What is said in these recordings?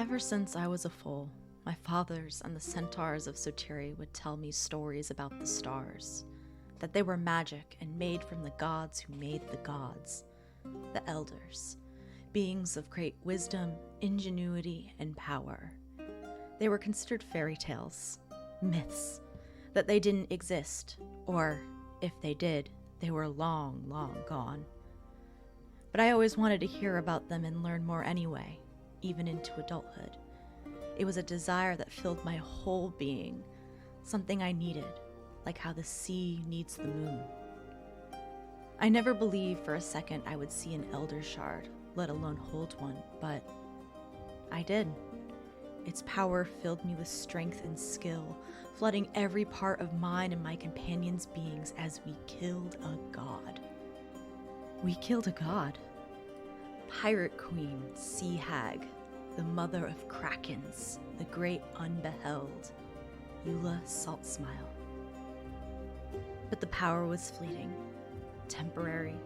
Ever since I was a foal, my fathers and the centaurs of Sotiri would tell me stories about the stars, that they were magic and made from the gods who made the gods, the elders, beings of great wisdom, ingenuity, and power. They were considered fairy tales, myths, that they didn't exist, or, if they did, they were long, long gone. But I always wanted to hear about them and learn more anyway, even into adulthood. It was a desire that filled my whole being, something I needed, like how the sea needs the moon. I never believed for a second I would see an elder shard, let alone hold one, but I did. Its power filled me with strength and skill, flooding every part of mine and my companions' beings as we killed a god. We killed a god. Pirate Queen, Sea Hag, the mother of krakens, the great unbeheld, Eula Saltsmile. But the power was fleeting, temporary.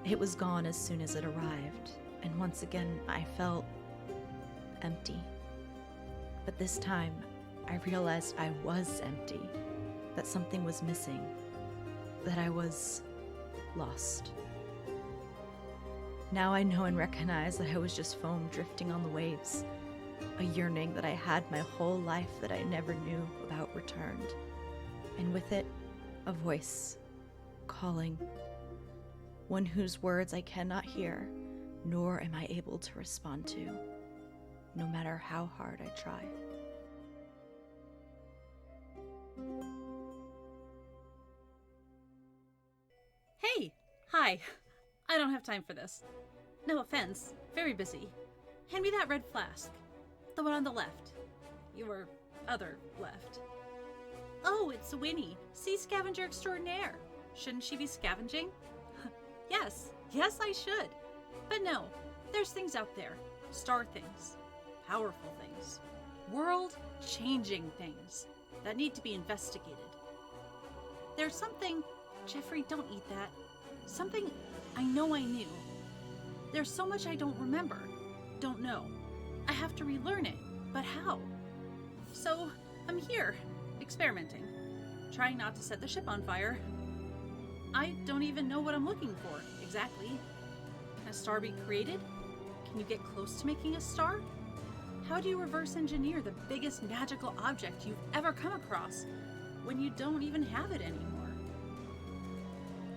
It was gone as soon as it arrived, and once again I felt empty. But this time, I realized I was empty, that something was missing, that I was lost. Now I know and recognize that I was just foam drifting on the waves, a yearning that I had my whole life that I never knew about returned, and with it, a voice, calling, one whose words I cannot hear, nor am I able to respond to, no matter how hard I try. Hey! Hi! I don't have time for this. No offense, very busy. Hand me that red flask. The one on the left. Your other left. Oh, it's Wynni, sea scavenger extraordinaire. Shouldn't she be scavenging? Yes, I should. But no, there's things out there. Star things. Powerful things. World-changing things that need to be investigated. There's something... Jeffrey, don't eat that. Something I know I knew. There's so much I don't remember, don't know. I have to relearn it, but how? So, I'm here, experimenting, trying not to set the ship on fire. I don't even know what I'm looking for, exactly. Can a star be created? Can you get close to making a star? How do you reverse engineer the biggest magical object you've ever come across when you don't even have it anymore?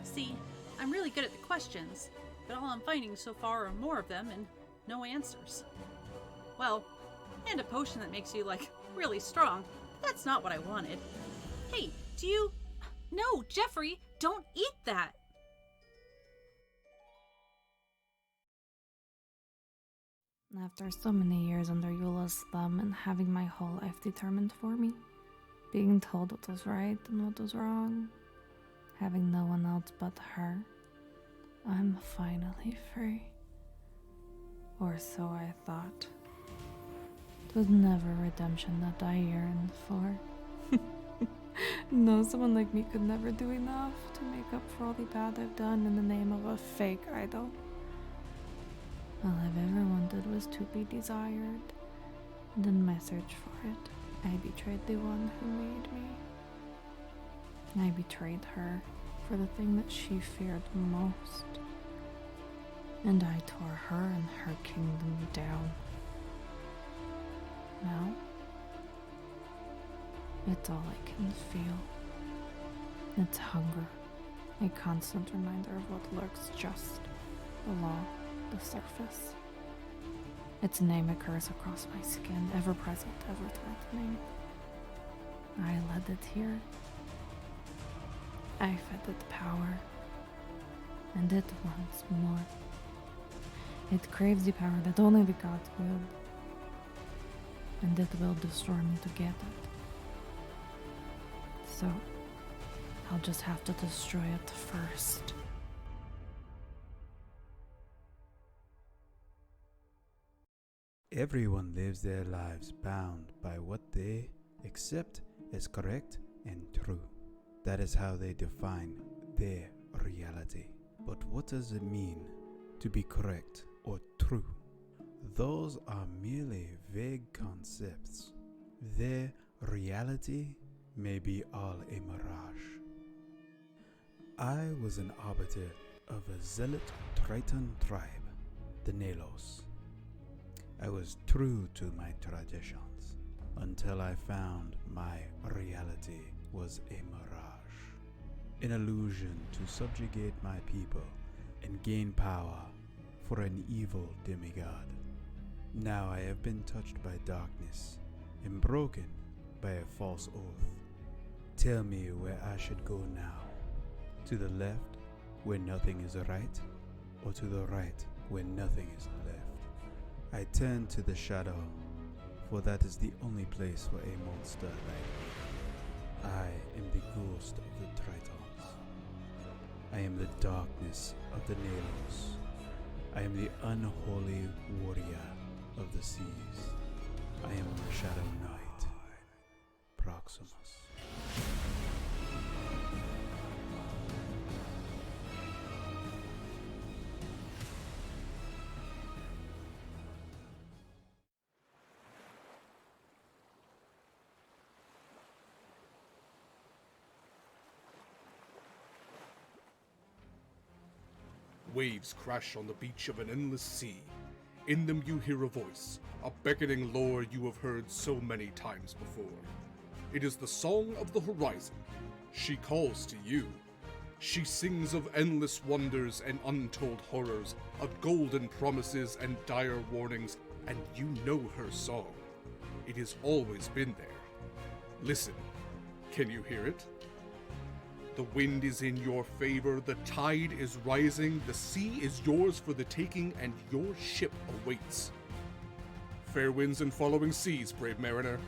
See, I'm really good at the questions, but all I'm finding so far are more of them and no answers. Well, and a potion that makes you, really strong. That's not what I wanted. Hey, do you... No, Jeffrey, don't eat that! After so many years under Eula's thumb and having my whole life determined for me, being told what was right and what was wrong, having no one else but her, I'm finally free. Or so I thought. It was never redemption that I yearned for. No, someone like me could never do enough to make up for all the bad I've done in the name of a fake idol. All I've ever wanted was to be desired, and in my search for it, I betrayed the one who made me. I betrayed her for the thing that she feared most, and I tore her and her kingdom down. Now, it's all I can feel. It's hunger, a constant reminder of what lurks just below the surface. Its name occurs across my skin, ever present, ever threatening. I led it here. I fed it power, and it wants more. It craves the power that only the gods wield, and it will destroy me to get it. So, I'll just have to destroy it first. Everyone lives their lives bound by what they accept as correct and true. That is how they define their reality. But what does it mean to be correct or true? those are merely vague concepts. Their reality may be all a mirage. I was an arbiter of a zealot Triton tribe, the Nalos. I was true to my traditions until I found my reality was a mirage, an illusion to subjugate my people and gain power for an evil demigod. Now I have been touched by darkness and broken by a false oath. Tell me where I should go now. To the left, where nothing is right, or to the right, where nothing is left? I turn to the shadow, for that is the only place for a monster like me. I am the ghost of the Tritons. I am the darkness of the Nalos. I am the unholy warrior of the seas. I am the Shadow Knight, Proximus. Waves crash on the beach of an endless sea. In them you hear a voice, a beckoning lure you have heard so many times before. It is the song of the horizon. She calls to you. She sings of endless wonders and untold horrors, of golden promises and dire warnings, and you know her song. It has always been there. Listen, can you hear it? The wind is in your favor, the tide is rising, the sea is yours for the taking, and your ship awaits. Fair winds and following seas, brave mariner.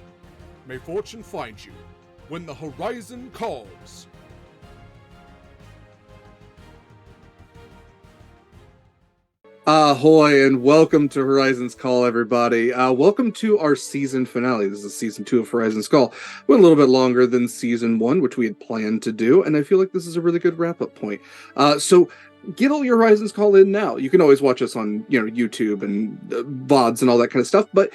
May fortune find you when the horizon calls. Ahoy and welcome to Horizon's Call, everybody. Welcome to our season finale. This is season 2 of Horizon's Call. Went a little bit longer than season 1, which we had planned to do, and I feel like this is a really good wrap-up point. So get all your Horizon's Call in now. You can always watch us on, YouTube and VODs and all that kind of stuff, but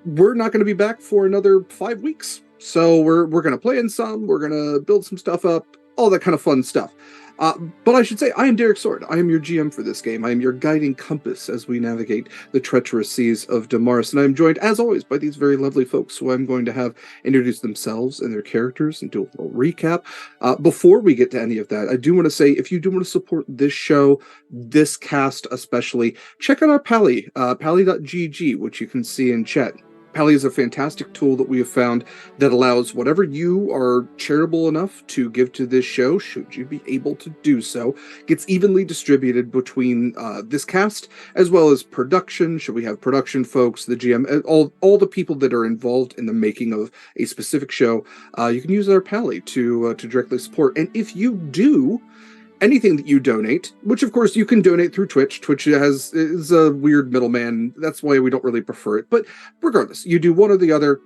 we're not going to be back for another 5 weeks. So we're going to play in some, we're going to build some stuff up, all that kind of fun stuff. But I should say, I am Derek Sword. I am your GM for this game. I am your guiding compass as we navigate the treacherous seas of Damaris. And I am joined, as always, by these very lovely folks who I'm going to have introduce themselves and their characters and do a little recap. Before we get to any of that, I do want to say, if you do want to support this show, this cast especially, check out our Pally, pally.gg, which you can see in chat. Pally is a fantastic tool that we have found that allows whatever you are charitable enough to give to this show, should you be able to do so, gets evenly distributed between this cast, as well as production, should we have production folks, the GM, all the people that are involved in the making of a specific show. You can use our Pally to directly support. And if you do anything that you donate, which of course you can donate through Twitch. Twitch is a weird middleman. That's why we don't really prefer it. But regardless, you do one or the other.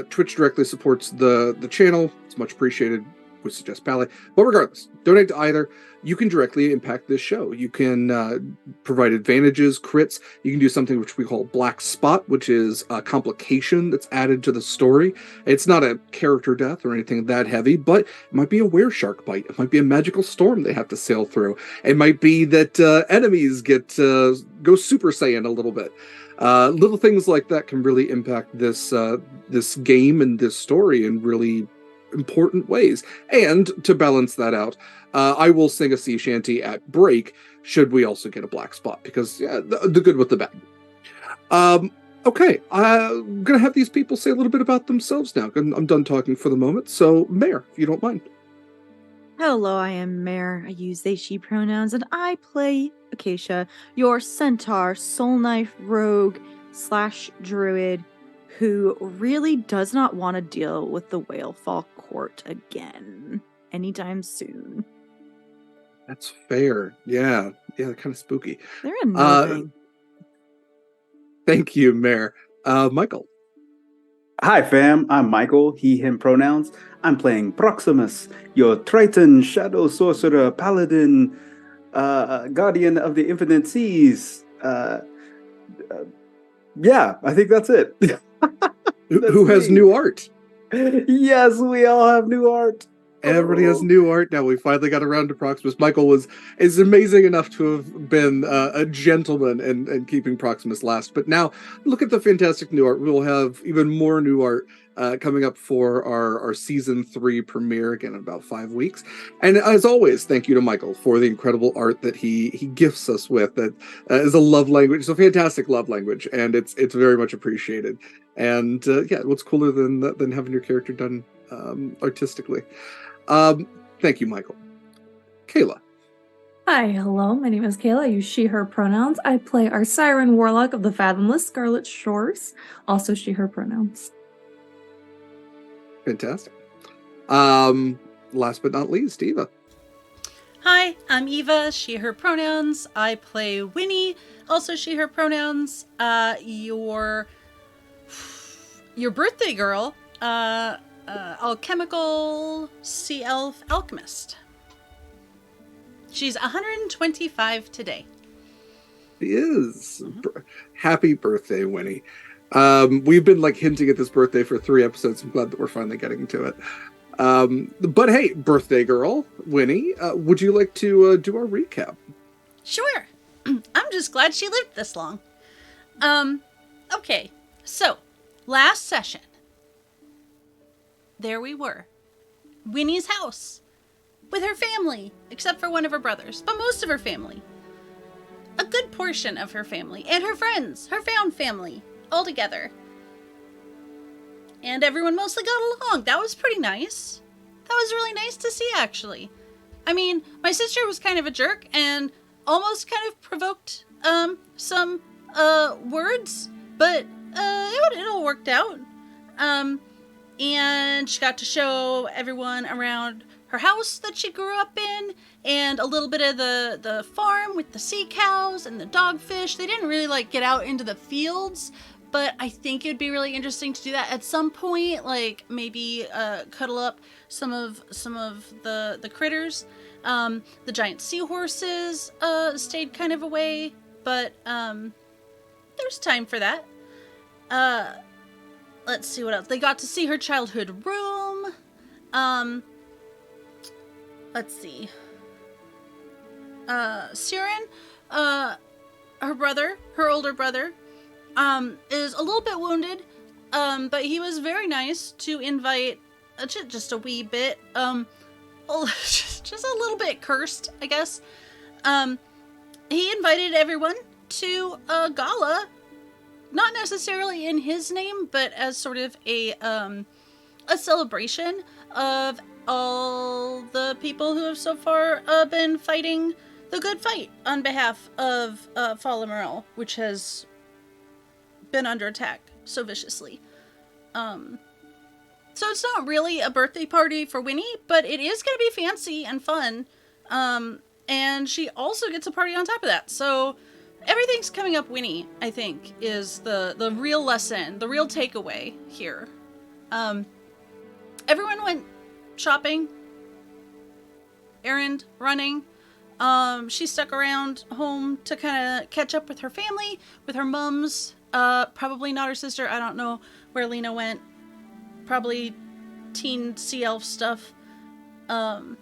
Twitch directly supports the channel. It's much appreciated. Would suggest Pally. But regardless, donate to either. You can directly impact this show. You can provide advantages, crits. You can do something which we call Black Spot, which is a complication that's added to the story. It's not a character death or anything that heavy, but it might be a wereshark bite. It might be a magical storm they have to sail through. It might be that enemies go Super Saiyan a little bit. Little things like that can really impact this game and this story in really important ways. And to balance that out, I will sing a sea shanty at break should we also get a black spot, because the good with the bad. Okay, I'm gonna have these people say a little bit about themselves now. I'm done talking for the moment, so Mare, if you don't mind. Hello, I am Mare. I use they, she pronouns, and I play Acacia, your centaur, soul knife rogue / druid who really does not want to deal with the Whalefall Court again anytime soon. That's fair. Yeah, kind of spooky. They're annoying. Thank you, Mare. Mikyl. Hi fam, I'm Mikyl, he, him pronouns. I'm playing Proximus, your Triton, Shadow Sorcerer, Paladin, Guardian of the Infinite Seas, Yeah, I think that's it. Who has me. new art? Yes, we all have new art. Everybody has new art now. We finally got around to Proximus. Mikyl is amazing enough to have been a gentleman and keeping Proximus last. But now, look at the fantastic new art. We'll have even more new art coming up for our season 3 premiere again in about 5 weeks. And as always, thank you to Mikyl for the incredible art that he gifts us with. That is a love language. It's a fantastic love language, and it's very much appreciated. And yeah, what's cooler than having your character done artistically? Thank you, Mikyl. Kaila. Hi, hello. My name is Kaila. I use she, her pronouns. I play our Siren Warlock of the Fathomless Scarlet Shores. Also she, her pronouns. Fantastic. Last but not least, Eva. Hi, I'm Eva, she, her pronouns. I play Wynni, also she, her pronouns. Your birthday girl, alchemical sea elf alchemist. She's 125 today. She is. Happy birthday, Wynni. We've been hinting at this birthday for 3 episodes. I'm glad that we're finally getting to it. But hey, birthday girl, Wynni, would you like to do our recap? Sure. I'm just glad she lived this long. Okay, so last session, there we were. Wynni's house. With her family, except for one of her brothers, but most of her family. A good portion of her family, and her friends, her found family, all together. And everyone mostly got along. That was pretty nice. That was really nice to see, actually. I mean, my sister was kind of a jerk, and almost kind of provoked, some, words, but, it all worked out. And she got to show everyone around her house that she grew up in, and a little bit of the farm with the sea cows and the dogfish. They didn't really get out into the fields, but I think it'd be really interesting to do that at some point. Maybe cuddle up some of the critters. The giant seahorses stayed kind of away, but there's time for that. Let's see what else. They got to see her childhood room. Let's see. Siren, her brother, her older brother, is a little bit wounded, but he was very nice to invite just a wee bit, just a little bit cursed, I guess. He invited everyone to a gala, not necessarily in his name, but as sort of a celebration of all the people who have so far been fighting the good fight on behalf of Fal Laimaril, which has been under attack so viciously. So it's not really a birthday party for Wynni, but it is going to be fancy and fun. And she also gets a party on top of that. So everything's coming up Wynni, I think, is the real lesson, the real takeaway here. Everyone went shopping, errand running. She stuck around home to kind of catch up with her family, with her mums, probably not her sister. I don't know where Lena went. Probably teen sea elf stuff. And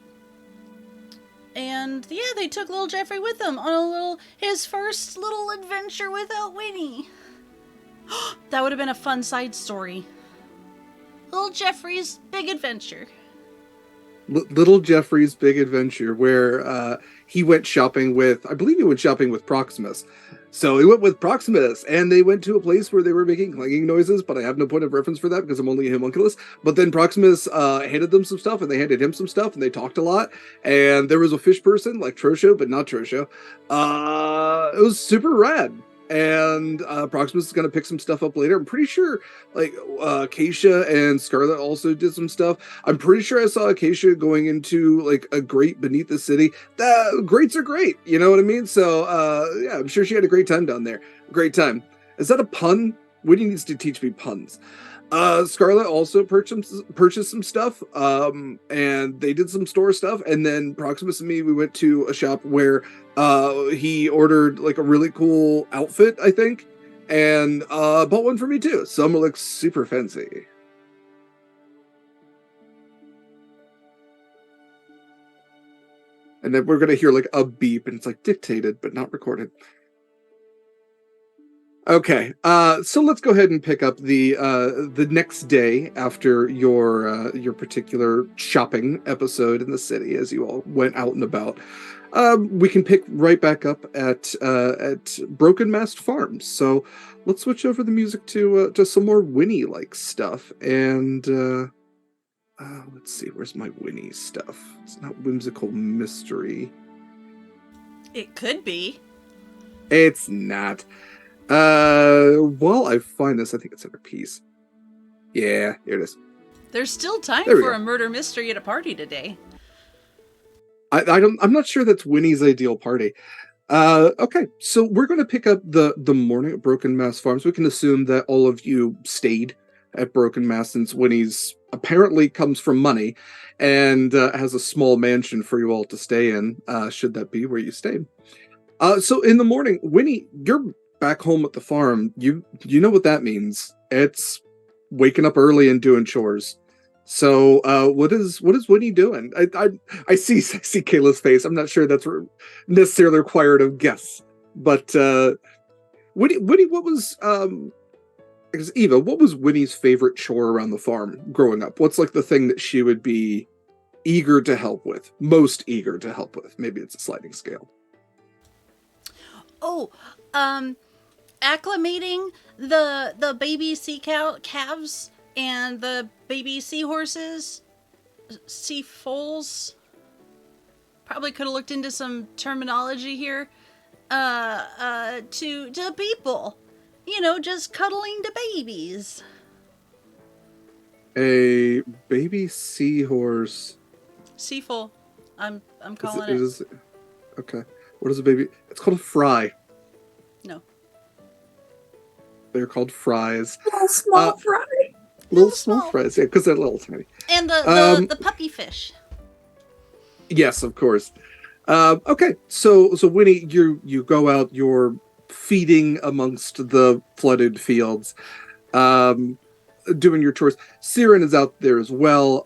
yeah, they took little Jeffrey with them on his first little adventure without Wynni. That would have been a fun side story. Little Jeffrey's big adventure. Little Jeffrey's Big Adventure, where he went shopping with, I believe he went shopping with Proximus. So he went with Proximus, and they went to a place where they were making clanging noises, but I have no point of reference for that because I'm only a homunculus. But then Proximus handed them some stuff, and they handed him some stuff, and they talked a lot. And there was a fish person, like Trosho, but not Trosho. It was super rad. And Proximus is going to pick some stuff up later. I'm pretty sure Acacia and Scarlet also did some stuff. I'm pretty sure I saw Acacia going into a grate beneath the city. Grates are great, you know what I mean? So yeah, I'm sure she had a great time down there. Great time. Is that a pun? Wynni needs to teach me puns. Scarlet also purchased some stuff, and they did some store stuff, and then Proximus and me, we went to a shop where he ordered a really cool outfit, I think, And bought one for me too. Some looks super fancy. And then we're gonna hear like a beep, and it's like dictated but not recorded. Okay, so let's go ahead and pick up the next day after your particular shopping episode in the city, as you all went out and about. We can pick right back up at Broken Mast Farms. So let's switch over the music to some more Wynni like stuff. And let's see, where's my Wynni stuff? It's not whimsical mystery. It could be. It's not. While I find this, I think it's in a piece. Yeah, here it is. There's still time There we for go. a murder mystery at a party today. I'm not sure that's Wynni's ideal party. Okay, so we're going to pick up the morning at Broken Mast Farms. We can assume that all of you stayed at Broken Mast since Wynni's apparently comes from money and has a small mansion for you all to stay in, should that be where you stayed. So in the morning, Wynni, you're back home at the farm. You know what that means. It's waking up early and doing chores. So what is Wynni doing? I see Kayla's face. I'm not sure that's necessarily required of guests. But Wynni, what was I guess, Eva, what was Wynni's favorite chore around the farm growing up? What's like the thing that she would be eager to help with? Most eager to help with? Maybe it's a sliding scale. Oh, acclimating the baby calves and the baby seahorses, sea foals. Probably could have looked into some terminology here. To people, just cuddling to babies. A baby seahorse. Seafoal. I'm calling it. Okay. What is a baby? It's called a fry. No. They're called fries. Little small fry. Little small fries, yeah, because they're little tiny. And the puppy fish. Yes, of course. Okay, so Wynni, you go out. You're feeding amongst the flooded fields, doing your chores. Siren is out there as well,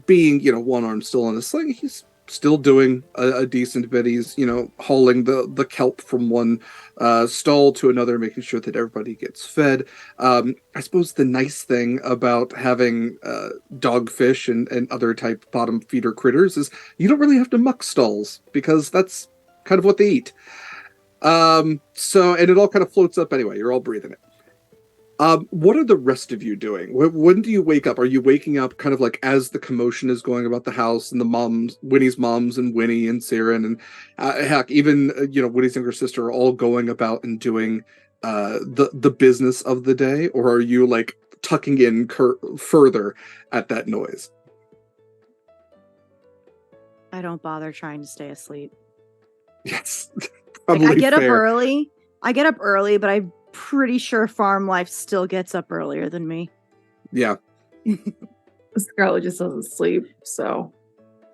being one arm still on a sling. He's still doing a decent bit. He's hauling the kelp from one stall to another, making sure that everybody gets fed. I suppose the nice thing about having dogfish and other type bottom feeder critters is you don't really have to muck stalls because that's kind of what they eat. And it all kind of floats up anyway. You're all breathing it. What are the rest of you doing? When do you wake up? Are you waking up kind of like as the commotion is going about the house and the moms, Wynni's moms and Wynni and Siren and heck, even Wynni's younger sister are all going about and doing the business of the day, or are you like tucking in further at that noise? I don't bother trying to stay asleep. Yes, Like, I get fair. up early, but I'm pretty sure farm life still gets up earlier than me. Yeah, Scarlet just doesn't sleep, so.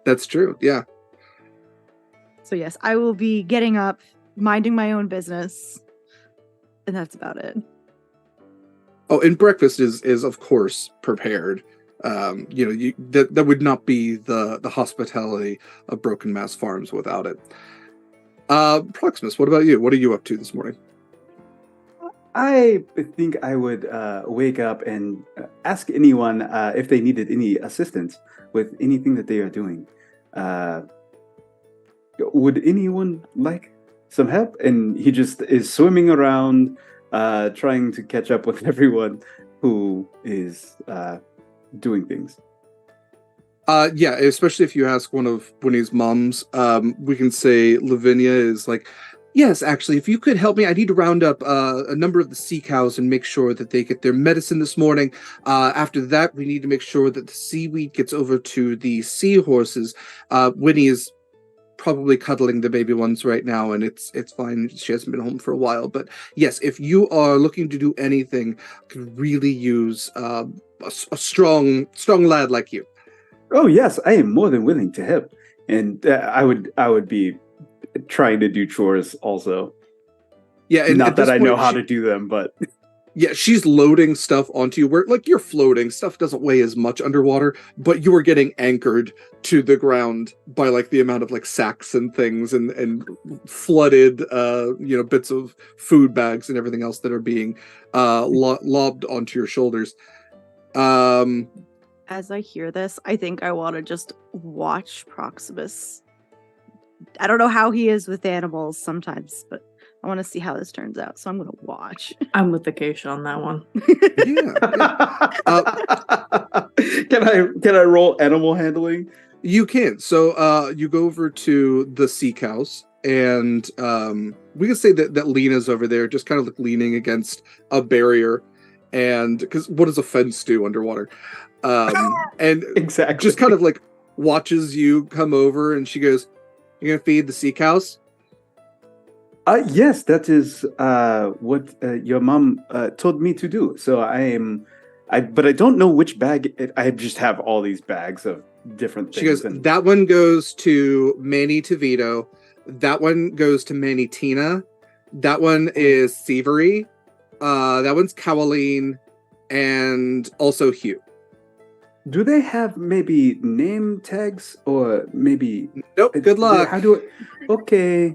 that's true. Yeah. So yes, I will be getting up, minding my own business, and that's about it. Oh, and breakfast is of course prepared. That would not be the hospitality of Broken Mast Farms without it. Proximus, what about you? What are you up to this morning? I think I would wake up and ask anyone if they needed any assistance with anything that they are doing. Would anyone like some help? And he just is swimming around, trying to catch up with everyone who is doing things. Yeah, especially if you ask one of Wynni's moms, we can say Lavinia is like, yes, actually, if you could help me, I need to round up a number of the sea cows and make sure that they get their medicine this morning. After that, we need to make sure that the seaweed gets over to the seahorses. Wynni is probably cuddling the baby ones right now, and it's fine. She hasn't been home for a while. But yes, if you are looking to do anything, could really use a strong lad like you. Oh yes, I am more than willing to help, and I would be trying to do chores also. Yeah, and Not at this that I know point, how to do them, but yeah, she's loading stuff onto you where like you're floating. Stuff doesn't weigh as much underwater, but you are getting anchored to the ground by like the amount of like sacks and things and flooded bits of food bags and everything else that are being lobbed onto your shoulders. As I hear this, I think I want to just watch Proximus. I don't know how he is with animals sometimes, but I want to see how this turns out. So I'm going to watch. I'm with Acacia on that one. Can I roll animal handling? You can. So you go over to the sea cows, and we can say that Lena's over there, just kind of like leaning against a barrier, and because what does a fence do underwater? And Exactly. just kind of like watches you come over, and she goes, "You're gonna feed the sea cows?" Yes, that is what your mom told me to do. So but I don't know which bag. I just have all these bags of different things. She goes, that one goes to Manny Tevito. That one goes to Manny Tina. That one is Severy. That one's Kawaleen, and also Hugh. Do they have maybe name tags or maybe? Nope. Good luck. How do it? Okay.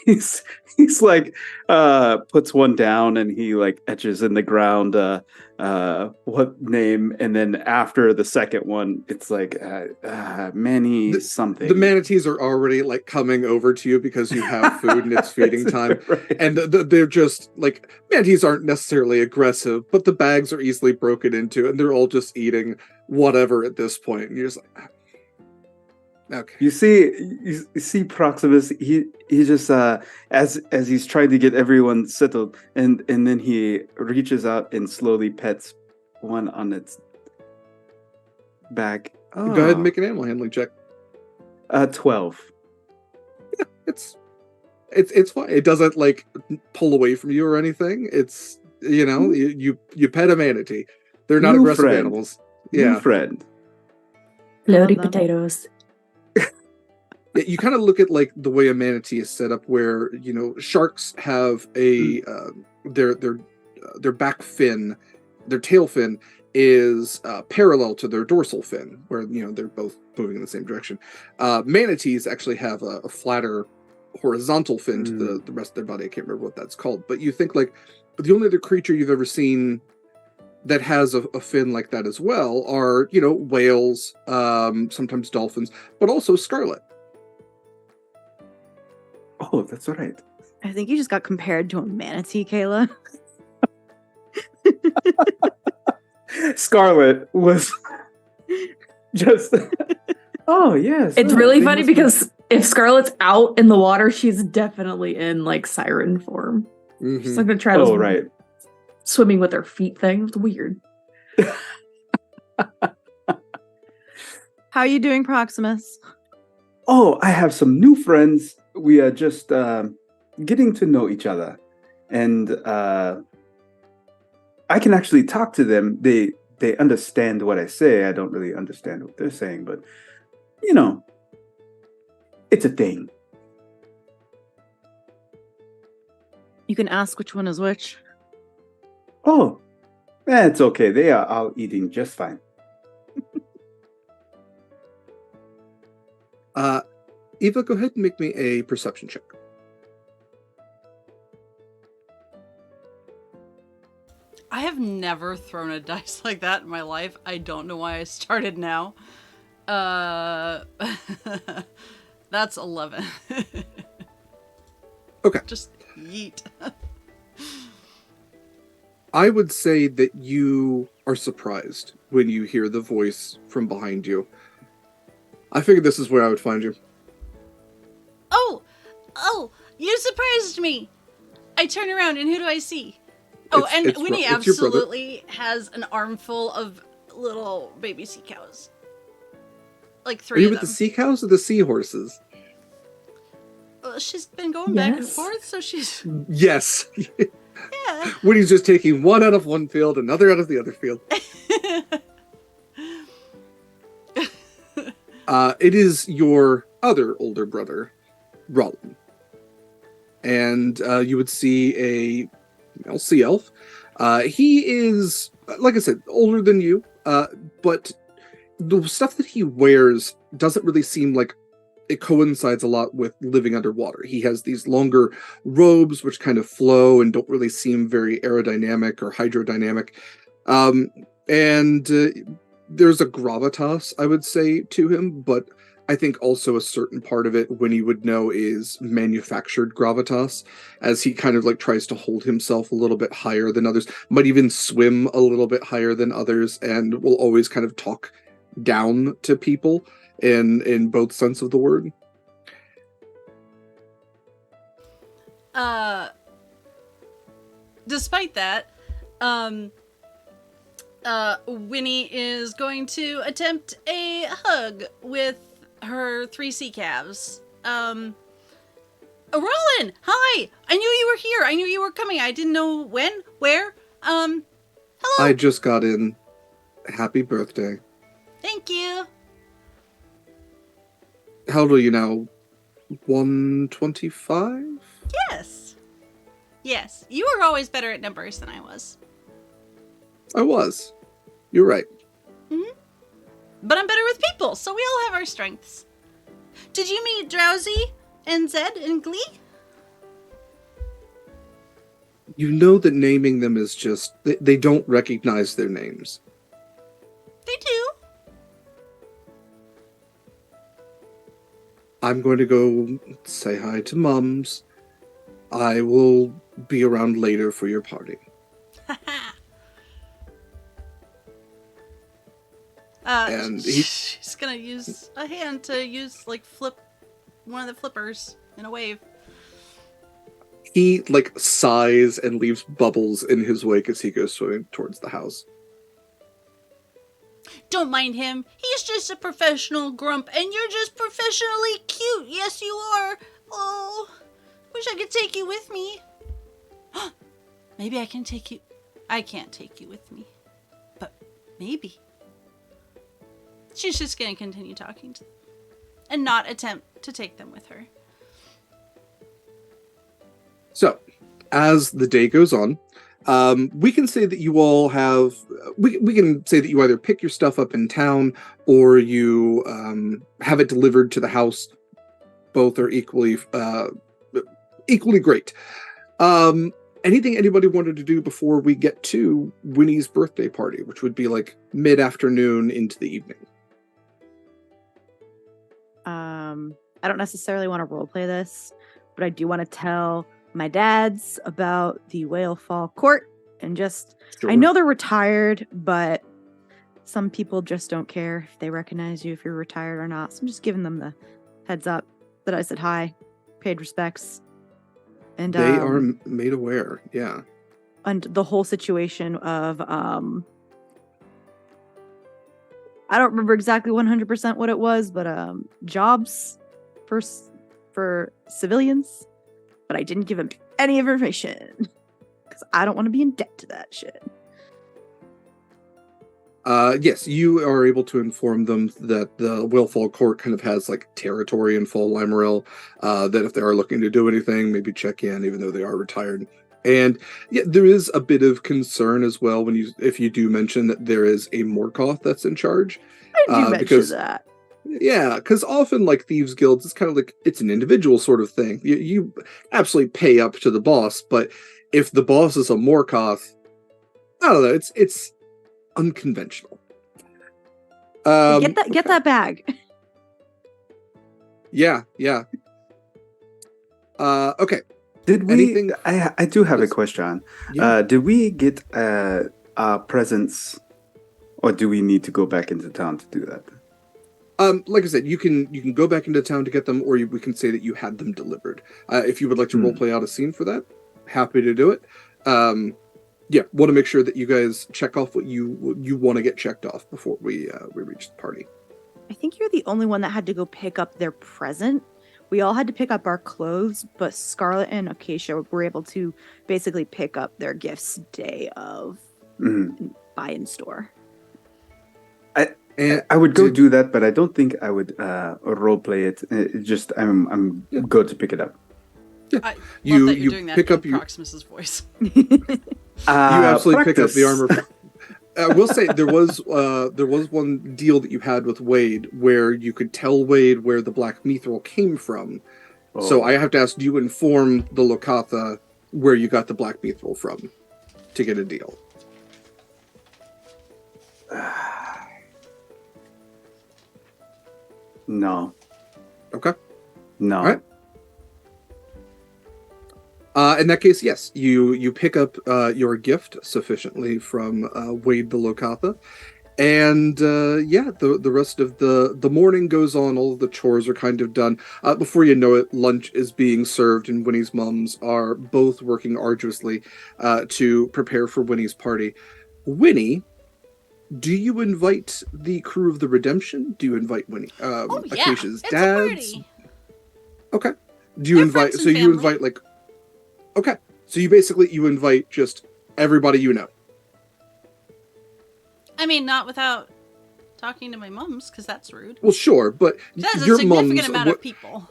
he's like puts one down and he like etches in the ground what name, and then after the second one it's like Manny something. The manatees are already like coming over to you because you have food and it's feeding time. Right. And they're just like, manatees aren't necessarily aggressive, but the bags are easily broken into and they're all just eating whatever at this point, and you're just like, okay. You see Proximus, he just as he's trying to get everyone settled, and then he reaches out and slowly pets one on its back. Go ahead and make an animal handling check. 12. Yeah, it's fine. It doesn't like pull away from you or anything. It's you pet a manatee. They're not aggressive animals. New friend. Floaty potatoes. You kind of look at like the way a manatee is set up, where sharks have a their back fin, their tail fin is parallel to their dorsal fin, where they're both moving in the same direction. Manatees actually have a flatter horizontal fin to the rest of their body. I can't remember what that's called, but you think like the only other creature you've ever seen that has a fin like that as well are whales, sometimes dolphins, but also scarlet. Oh, that's right. I think you just got compared to a manatee, Kaila. Scarlet was just. Oh yes, It's really funny because if Scarlet's out in the water, she's definitely in like siren form. Mm-hmm. She's like gonna try to right. Swimming with her feet thing. It's weird. How are you doing, Proximus? Oh, I have some new friends. We are just getting to know each other, and I can actually talk to them. They understand what I say. I don't really understand what they're saying, but it's a thing. You can ask which one is which. Oh, it's okay. They are all eating just fine. Eva, go ahead and make me a perception check. I have never thrown a dice like that in my life. I don't know why I started now. That's 11. Okay. Just yeet. I would say that you are surprised when you hear the voice from behind you. I figured this is where I would find you. Oh, you surprised me. I turn around and who do I see? Oh, and Wynni absolutely has an armful of little baby sea cows. Like 3 Are you of with them. the sea cows or the seahorses? Well, she's been going back and forth, so she's... Yes. Yeah. Wynni's just taking one out of one field, another out of the other field. It is your other older brother Rollin. And you would see a male sea elf. He is, like I said, older than you, but the stuff that he wears doesn't really seem like it coincides a lot with living underwater. He has these longer robes which kind of flow and don't really seem very aerodynamic or hydrodynamic. And there's a gravitas, I would say, to him, but I think also a certain part of it, Wynni would know, is manufactured gravitas, as he kind of like tries to hold himself a little bit higher than others, might even swim a little bit higher than others, and will always kind of talk down to people in both sense of the word. Despite that, Wynni is going to attempt a hug with her 3 sea calves. Roland, hi! I knew you were here. I knew you were coming. I didn't know when, where. Hello. I just got in. Happy birthday. Thank you. How old are you now? 125? Yes. Yes. You were always better at numbers than I was. I was. You're right. Mm-hmm. But I'm better with people, so we all have our strengths. Did you meet Drowsy and Zed in Glee? You know that naming them is just... They don't recognize their names. They do. I'm going to go say hi to Mums. I will be around later for your party. And she's gonna use a hand to flip one of the flippers in a wave. He sighs and leaves bubbles in his wake as he goes swimming towards the house. Don't mind him. He's just a professional grump, and you're just professionally cute. Yes, you are. Oh, wish I could take you with me. Maybe I can take you. I can't take you with me, but maybe. She's just going to continue talking to them and not attempt to take them with her. So, as the day goes on, we can say that you all have... We can say that you either pick your stuff up in town or you have it delivered to the house. Both are equally great. Anything anybody wanted to do before we get to Wynni's birthday party, which would be mid-afternoon into the evening? I don't necessarily want to roleplay this, but I do want to tell my dads about the Whale Fall Court and just... Sure. I know they're retired, but some people just don't care if they recognize you if you're retired or not. So I'm just giving them the heads up that I said hi, paid respects. And they are made aware, yeah. And the whole situation of... I don't remember exactly 100% what it was, but jobs for civilians. But I didn't give him any information because I don't want to be in debt to that shit. Yes, you are able to inform them that the Whalefall Court kind of has territory in Fal Laimaril, that if they are looking to do anything, maybe check in, even though they are retired. And yeah, there is a bit of concern as well if you do mention that there is a Morkoth that's in charge. I do mention that. Yeah, because often thieves guilds, it's kind of it's an individual sort of thing. You absolutely pay up to the boss, but if the boss is a Morkoth, I don't know. It's unconventional. Get that bag. Yeah. Okay. Did we? Anything? I do have a question. Yeah. Did we get presents, or do we need to go back into town to do that? Like I said, you can go back into town to get them, or we can say that you had them delivered. If you would like to roleplay out a scene for that, happy to do it. Yeah, want to make sure that you guys check off what you want to get checked off before we reach the party. I think you're the only one that had to go pick up their present. We all had to pick up our clothes, but Scarlet and Acacia were able to basically pick up their gifts day of buy in store. And I would go do that, but I don't think I would role play it. I'm good to pick it up. Yeah. I You- love that you're you doing that pick in up your- Proximus's voice. You absolutely pick up the practice. armor. I will say there was one deal that you had with Wade where you could tell Wade where the black mithril came from. So Oh. I have to ask, do you inform the Lokatha where you got the black mithril from to get a deal? No. Okay. No. All right. In that case, yes, you pick up your gift sufficiently from Wade the Lokatha, and the rest of the morning goes on. All of the chores are kind of done. Before you know it, lunch is being served, and Winnie's mums are both working arduously to prepare for Winnie's party. Winnie, do you invite the crew of the Redemption? Do you invite Winnie? Oh yeah, Acacia's it's dads? a party. Okay. Do you They're invite? friends So and you family. invite like. Okay. So you invite just everybody you know. I mean, not without talking to my mums, because that's rude. Well, sure, but That's a your significant mums. amount of people.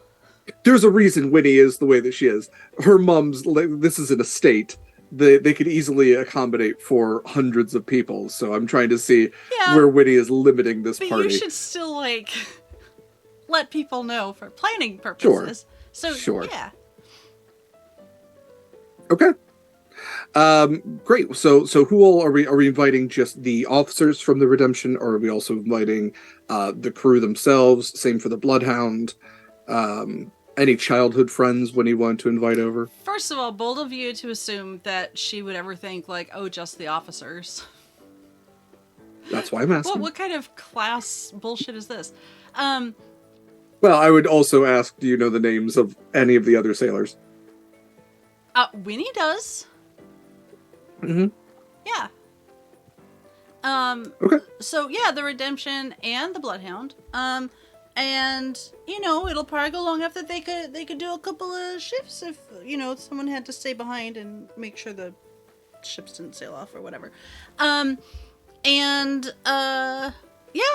There's a reason Winnie is the way that she is. Her mums. This is an estate. They could easily accommodate for hundreds of people. So I'm trying to see Yeah, where Winnie is limiting this but party. you should still let people know for planning purposes. So Sure. yeah. Okay. Great. So who all are we inviting? Just the officers from the Redemption, or are we also inviting the crew themselves? Same for the Bloodhound. Any childhood friends when you want to invite over? First of all, bold of you to assume that she would ever think just the officers. That's why I'm asking. What kind of class bullshit is this? Well, I would also ask, do you know the names of any of the other sailors? Wynni does. Mm-hmm. Yeah. Okay. So yeah, the Redemption and the Bloodhound. And it'll probably go long enough that they could do a couple of shifts if someone had to stay behind and make sure the ships didn't sail off or whatever.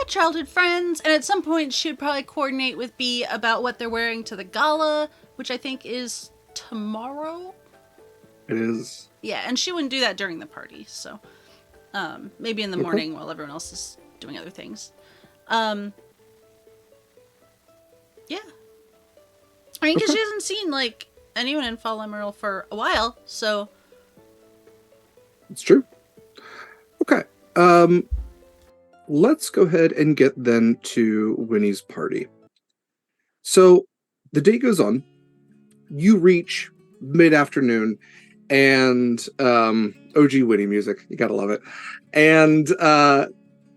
Childhood friends, and at some point she would probably coordinate with B about what they're wearing to the gala, which I think is tomorrow. It is. Yeah, and she wouldn't do that during the party, so maybe in the morning while everyone else is doing other things. Yeah. I mean, because she hasn't seen, anyone in Fal Laimaril for a while, so... It's true. Okay. Let's go ahead and get then to Winnie's party. So, the day goes on. You reach mid-afternoon, and OG Winnie music. You gotta love it. And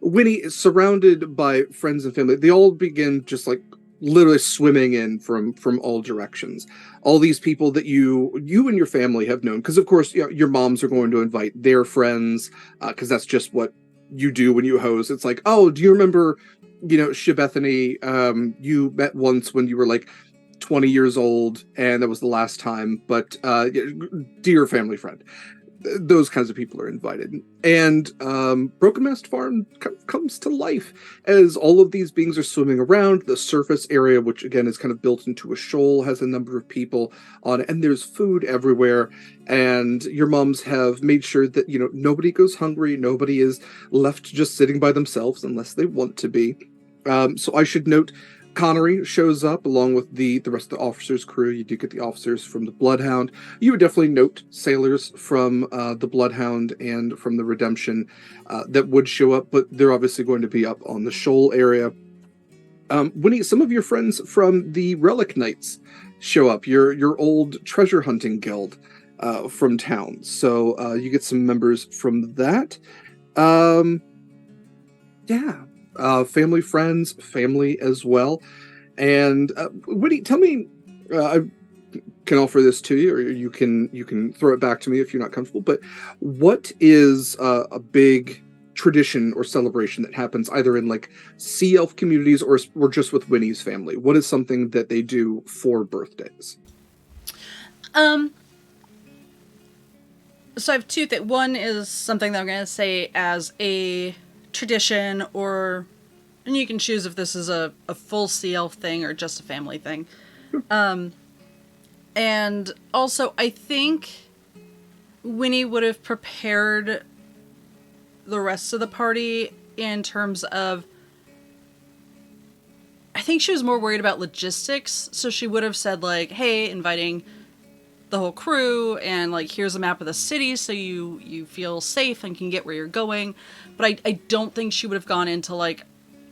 Winnie is surrounded by friends and family. They all begin just literally swimming in from all directions. All these people that you and your family have known, because of course your moms are going to invite their friends, because that's just what you do when you host. It's like, oh, do you remember Shibethany? You met once when you were 20 years old, and that was the last time, but dear family friend. Those kinds of people are invited. And Broken Mast Farm comes to life as all of these beings are swimming around. The surface area, which again is kind of built into a shoal, has a number of people on it, and there's food everywhere. And your moms have made sure that nobody goes hungry, nobody is left just sitting by themselves unless they want to be. So I should note, Connery shows up along with the rest of the officers' crew. You do get the officers from the Bloodhound. You would definitely note sailors from the Bloodhound and from the Redemption that would show up, but they're obviously going to be up on the shoal area. Winnie, some of your friends from the Relic Knights show up, your old treasure hunting guild from town. So you get some members from that. Family, friends, family as well. And Winnie, tell me, I can offer this to you, or you can throw it back to me if you're not comfortable, but what is a big tradition or celebration that happens either in sea elf communities or just with Winnie's family? What is something that they do for birthdays? So I have two things. One is something that I'm going to say as a tradition or And you can choose if this is a full sea elf thing or just a family thing. And also, I think Wynni would have prepared the rest of the party in terms of... I think she was more worried about logistics, so she would have said, like, hey, inviting the whole crew, and, like, here's a map of the city so you feel safe and can get where you're going. But I don't think she would have gone into, like,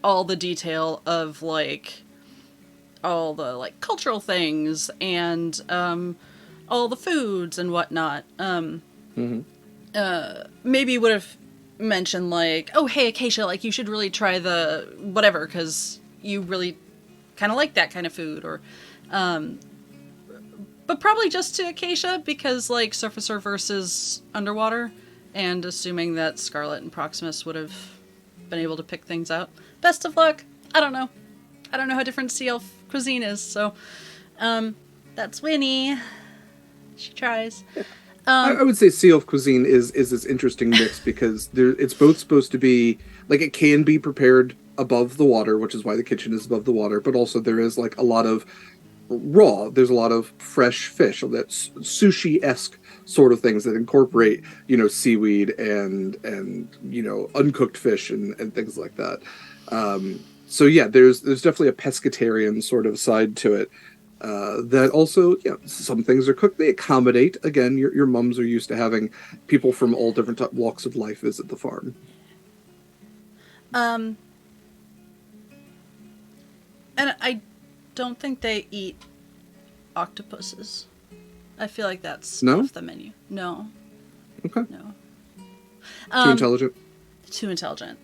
all the detail of, like, all the, like, cultural things and all the foods and whatnot. Maybe would have mentioned, like, oh, hey, Acacia, like, you should really try the whatever, because you really kind of like that kind of food, or but probably just to Acacia, because, like, Surfacer versus Underwater, and assuming that Scarlet and Proximus would have been able to pick things out. Best of luck. I don't know how different sea elf cuisine is, so that's Wynni. She tries. I would say sea elf cuisine is this interesting mix because it's both supposed to be, like, it can be prepared above the water, which is why the kitchen is above the water, but also there is, like, a lot of there's a lot of fresh fish, so that's sushi-esque sort of things that incorporate, seaweed and uncooked fish and things like that. So yeah, there's definitely a pescatarian sort of side to it. That also, some things are cooked. They accommodate. Again, your mums are used to having people from all different walks of life visit the farm. And I don't think they eat octopuses. I feel like that's off the menu. No. Okay. No. Too intelligent? Too intelligent.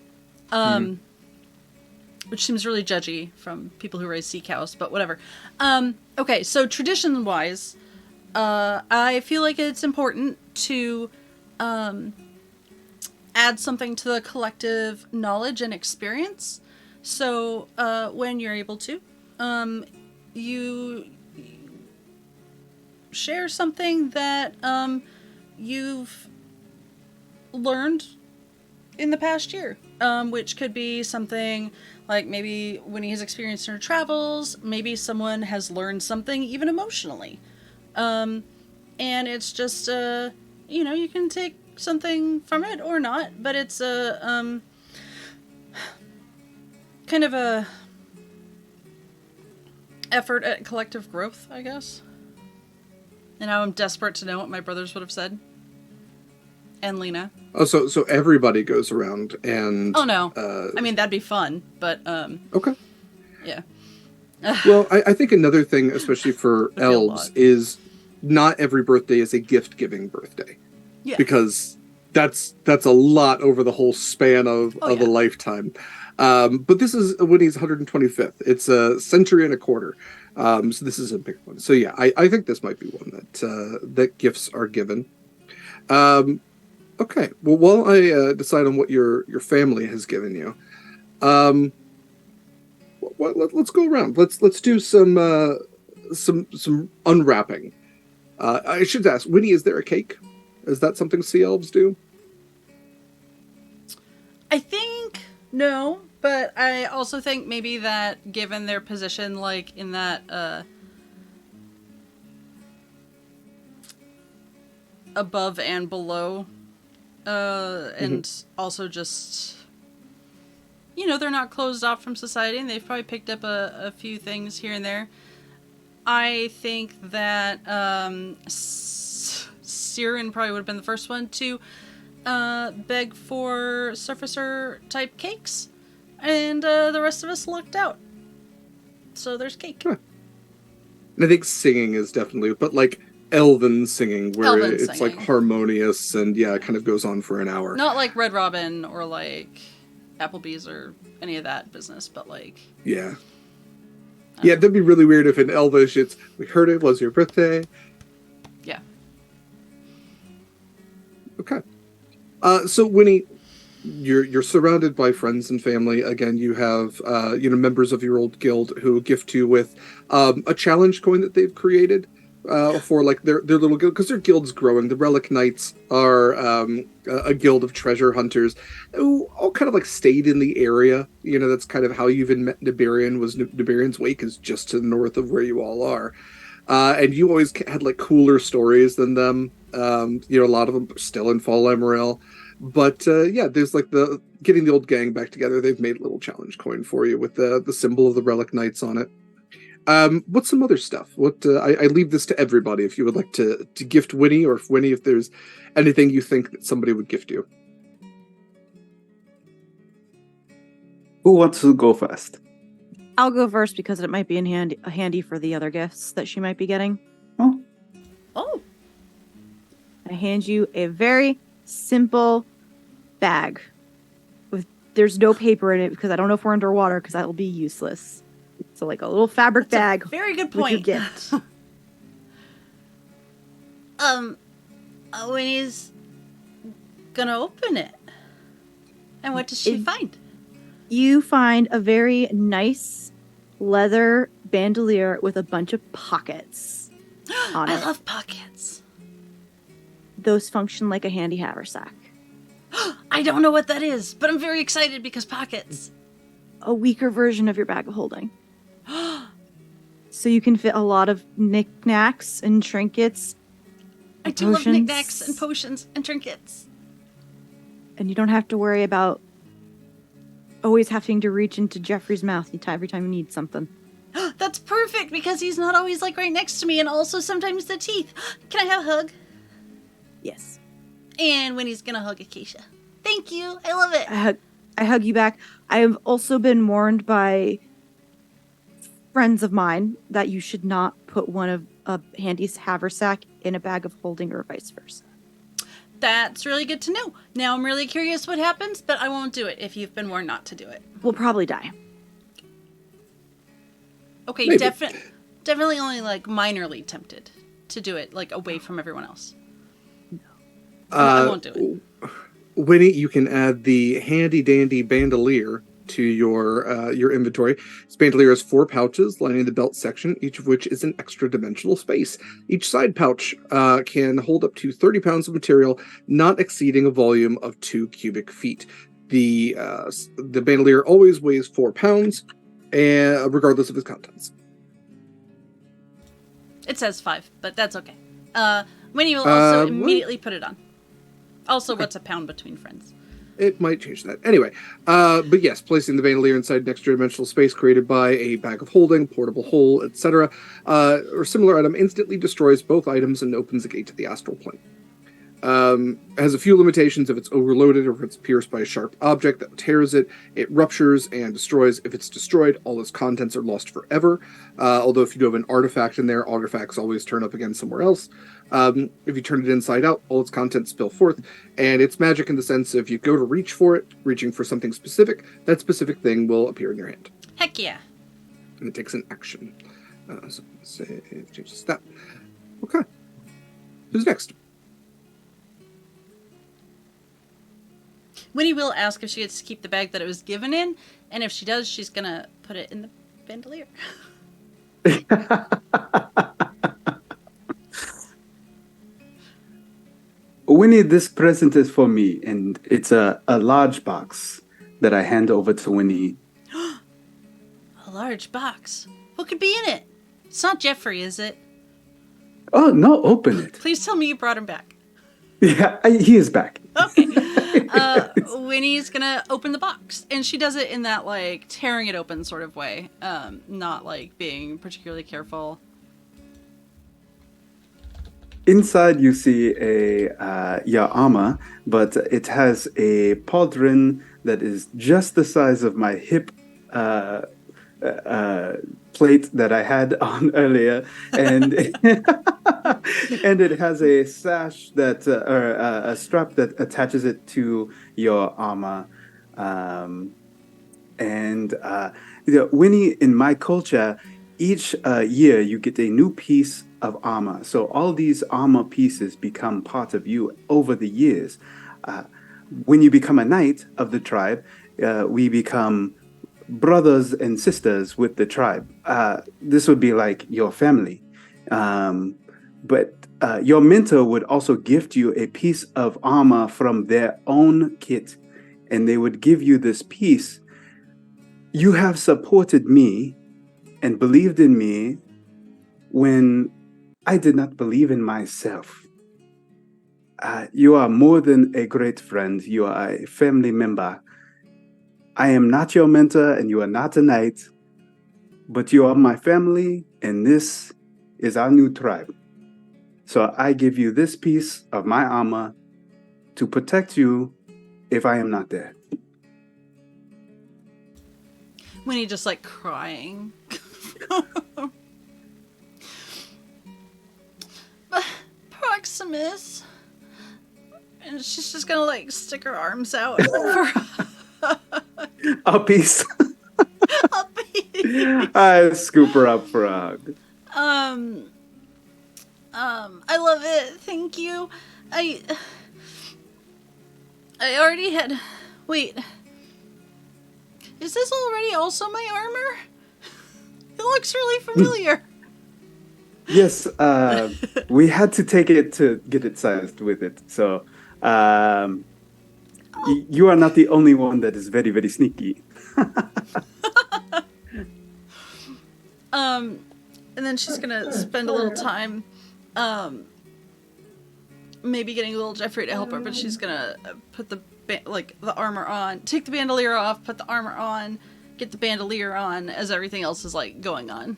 Which seems really judgy from people who raise sea cows, but whatever. Okay, so tradition-wise, I feel like it's important to add something to the collective knowledge and experience. So when you're able to, you share something that you've learned in the past year, which could be something like maybe when he has experienced in her travels, maybe someone has learned something even emotionally. And it's just, you can take something from it or not, but it's a, kind of a effort at collective growth, I guess. And now I'm desperate to know what my brothers would have said. And Lena. Oh, so everybody goes around and... Oh, no. I mean, that'd be fun, but... Okay. Yeah. Well, I think another thing, especially for elves, is not every birthday is a gift-giving birthday. Yeah. Because that's a lot over the whole span of a lifetime. But this is Wynni's 125th. It's a century and a quarter. So this is a big one. So yeah, I think this might be one that gifts are given. Okay. Well, while I decide on what your family has given you, let's go around. Let's do some unwrapping. I should ask, Wynni, is there a cake? Is that something sea elves do? I think no, but I also think maybe that given their position, like in that above and below, and also just, they're not closed off from society, and they've probably picked up a few things here and there. I think that Siren probably would have been the first one to beg for surfacer type cakes, and the rest of us lucked out. So there's cake. Huh. And I think singing is definitely, but like elven singing, where it's like harmonious and it kind of goes on for an hour. Not like Red Robin or like Applebee's or any of that business, but like... Yeah. Yeah, that'd be really weird if in Elvish it's, we heard it was your birthday. Yeah. Okay. So Wynni, you're surrounded by friends and family. Again, you have members of your old guild who gift you with a challenge coin that they've created. for like their little guild, because their guild's growing. The Relic Knights are a guild of treasure hunters who all kind of like stayed in the area. You know, that's kind of how you even met Nibirian. Nibirian's Wake is just to the north of where you all are. And you always had like cooler stories than them. You know, a lot of them are still in Fal Laimaril. But yeah, there's like the getting the old gang back together. They've made a little challenge coin for you with the symbol of the Relic Knights on it. What's some other stuff? What I leave this to everybody. If you would like to gift Wynni, or if there's anything you think that somebody would gift you. Who wants to go first? I'll go first because it might be handy for the other gifts that she might be getting. Oh. I hand you a very simple bag. There's no paper in it because I don't know if we're underwater, because that will be useless. So like a little fabric bag. Very good with your point. gift. Winnie's gonna open it. And what does she find? You find a very nice leather bandolier with a bunch of pockets on it. I love pockets. Those function like a handy haversack. I don't know what that is, but I'm very excited because pockets. A weaker version of your bag of holding. So you can fit a lot of knickknacks and trinkets. I do love knickknacks and potions and trinkets. And you don't have to worry about always having to reach into Jeffrey's mouth every time you need something. That's perfect, because he's not always like right next to me, and also sometimes the teeth. Can I have a hug? Yes. And Winnie's gonna hug Acacia. Thank you. I love it. I hug you back. I have also been warned by friends of mine that you should not put one of a handy haversack in a bag of holding, or vice versa. That's really good to know. Now I'm really curious what happens, but I won't do it if you've been warned not to do it. We'll probably die. Okay, definitely only like minorly tempted to do it, like away from everyone else. No. I won't do it. Wynni, you can add the handy dandy bandolier to your inventory. This bandolier has 4 pouches lining the belt section, each of which is an extra dimensional space. Each side pouch can hold up to 30 pounds of material, not exceeding a volume of 2 cubic feet. The bandolier always weighs 4 pounds, regardless of its contents. It says 5, but that's okay. Wynni will also immediately put it on. Also, okay. What's a pound between friends? It might change that. Anyway, but yes, placing the bandolier inside an extra-dimensional space created by a bag of holding, portable hole, etc., or similar item instantly destroys both items and opens the gate to the astral plane. Has a few limitations if it's overloaded or if it's pierced by a sharp object that tears it. It ruptures and destroys. If it's destroyed, all its contents are lost forever. Although if you do have an artifact in there, artifacts always turn up again somewhere else. If you turn it inside out, all its contents spill forth. And it's magic in the sense if you go to reach for it, reaching for something specific, that specific thing will appear in your hand. Heck yeah. And it takes an action. So save, changes that. Okay. Who's next? Wynni will ask if she gets to keep the bag that it was given in, and if she does, she's gonna put it in the bandolier. Wynni, this present is for me, and it's a large box that I hand over to Wynni. A large box? What could be in it? It's not Jeffrey, is it? Oh, no, open it. Please tell me you brought him back. Yeah, he is back. Okay. Winnie's gonna open the box, and she does it in that like tearing it open sort of way, not like being particularly careful. Inside you see your armor, but it has a pauldron that is just the size of my hip plate that I had on earlier, and and it has a sash that or a strap that attaches it to your armor. Winnie, in my culture, each year you get a new piece of armor. So all these armor pieces become part of you over the years. When you become a knight of the tribe, we become brothers and sisters with the tribe. This would be like your family. but your mentor would also gift you a piece of armor from their own kit, and they would give you this piece. You have supported me and believed in me when I did not believe in myself. You are more than a great friend. You are a family member. I am not your mentor and you are not a knight, but you are my family and this is our new tribe. So I give you this piece of my armor to protect you if I am not there. Wynni just like crying. Proximus. And she's just gonna like stick her arms out for A piece. a piece. I scoop her up for a hug. I love it. Thank you. I already had. Wait. Is this already also my armor? It looks really familiar. Yes, we had to take it to get it sized with it. So, you are not the only one that is very, very sneaky. And then she's gonna spend a little time, maybe getting little Jeffrey to help her, but she's gonna put the armor on, take the bandolier off, put the armor on, get the bandolier on as everything else is like going on.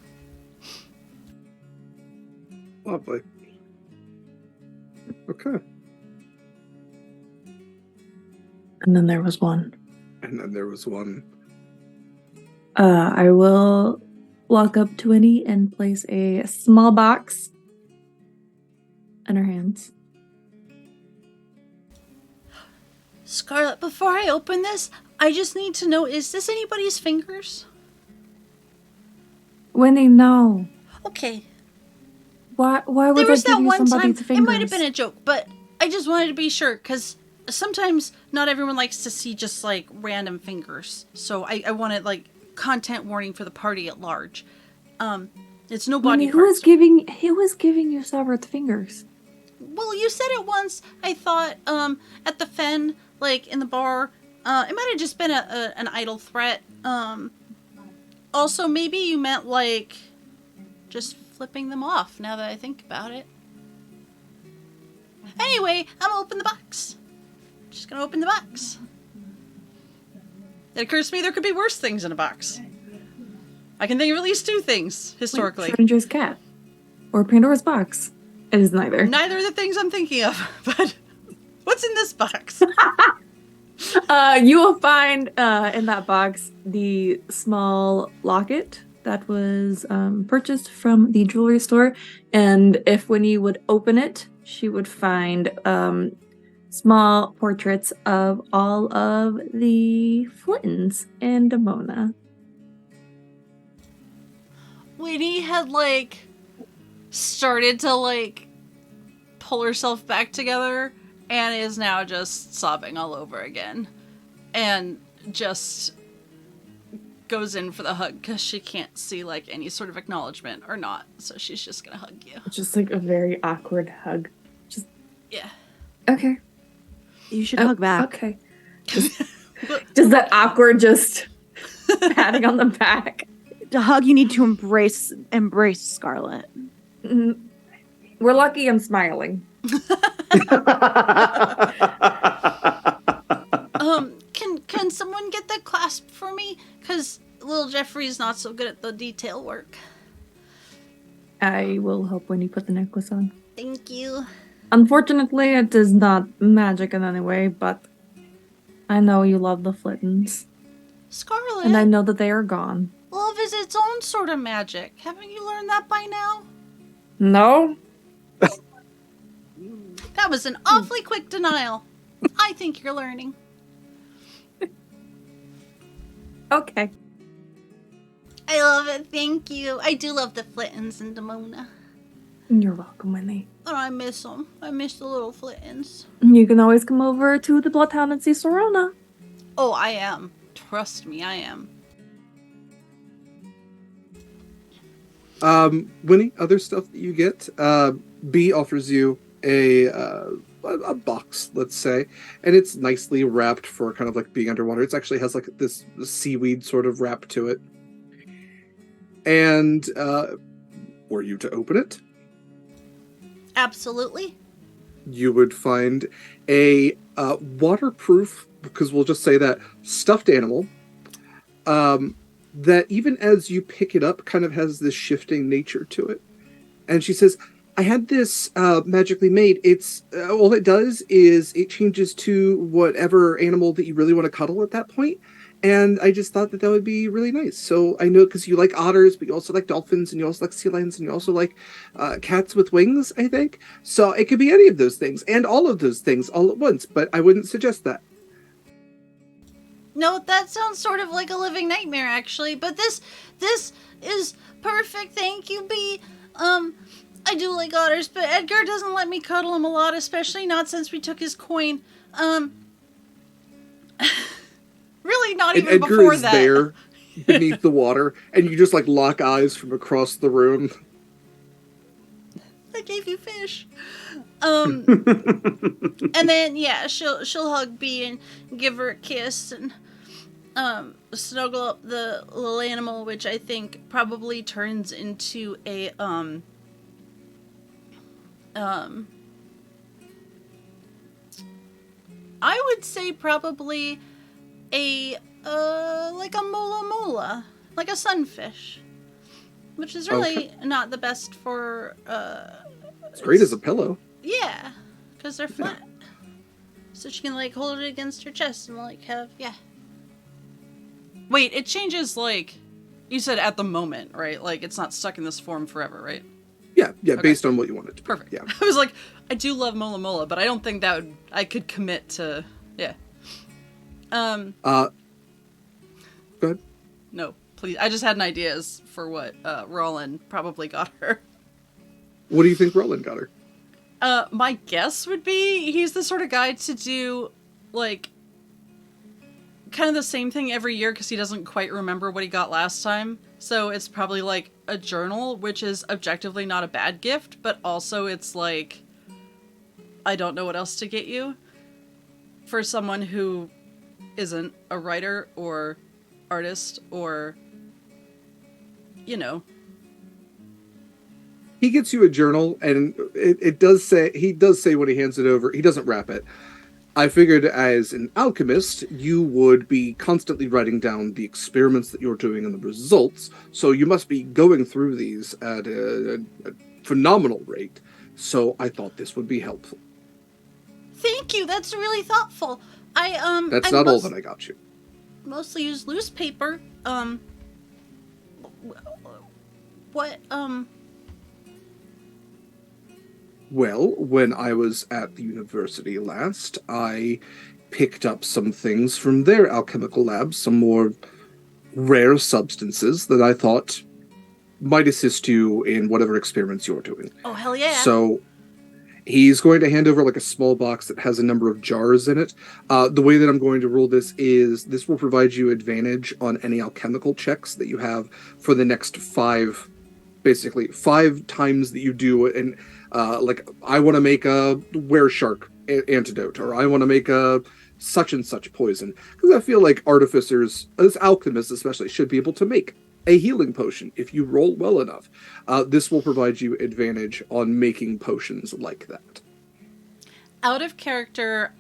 Lovely. Okay. And then there was one. I will walk up to Wynni and place a small box in her hands. Scarlet, before I open this, I just need to know, is this anybody's fingers? Wynni, no. Okay. Why would There was I give that you one time, somebody's it fingers? might have been a joke, but I just wanted to be sure, because sometimes not everyone likes to see just, like, random fingers. So I wanted, like, content warning for the party at large. It's no body Wynni, parts. who was giving you severed fingers? Well, you said it once. I thought, at the Fen, like, in the bar, it might have just been an idle threat. Also, maybe you meant, like, just flipping them off, now that I think about it. Anyway, I'm gonna open the box. Just gonna open the box. It occurs to me there could be worse things in a box. I can think of at least two things, historically. Schrodinger's cat. Or Pandora's box. It is neither. Neither of the things I'm thinking of, but what's in this box? You will find in that box the small locket that was purchased from the jewelry store, and if Wynni would open it, she would find small portraits of all of the Flittons and Damona. Wynni had, like, started to, like, pull herself back together and is now just sobbing all over again. And just goes in for the hug because she can't see, like, any sort of acknowledgement or not. So she's just gonna hug you. Just like a very awkward hug. Just Yeah. okay. You should hug back. Okay. Just that awkward just patting on the back. To hug, you need to embrace Scarlet. We're lucky I'm smiling. Can someone get the clasp for me? Because little Jeffrey's not so good at the detail work. I will help Wynni put the necklace on. Thank you. Unfortunately, it is not magic in any way, but I know you love the Flittons. Scarlet, And I know that they are gone. love is its own sort of magic. Haven't you learned that by now? No? That was an awfully quick denial. I think you're learning. Okay. I love it, thank you. I do love the Flittons and Damona. You're welcome, Wynni. Oh, I miss them. I miss the little Flittons. You can always come over to the Bloodhound and see Sorona. Oh, I am. Trust me, I am. Wynni, other stuff that you get, B offers you a box, let's say, and it's nicely wrapped for kind of like being underwater. It actually has like this seaweed sort of wrap to it. And were you to open it, Absolutely. you would find a waterproof, because we'll just say that, stuffed animal that even as you pick it up kind of has this shifting nature to it. And she says, I had this magically made. It's all it does is it changes to whatever animal that you really want to cuddle at that point. And I just thought that would be really nice. So I know, because you like otters, but you also like dolphins, and you also like sea lions, and you also like cats with wings, I think. So it could be any of those things, and all of those things all at once, but I wouldn't suggest that. No, that sounds sort of like a living nightmare, actually. But this is perfect. Thank you, B. I do like otters, but Edgar doesn't let me cuddle him a lot, especially not since we took his coin. Really not And even Edgar before is that. there beneath the water, and you just like lock eyes from across the room. I gave you fish. And then yeah, she'll hug B and give her a kiss and snuggle up the little animal, which I think probably turns into a I would say probably a like a mola, like a sunfish, which is really not the best for It's great as a pillow. Yeah, because they're flat. So she can like hold it against her chest and like have Wait, it changes, like, you said at the moment, right? Like, it's not stuck in this form forever, right? Yeah, Okay. based on what you want it to be. Perfect. Yeah. I was like, I do love Mola Mola, but I don't think that I could commit to, yeah. Go ahead. No, please. I just had an idea as for what Roland probably got her. What do you think Roland got her? My guess would be he's the sort of guy to do, like, kind of the same thing every year because he doesn't quite remember what he got last time. So it's probably like a journal, which is objectively not a bad gift, but also it's like, I don't know what else to get you. For someone who isn't a writer or artist or, you know. He gets you a journal, and it does say, he does say when he hands it over, he doesn't wrap it. I figured as an alchemist, you would be constantly writing down the experiments that you're doing and the results, so you must be going through these at a phenomenal rate. So I thought this would be helpful. Thank you. That's really thoughtful. That's not all that I got you. Mostly use loose paper. What? Well, when I was at the university last, I picked up some things from their alchemical labs, some more rare substances that I thought might assist you in whatever experiments you're doing. Oh, hell yeah. So he's going to hand over like a small box that has a number of jars in it. The way that I'm going to rule this is this will provide you advantage on any alchemical checks that you have for the next 5 times that you do it. And like, I want to make a were-shark antidote, or I want to make a such and such poison. Because I feel like artificers, as alchemists especially, should be able to make a healing potion if you roll well enough. This will provide you advantage on making potions like that. Out of character,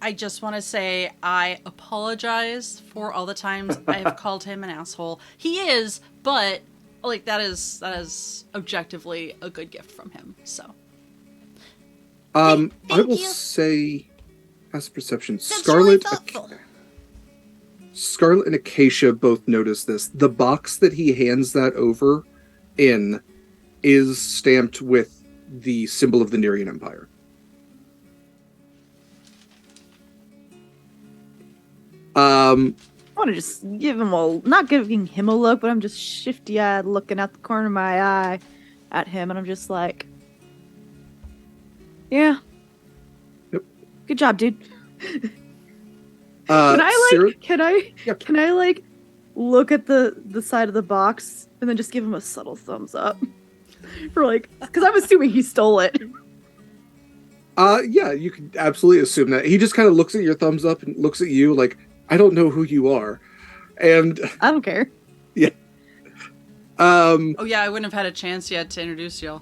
I just want to say I apologize for all the times I have called him an asshole. He is, but like that is objectively a good gift from him. So, I will you. say, as perception, That's Scarlet, really thoughtful. Scarlet and Acacia both notice this. The box that he hands that over in is stamped with the symbol of the Nerian Empire. I want to just give him not giving him a look, but I'm just shifty-eyed looking out the corner of my eye at him, and I'm just like, yeah. Yep. Good job, dude. Sarah? Can I like look at the side of the box and then just give him a subtle thumbs up? For like, because I'm assuming he stole it. Yeah, you can absolutely assume that. He just kind of looks at your thumbs up and looks at you like, I don't know who you are. And I don't care. yeah. Oh yeah, I wouldn't have had a chance yet to introduce y'all.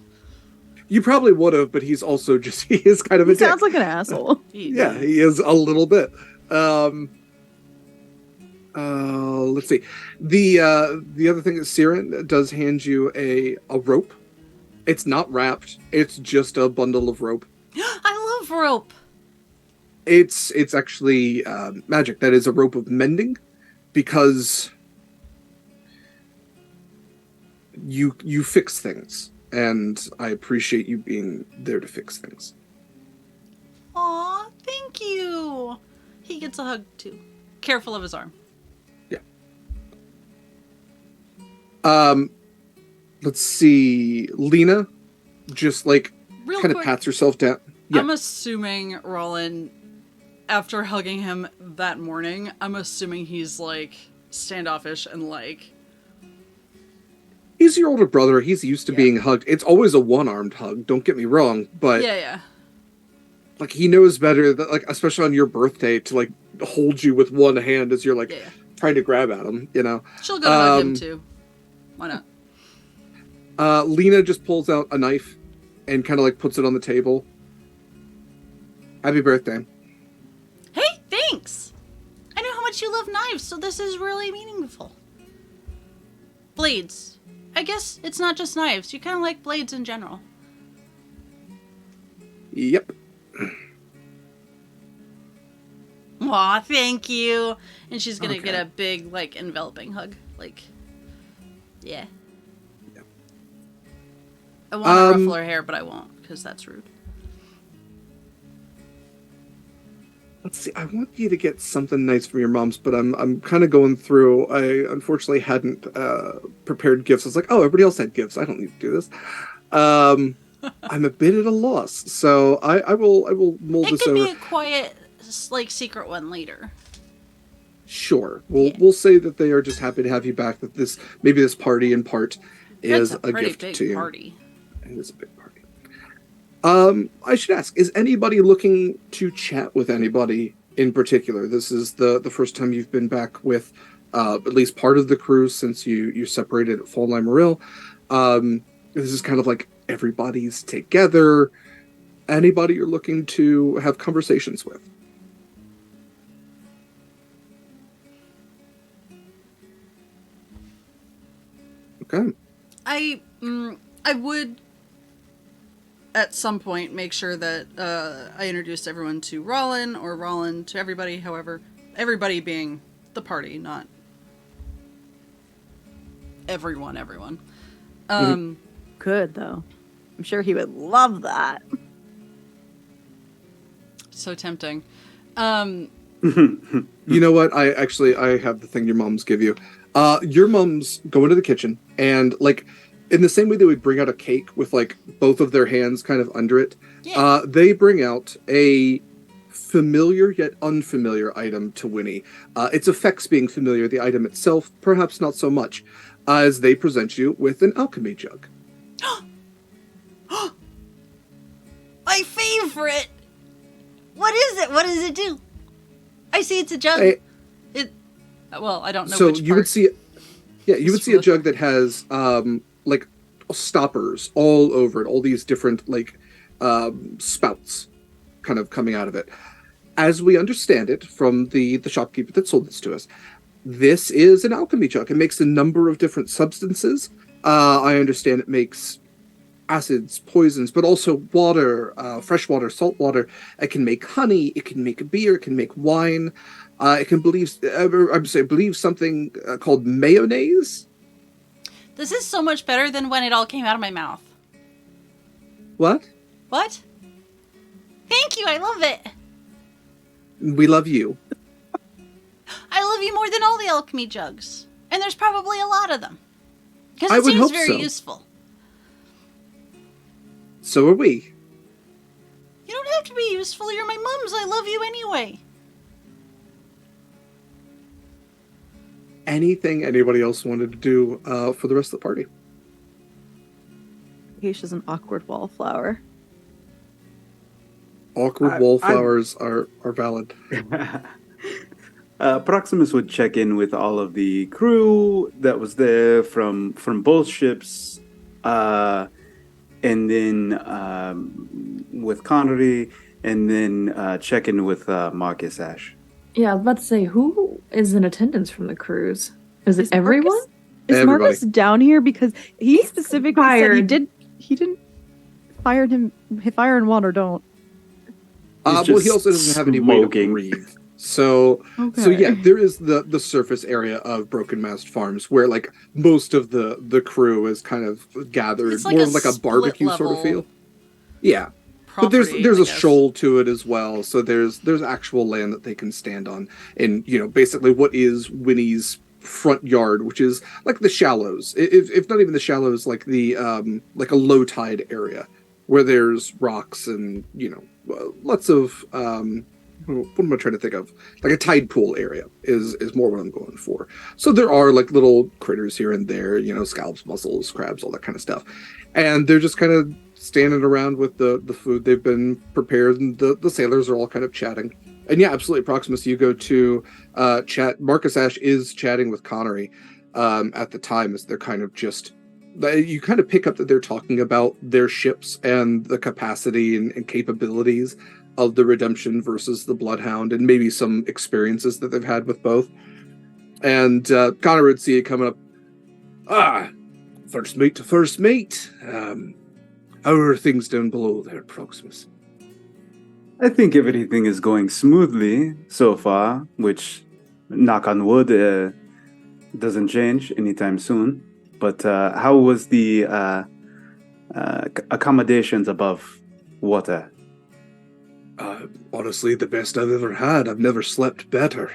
You probably would have, but he's also just, he is kind of a He sounds dick. like an asshole. Yeah, he is a little bit. Let's see. The other thing is Siren does hand you a rope. It's not wrapped. It's just a bundle of rope. I love rope. It's actually magic. That is a rope of mending, because you fix things, and I appreciate you being there to fix things. Aw, thank you. He gets a hug too. Careful of his arm. Yeah. Let's see. Lena just like kind of pats herself down. Yeah. I'm assuming Roland, after hugging him that morning, I'm assuming he's like standoffish and like. He's your older brother. He's used to being hugged. It's always a one-armed hug. Don't get me wrong, but Yeah. like he knows better that, like, especially on your birthday, to like hold you with one hand as you're like trying to grab at him. You know. She'll go to hug him too. Why not? Lena just pulls out a knife and kind of like puts it on the table. Happy birthday. Hey, thanks. I know how much you love knives, so this is really meaningful. Blades. I guess it's not just knives. You kind of like blades in general. Yep. Aw, thank you. And she's gonna get a big, like, enveloping hug. Like, yeah. I want to ruffle her hair, but I won't, because that's rude. Let's see. I want you to get something nice from your mom's, but I'm kind of going through. I unfortunately hadn't prepared gifts. I was like, oh, everybody else had gifts. I don't need to do this. I'm a bit at a loss, so I will mold this over. It could be a quiet, like, secret one later. Sure. We'll say that they are just happy to have you back. That maybe this party in part is a gift to you. Party. It is a big party. I should ask, is anybody looking to chat with anybody in particular? This is the first time you've been back with at least part of the crew since you separated at Fal Laimaril. This is kind of like everybody's together. Anybody you're looking to have conversations with? Okay. I would at some point make sure that I introduced everyone to Rollin, or Rollin to everybody, however, everybody being the party, not everyone. Good, though. I'm sure he would love that. So tempting. You know what? I have the thing your moms give you. Your moms go into the kitchen and, like, in the same way they would bring out a cake with, like, both of their hands kind of under it, they bring out a familiar yet unfamiliar item to Wynni. Its effects being familiar, the item itself, perhaps not so much, as they present you with an alchemy jug. My favorite! What is it? What does it do? I see it's a jug. Well, I don't know which part. You would see a jug that has like stoppers all over it, all these different like spouts kind of coming out of it. As we understand it from the shopkeeper that sold this to us, this is an alchemy jug. It makes a number of different substances. I understand it makes acids, poisons, but also water, fresh water, salt water. It can make honey. It can make beer. It can make wine. It can believe something called mayonnaise. This is so much better than when it all came out of my mouth. What? What? Thank you. I love it. We love you. I love you more than all the alchemy jugs. And there's probably a lot of them. Because it would seems hope very so. useful. So are we. You don't have to be useful. You're my mums. I love you anyway. Anything anybody else wanted to do for the rest of the party? Acacia's an awkward wallflower. Awkward wallflowers are valid. Proximus would check in with all of the crew that was there from both ships, and then with Connery, and then check in with Marcus Ash. Yeah, I was about to say, who is in attendance from the cruise? Is it everyone? Is Marcus down here? Because he specifically said he didn't fire him. Fire and water don't. Well, he also doesn't have any way to breathe. So yeah, there is the surface area of Broken Mast Farms where like most of the crew is kind of gathered, It's like more a of like a barbecue split sort of level feel. Yeah. But there's a shoal to it as well, so there's actual land that they can stand on in, you know, basically what is Wynni's front yard, which is like the shallows, if not even the shallows, like the like a low tide area where there's rocks and, you know, lots of what am I trying to think of? Like a tide pool area is more what I'm going for. So there are like little critters here and there, you know, scallops, mussels, crabs, all that kind of stuff, and they're just kind of standing around with the food they've been prepared, and the sailors are all kind of chatting. And yeah, absolutely, Proximus, you go to chat. Marcus Ash is chatting with Connery at the time as they're kind of just, you kind of pick up that they're talking about their ships and the capacity and capabilities of the Redemption versus the Bloodhound, and maybe some experiences that they've had with both. And Connery would see it coming up. First mate to first mate. How are things down below there, Proximus? I think everything is going smoothly so far, which, knock on wood, doesn't change anytime soon. But how was the accommodations above water? Honestly, the best I've ever had. I've never slept better.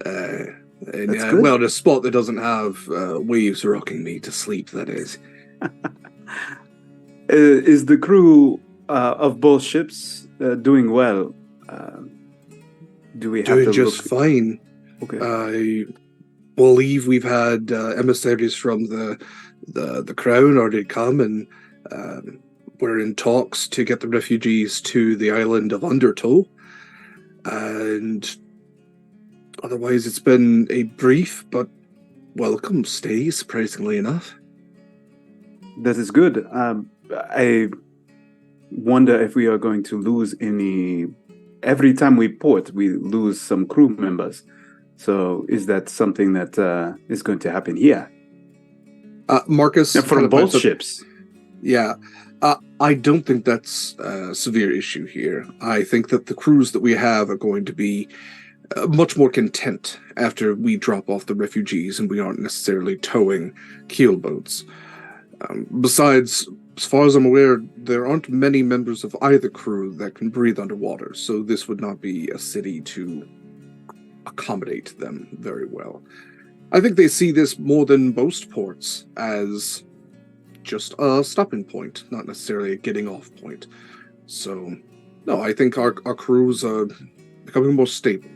That's good. Well, in a spot that doesn't have waves rocking me to sleep, that is. Is the crew of both ships doing well? Do we have doing to just fine? Okay. I believe we've had emissaries from the Crown already come, and we're in talks to get the refugees to the island of Undertow. And otherwise, it's been a brief but welcome stay, surprisingly enough. That is good. I wonder if we are going to lose any. Every time we port, we lose some crew members. So is that something that is going to happen here? Marcus, from both ships. Yeah. I don't think that's a severe issue here. I think that the crews that we have are going to be much more content after we drop off the refugees and we aren't necessarily towing keel boats. Besides, as far as I'm aware, there aren't many members of either crew that can breathe underwater, so this would not be a city to accommodate them very well. I think they see this more than most ports as just a stopping point, not necessarily a getting off point. So, no, I think our crews are becoming more stable.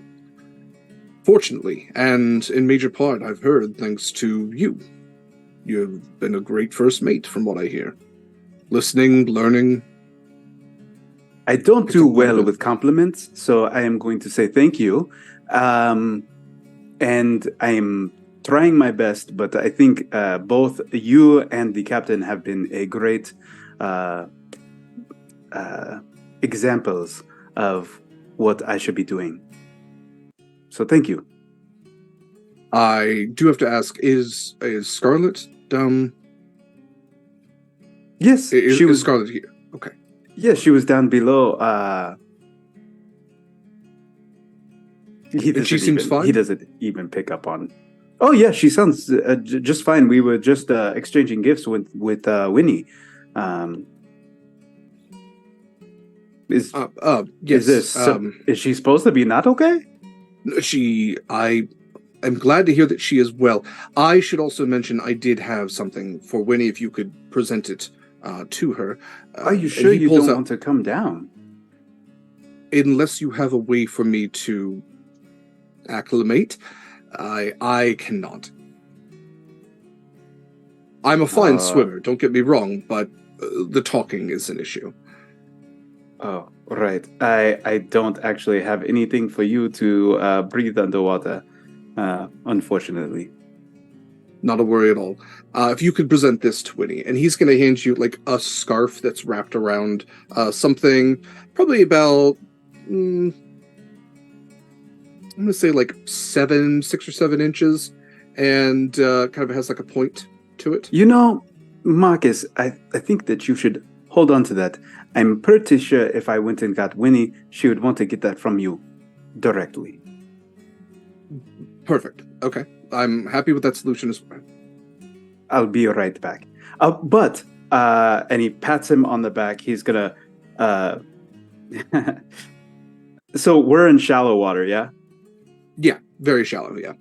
Fortunately, and in major part, I've heard, thanks to you. You've been a great first mate, from what I hear. Listening, learning. I don't do well with compliments, so I am going to say thank you. And I'm trying my best, but I think both you and the captain have been a great examples of what I should be doing. So thank you. I do have to ask, is Scarlet down? Yes, she was Scarlet here. Okay. Yes, she was down below. And she seems fine? He doesn't even pick up on. Oh yeah, she sounds just fine. We were just exchanging gifts with Wynni. Yes. Is she supposed to be not okay? I'm glad to hear that she is well. I should also mention I did have something for Wynni, if you could present it to her. Are you sure you don't want to come down? Unless you have a way for me to acclimate, I cannot. I'm a fine swimmer, don't get me wrong, but the talking is an issue. Oh, right. I don't actually have anything for you to breathe underwater, unfortunately. Not a worry at all. If you could present this to Wynni, and he's going to hand you like a scarf that's wrapped around something probably about, I'm going to say like 6 or 7 inches, and kind of has like a point to it. You know, Marcus, I think that you should hold on to that. I'm pretty sure if I went and got Wynni, she would want to get that from you directly. Perfect. Okay. I'm happy with that solution as well. I'll be right back. And he pats him on the back. He's gonna. So we're in shallow water, yeah? Yeah, very shallow, yeah.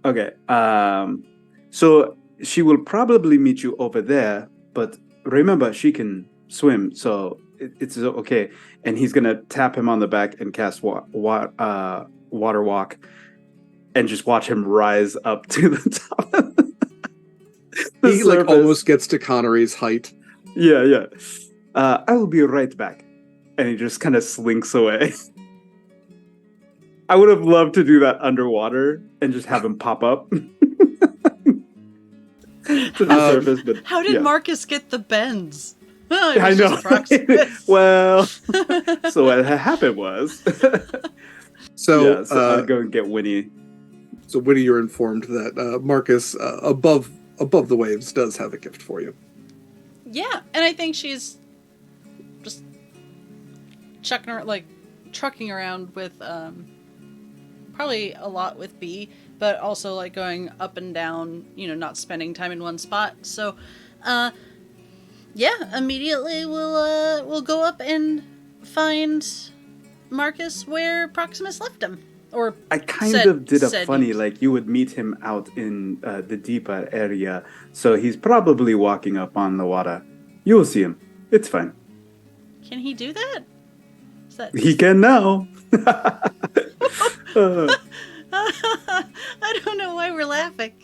Okay. So she will probably meet you over there, but remember, she can swim, so it's okay. And he's gonna tap him on the back and cast water walk, and just watch him rise up to the top of the he like almost gets to Connery's height. Yeah. I will be right back. And he just kind of slinks away. I would have loved to do that underwater and just have him pop up to the surface. But how did Marcus get the bends? Oh, I know. Well, so what happened was. So I'd go and get Wynni. So Wynni, you're informed that Marcus, above the waves, does have a gift for you. Yeah, and I think she's just trucking around with probably a lot with B, but also like going up and down, not spending time in one spot. So immediately we'll go up and find Marcus where Proximus left him. Or I kind of did a funny, like you would meet him out in the deeper area, so he's probably walking up on the water. You'll see him. It's fine. Can he do that? He can now. I don't know why we're laughing.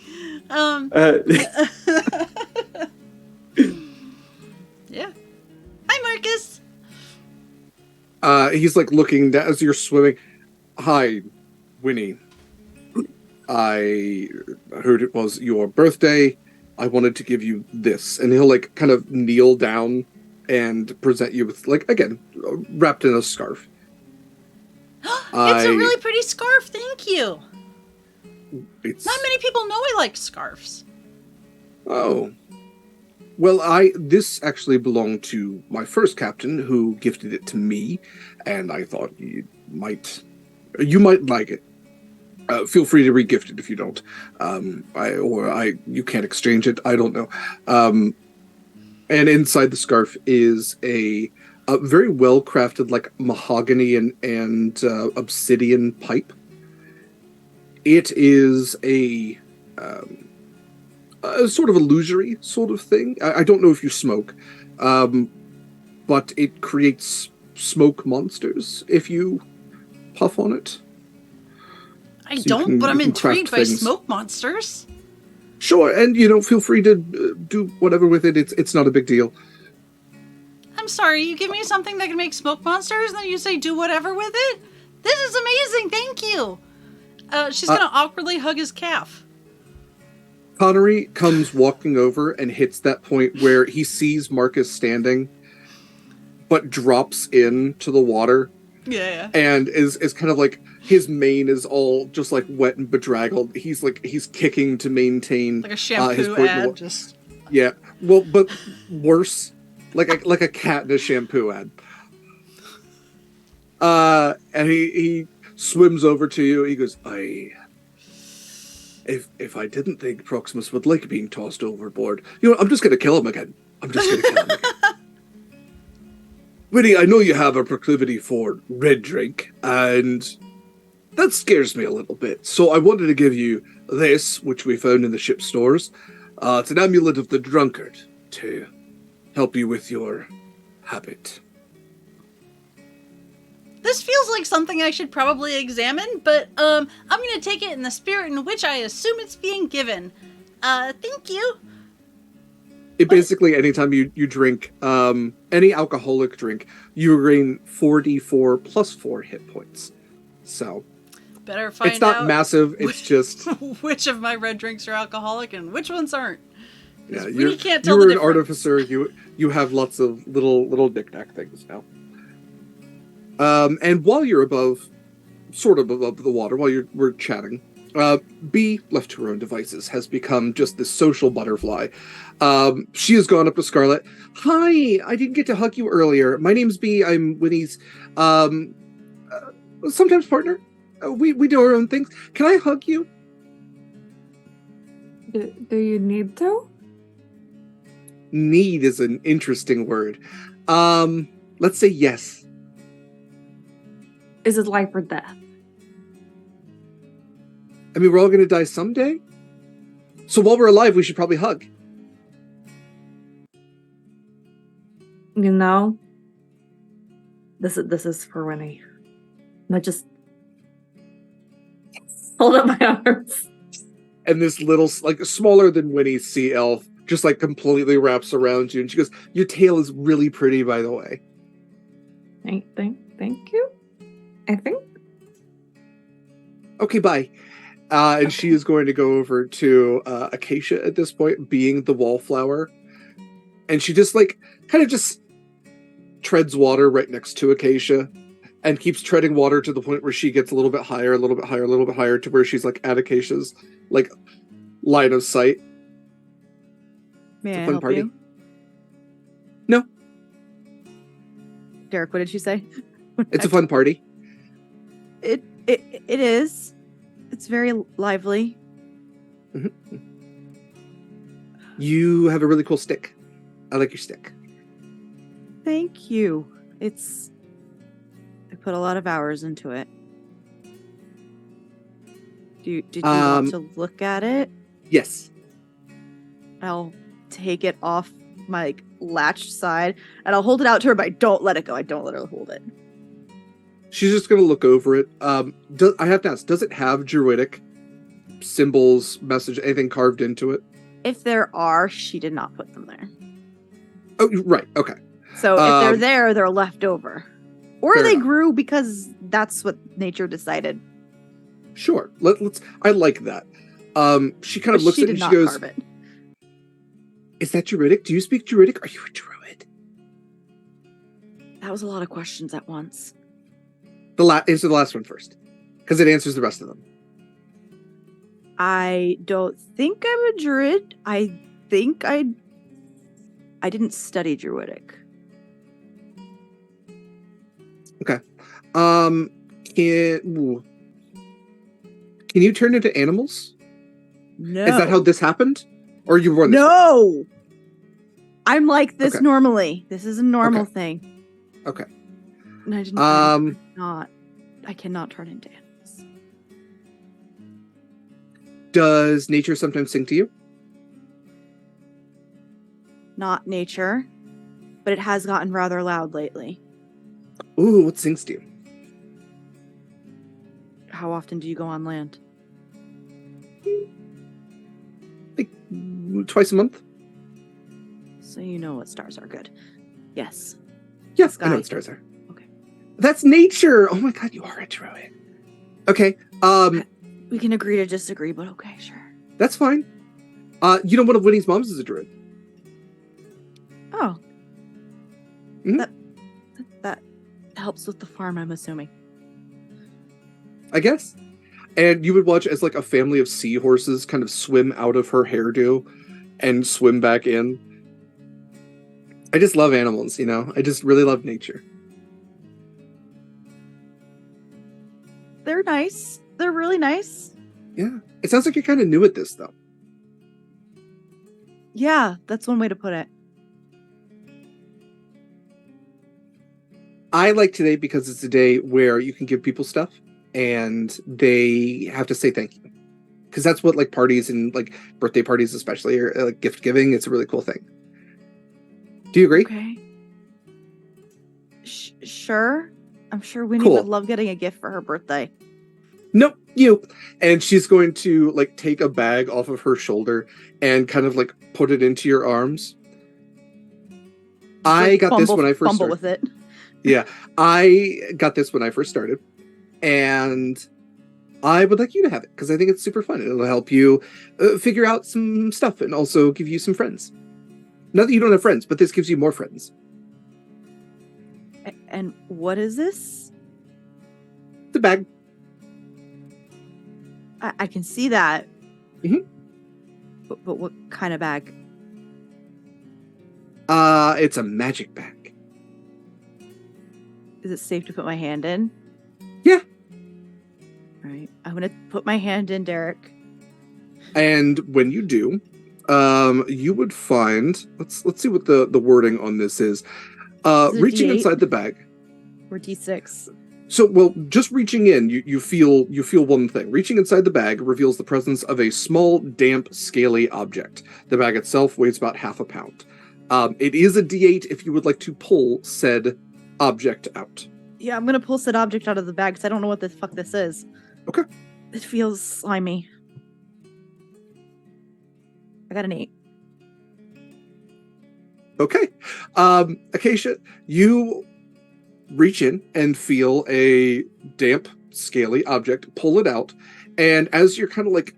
Yeah. Hi, Marcus. He's like looking down as you're swimming. Hi, Wynni. I heard it was your birthday. I wanted to give you this. And he'll like kind of kneel down and present you with, like, again, wrapped in a scarf. It's a really pretty scarf, thank you. Not many people know I like scarves. Oh. Well, this actually belonged to my first captain, who gifted it to me, and I thought you might like it. Feel free to re-gift it if you don't. You can't exchange it. I don't know. And inside the scarf is a very well-crafted, like, mahogany and obsidian pipe. It is a sort of illusory sort of thing. I don't know if you smoke, but it creates smoke monsters if you puff on it. I don't, but I'm intrigued by smoke monsters. Sure, and feel free to do whatever with it. It's not a big deal. I'm sorry, you give me something that can make smoke monsters, and then you say do whatever with it? This is amazing, thank you! She's gonna awkwardly hug his calf. Connery comes walking over and hits that point where he sees Marcus standing, but drops into the water. Yeah. And is kind of like, his mane is all just like wet and bedraggled. He's kicking to maintain like a shampoo his point ad. Just yeah. Well, but worse, like a cat in a shampoo ad. And he swims over to you. He goes, If I didn't think Proximus would like being tossed overboard, I'm just gonna kill him again. Wynni, I know you have a proclivity for red drink, and that scares me a little bit. So I wanted to give you this, which we found in the ship stores. It's an amulet of the drunkard to help you with your habit. This feels like something I should probably examine, but I'm gonna take it in the spirit in which I assume it's being given. Thank you. It basically, anytime you drink any alcoholic drink, you gain 4d4 plus 4 hit points. So better find it's not out massive. It's just which of my red drinks are alcoholic and which ones aren't. Yeah, you can't tell you're the an difference. artificer. You have lots of little knick-knack things now. And while you're sort of above the water, while we're chatting, B, left to her own devices, has become just this social butterfly. She has gone up to Scarlet. Hi, I didn't get to hug you earlier. My name's B. I'm Wynni's sometimes partner. We do our own things. Can I hug you? Do you need to? Need is an interesting word. Let's say yes. Is it life or death? I mean, we're all going to die someday. So while we're alive, we should probably hug. You know, this is for Wynni. Not just hold up my arms. And this little, like, smaller than Wynni's sea elf just, like, completely wraps around you. And she goes, your tail is really pretty, by the way. Thank you. I think. Okay, bye. And she is going to go over to Acacia at this point, being the wallflower. And she just, like, kind of just treads water right next to Acacia and keeps treading water to the point where she gets a little bit higher, a little bit higher, a little bit higher, to where she's, like, at Acacia's, like, line of sight. May It's a I fun help party. you? No, Derek, what did you say? it's a fun party. It is. It's very lively. Mm-hmm. You have a really cool stick. I like your stick. Thank you. I put a lot of hours into it. Did you want to look at it? Yes. I'll take it off my latched side and I'll hold it out to her, but I don't let it go. I don't let her hold it. She's just going to look over it. I have to ask, does it have druidic symbols, message, anything carved into it? If there are, she did not put them there. Oh, right. Okay. So if they're there, they're left over. Or they enough. grew because that's what nature decided. Sure. Let's. I like that. She kind of But looks she at it did and she not goes, carve it. is that druidic? Do you speak druidic? Are you a druid? That was a lot of questions at once. Answer the last one first, because it answers the rest of them. I don't think I'm a druid. I think I didn't study druidic. Okay. Can you turn into animals? No. Is that how this happened? Or you were born this way? No. I'm like this Okay. normally. This is a normal Okay. thing. Okay. And I didn't. I cannot turn into animals. Does nature sometimes sing to you? Not nature, but it has gotten rather loud lately. Ooh, what sings to you? How often do you go on land? Like twice a month? So you know what stars are good. Yes. Yes, I know Sky. what stars are. Okay. That's nature. Oh my god, you are a druid. Okay. We can agree to disagree, but okay, sure. That's fine. You know, one of Wynni's moms is a druid. Oh. Mhm. That helps with the farm, I'm assuming. I guess. And you would watch as like a family of seahorses kind of swim out of her hairdo and swim back in. I just love animals, you know? I just really love nature. They're nice. They're really nice. Yeah. It sounds like you're kind of new at this, though. Yeah, that's one way to put it. I like today because it's a day where you can give people stuff and they have to say thank you. Because that's what like parties and like birthday parties especially are, like gift giving. It's a really cool thing. Do you agree? Okay. Sure. I'm sure Wynni Cool. would love getting a gift for her birthday. Nope, you. And she's going to like take a bag off of her shoulder and kind of like put it into your arms. I got this when I first fumble started. with it. Yeah, I got this when I first started, and I would like you to have it because I think it's super fun. It'll help you figure out some stuff and also give you some friends. Not that you don't have friends, but this gives you more friends. And what is this? The bag. I can see that. Mm-hmm. But what kind of bag? It's a magic bag. Is it safe to put my hand in? Yeah. All right. I'm gonna put my hand in, Derek. And when you do, you would find. Let's see what the wording on this is. Is it Reaching D8? inside the bag. Or D6? So, well, just reaching in, you feel one thing. Reaching inside the bag reveals the presence of a small, damp, scaly object. The bag itself weighs about half a pound. It is a D8 if you would like to pull said object out. Yeah, I'm gonna pull said object out of the bag because I don't know what the fuck this is. Okay. It feels slimy. I got an 8. Okay. Acacia, you reach in and feel a damp, scaly object, pull it out, and as you're kind of like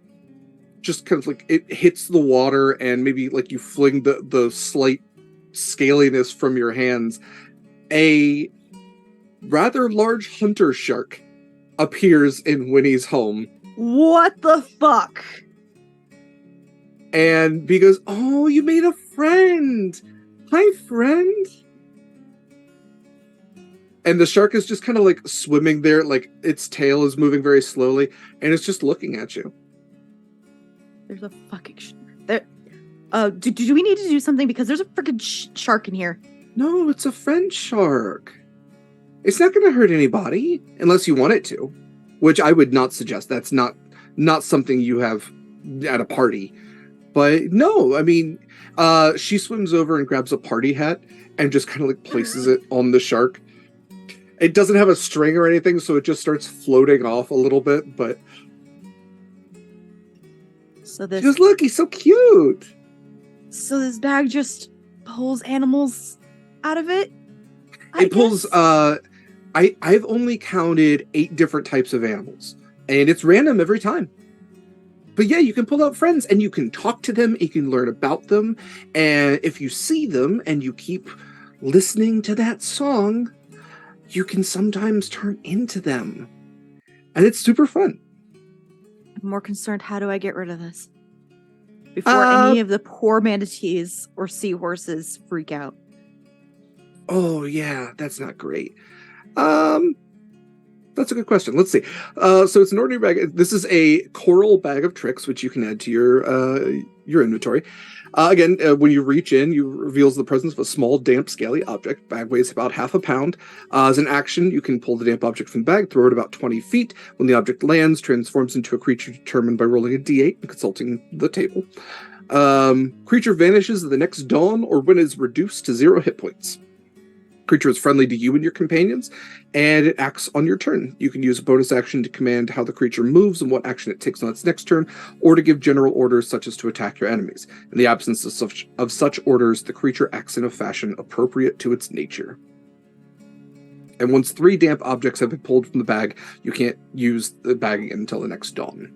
it hits the water and maybe like you fling the slight scaliness from your hands, a rather large hunter shark appears in Wynni's home. What the fuck? And B goes, "Oh, you made a friend. Hi, friend." And the shark is just kind of like swimming there, like its tail is moving very slowly, and it's just looking at you. There's a fucking there. Do we need to do something because there's a freaking shark in here? No, it's a friend shark. It's not going to hurt anybody unless you want it to, which I would not suggest. That's not something you have at a party. But no, I mean, she swims over and grabs a party hat and just kind of like places it on the shark. It doesn't have a string or anything, so it just starts floating off a little bit, but so this she goes, "Look, he's so cute." So this bag just pulls animals out of it? It pulls I've only counted 8 different types of animals, and it's random every time. But yeah, you can pull out friends and you can talk to them, you can learn about them, and if you see them and you keep listening to that song, you can sometimes turn into them. And it's super fun. I'm more concerned, how do I get rid of this? Before any of the poor manatees or seahorses freak out. Oh yeah, that's not great. That's a good question. Let's see. So it's an ordinary bag. This is a coral bag of tricks, which you can add to your inventory. Again, when you reach in, you reveals the presence of a small, damp, scaly object. Bag weighs about half a pound. As an action, you can pull the damp object from the bag, throw it about 20 feet. When the object lands, transforms into a creature determined by rolling a d8 and consulting the table. Creature vanishes at the next dawn or when it is reduced to 0 hit points. Creature is friendly to you and your companions, and it acts on your turn. You can use a bonus action to command how the creature moves and what action it takes on its next turn, or to give general orders such as to attack your enemies. In the absence of such orders, the creature acts in a fashion appropriate to its nature. And once 3 damp objects have been pulled from the bag, you can't use the bag again until the next dawn.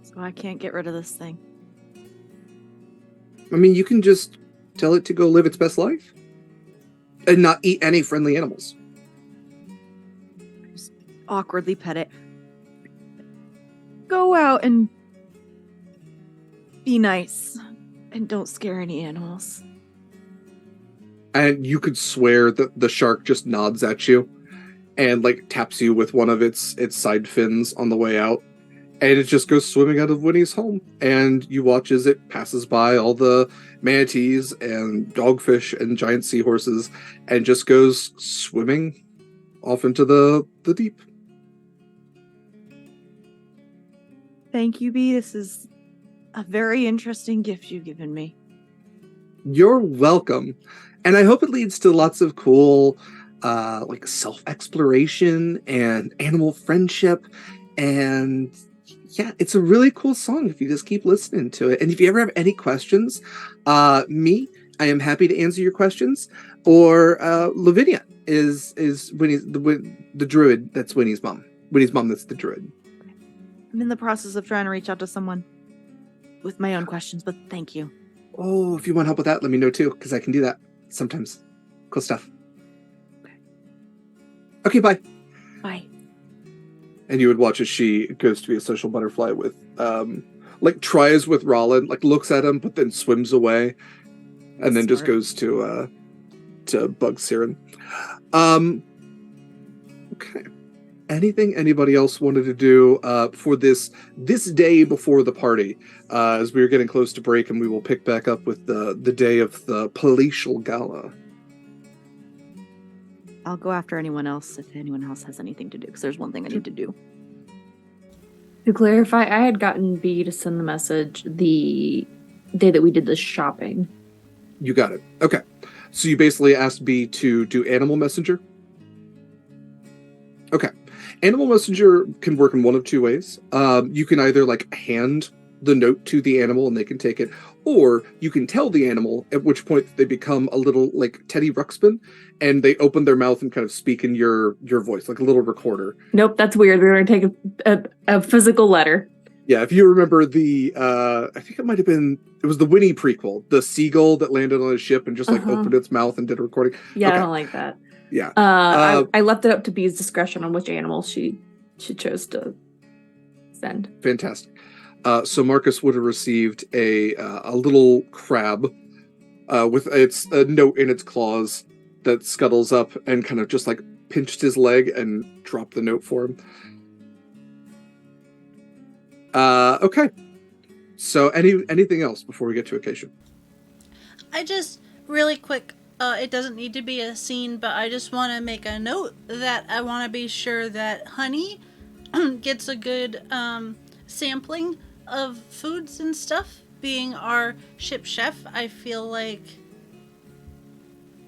So I can't get rid of this thing. I mean, you can just tell it to go live its best life and not eat any friendly animals. Just awkwardly pet it. Go out and be nice and don't scare any animals. And you could swear that the shark just nods at you and like taps you with one of its side fins on the way out. And it just goes swimming out of Wynni's home. And you watch as it passes by all the manatees and dogfish and giant seahorses and just goes swimming off into the deep. Thank you, Bee. This is a very interesting gift you've given me. You're welcome. And I hope it leads to lots of cool like self-exploration and animal friendship and Yeah, it's a really cool song if you just keep listening to it. And if you ever have any questions, I am happy to answer your questions. Or Lavinia is Winnie's the druid. That's Winnie's mom. Winnie's mom. That's the druid. I'm in the process of trying to reach out to someone with my own questions, but thank you. Oh, if you want help with that, let me know too, because I can do that sometimes. Cool stuff. Okay, bye. Bye. And you would watch as she goes to be a social butterfly with, like tries with Rollin, like looks at him, but then swims away, and then just goes to bug Siren. Okay. Anything anybody else wanted to do for this day before the party, as we are getting close to break, and we will pick back up with the day of the palatial gala. I'll go after anyone else if anyone else has anything to do, because there's one thing I need to do. To clarify, I had gotten B to send the message the day that we did the shopping. You got it. Okay. So you basically asked B to do Animal Messenger? Okay. Animal Messenger can work in one of two ways. You can either like hand the note to the animal and they can take it, or you can tell the animal, at which point they become a little like Teddy Ruxpin, and they open their mouth and kind of speak in your voice, like a little recorder. Nope, that's weird. We're going to take a physical letter. Yeah, if you remember the, I think it was the Wynni prequel, the seagull that landed on a ship and just like opened its mouth and did a recording. Yeah, okay. I don't like that. Yeah. I left it up to B's discretion on which animal she chose to send. Fantastic. So Marcus would have received a little crab with a note in its claws that scuttles up and kind of just like pinched his leg and dropped the note for him. Okay. So anything else before we get to Acacia? I just, really quick, it doesn't need to be a scene, but I just want to make a note that I want to be sure that Honey gets a good sampling of foods and stuff. Being our ship chef, I feel like...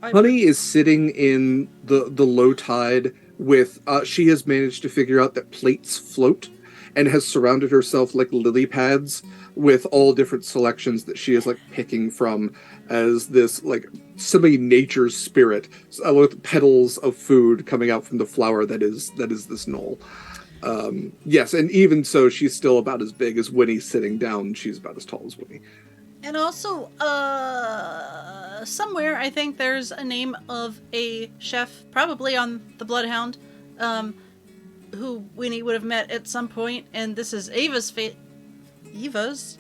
Honey is sitting in the low tide with, she has managed to figure out that plates float and has surrounded herself like lily pads with all different selections that she is like picking from as this like semi-nature spirit with petals of food coming out from the flower that is this knoll. Yes, and even so, she's still about as big as Wynni sitting down. She's about as tall as Wynni. And also, somewhere I think there's a name of a chef, probably on the Bloodhound, who Wynni would have met at some point, and this is Ava's Eva's?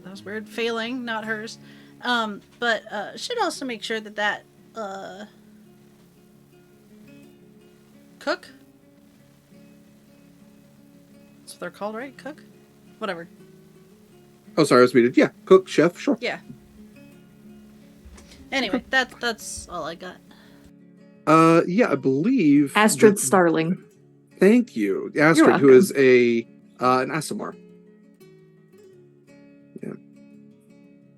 That was weird. Failing, not hers. But should also make sure that cook? That's what they're called, right? Cook? Whatever. Oh, sorry, I was muted. Yeah, cook, chef, sure. Yeah. Anyway, that's all I got. Yeah, I believe... Astrid Starling. Thank you. Astrid, who is an Aasimar. Yeah.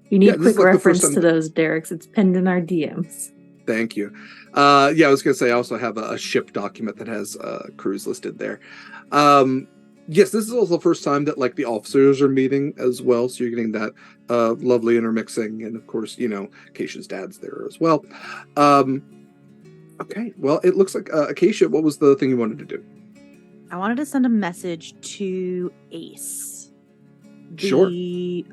You need quick reference to those, Derek's. It's pinned in our DMs. Thank you. Yeah, I was going to say I also have a ship document that has crews listed there. Yes, this is also the first time that like the officers are meeting as well, so you're getting that lovely intermixing, and of course, you know, Acacia's dad's there as well. Okay, well, it looks like Acacia, what was the thing you wanted to do? I wanted to send a message to Ace. Sure. The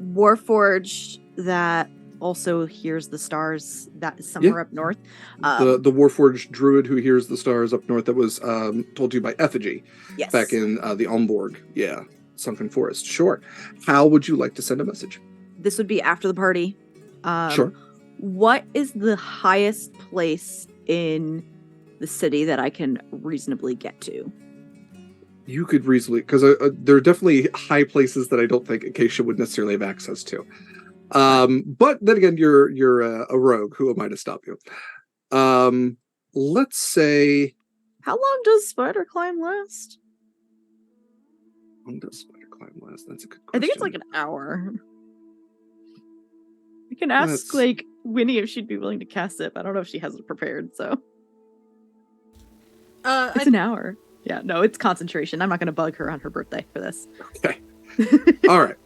Warforged that also hears the stars, that is somewhere up north. The Warforged druid who hears the stars up north that was told to you by Effigy. Yes. Back in the Omborg. Yeah. Sunken Forest. Sure. How would you like to send a message? This would be after the party. Sure. What is the highest place in the city that I can reasonably get to? You could reasonably, because there are definitely high places that I don't think Acacia would necessarily have access to. But then again, you're a rogue. Who am I to stop you? Let's say... How long does Spider Climb last? How long does Spider Climb last? That's a good question. I think it's like an hour. I can ask like Wynni if she'd be willing to cast it. I don't know if she has it prepared, so... It's an hour. Yeah, no, it's concentration. I'm not going to bug her on her birthday for this. Okay. All right.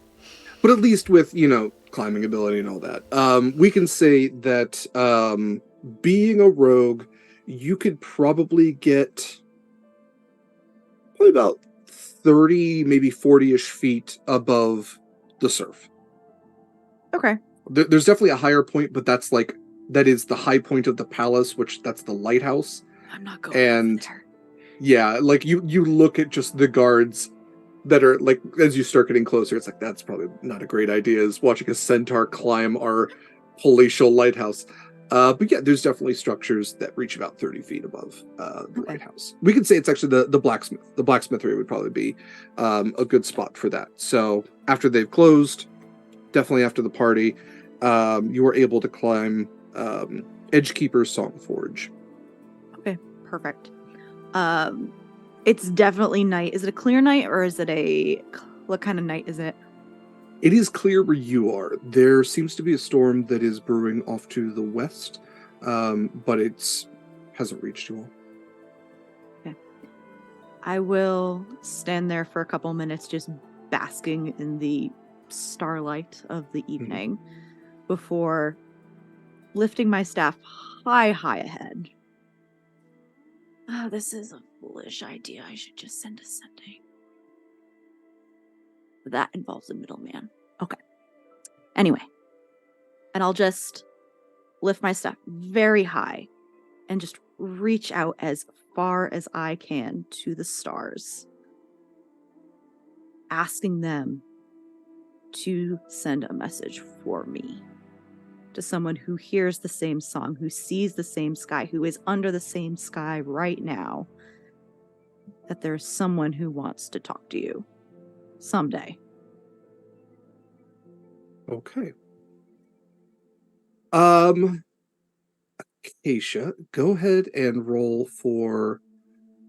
But at least with, climbing ability and all that, we can say that being a rogue, you could probably get about 30, maybe 40-ish feet above the surf. Okay. There's definitely a higher point, but that is the high point of the palace, which that's the lighthouse. I'm not going over there. Yeah, you look at just the guards that are as you start getting closer, it's that's probably not a great idea, is watching a centaur climb our palatial lighthouse. But yeah, there's definitely structures that reach about 30 feet above the lighthouse. We could say it's actually the blacksmith. The blacksmithery would probably be a good spot for that. So after they've closed, definitely after the party, you were able to climb Edgekeeper's Songforge. Okay, perfect. It's definitely night. Is it a clear night, or is it what kind of night is it? It is clear where you are. There seems to be a storm that is brewing off to the west, but it hasn't reached you all. Okay. I will stand there for a couple minutes just basking in the starlight of the evening before lifting my staff high ahead. This is a foolish idea. I should just send a sending. That involves a middleman. Okay. Anyway. And I'll just lift my staff very high and just reach out as far as I can to the stars, asking them to send a message for me. To someone who hears the same song, who sees the same sky, who is under the same sky right now, that there's someone who wants to talk to you someday. Okay. Acacia, go ahead and roll for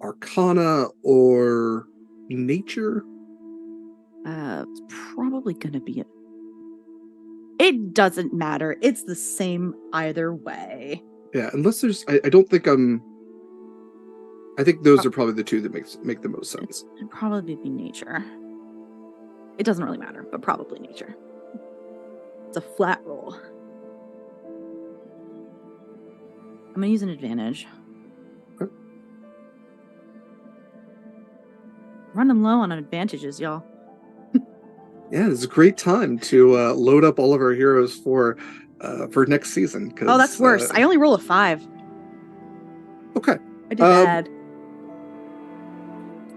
Arcana or Nature. It's probably gonna be It doesn't matter. It's the same either way. Yeah, unless there's, I don't think I think those are probably the two that make the most sense. It'd probably be nature. It doesn't really matter, but probably nature. It's a flat roll. I'm gonna use an advantage. Okay. Running low on advantages, y'all. Yeah, it's a great time to load up all of our heroes for next season. Oh, that's worse. I only roll a 5. Okay. I did bad.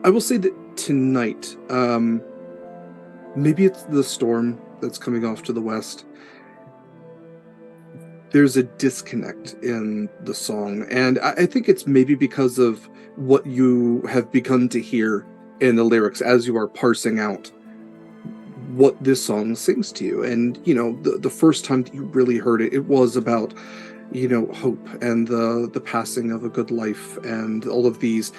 I will say that tonight, maybe it's the storm that's coming off to the west. There's a disconnect in the song, and I think it's maybe because of what you have begun to hear in the lyrics as you are parsing out what this song sings to you. And, the first time that you really heard it, it was about, hope and the passing of a good life and all of these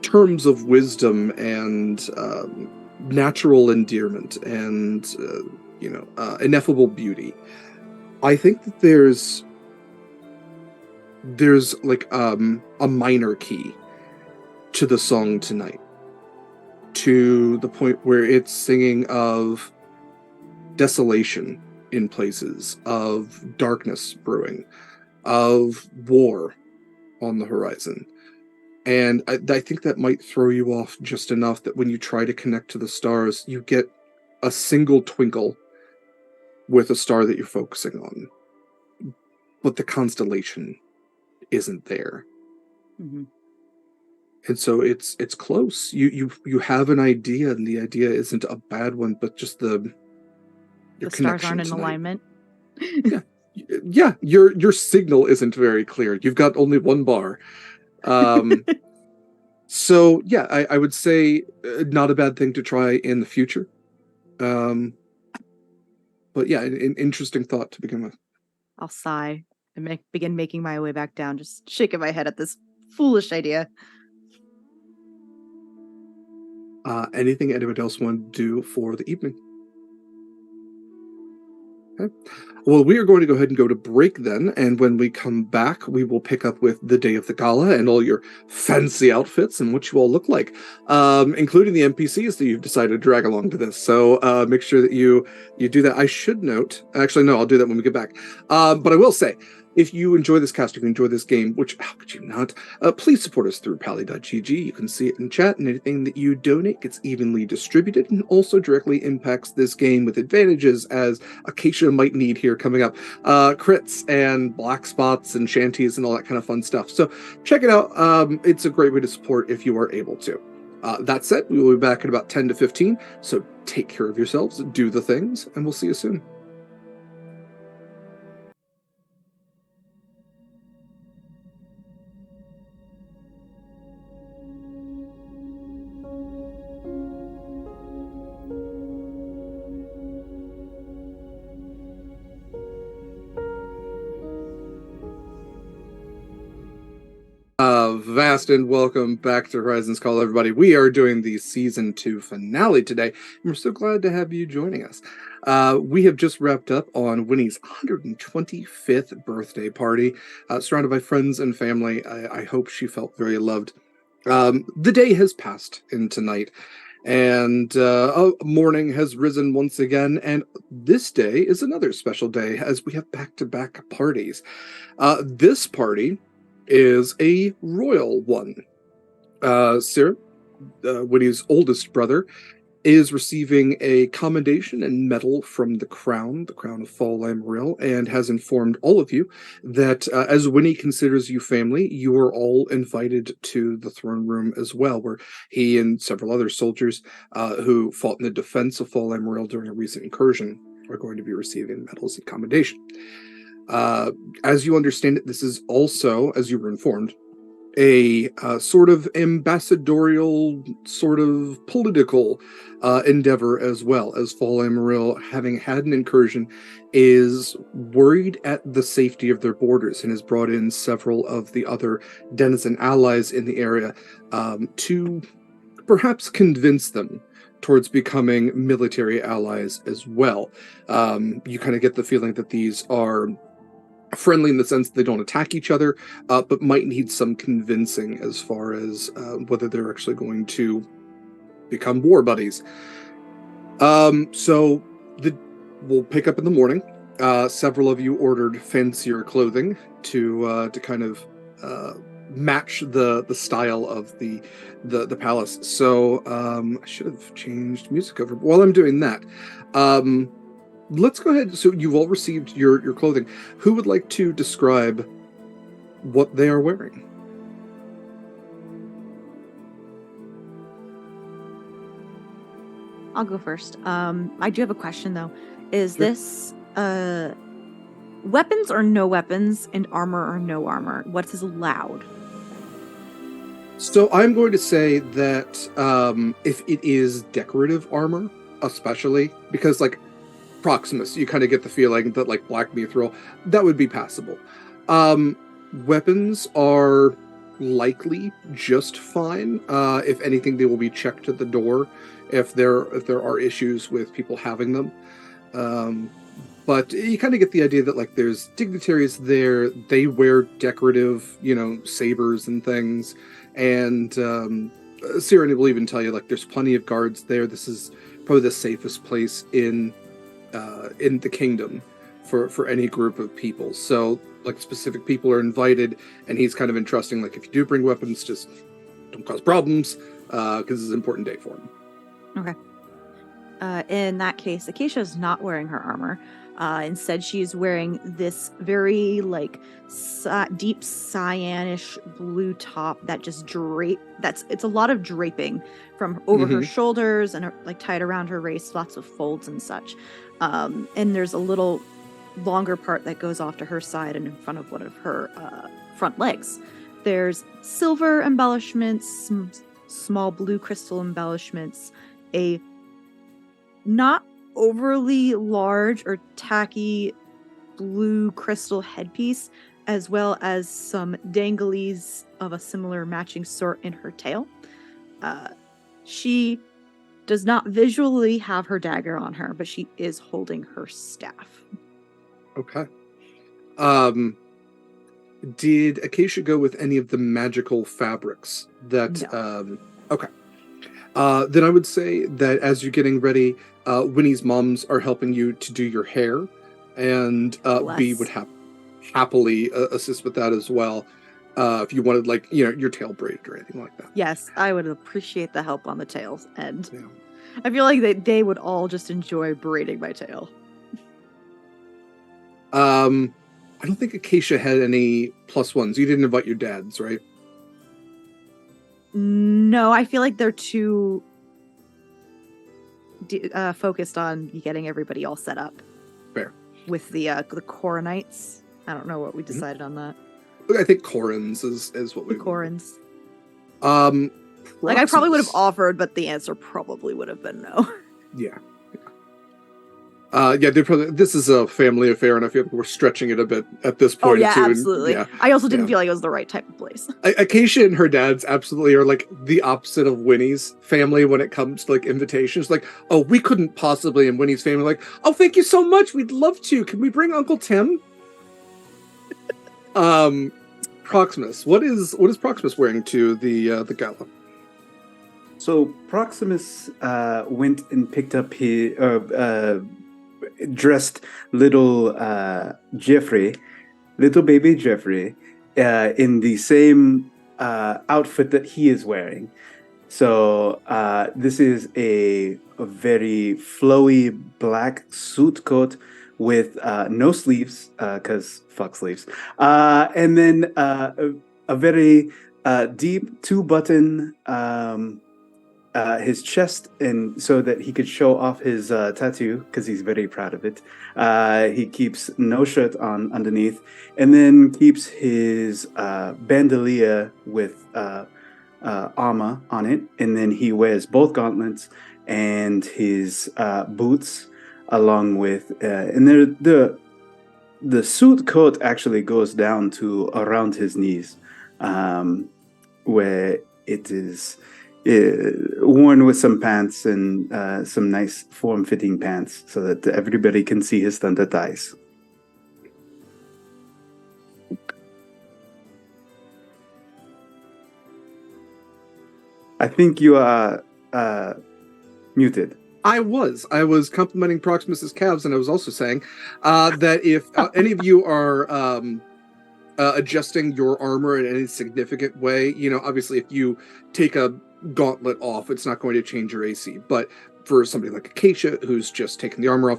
terms of wisdom and natural endearment and, ineffable beauty. I think that there's like a minor key to the song tonight, to the point where it's singing of desolation in places, of darkness brewing, of war on the horizon. And I think that might throw you off just enough that when you try to connect to the stars, you get a single twinkle with a star that you're focusing on, but the constellation isn't there. Mm-hmm. And so it's close. You have an idea, and the idea isn't a bad one, but just the stars aren't in tonight. alignment. Yeah. Your signal isn't very clear. You've got only one bar. So yeah, I would say not a bad thing to try in the future. But yeah, an interesting thought to begin with. I'll sigh and begin making my way back down, just shaking my head at this foolish idea. Anything anybody else want to do for the evening? Okay. Well, we are going to go ahead and go to break then, and when we come back, we will pick up with the day of the gala and all your fancy outfits and what you all look like, including the NPCs that you've decided to drag along to this. So make sure that you do that. I should note, actually, no, I'll do that when we get back. But I will say, if you enjoy this cast, if you enjoy this game, which how could you not? Please support us through pally.gg. You can see it in chat, and anything that you donate gets evenly distributed and also directly impacts this game with advantages as Acacia might need here coming up. Crits and black spots and shanties and all that kind of fun stuff. So check it out. It's a great way to support if you are able to. That said, we will be back in about 10 to 15. So take care of yourselves, do the things, and we'll see you soon. Vast and welcome back to Horizons Call, everybody. We are doing the season 2 finale today, and we're so glad to have you joining us. We have just wrapped up on Wynni's 125th birthday party, surrounded by friends and family. I hope she felt very loved. The day has passed into night, and morning has risen once again, and this day is another special day as we have back-to-back parties. This party is a royal one. Sarah, Wynni's oldest brother, is receiving a commendation and medal from the crown of Fal Laimaril, and has informed all of you that as Wynni considers you family, you are all invited to the throne room as well, where he and several other soldiers who fought in the defense of Fal Laimaril during a recent incursion are going to be receiving medals and commendation. As you understand it, this is also, as you were informed, a sort of ambassadorial, sort of political endeavor as well, as Fal Laimaril, having had an incursion, is worried at the safety of their borders and has brought in several of the other denizen allies in the area to perhaps convince them towards becoming military allies as well. You kind of get the feeling that these are friendly in the sense they don't attack each other, but might need some convincing as far as whether they're actually going to become war buddies. So we'll pick up in the morning. Several of you ordered fancier clothing to kind of match the style of the palace. So I should have changed music over while I'm doing that. Let's go ahead. So you've all received your clothing. Who would like to describe what they are wearing? I'll go first. I do have a question though. Is this weapons or no weapons, and armor or no armor? What is allowed? So I'm going to say that if it is decorative armor, especially because like Proximus, you kind of get the feeling that like Black Mithril, that would be passable. Weapons are likely just fine. If anything, they will be checked at the door if there are issues with people having them. But you kind of get the idea that like there's dignitaries there. They wear decorative, sabers and things. And Siren will even tell you like there's plenty of guards there. This is probably the safest place in the kingdom for any group of people. So like specific people are invited, and he's kind of entrusting like if you do bring weapons, just don't cause problems because it's an important day for him. Okay. In that case, Acacia is not wearing her armor. Instead, she's wearing this very like deep cyanish blue top that just it's a lot of draping from over her shoulders and like tied around her waist, lots of folds and such. And there's a little longer part that goes off to her side and in front of one of her front legs. There's silver embellishments, small blue crystal embellishments, a not overly large or tacky blue crystal headpiece, as well as some danglies of a similar matching sort in her tail. She does not visually have her dagger on her, but she is holding her staff. Okay. Did Acacia go with any of the magical fabrics that? No. Okay. Then I would say that as you're getting ready, Wynni's moms are helping you to do your hair, and B would happily assist with that as well. If you wanted, like, your tail braided or anything like that. Yes, I would appreciate the help on the tails, and I feel like they would all just enjoy braiding my tail. I don't think Acacia had any +1s. You didn't invite your dads, right? No, I feel like they're too focused on getting everybody all set up. Fair. With the Coronites. I don't know what we decided on that. I think Corins is what we... The Corins. Like, I probably would have offered, but the answer probably would have been no. Yeah. They're probably... This is a family affair, and I feel like we're stretching it a bit at this point. Oh, yeah, too, absolutely. And, I also didn't feel like it was the right type of place. Acacia and her dads absolutely are, like, the opposite of Wynni's family when it comes to, like, invitations. Like, oh, we couldn't possibly, and Wynni's family, like, oh, thank you so much. We'd love to. Can we bring Uncle Tim? Proximus. What is Proximus wearing to the gala? So Proximus went and picked up his dressed little baby Jeffrey, in the same outfit that he is wearing. So this is a very flowy black suit coat with no sleeves, because fuck sleeves, and then a very deep 2-button his chest, and so that he could show off his tattoo, because he's very proud of it. He keeps no shirt on underneath, and then keeps his bandolier with armor on it, and then he wears both gauntlets and his boots, along with and the suit coat actually goes down to around his knees, where it is worn with some pants and some nice form-fitting pants, so that everybody can see his thunder thighs. I think you are muted. I was complimenting Proximus's calves, and I was also saying that if any of you are adjusting your armor in any significant way, obviously if you take a gauntlet off, it's not going to change your AC. But for somebody like Acacia, who's just taken the armor off,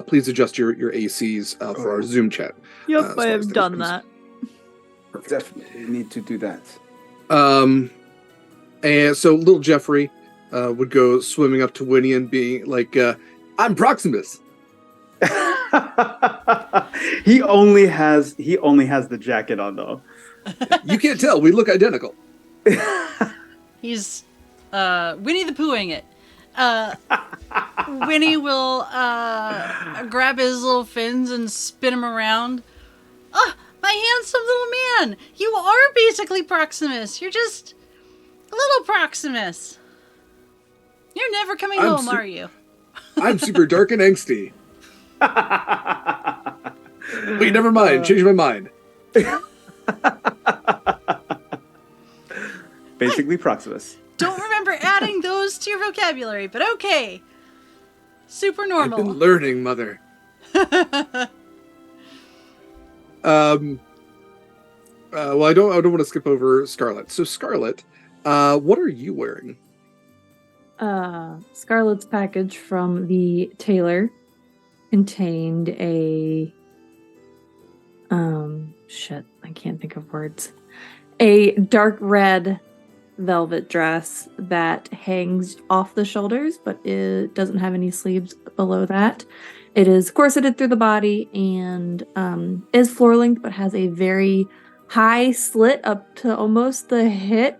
please adjust your ACs for our Zoom chat. Yep, I have done that. Perfect. Definitely need to do that. And so little Jeffrey would go swimming up to Wynni and being like, I'm Proximus. He only has the jacket on, though. You can't tell. We look identical. He's Winnie the Poohing it. Winnie will grab his little fins and spin him around. Oh, my handsome little man! You are basically Proximus. You're just little Proximus. You're never coming home, are you? I'm super dark and angsty. Wait, never mind. Change my mind. Basically Proximus. Don't remember adding those to your vocabulary, but okay. Super normal. I've been learning, Mother. Well, I don't want to skip over Scarlet. So, Scarlet, what are you wearing? Scarlet's package from the tailor contained a I can't think of words. A dark red velvet dress that hangs off the shoulders, but it doesn't have any sleeves below that. It is corseted through the body and is floor length, but has a very high slit up to almost the hip,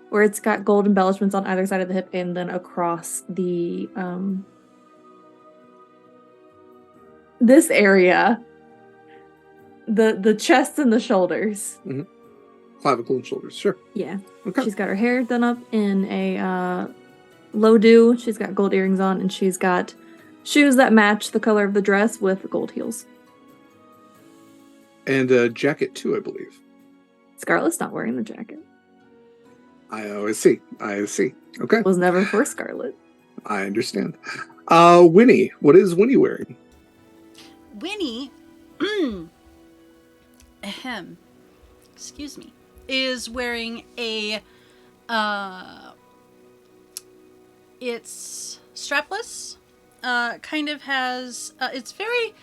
where it's got gold embellishments on either side of the hip and then across the this area, the chest and the shoulders. Mm-hmm. Clavicle and shoulders, sure. Yeah. Okay. She's got her hair done up in a low do. She's got gold earrings on, and she's got shoes that match the color of the dress with gold heels. And a jacket too, I believe. Scarlett's not wearing the jacket. I see. Okay. Was never for Scarlett. I understand. Wynni, what is Wynni wearing? Wynni, excuse me, is wearing a, it's strapless, kind of has, it's very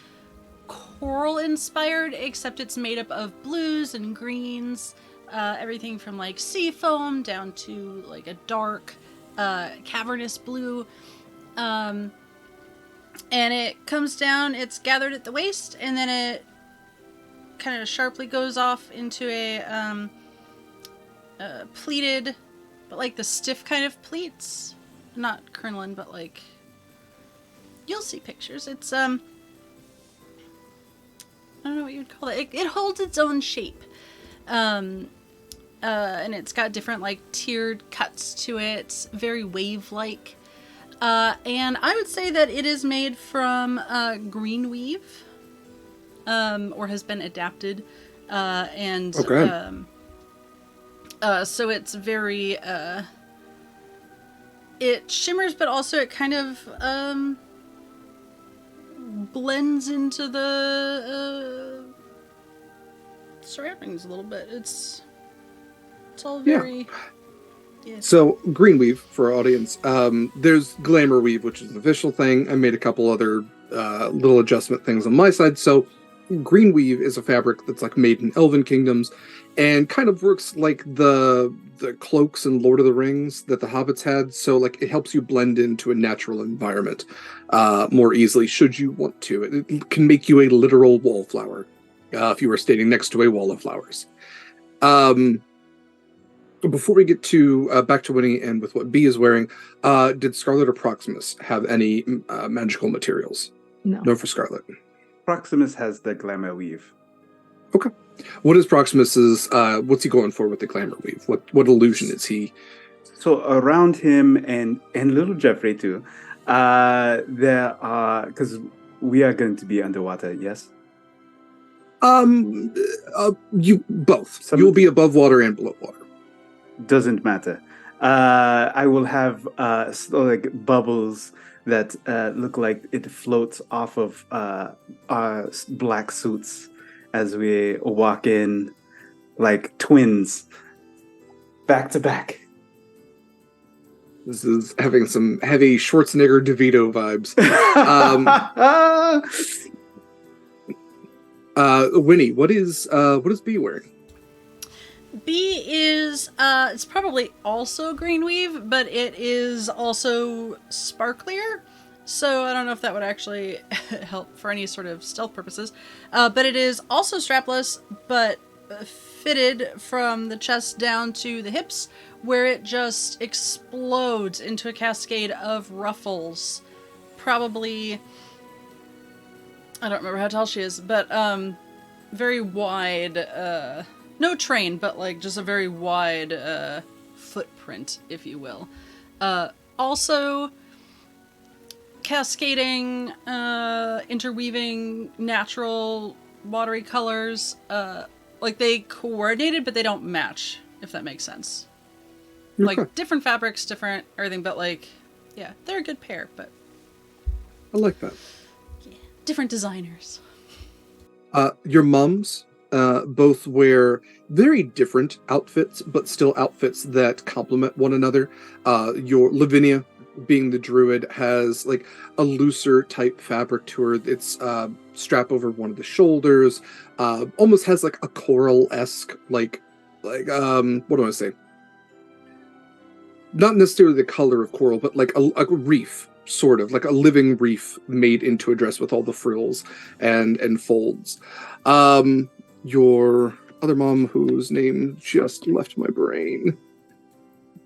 coral inspired, except it's made up of blues and greens, everything from like sea foam down to like a dark, cavernous blue, and it comes down, it's gathered at the waist, and then it kind of sharply goes off into a pleated, but like the stiff kind of pleats. Not crinoline, but like, you'll see pictures. It's, I don't know what you'd call it. It holds its own shape. And it's got different like tiered cuts to it. It's very wave-like. And I would say that it is made from green weave, or has been adapted, and okay. So it's very it shimmers, but also it kind of blends into the surroundings a little bit. It's all very. Yeah. So, green weave, for our audience, there's glamour weave, which is an official thing. I made a couple other little adjustment things on my side. So, green weave is a fabric that's like made in Elven kingdoms and kind of works like the cloaks in Lord of the Rings that the hobbits had. So, like, it helps you blend into a natural environment more easily, should you want to. It can make you a literal wallflower if you were standing next to a wall of flowers. Before we get to back to Wynni and with what B is wearing, did Scarlet or Proximus have any magical materials? No. No for Scarlet. Proximus has the glamour weave. Okay. What is Proximus's, what's he going for with the glamour weave? What illusion is he? So around him and little Jeffrey too, there are, because we are going to be underwater, yes? You both. You'll be above water and below water. Doesn't matter. I will have like bubbles that look like it floats off of our black suits as we walk in like twins, back to back. This is having some heavy Schwarzenegger DeVito vibes. Wynni, what is B wearing? B is, it's probably also green weave, but it is also sparklier. So I don't know if that would actually help for any sort of stealth purposes. But it is also strapless, but fitted from the chest down to the hips, where it just explodes into a cascade of ruffles. Probably, I don't remember how tall she is, but very wide, no train, but like just a very wide footprint, if you will. Also cascading, interweaving natural watery colors. Like they coordinated, but they don't match, if that makes sense. Okay. Like different fabrics, different everything, but like, yeah, they're a good pair, but I like that. yeah, different designers. Your mums both wear very different outfits, but still outfits that complement one another. Your Lavinia, being the druid, has like a looser type fabric to her. It's strap over one of the shoulders, almost has like a coral-esque, like what do I say? Not necessarily the color of coral, but like a reef, sort of like a living reef made into a dress with all the frills and folds. Your other mom, whose name just left my brain.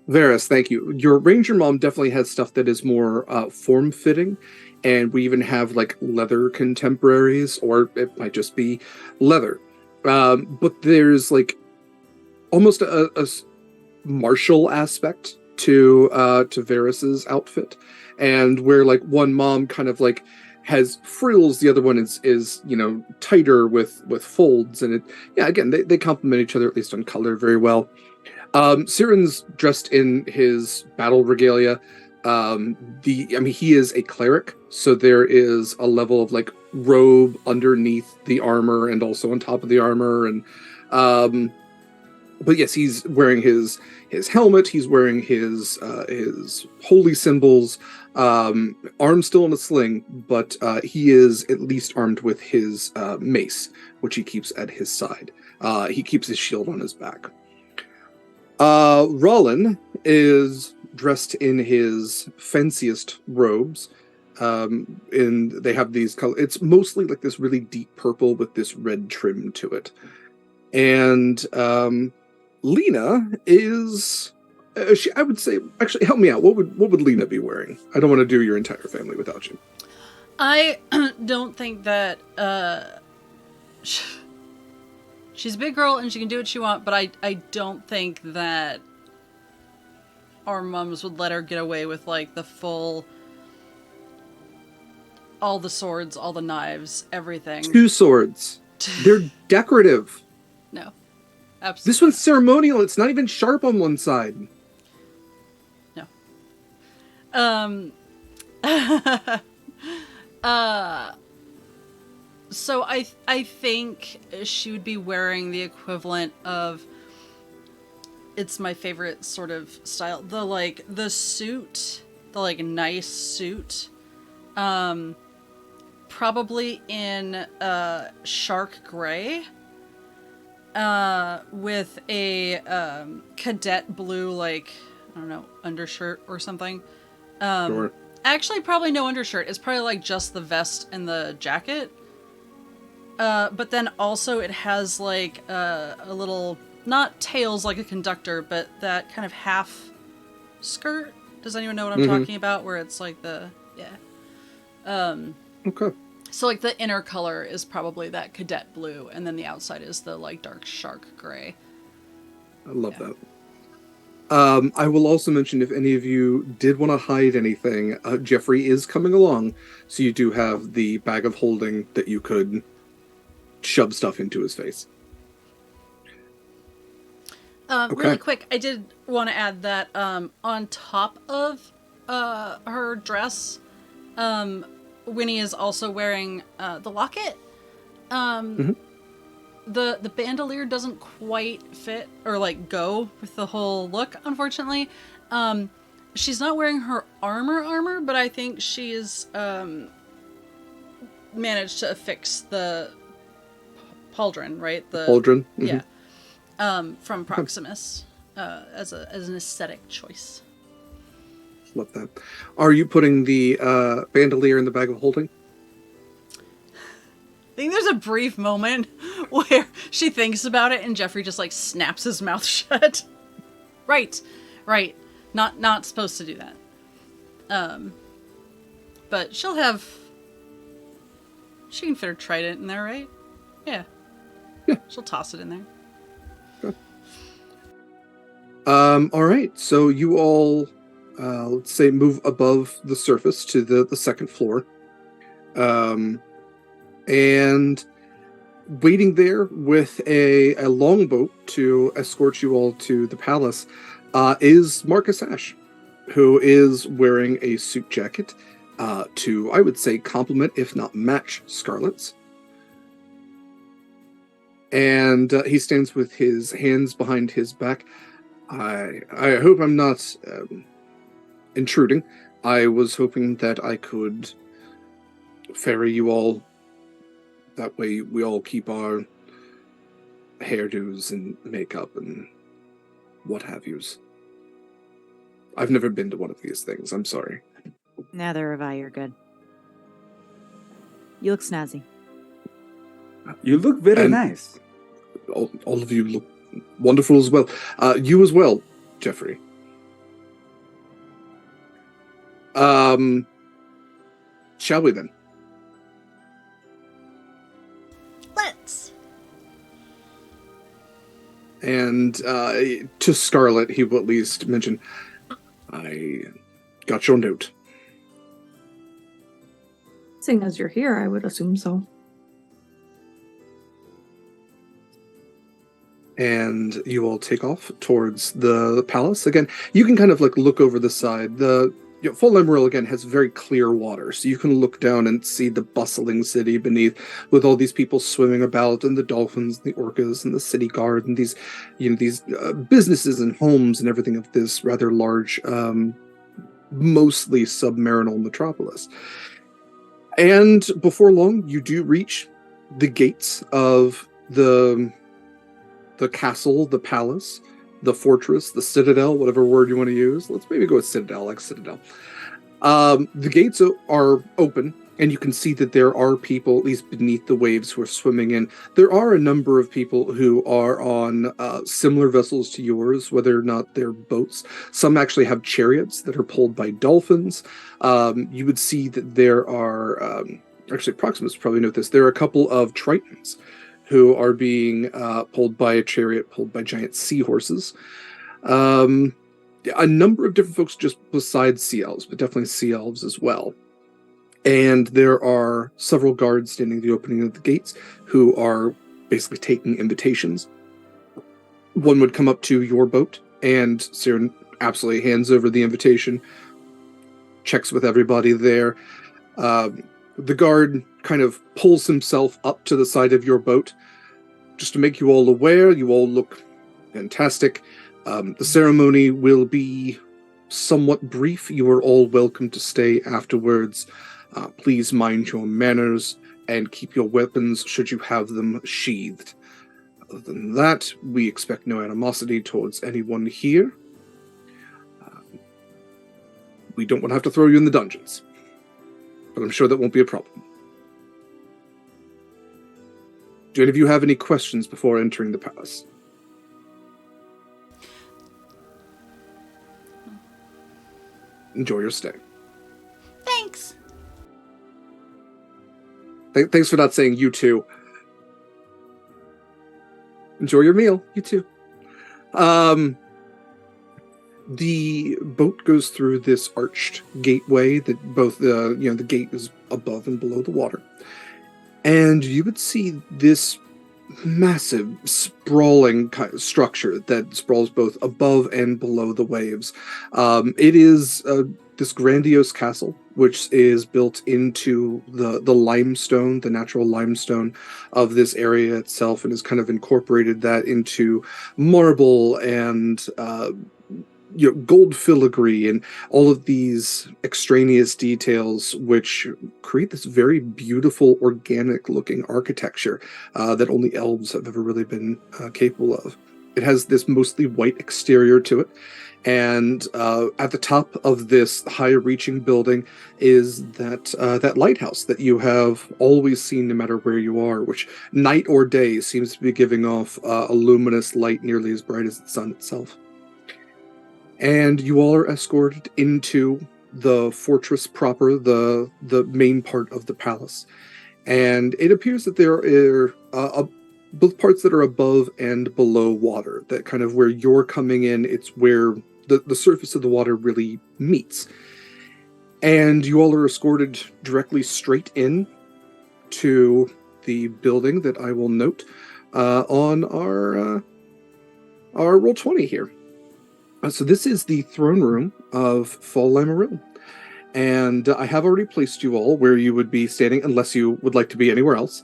Varys, thank you. Your ranger mom definitely has stuff that is more form-fitting, and we even have like leather contemporaries, or it might just be leather. But there's like almost a martial aspect to Varys's outfit, and where like one mom kind of like has frills. The other one is tighter with folds, and again they complement each other, at least on color, very well. Siren's dressed in his battle regalia. He is a cleric, so there is a level of like robe underneath the armor and also on top of the armor, and but yes, he's wearing his helmet. He's wearing his holy symbols. Arm still in a sling, but he is at least armed with his mace, which he keeps at his side. He keeps his shield on his back. Rollin is dressed in his fanciest robes. And they have these colors. It's mostly like this really deep purple with this red trim to it. And Lena is, I would say, actually, help me out. What would Lena be wearing? I don't want to do your entire family without you. I don't think that she's a big girl and she can do what she wants, but I don't think that our mums would let her get away with like the full, all the swords, all the knives, everything. 2 swords. They're decorative. No, absolutely. This one's ceremonial. It's not even sharp on one side. No. So I think she would be wearing the equivalent of, it's my favorite sort of style, the suit, the like nice suit, probably in shark gray, with a cadet blue, like, I don't know, undershirt or something. Sure. Actually, probably no undershirt. It's probably like just the vest and the jacket. But then also it has like a little, not tails like a conductor, but that kind of half skirt. Does anyone know what I'm talking about? Where it's like Okay. So like the inner color is probably that cadet blue, and then the outside is the like dark shark gray. I love that. I will also mention, if any of you did want to hide anything, Jeffrey is coming along, so you do have the bag of holding that you could shove stuff into his face. Okay. Really quick, I did want to add that on top of her dress, Wynni is also wearing the locket. The bandolier doesn't quite fit or like go with the whole look, unfortunately. She's not wearing her armor, but I think she's managed to affix the pauldron, right? The pauldron? Yeah. From Proximus, as an aesthetic choice. Love that. Are you putting the bandolier in the bag of holding? I think there's a brief moment where she thinks about it and Jeffrey just like snaps his mouth shut. Right. Not supposed to do that. But she can fit her trident in there, right? Yeah. She'll toss it in there. Okay. All right. So you all, let's say, move above the surface to the second floor. And waiting there with a longboat to escort you all to the palace is Marcus Ash, who is wearing a suit jacket to, I would say, complement, if not match, Scarlet's. And he stands with his hands behind his back. I hope I'm not intruding. I was hoping that I could ferry you all. That way we all keep our hairdos and makeup and what have yous. I've never been to one of these things. I'm sorry. Neither have I. You're good. You look snazzy. You look very nice. All of you look wonderful as well. You as well, Jeffrey. Shall we then? Let's. And to Scarlet, he will at least mention, I got your note. Seeing as you're here, I would assume so. And you all take off towards the palace. Again, you can kind of like look over the side. Fal Laimaril again has very clear water, so you can look down and see the bustling city beneath, with all these people swimming about, and the dolphins, the orcas, and the city guard, and these businesses and homes and everything of this rather large, mostly submarinal metropolis. And before long, you do reach the gates of the castle, the palace, the fortress, the citadel, whatever word you want to use. Let's maybe go with citadel, like citadel. The gates are open, and you can see that there are people, at least beneath the waves, who are swimming in. There are a number of people who are on similar vessels to yours, whether or not they're boats. Some actually have chariots that are pulled by dolphins. You would see that there are, actually Proximus probably note this, there are a couple of tritons who are being pulled by a chariot, pulled by giant seahorses. A number of different folks just besides sea elves, but definitely sea elves as well. And there are several guards standing at the opening of the gates who are basically taking invitations. One would come up to your boat, and Siren absolutely hands over the invitation, checks with everybody there. The guard kind of pulls himself up to the side of your boat. Just to make you all aware, you all look fantastic. The ceremony will be somewhat brief. You are all welcome to stay afterwards. Please mind your manners and keep your weapons should you have them sheathed. Other than that, we expect no animosity towards anyone here. We don't want to have to throw you in the dungeons, but I'm sure that won't be a problem. Do any of you have any questions before entering the palace? Enjoy your stay. Thanks. Thanks for not saying you too. Enjoy your meal. You too. The boat goes through this arched gateway that both the gate is above and below the water. And you would see this massive, sprawling kind of structure that sprawls both above and below the waves. It is this grandiose castle, which is built into the limestone, the natural limestone of this area itself, and has kind of incorporated that into marble and gold filigree and all of these extraneous details, which create this very beautiful, organic-looking architecture that only elves have ever really been capable of. It has this mostly white exterior to it, and at the top of this high-reaching building is that lighthouse that you have always seen no matter where you are, which night or day seems to be giving off a luminous light nearly as bright as the sun itself. And you all are escorted into the fortress proper, the main part of the palace. And it appears that there are both parts that are above and below water, that kind of where you're coming in, it's where the surface of the water really meets. And you all are escorted directly straight in to the building that I will note on our Roll20 here. So this is the throne room of Fal Laimaril. And I have already placed you all where you would be standing, unless you would like to be anywhere else.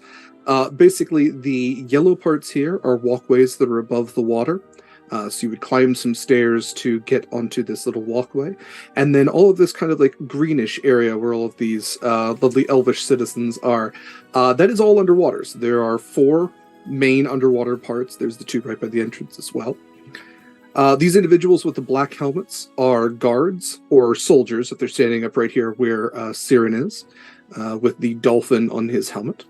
Basically, the yellow parts here are walkways that are above the water. So you would climb some stairs to get onto this little walkway. And then all of this kind of like greenish area where all of these lovely elvish citizens are, that is all underwater. So there are 4 main underwater parts. There's the 2 right by the entrance as well. These individuals with the black helmets are guards or soldiers if they're standing up right here where Siren is, with the dolphin on his helmet.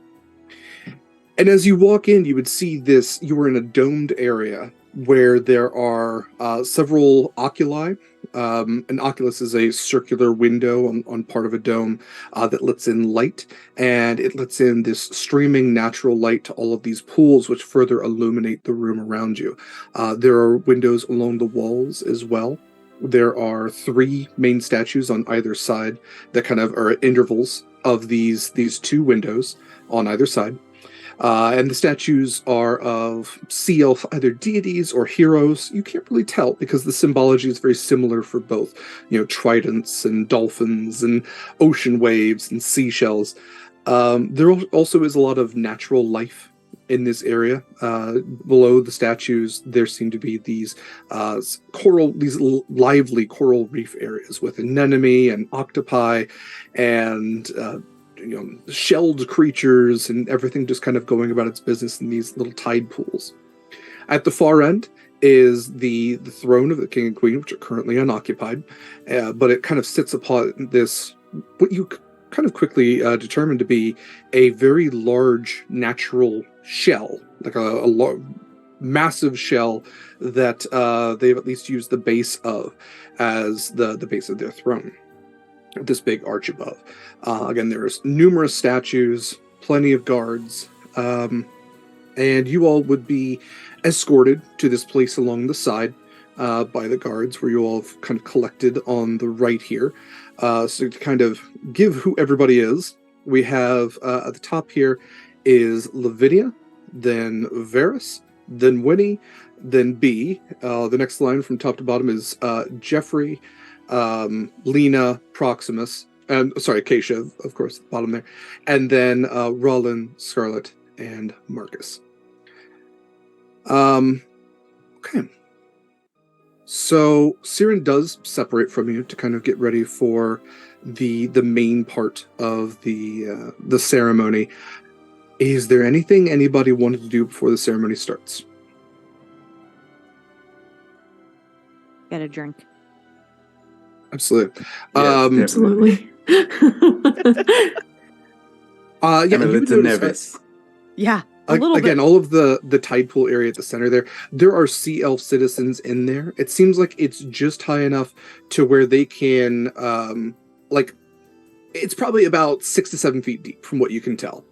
And as you walk in, you would see this, you are in a domed area where there are several oculi. An oculus is a circular window on part of a dome that lets in light, and it lets in this streaming natural light to all of these pools, which further illuminate the room around you. There are windows along the walls as well. There are 3 main statues on either side that kind of are at intervals of these 2 windows on either side. And the statues are of sea elf, either deities or heroes. You can't really tell because the symbology is very similar for both, tridents and dolphins and ocean waves and seashells. There also is a lot of natural life in this area. Below the statues, there seem to be these lively coral reef areas with anemone and octopi and shelled creatures and everything just kind of going about its business in these little tide pools. At the far end is the throne of the king and queen, which are currently unoccupied, but it kind of sits upon this, what you kind of quickly determined to be a very large natural shell, like a massive shell that they've at least used the base of as the base of their throne. This big arch above. Again, there's numerous statues, plenty of guards, and you all would be escorted to this place along the side by the guards, where you all have kind of collected on the right here. So to kind of give who everybody is, we have at the top here is Lavinia, then Varys, then Wynni, then B. The next line from top to bottom is Jeffrey, Lena, Proximus, and Keisha, of course, at the bottom there, and then Rollin, Scarlet, and Marcus. Okay. So Siren does separate from you to kind of get ready for the main part of the ceremony. Is there anything anybody wanted to do before the ceremony starts? Get a drink. Absolutely. Absolutely. Nevis. Yeah, a little again, bit. all of the tide pool area at the center there are sea elf citizens in there. It seems like it's just high enough to where they can, it's probably about 6 to 7 feet deep from what you can tell.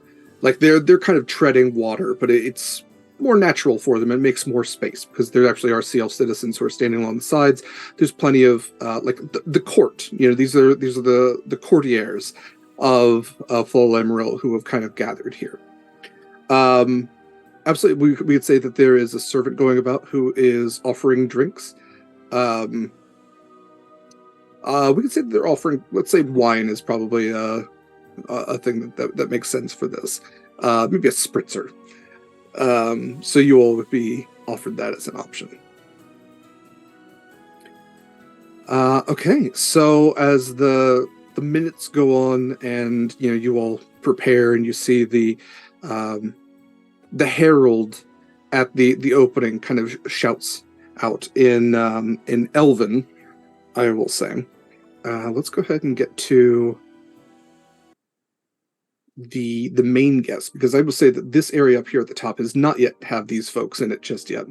Like they're kind of treading water, but it's more natural for them. It makes more space because there actually are sea elf citizens who are standing along the sides. There's plenty of the court. These are the courtiers of Fal Laimaril who have kind of gathered here. Absolutely, we could say that there is a servant going about who is offering drinks. We could say that they're offering, let's say, wine is probably a thing that makes sense for this. Maybe a spritzer. So you all would be offered that as an option. Okay, so as the minutes go on and you all prepare and you see the herald at the opening kind of shouts out in Elven, I will say. Let's go ahead and get to the main guest, because I will say that this area up here at the top has not yet have these folks in it just yet.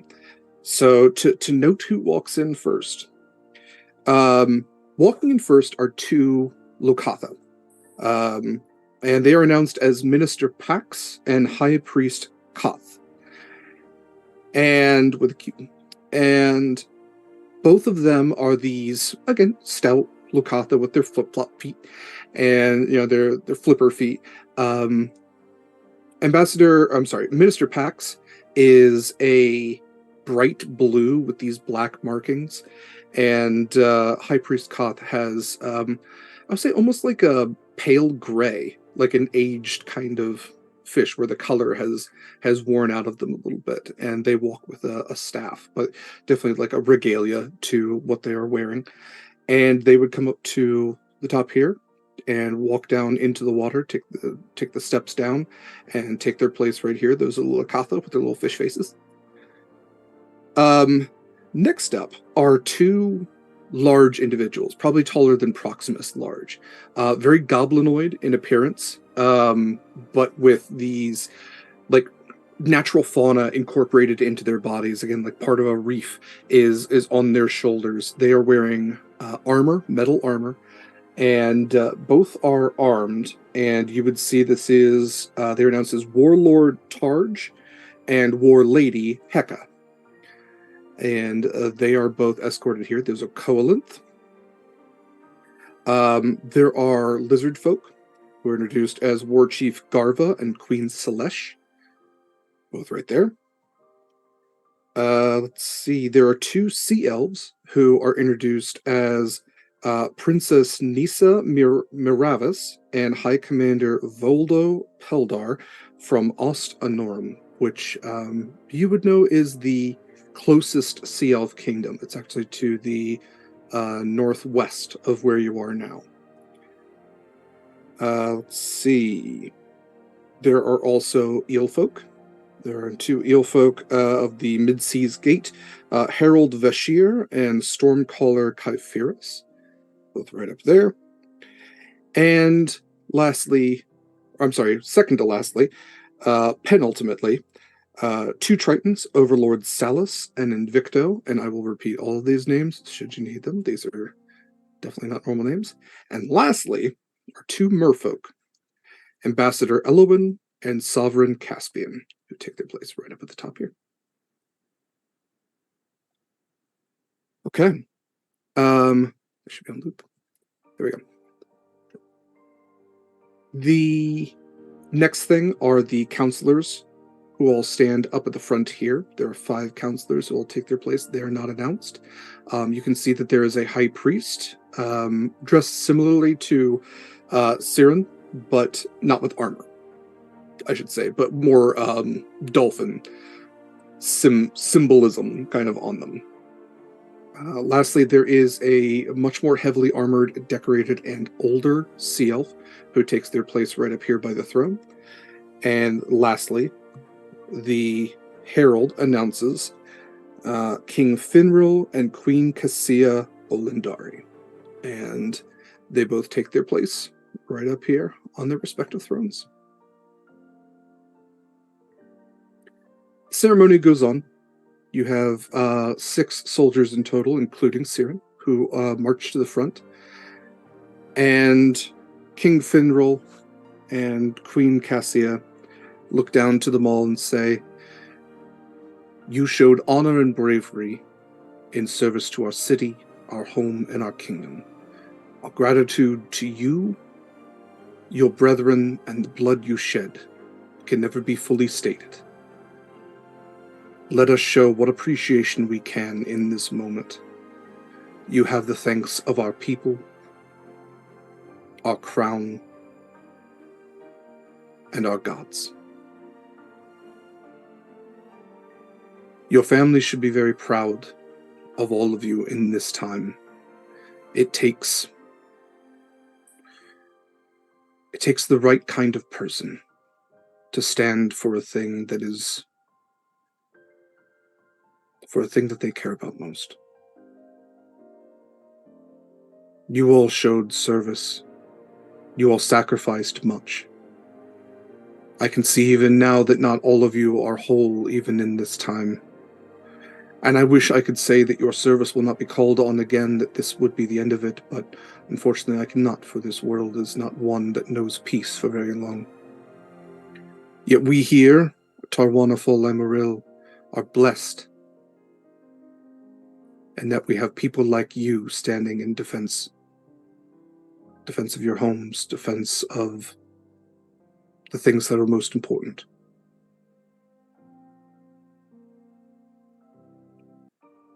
So to note who walks in first. Walking in first are 2 Lokatha. And they are announced as Minister Pax and High Priest Koth. And with a Q. And both of them are these, again, stout Lokatha with their flip-flop feet and their flipper feet. Minister Pax is a bright blue with these black markings, and High Priest Koth has I would say almost like a pale gray, like an aged kind of fish where the color has worn out of them a little bit, and they walk with a staff, but definitely like a regalia to what they are wearing. And they would come up to the top here and walk down into the water, take the steps down, and take their place right here. Those are the Lokatha with their little fish faces. Next up are 2 large individuals, probably taller than Proximus large. Very goblinoid in appearance, but with these like natural fauna incorporated into their bodies. Again, like part of a reef is on their shoulders. They are wearing armor, metal armor, and both are armed. And you would see this is they're announced as Warlord Tarj and War Lady Heka. and they are both escorted here. There's a Coalinth. There are lizard folk, who are introduced as War Chief Garva and Queen Selesh. Both right there. Let's see. There are 2 sea elves who are introduced as Princess Nisa Miravis and High Commander Voldo Peldar from Ost Anorum, which you would know is the closest sea elf kingdom. It's actually to the northwest of where you are now. Let's see. There are also eel folk. There are 2 eel folk of the Mid-Seas Gate, Harold Vashir and Stormcaller Kypheris, both right up there. And second to lastly, penultimately, 2 Tritons, Overlord Salus and Invicto, and I will repeat all of these names should you need them. These are definitely not normal names. And lastly, are 2 merfolk, Ambassador Elowin and Sovereign Caspian, who take their place right up at the top here. Okay. I should be on loop. There we go. The next thing are the counselors, who all stand up at the front here. There are 5 counselors who will take their place. They are not announced. You can see that there is a high priest, dressed similarly to Siren, but not with armor, I should say, but more dolphin symbolism kind of on them. Lastly, there is a much more heavily armored, decorated, and older sea elf who takes their place right up here by the throne. And lastly, the herald announces King Finral and Queen Cassia Olindari. And they both take their place right up here on their respective thrones. The ceremony goes on. You have 6 soldiers in total, including Siren, who march to the front. And King Finral and Queen Cassia look down to them all and say, "You showed honor and bravery in service to our city, our home, and our kingdom. Our gratitude to you, your brethren, and the blood you shed can never be fully stated. Let us show what appreciation we can in this moment. You have the thanks of our people, our crown, and our gods. Your family should be very proud of all of you in this time. It takes the right kind of person to stand for a thing that they care about most. You all showed service. You all sacrificed much. I can see even now that not all of you are whole even in this time. And I wish I could say that your service will not be called on again, that this would be the end of it, but unfortunately I cannot, for this world is not one that knows peace for very long. Yet we here, Tarwana Fal Laimaril, are blessed, and that we have people like you standing in defense of your homes, defense of the things that are most important.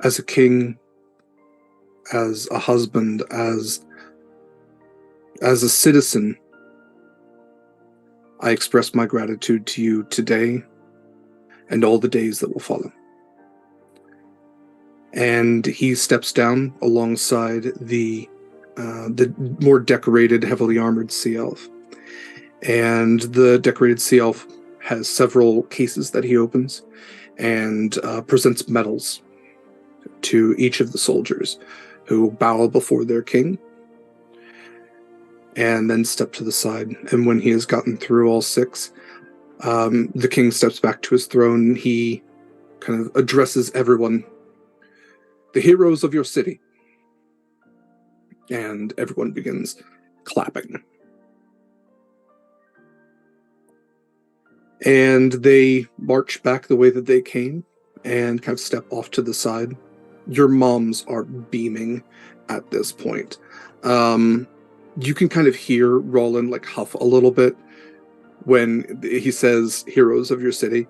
As a king, as a husband, as a citizen, I express my gratitude to you today and all the days that will follow. And he steps down alongside the more decorated, heavily armored sea elf. And the decorated sea elf has several cases that he opens and presents medals to each of the soldiers, who bow before their king and then step to the side. And when he has gotten through all 6, the king steps back to his throne. He kind of addresses everyone, "The heroes of your city." And everyone begins clapping. And they march back the way that they came and kind of step off to the side. Your moms are beaming at this point. You can kind of hear Roland like huff a little bit when he says heroes of your city.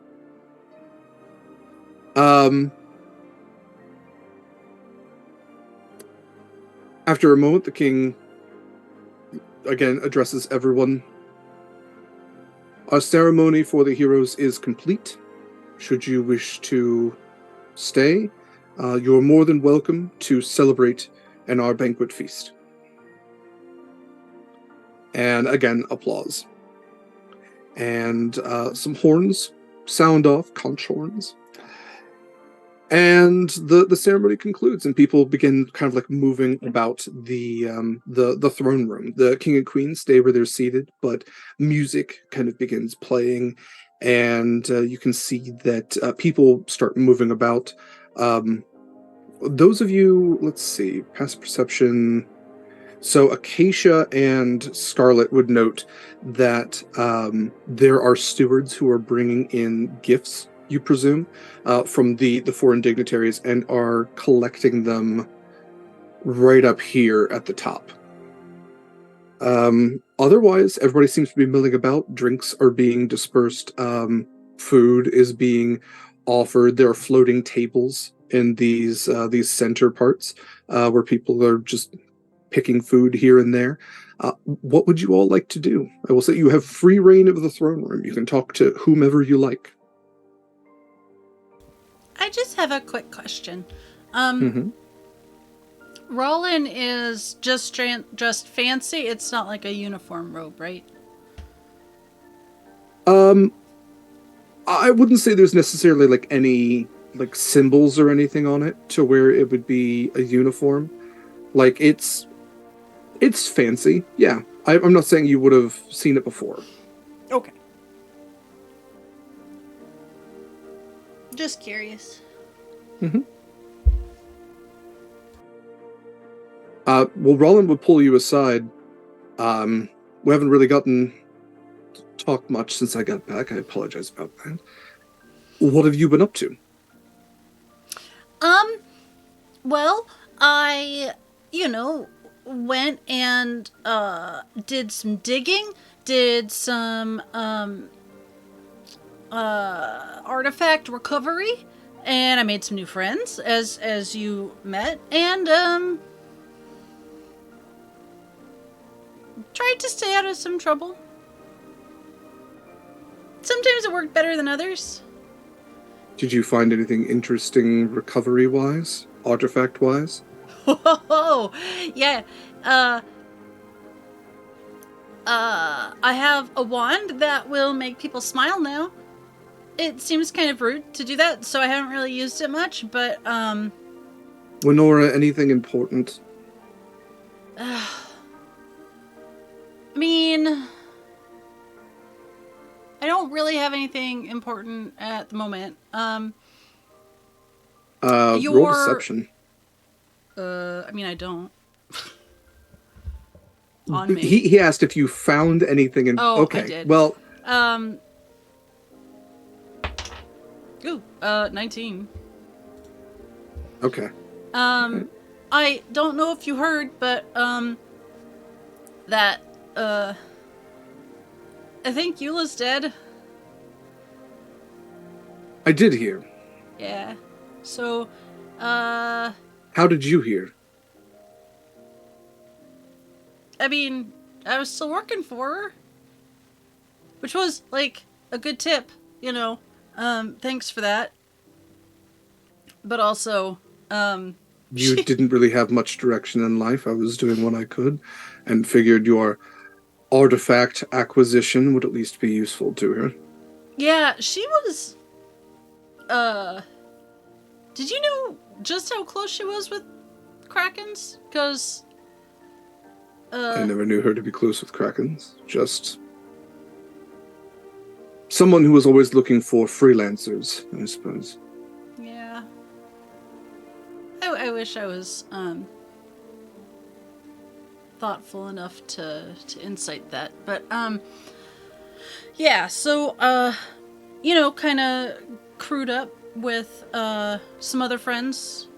After a moment, the king again addresses everyone. Our ceremony for the heroes is complete. Should you wish to stay, you're more than welcome to celebrate in our banquet feast. And again, applause. And some horns sound off, conch horns. And the ceremony concludes, and people begin kind of like moving about the throne room. The king and queen stay where they're seated, but music kind of begins playing, and you can see that people start moving about. Those of you, let's see, past perception. So Acacia and Scarlet would note that there are stewards who are bringing in gifts, you presume, from the foreign dignitaries, and are collecting them right up here at the top. Otherwise, everybody seems to be milling about. Drinks are being dispersed. Food is being offered. There are floating tables in these center parts where people are just picking food here and there. What would you all like to do? I will say you have free reign of the throne room. You can talk to whomever you like. I just have a quick question. Mm-hmm. Roland is just dressed fancy. It's not like a uniform robe, right? I wouldn't say there's necessarily like any like symbols or anything on it to where it would be a uniform. Like it's fancy, yeah. I'm not saying you would have seen it before. Okay. Just curious. Mm-hmm. Well, Roland would pull you aside. We haven't really gotten to talk much since I got back. I apologize about that. What have you been up to? Well, I, went and did some digging, did some artifact recovery, and I made some new friends as you met, and tried to stay out of some trouble. Sometimes it worked better than others. Did you find anything interesting recovery-wise, artifact-wise? Oh, yeah. I have a wand that will make people smile now. It seems kind of rude to do that, so I haven't really used it much, but, Winora, anything important? I mean, I don't really have anything important at the moment. Roll deception. I mean, I don't. On me. He asked if you found anything in... Oh, okay, I did. Well... 19. Okay. I don't know if you heard, but, that, I think Eula's dead. I did hear. Yeah. So, How did you hear? I mean, I was still working for her. Which was, like, a good tip, thanks for that. But also, You didn't really have much direction in life. I was doing what I could and figured your artifact acquisition would at least be useful to her. Yeah, she was... Did you know just how close she was with Krakens? Because... I never knew her to be close with Krakens. Just... someone who was always looking for freelancers, I suppose. Yeah. I wish I was, thoughtful enough to insight that. But, yeah, so, kind of crewed up with some other friends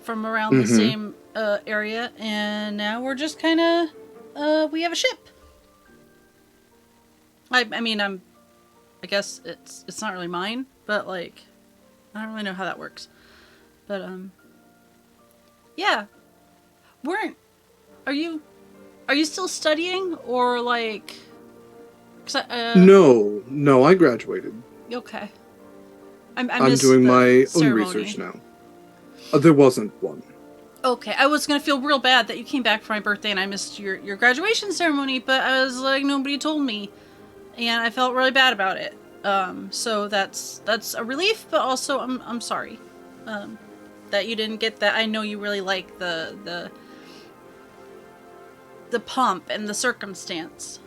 from around the same area, and now we're just kind of we have a ship. I mean, I guess it's not really mine, but like I don't really know how that works. But yeah. Are you still studying, or like? No, I graduated. Okay. I'm doing my own research now. There wasn't one. Okay, I was gonna feel real bad that you came back for my birthday and I missed your graduation ceremony, but I was like, nobody told me, and I felt really bad about it. So that's a relief, but also I'm sorry, that you didn't get that. I know you really like the pomp and the circumstance.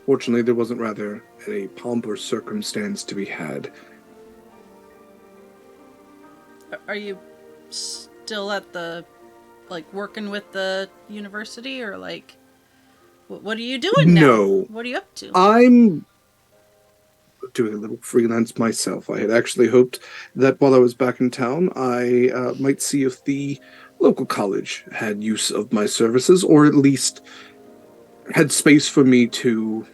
Fortunately, there wasn't rather any pomp or circumstance to be had. Are you still at the, like, working with the university, or like, what are you doing now? No. What are you up to? I'm doing a little freelance myself. I had actually hoped that while I was back in town, I might see if the local college had use of my services, or at least had space for me to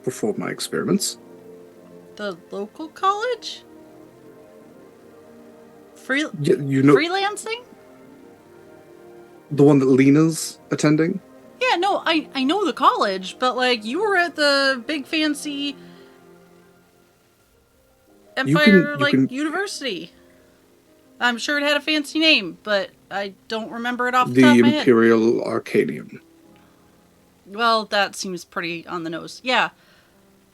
perform my experiments. The local college? Yeah, you know, freelancing? the one that Lena's attending? Yeah, no, I know the college, but like you were at the big fancy Empire University. I'm sure it had a fancy name, but I don't remember it off the top of my head. The Imperial Arcadium. Well, that seems pretty on the nose. Yeah.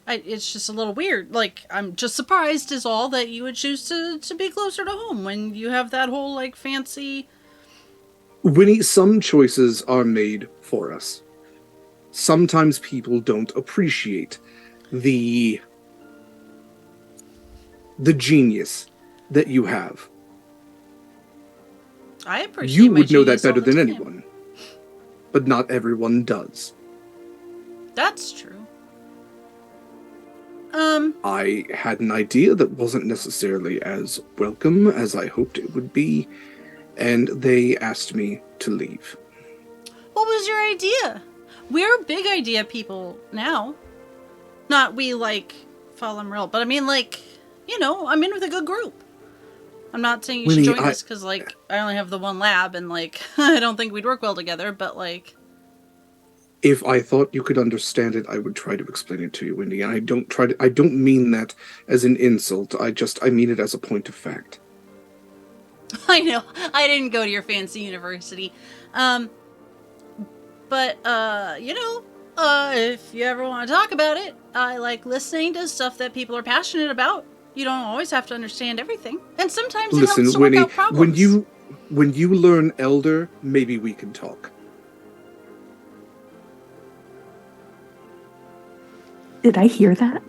It's just a little weird. Like, I'm just surprised is all that you would choose to be closer to home when you have that whole, like, fancy... Wynni, some choices are made for us. Sometimes people don't appreciate the genius that you have. I appreciate You would my know that genius all better the than time. anyone. But not everyone does. That's true. I had an idea that wasn't necessarily as welcome as I hoped it would be, and they asked me to leave. What was your idea? We're big idea people now. Not we, like, Fal Laimaril, but I mean, like, you know, I'm in with a good group. I'm not saying you should join this because, like, I only have the one lab, and, like, I don't think we'd work well together, but, like... If I thought you could understand it, I would try to explain it to you, Wynni. And I don't mean that as an insult. I mean it as a point of fact. I know. I didn't go to your fancy university. But, you know, if you ever want to talk about it, I like listening to stuff that people are passionate about. You don't always have to understand everything. And sometimes it helps to work out problems. When you learn Elder, maybe we can talk. Did I hear that?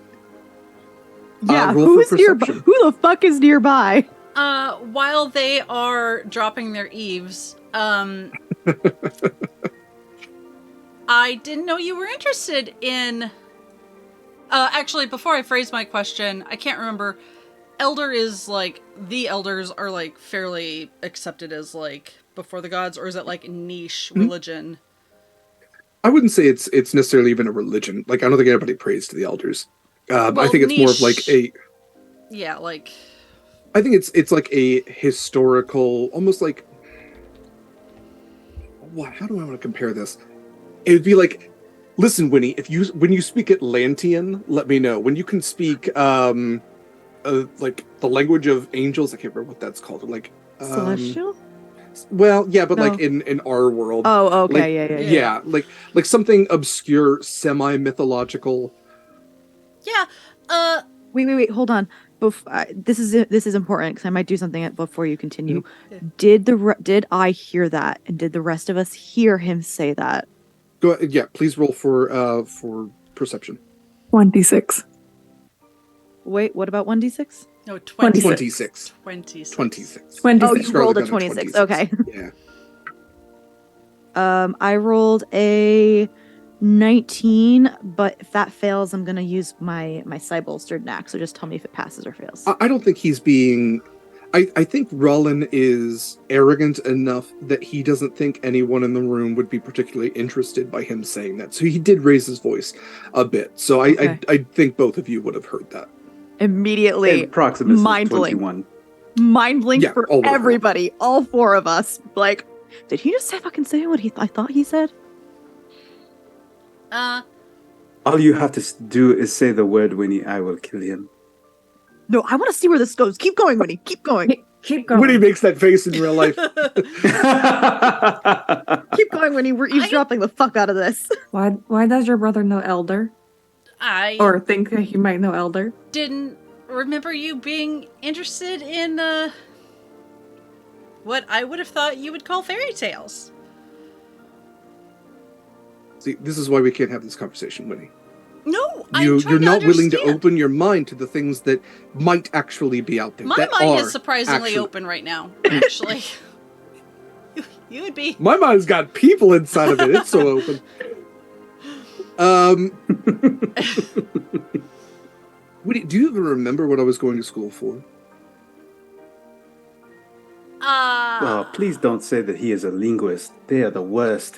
Yeah, who's nearby? Who the fuck is nearby? While they are dropping their eaves, I didn't know you were interested in... actually, before I phrase my question, I can't remember. Elder is, like, the elders are, like, fairly accepted as, like, before the gods, or is it, like, niche religion? I wouldn't say it's necessarily even a religion. Like, I don't think anybody prays to the elders. Well, I think it's more of, like, a... Yeah, like... I think it's like a historical, almost like... How do I want to compare this? It would be like, listen, Wynni, when you speak Atlantean, let me know. When you can speak, like, the language of angels, I can't remember what that's called. Like, Celestial? Well, yeah, but No. like in our world. Oh, okay, like, yeah. Like something obscure, semi-mythological. Yeah, Wait, hold on. This is important because I might do something before you continue. Did I hear that, and did the rest of us hear him say that? Go ahead, yeah, please roll for perception. 1d6. Wait, what about 1d6? No, 26. 26. Oh, you rolled a 26. Okay. Yeah. I rolled a 19, but if that fails, I'm gonna use my side-bolstered knack, so just tell me if it passes or fails. I don't think he's being... I think Rollin is arrogant enough that he doesn't think anyone in the room would be particularly interested by him saying that. So he did raise his voice a bit. So Okay. I think both of you would have heard that. Immediately, And Proximus mind is blink. 21. Mind blink Yeah, for all the way around. everybody, all 4 of us. Like, did he just say what I thought he said? All you have to do is say the word, Wynni. I will kill him. No, I want to see where this goes. Keep going, Wynni. Keep going. Keep going. When he makes that face in real life. Keep going, Wynni. We're eavesdropping the fuck out of this. Why does your brother know Elder? I Or think that he might know Elder? didn't remember you being interested in what I would have thought you would call fairy tales. See, this is why we can't have this conversation, Winnie. No, You're not willing to open your mind to the things that might actually be out there. My that mind are is surprisingly actually... open right now, actually. You would be. My mind's got people inside of it. It's so open. Winnie, do you even remember what I was going to school for? Well, please don't say that he is a linguist. They are the worst.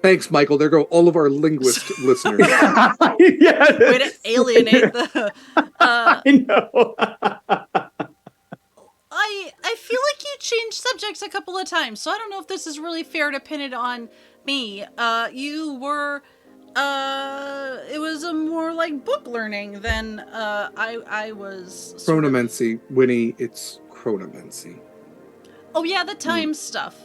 Thanks, Michael. There go all of our linguist listeners. Yes. Way to alienate the. I know. I feel like you changed subjects a couple of times, so I don't know if this is really fair to pin it on me. You were. It was a more like book learning than I was. Chronomancy, Winnie. It's chronomancy. Oh yeah, the time stuff.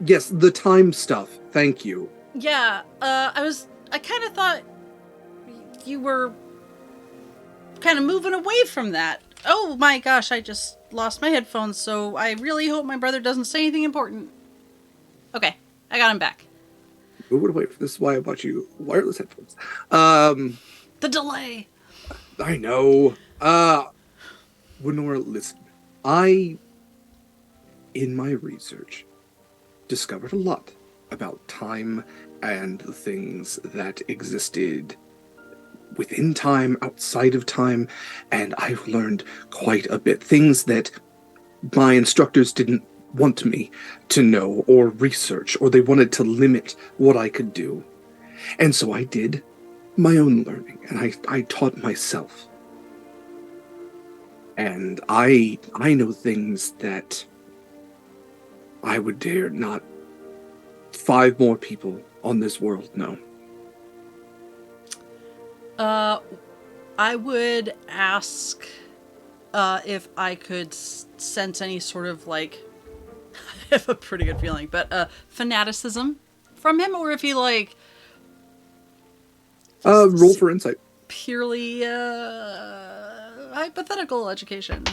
Yes, the time stuff. Thank you. Yeah, I kind of thought you were kind of moving away from that. Oh my gosh, I just lost my headphones, so I really hope my brother doesn't say anything important. Okay, I got him back. Move it away. This is why I bought you wireless headphones. The delay. I know. Winora, listen. In my research, discovered a lot about time and the things that existed within time, outside of time, and I've learned quite a bit. Things that my instructors didn't want me to know or research, or they wanted to limit what I could do. And so I did my own learning, and I taught myself. And I know things that I would dare not 5 more people on this world know. I would ask if I could sense any sort of like, I have a pretty good feeling, but fanaticism from him, or if he like roll for insight. Purely hypothetical education.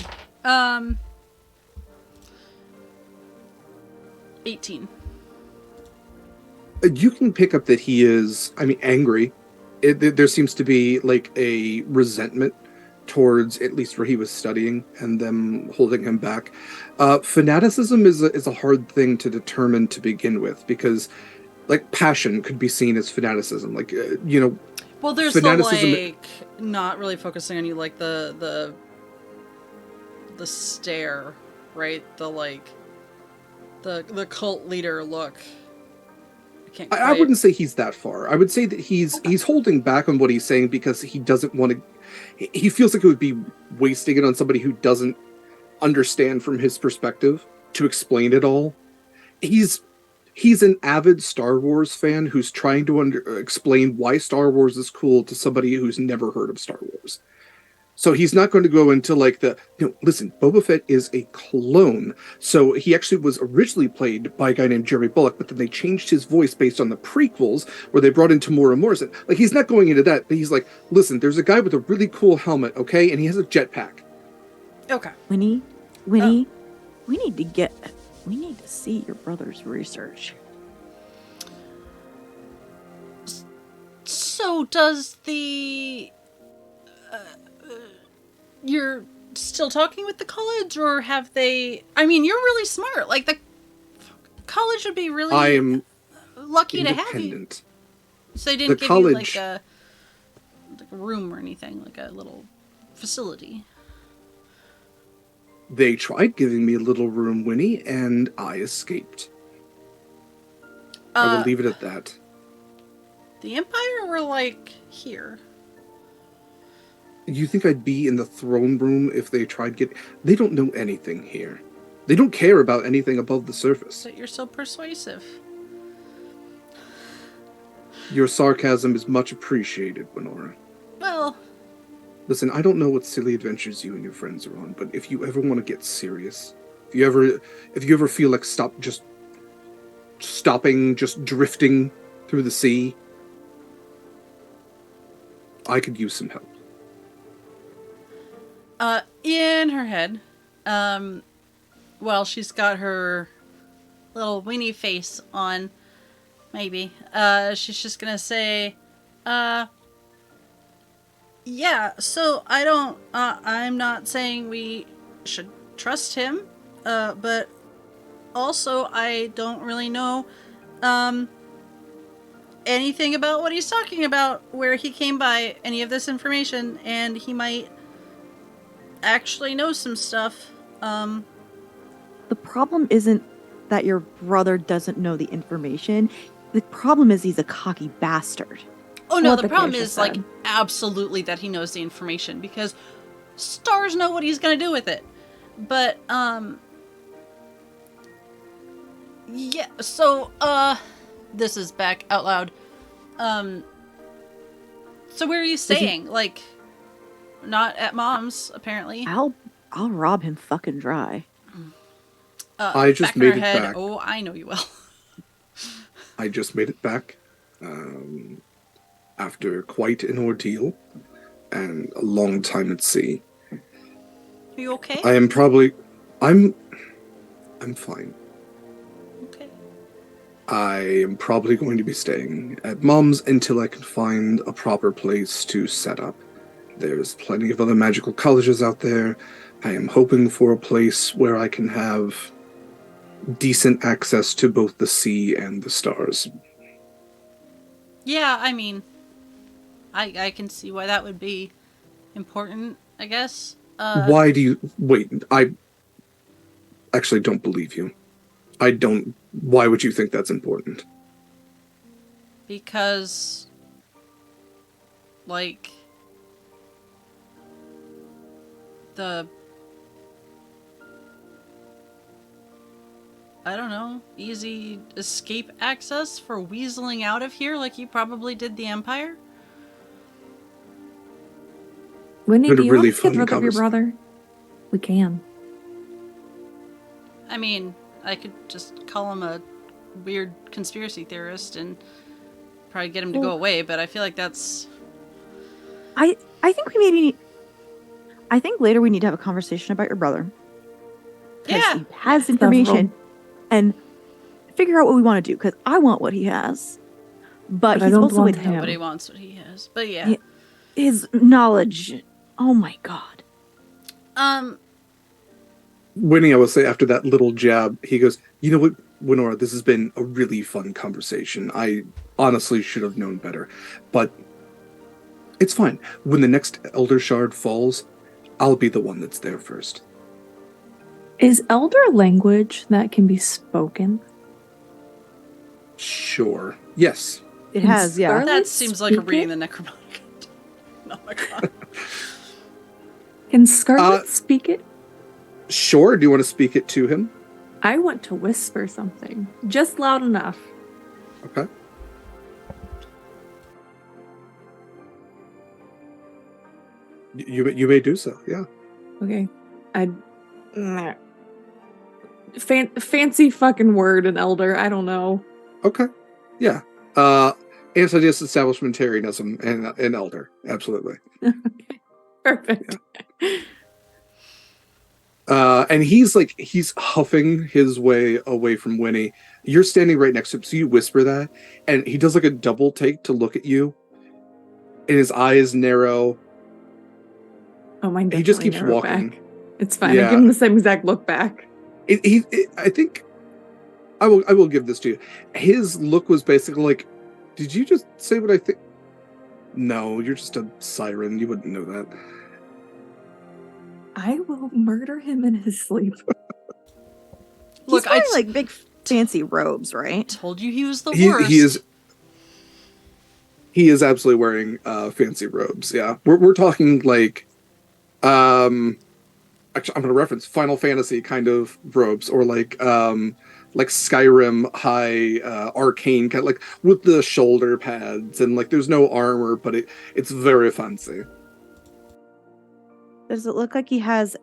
18. You can pick up that he is, angry. There seems to be like a resentment towards at least where he was studying and them holding him back. Fanaticism is a hard thing to determine to begin with, because like passion could be seen as fanaticism. Like, well, there's fanaticism... the like not really focusing on you, like the stare, right? The like the cult leader look. I wouldn't say he's that far. I would say that he's holding back on what he's saying because he doesn't want to. He feels like it would be wasting it on somebody who doesn't understand from his perspective to explain it all. He's an avid Star Wars fan who's trying to explain why Star Wars is cool to somebody who's never heard of Star Wars. So he's not going to go into like listen, Boba Fett is a clone. So he actually was originally played by a guy named Jerry Bullock, but then they changed his voice based on the prequels where they brought in Tamora Morrison. Like, he's not going into that, but he's like, listen, there's a guy with a really cool helmet, okay? And he has a jetpack. Okay. Winnie, we need to see your brother's research. So does the... you're still talking with the college, or have they... I mean, you're really smart. Like, college would be really I am lucky to have you. independent. So they didn't The give you college- like a room or anything, like a little facility. They tried giving me a little room, Wynni, and I escaped. I will leave it at that. The Empire were like here. You think I'd be in the throne room if they tried getting... They don't know anything here. They don't care about anything above the surface. But you're so persuasive. Your sarcasm is much appreciated, Winora. Well, Listen, I don't know what silly adventures you and your friends are on, but if you ever want to get serious, if you ever feel like stopping, just drifting through the sea, I could use some help. in her head, well, she's got her little Wynni face on, maybe. She's just gonna say, yeah, so I'm not saying we should trust him, but also I don't really know, anything about what he's talking about, where he came by any of this information, and he might actually know some stuff. The problem isn't that your brother doesn't know the information. The problem is he's a cocky bastard. Oh no, What the the problem Keisha is, like, said. absolutely that he knows the information, because stars know what he's gonna do with it. But, yeah, so, this is back out loud. So where are you staying? Like, not at Mom's, apparently. I'll rob him fucking dry. I just back in her made it head. back. Oh, I know you will. I just made it back after quite an ordeal and a long time at sea. Are you okay? I'm fine. Okay. I am probably going to be staying at Mom's until I can find a proper place to set up. There's plenty of other magical colleges out there. I am hoping for a place where I can have decent access to both the sea and the stars. Yeah, I mean, I can see why that would be important, I guess. Why do you... Wait, I actually don't believe you. I don't... Why would you think that's important? Because, like, I don't know, easy escape access for weaseling out of here like you probably did the Empire? Wynni, Been do a you really want to get fun rid of your conversation. brother? We can. I mean, I could just call him a weird conspiracy theorist and probably get him to go away, but I feel like that's... I think we maybe... I think later we need to have a conversation about your brother. 'Cause Yeah. he has information. And figure out what we want to do, because I want what he has. But I he's don't also want with him. Nobody wants what he has, but yeah. Yeah. His knowledge. Oh my god. Wynni, I will say, after that little jab, he goes, you know what, Winora, this has been a really fun conversation. I honestly should have known better. But it's fine. When the next Elder Shard falls, I'll be the one that's there first. Is Elder language that can be spoken? Sure. Yes. It has, yeah. Scarlet That seems like speak reading it? the Necronomicon. Oh my god. Can Scarlet speak it? Sure. Do you want to speak it to him? I want to whisper something. Just loud enough. Okay. You may do so, yeah. Okay. Fancy fucking word, an elder. I don't know. Okay. Yeah. Anti-disestablishmentarianism and an elder. Absolutely. Okay. Perfect. And he's huffing his way away from Wynni. You're standing right next to him, so you whisper that, and he does like a double take to look at you, and his eyes narrow. Oh, mine He just keeps definitely narrowed walking. back. It's fine. Yeah. I give him the same exact look back. I think I will give this to you. His look was basically like, did you just say what I think? No, you're just a siren. You wouldn't know that. I will murder him in his sleep. He's wearing like big fancy robes, right? Told you he was the worst. He is absolutely wearing fancy robes. Yeah, we're talking like, actually, I'm going to reference Final Fantasy kind of robes, or like Skyrim high arcane kind of, like with the shoulder pads, and like there's no armor, but it's very fancy. Does it look like he has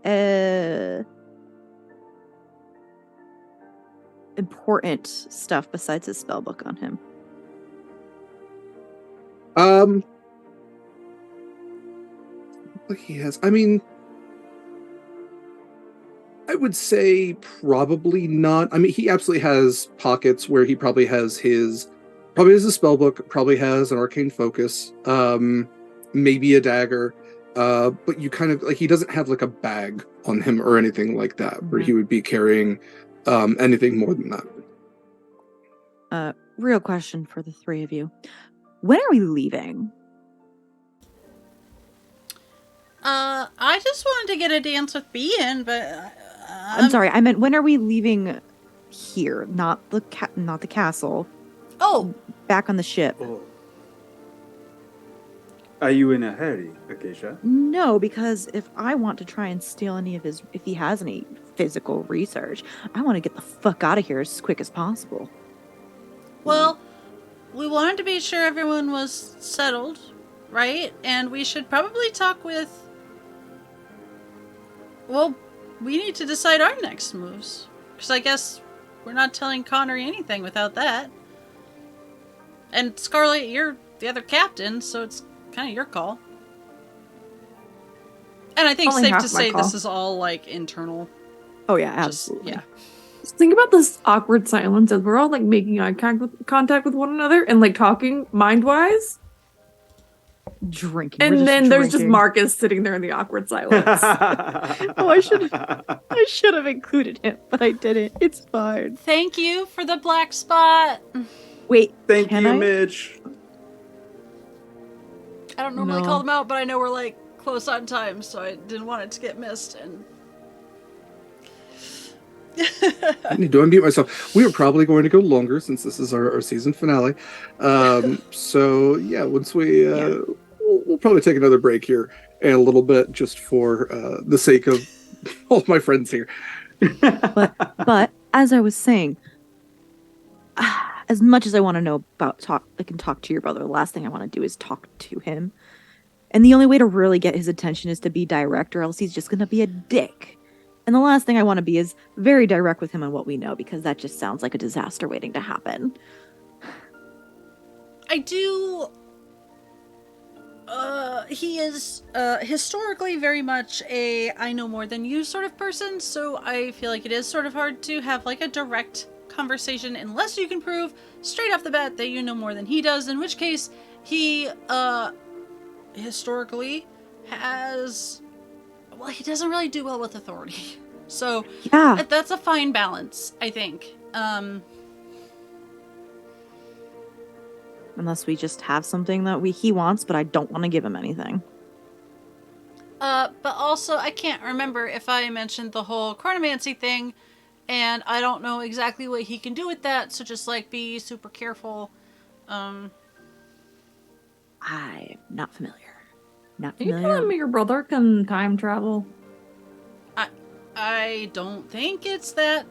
important stuff besides his spellbook on him? Like he has. I mean, I would say probably not. I mean, he absolutely has pockets where he probably has a spellbook, probably has an arcane focus, maybe a dagger, but you kind of like, he doesn't have like a bag on him or anything like that, where he would be carrying anything more than that. Real question for the three of you. When are we leaving? I just wanted to get a dance with B in, but I'm sorry. I meant, when are we leaving here? Not the castle. Oh, back on the ship. Oh. Are you in a hurry, Acacia? No, because if I want to try and steal any of his, if he has any physical research, I want to get the fuck out of here as quick as possible. Well, we wanted to be sure everyone was settled, right? And we should probably talk with... Well, we need to decide our next moves. Because I guess we're not telling Connery anything without that. And Scarlet, you're the other captain, so it's kind of your call. And I think safe to say this is all, like, internal. Oh, yeah, absolutely. Yeah. Just think about this awkward silence as we're all, like, making eye contact with one another and, like, talking mind-wise. Drinking. And then there's just Marcus sitting there in the awkward silence. Oh, I should have included him, but I didn't. It's fine. Thank you for the black spot. Wait, thank you, Mitch. I don't normally call them out, but I know we're like close on time, so I didn't want it to get missed. And I need to unmute myself. We are probably going to go longer since this is our season finale. So yeah, once we'll probably take another break here in a little bit, just for the sake of all of my friends here. But as I was saying, as much as I want to know about I can talk to your brother. The last thing I want to do is talk to him. And the only way to really get his attention is to be direct, or else he's just going to be a dick. And the last thing I want to be is very direct with him on what we know, because that just sounds like a disaster waiting to happen. I do... he is historically very much a I know more than you sort of person, so I feel like it is sort of hard to have like a direct conversation unless you can prove straight off the bat that you know more than he does, in which case he historically has, well, he doesn't really do well with authority, so yeah, that's a fine balance, I think. Unless we just have something that he wants, but I don't want to give him anything. But also I can't remember if I mentioned the whole chronomancy thing, and I don't know exactly what he can do with that, so just, like, be super careful. I'm not familiar. Not Are you familiar. telling me your brother can time travel? I don't think it's that,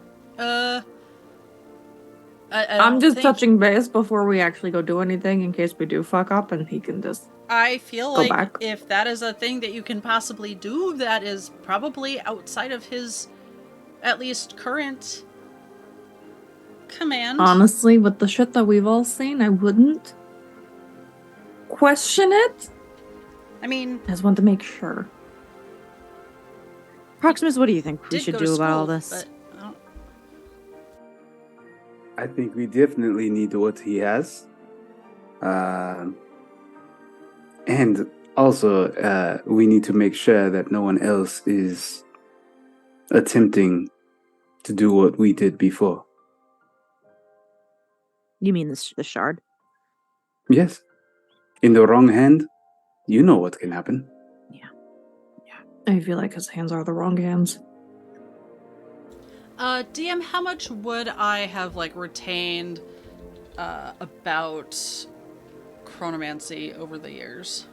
I'm just touching base before we actually go do anything, in case we do fuck up, and he can just I feel go like back. If that is a thing that you can possibly do, that is probably outside of his, at least, current command. Honestly, with the shit that we've all seen, I wouldn't question it. I mean, I just want to make sure. Proximus, what do you think we should do about all this? I think we definitely need what he has. And also, we need to make sure that no one else is attempting to do what we did before. You mean the shard? Yes. In the wrong hand, you know what can happen. I feel like his hands are the wrong hands. DM, how much would I have retained about chronomancy over the years?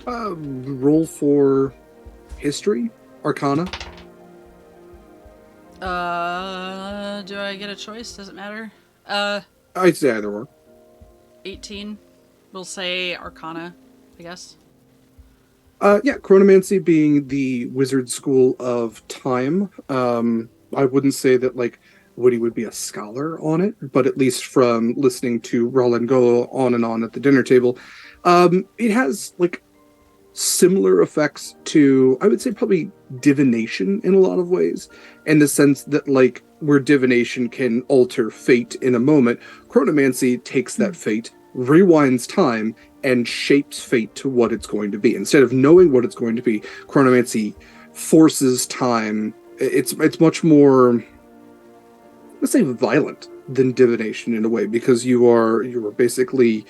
Roll for history, arcana. Do I get a choice? Does it matter? I'd say either or. 18. We'll say arcana, I guess. Yeah, chronomancy being the wizard school of time. I wouldn't say that Woody would be a scholar on it, but at least from listening to Roland go on and on at the dinner table, it has similar effects to, I would say, probably divination in a lot of ways, in the sense that where divination can alter fate in a moment, chronomancy takes that fate, rewinds time, and shapes fate to what it's going to be. Instead of knowing what it's going to be, chronomancy forces time. It's much more, let's say, violent than divination in a way, because you are basically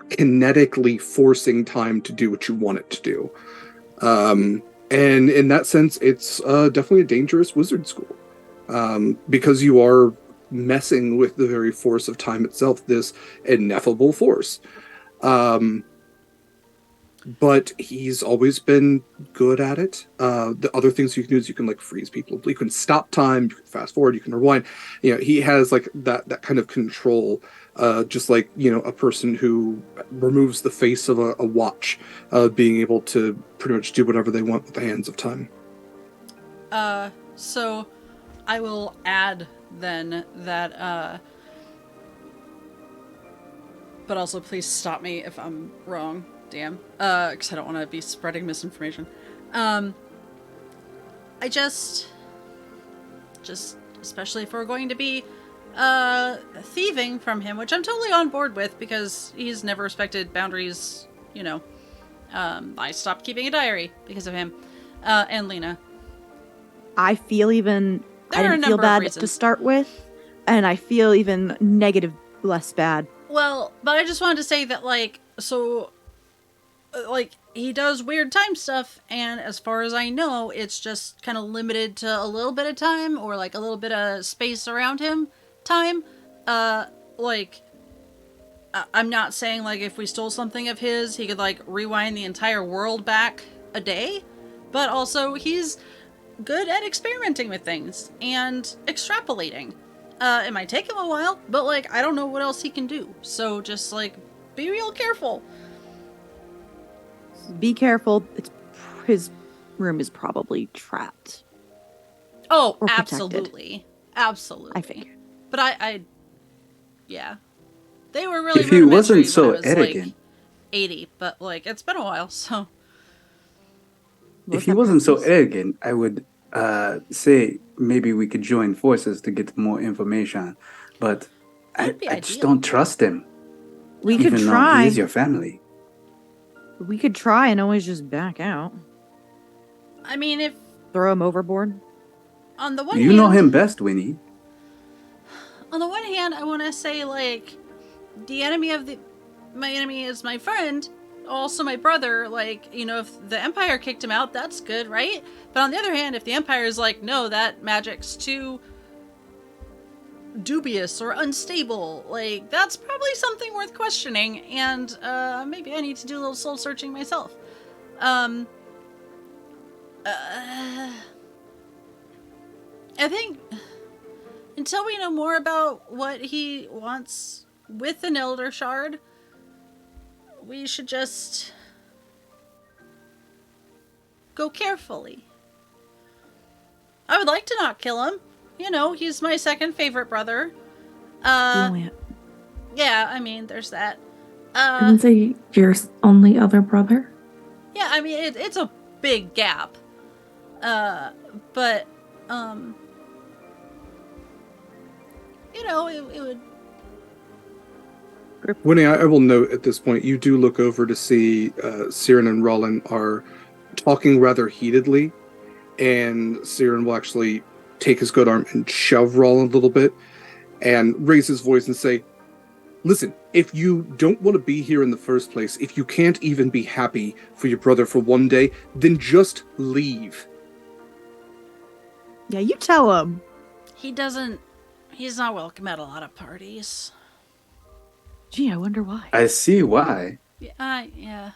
kinetically forcing time to do what you want it to do. And in that sense, it's definitely a dangerous wizard school, because you are messing with the very force of time itself, this ineffable force. But he's always been good at it. The other things you can do is you can freeze people. You can stop time, you can fast forward, you can rewind. He has that kind of control, just like a person who removes the face of a watch, being able to pretty much do whatever they want with the hands of time. So I will add then that, but also please stop me if I'm wrong, DM, because I don't want to be spreading misinformation. I just, especially if we're going to be thieving from him, which I'm totally on board with because he's never respected boundaries, I stopped keeping a diary because of him, and Lena. I didn't feel bad to start with, and I feel even negative less bad. Well, but I just wanted to say that, he does weird time stuff, and as far as I know, it's just kind of limited to a little bit of time, or, a little bit of space around him time. I'm not saying, if we stole something of his, he could, rewind the entire world back a day, but also he's good at experimenting with things and extrapolating. It might take him a while, but I don't know what else he can do. So just be real careful. Be careful. His room is probably trapped. Oh, or absolutely. Absolutely. I figured. But yeah. They were really if he wasn't so arrogant. 80, but it's been a while, so. If he wasn't so arrogant, I would say maybe we could join forces to get more information. But I just don't trust him. We could even try. Though he is your family. We could try and always just back out. I mean, if... Throw him overboard? On the one hand... You know him best, Wynni. On the one hand, I want to say, the enemy of my enemy is my friend, also my brother. If the Empire kicked him out, that's good, right? But on the other hand, if the Empire is no, that magic's too dubious or unstable, that's probably something worth questioning, and maybe I need to do a little soul searching myself. I think until we know more about what he wants with an Elder Shard, we should just go carefully. I would like to not kill him. He's my second favorite brother. Yeah, I mean, there's that. I would say your only other brother. Yeah, I mean, it's a big gap. But, it would... Wynni, I will note at this point, you do look over to see Siren and Roland are talking rather heatedly, and Siren will actually take his good arm and shove Roland a little bit, and raise his voice and say, listen, if you don't want to be here in the first place, if you can't even be happy for your brother for one day, then just leave. Yeah, you tell him. He's not welcome at a lot of parties. Gee, I wonder why. I see why. Yeah.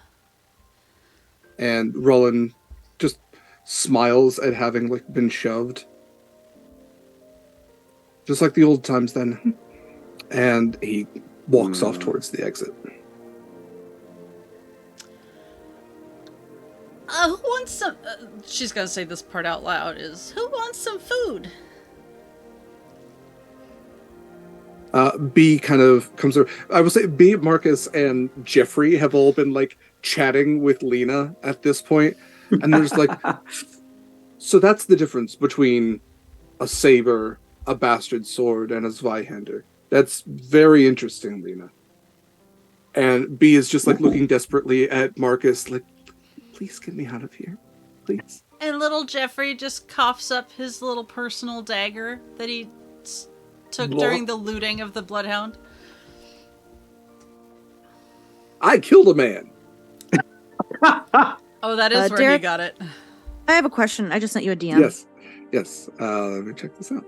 And Roland just smiles at having been shoved. Just like the old times then. And he walks off towards the exit. Who wants some... she's gonna say this part out loud, is, who wants some food? B kind of comes over. I will say B, Marcus, and Jeffrey have all been chatting with Lena at this point. And there's so that's the difference between a saber, a bastard sword, and a Zweihander. That's very interesting, Lena. And B is just looking desperately at Marcus, please get me out of here. Please. And little Jeffrey just coughs up his little personal dagger that he took during the looting of the Bloodhound. I killed a man. Oh, that is where Derek, he got it. I have a question. I just sent you a DM. Yes. Let me check this out.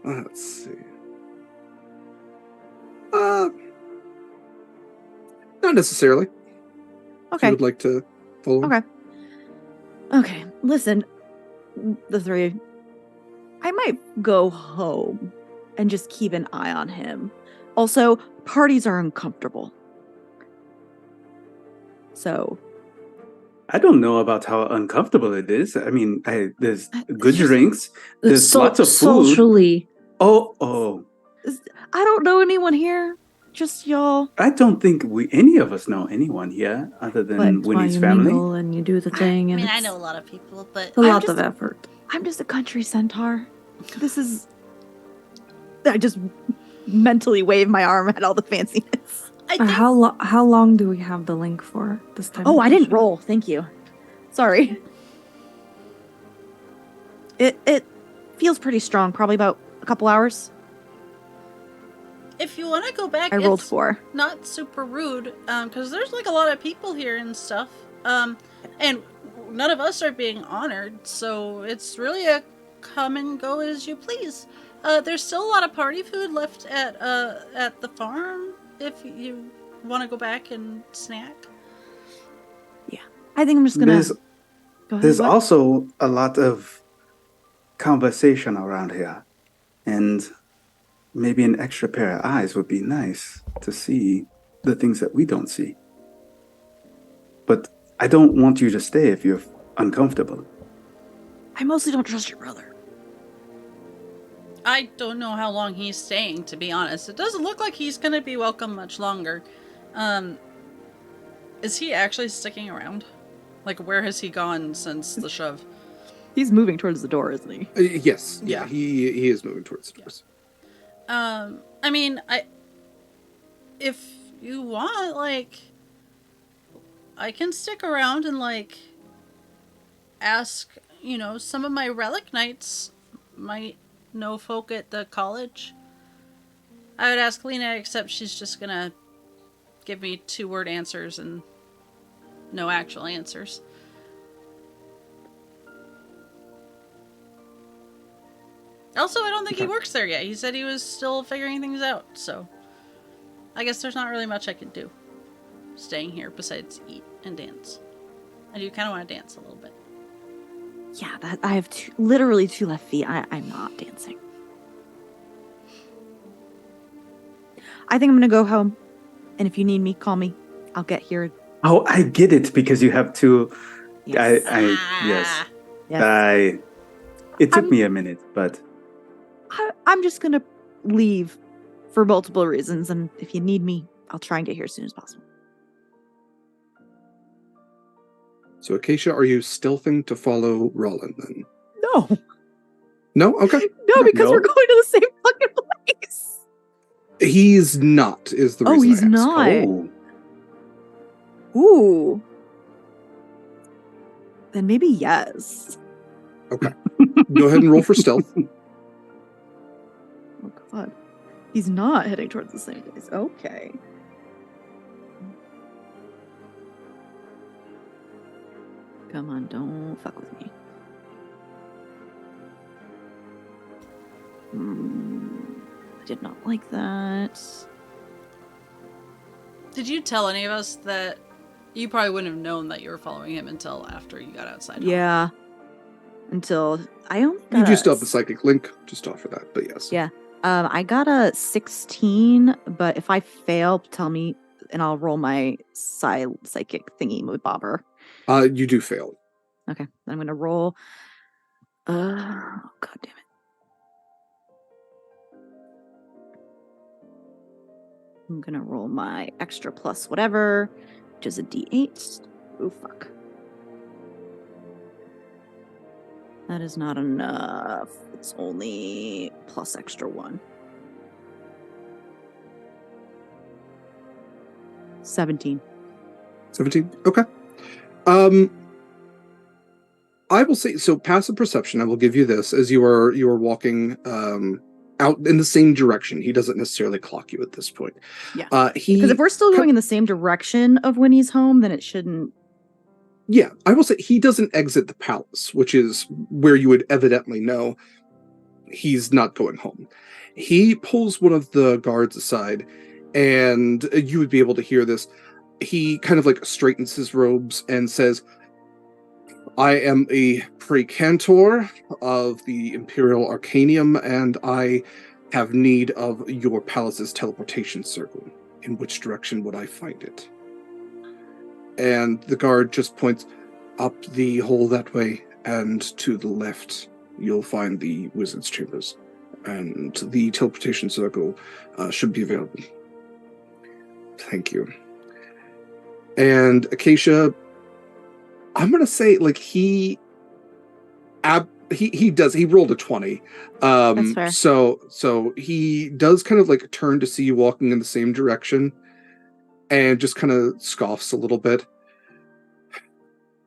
Let's see. Not necessarily. Okay. If you would like to follow. Okay. Listen, the three. I might go home and just keep an eye on him. Also, parties are uncomfortable. So. I don't know about how uncomfortable it is. I mean, there's good drinks. There's lots of food. Socially. Oh. I don't know anyone here. Just y'all. I don't think any of us know anyone here other than Wynni's family. Mingle and you do the thing. I know a lot of people, but it's a lot of effort. I'm just a country centaur. This is. I just mentally wave my arm at all the fanciness. How long do we have the link for this time? Oh, I didn't roll. Thank you. Sorry. It feels pretty strong. Probably about a couple hours. If you want to go back, I rolled 4. Not super rude, because there's a lot of people here and stuff, and none of us are being honored, so it's really a come and go as you please. There's still a lot of party food left at the farm if you want to go back and snack. Yeah, I think I'm just gonna. There's also a lot of conversation around here, and maybe an extra pair of eyes would be nice to see the things that we don't see. But I don't want you to stay if you're uncomfortable. I mostly don't trust your brother. I don't know how long he's staying, to be honest. It doesn't look like he's going to be welcome much longer. Is he actually sticking around? Where has he gone since the shove? He's moving towards the door, isn't he? Yes. Yeah, he is moving towards the doors. I mean, if you want, I can stick around and, ask, some of my relic knights might know folk at the college. I would ask Lena, except she's just gonna give me 2-word answers and no actual answers. Also, I don't think he works there yet. He said he was still figuring things out, so I guess there's not really much I can do staying here besides eat and dance. I do kind of want to dance a little bit. Yeah, I have literally 2 left feet. I'm not dancing. I think I'm gonna go home, and if you need me, call me. I'll get here. Oh, I get it because you have 2. Yes. Yes. It took me a minute, but I'm just gonna leave for multiple reasons, and if you need me, I'll try and get here as soon as possible. So, Acacia, are you stealthing to follow Roland then? No. No? Okay. No, because we're going to the same fucking place. He's not, is the reason. Oh, he's I asked. not. oh, Ooh. Then maybe yes. Okay. Go ahead and roll for stealth. He's not heading towards the same place. Okay. Come on, don't fuck with me. I did not like that. Did you tell any of us that you probably wouldn't have known that you were following him until after you got outside? Yeah. Until I only got You do still have the psychic link, just offer that, but yes. Yeah. I got a 16, but if I fail, tell me and I'll roll my psychic thingy with bobber. You do fail. Okay. Then I'm gonna roll. God damn it. I'm gonna roll my extra plus whatever, which is a D8. Oh fuck. That is not enough. It's only plus extra 1. 17. 17? Okay. I will say, so passive perception, I will give you this, as you are walking out in the same direction. He doesn't necessarily clock you at this point. Yeah. Because if we're still going in the same direction of Wynni's home, then it shouldn't. Yeah, I will say he doesn't exit the palace, which is where you would evidently know he's not going home. He pulls one of the guards aside, and you would be able to hear this. He kind of like straightens his robes and says, I am a precantor of the Imperial Arcanium, and I have need of your palace's teleportation circle. In which direction would I find it? And the guard just points up the hole that way, and to the left, you'll find the wizard's chambers. And the teleportation circle should be available. Thank you. And Acacia, I'm going to say, like, he rolled a 20. That's fair. So he does kind of like turn to see you walking in the same direction, and just kind of scoffs a little bit.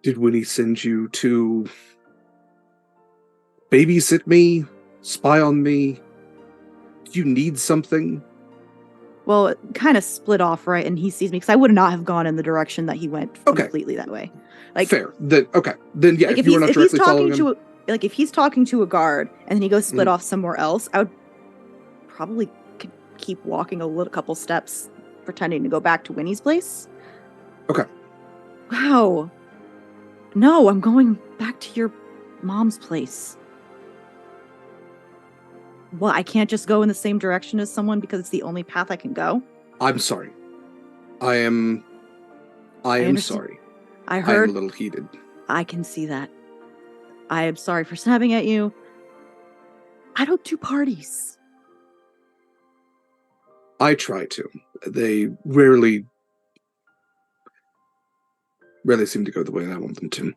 Did Wynni send you to babysit me? Spy on me? Do you need something? Well, it kind of split off, right? And he sees me, because I would not have gone in the direction that he went completely that way. Like, fair. Then yeah, like if you were not directly following him. If he's talking to a guard and then he goes split off somewhere else, I would probably keep walking a couple steps, pretending to go back to Wynni's place. Okay. Wow. No, I'm going back to your mom's place. Well, I can't just go in the same direction as someone because it's the only path I can go. I'm sorry. I am sorry. I heard. I'm a little heated. I can see that. I am sorry for snapping at you. I don't do parties. I try to. They rarely seem to go the way I want them to.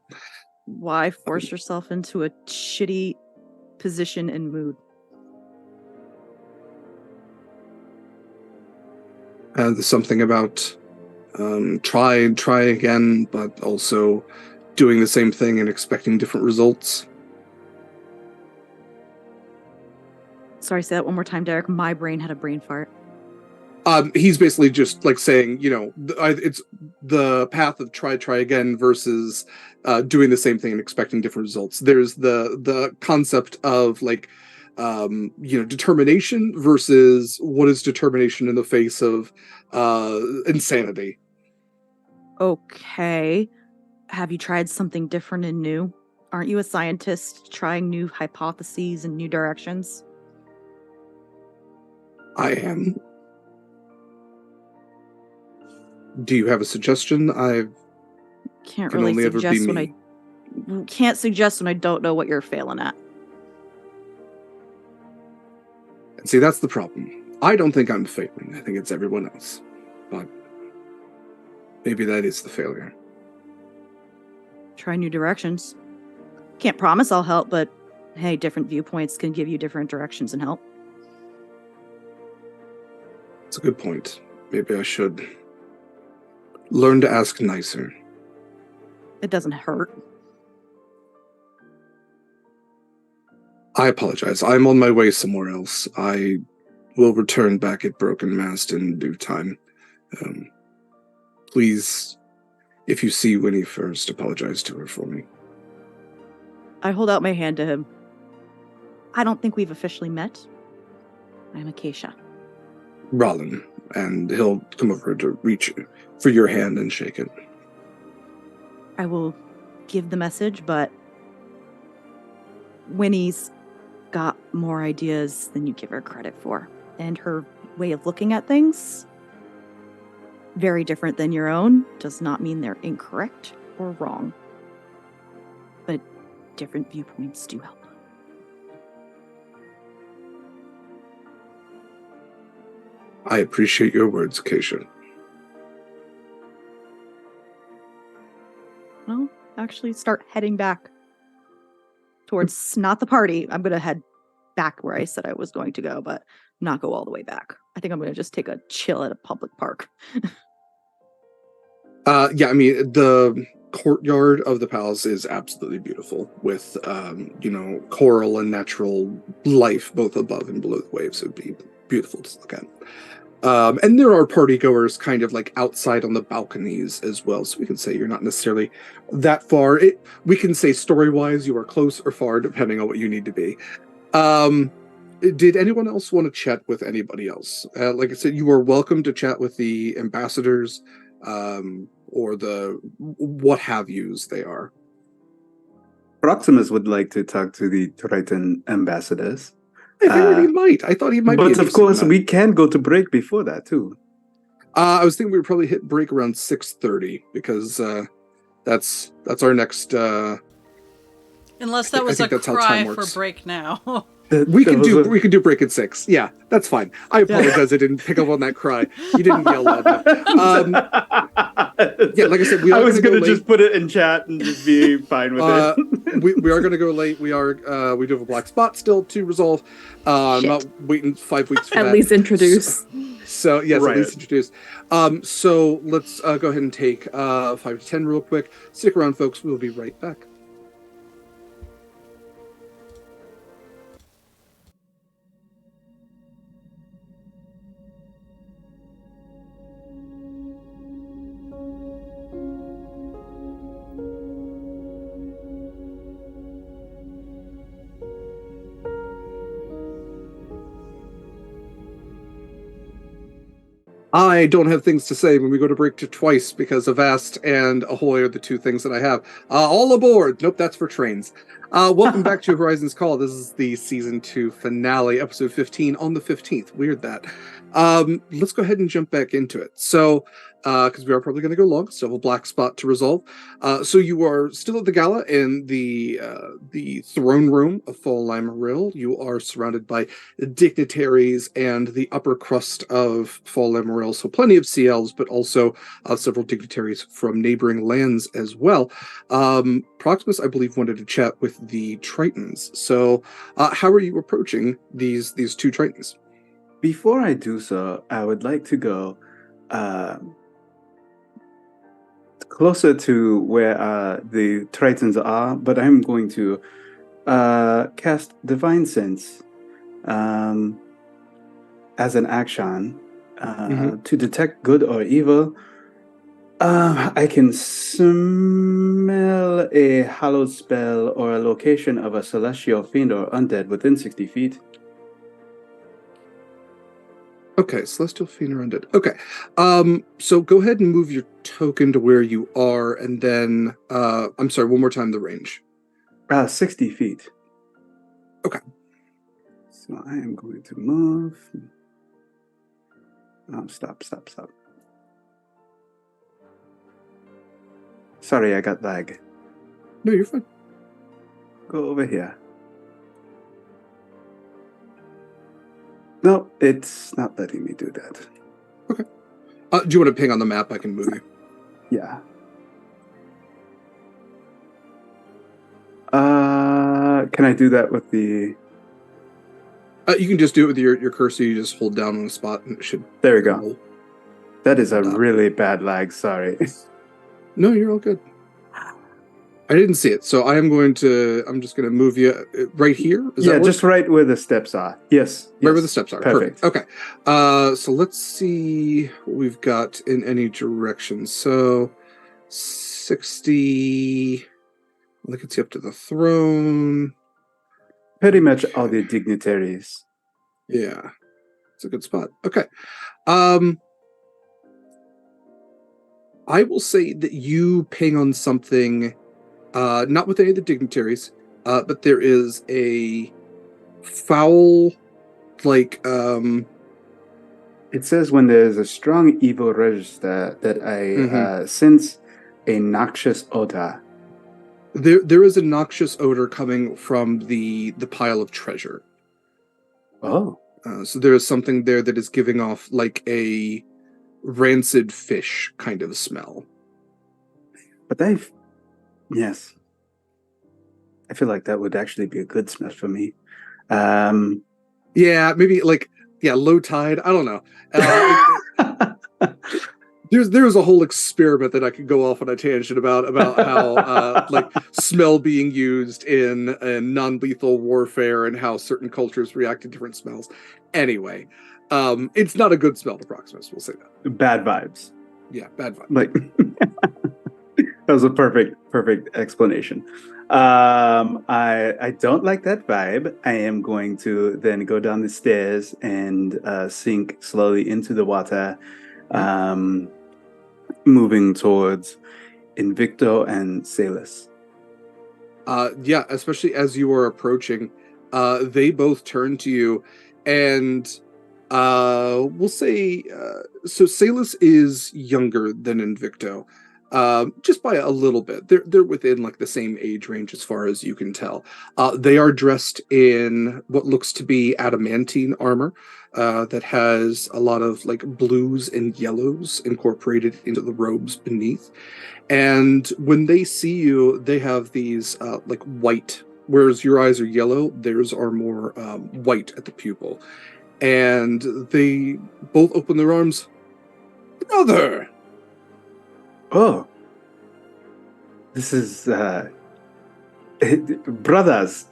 Why force yourself into a shitty position and mood? There's something about try again, but also doing the same thing and expecting different results. Sorry, say that one more time, Derek. My brain had a brain fart. He's basically just like saying, it's the path of try again versus doing the same thing and expecting different results. There's the concept of like, determination versus what is determination in the face of insanity. Okay. Have you tried something different and new? Aren't you a scientist trying new hypotheses and new directions? I am. Do you have a suggestion? I can't really suggest when I can't suggest when I don't know what you're failing at. See, that's the problem. I don't think I'm failing. I think it's everyone else. But maybe that is the failure. Try new directions. Can't promise I'll help, but hey, different viewpoints can give you different directions and help. It's a good point. Maybe I should learn to ask nicer. It doesn't hurt. I apologize. I'm on my way somewhere else. I will return back at Broken Mast in due time. Please, if you see Wynni first, apologize to her for me. I hold out my hand to him. I don't think we've officially met. I'm Acacia. Rollin, and he'll come over to reach for your hand and shake it. I will give the message, but Wynni's got more ideas than you give her credit for. And her way of looking at things, very different than your own, does not mean they're incorrect or wrong. But different viewpoints do help. I appreciate your words, Acacia. Well, actually start heading back towards not the party. I'm going to head back where I said I was going to go, but not go all the way back. I think I'm going to just take a chill at a public park. Yeah, I mean, the courtyard of the palace is absolutely beautiful with, coral and natural life both above and below the waves. It would be beautiful to look at. And there are party goers kind of like outside on the balconies as well. So we can say you're not necessarily that far. We can say story-wise you are close or far depending on what you need to be. Did anyone else want to chat with anybody else? Like I said, you are welcome to chat with the ambassadors or the what have yous they are. Proximus would like to talk to the Triton ambassadors. I figured he might. I thought he might be. But of course, we can go to break before that too. I was thinking we would probably hit break around 6:30 because that's our next. Unless that was a cry for break now. We can do break at 6. Yeah, that's fine. I apologize. I didn't pick up on that cry. You didn't yell loud enough. Yeah, like I said, I was gonna just put it in chat and just be fine with it. we are gonna go late. We do have a black spot still to resolve. I'm not waiting 5 weeks for that. At least introduce. So yes, right. At least introduce. So let's go ahead and take 5 to 10 real quick. Stick around, folks. We'll be right back. I don't have things to say when we go to break to twice because Avast and Ahoy are the two things that I have. All aboard! Nope, that's for trains. Welcome back to Horizon's Call. This is the Season 2 finale, Episode 15 on the 15th. Weird that. Let's go ahead and jump back into it. So, because we are probably going to go long, still have a black spot to resolve. So you are still at the gala in the throne room of Fal Laimaril. You are surrounded by dignitaries and the upper crust of Fal Laimaril. So plenty of CLs, but also several dignitaries from neighboring lands as well. Proximus, I believe, wanted to chat with the Tritons. So how are you approaching these two Tritons? Before I do so, I would like to go closer to where the Tritons are, but I'm going to cast Divine Sense as an action to detect good or evil. I can smell a hallowed spell or a location of a celestial fiend or undead within 60 feet. Okay, Celestial Fiend or Undead. Okay. So go ahead and move your token to where you are, and then I'm sorry, one more time the range. 60 feet. Okay. So I am going to move. Stop. Sorry, I got lag. No, you're fine. Go over here. No, it's not letting me do that. Okay. Do you want to ping on the map? I can move you. Yeah. Can I do that with the... You can just do it with your cursor. You just hold down on the spot and it should... There we go. That is a really bad lag, sorry. No, you're all good. I didn't see it, so I'm just going to move you right here. Yeah, just right where the steps are. Yes. Right where the steps are. Perfect. Okay. So let's see what we've got in any direction. So 60. I think it's up to the throne. Pretty much all the dignitaries. Yeah. It's a good spot. Okay. I will say that you ping on something, not with any of the dignitaries, but there is a foul, like, It says when there's a strong evil register that I sense a noxious odor. There is a noxious odor coming from the pile of treasure. Oh. So there is something there that is giving off like a rancid fish kind of smell. But yes. I feel like that would actually be a good smell for me. Yeah, maybe low tide. I don't know. There's a whole experiment that I could go off on a tangent about how like smell being used in non-lethal warfare and how certain cultures react to different smells. Anyway, it's not a good smell to Proximus. We'll say that. Bad vibes. Yeah, bad vibes. Like that was a perfect explanation. I don't like that vibe. I am going to then go down the stairs and sink slowly into the water, moving towards Invicto and Salus. Yeah, especially as you are approaching, they both turn to you, and we'll say so. Salus is younger than Invicto. Just by a little bit. They're within like the same age range as far as you can tell. They are dressed in what looks to be adamantine armor that has a lot of like blues and yellows incorporated into the robes beneath. And when they see you, they have these like white, whereas your eyes are yellow, theirs are more white at the pupil. And they both open their arms. Brother! Oh, this is brothers.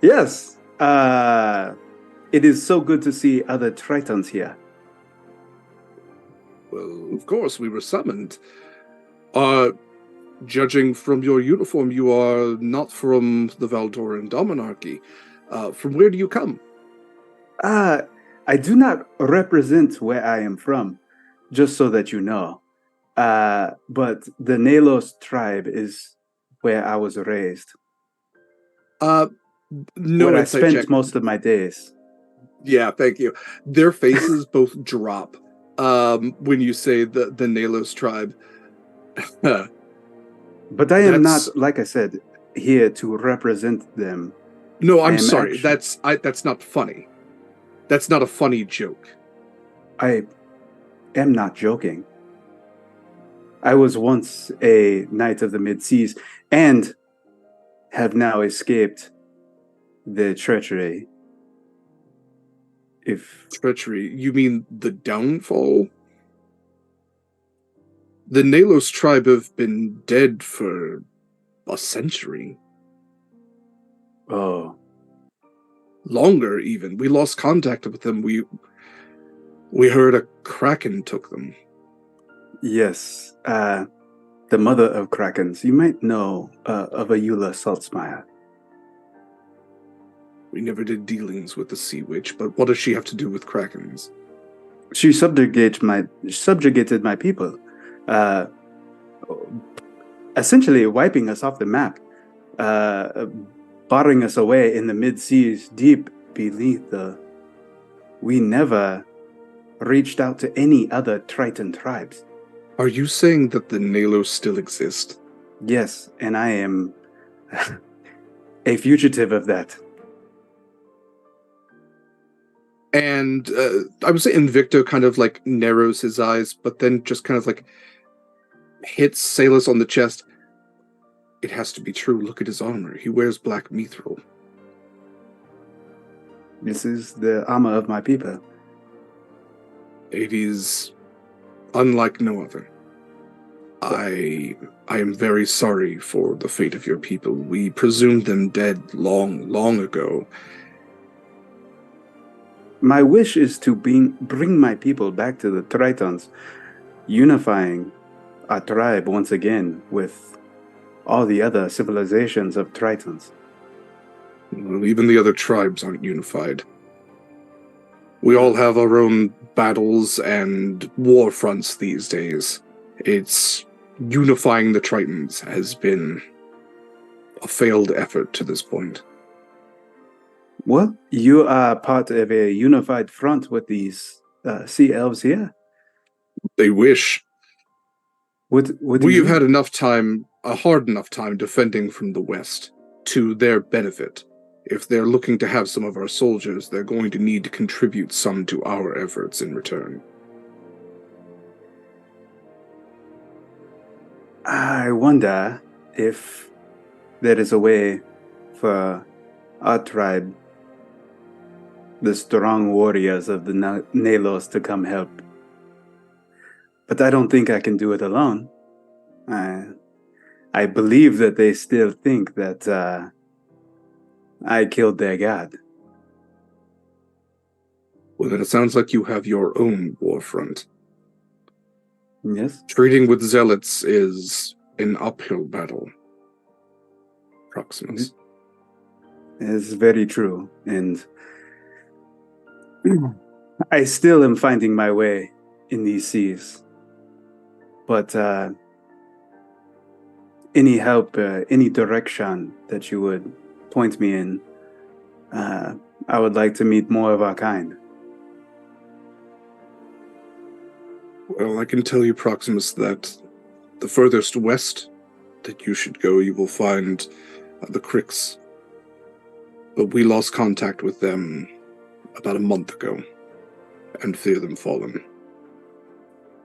Yes, it is so good to see other Tritons here. Well, of course, we were summoned. Judging from your uniform, you are not from the Valdoran Dominarchy. From where do you come? I do not represent where I am from, just so that you know. But the Nalos tribe is where I was raised. No, where I spent most of my days. Yeah, thank you. Their faces both drop when you say the Nalos tribe. But I am not, like I said, here to represent them. No, I'm sorry. That's not funny. That's not a funny joke. I am not joking. I was once a knight of the mid-seas and have now escaped the treachery. Treachery? You mean the downfall? The Nalos tribe have been dead for a century. Oh. Longer, even. We lost contact with them. We heard a kraken took them. Yes, the mother of krakens. You might know of Ayula Saltzmeyer. We never did dealings with the sea witch, but what does she have to do with krakens? She subjugated my people, essentially wiping us off the map, barring us away in the mid-seas, deep beneath the. We never reached out to any other Triton tribes. Are you saying that the Nalos still exist? Yes, and I am a fugitive of that. And I would say Invicto kind of like narrows his eyes, but then just kind of like hits Salus on the chest. It has to be true. Look at his armor. He wears black mithril. This is the armor of my people. It is unlike no other. I am very sorry for the fate of your people. We presumed them dead long, long ago. My wish is to bring my people back to the Tritons, unifying our tribe once again with all the other civilizations of Tritons. Well, even the other tribes aren't unified. We all have our own battles and war fronts these days. It's unifying the Tritons has been a failed effort to this point. Well, you are part of a unified front with these sea elves here. They wish. We've had enough time, a hard enough time defending from the west to their benefit. If they're looking to have some of our soldiers, they're going to need to contribute some to our efforts in return. I wonder if there is a way for our tribe, the strong warriors of the Nalos, to come help. But I don't think I can do it alone. I believe that they still think that I killed their god. Well, then it sounds like you have your own war front. Yes? Treating with zealots is an uphill battle, Proximus. It's very true, and I still am finding my way in these seas. But any help, any direction that you would point me in, I would like to meet more of our kind. Well, I can tell you, Proximus, that the furthest west that you should go, you will find the Cricks. But we lost contact with them about a month ago, and fear them fallen.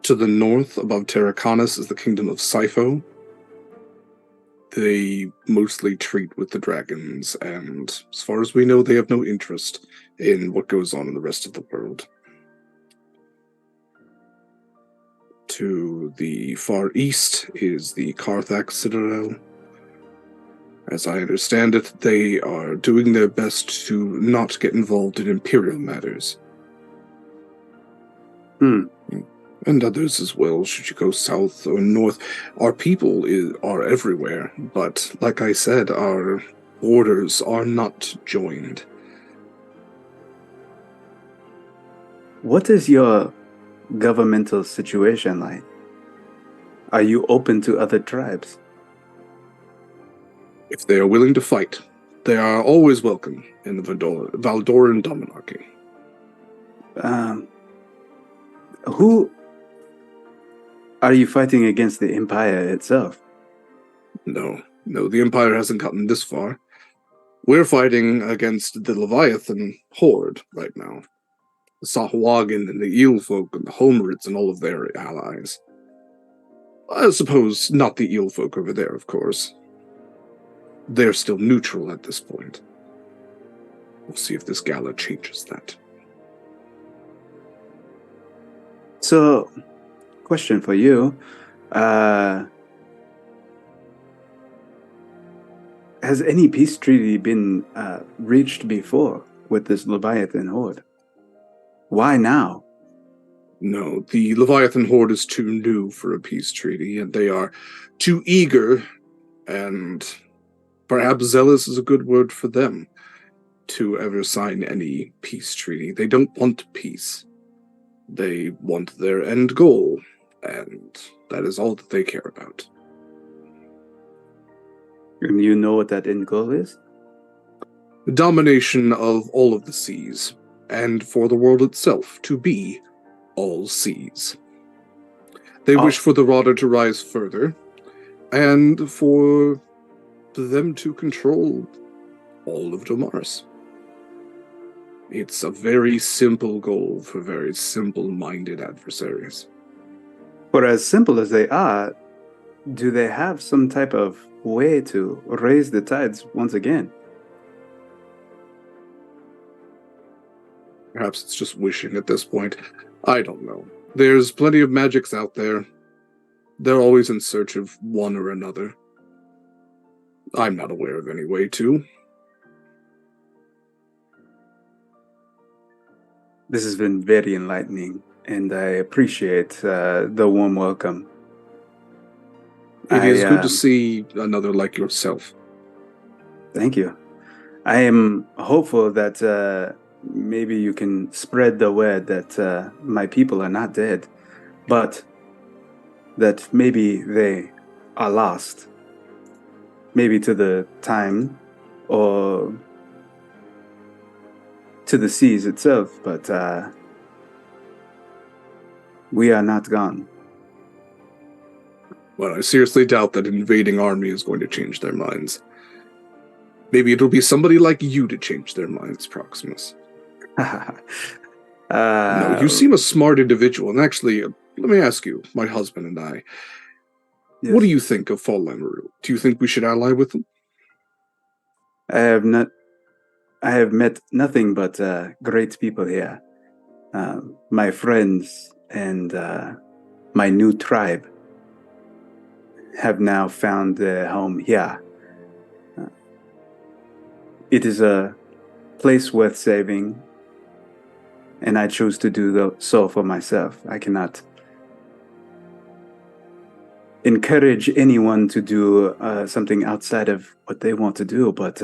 To the north, above Terracanus, is the kingdom of Sipho. They mostly treat with the dragons, and as far as we know, they have no interest in what goes on in the rest of the world. To the far east is the Carthax Citadel. As I understand it, they are doing their best to not get involved in imperial matters. And others as well, should you go south or north. Our people are everywhere, but like I said, our borders are not joined. What is your governmental situation like? Are you open to other tribes? If they are willing to fight, they are always welcome in the Valdoran Dominarchy. Who are you fighting against? The Empire itself? No, the Empire hasn't gotten this far. We're fighting against the Leviathan Horde right now. The Sahuagin and the Eel folk and the Homerids and all of their allies. I suppose not the Eel folk over there, of course. They're still neutral at this point. We'll see if this gala changes that. So, question for you. Has any peace treaty been reached before with this Leviathan Horde? Why now? No, the Leviathan Horde is too new for a peace treaty, and they are too eager, and perhaps zealous is a good word for them, to ever sign any peace treaty. They don't want peace. They want their end goal, and that is all that they care about. And you know what that end goal is? The domination of all of the seas, and for the world itself to be all seas. They wish for the water to rise further, and for them to control all of Domaris. It's a very simple goal for very simple-minded adversaries. For as simple as they are, do they have some type of way to raise the tides once again? Perhaps it's just wishing at this point. I don't know. There's plenty of magics out there. They're always in search of one or another. I'm not aware of any way to. This has been very enlightening, and I appreciate the warm welcome. It is good to see another like yourself. Thank you. I am hopeful that maybe you can spread the word that my people are not dead, but that maybe they are lost. Maybe to the time or to the seas itself, but we are not gone. Well, I seriously doubt that an invading army is going to change their minds. Maybe it'll be somebody like you to change their minds, Proximus. No, you seem a smart individual. And actually, let me ask you, my husband and I, yes. What do you think of Fal Laimaril? Do you think we should ally with them? I have met nothing but great people here. My friends and my new tribe have now found their home here. It is a place worth saving, and I choose to do so for myself. I cannot encourage anyone to do something outside of what they want to do, but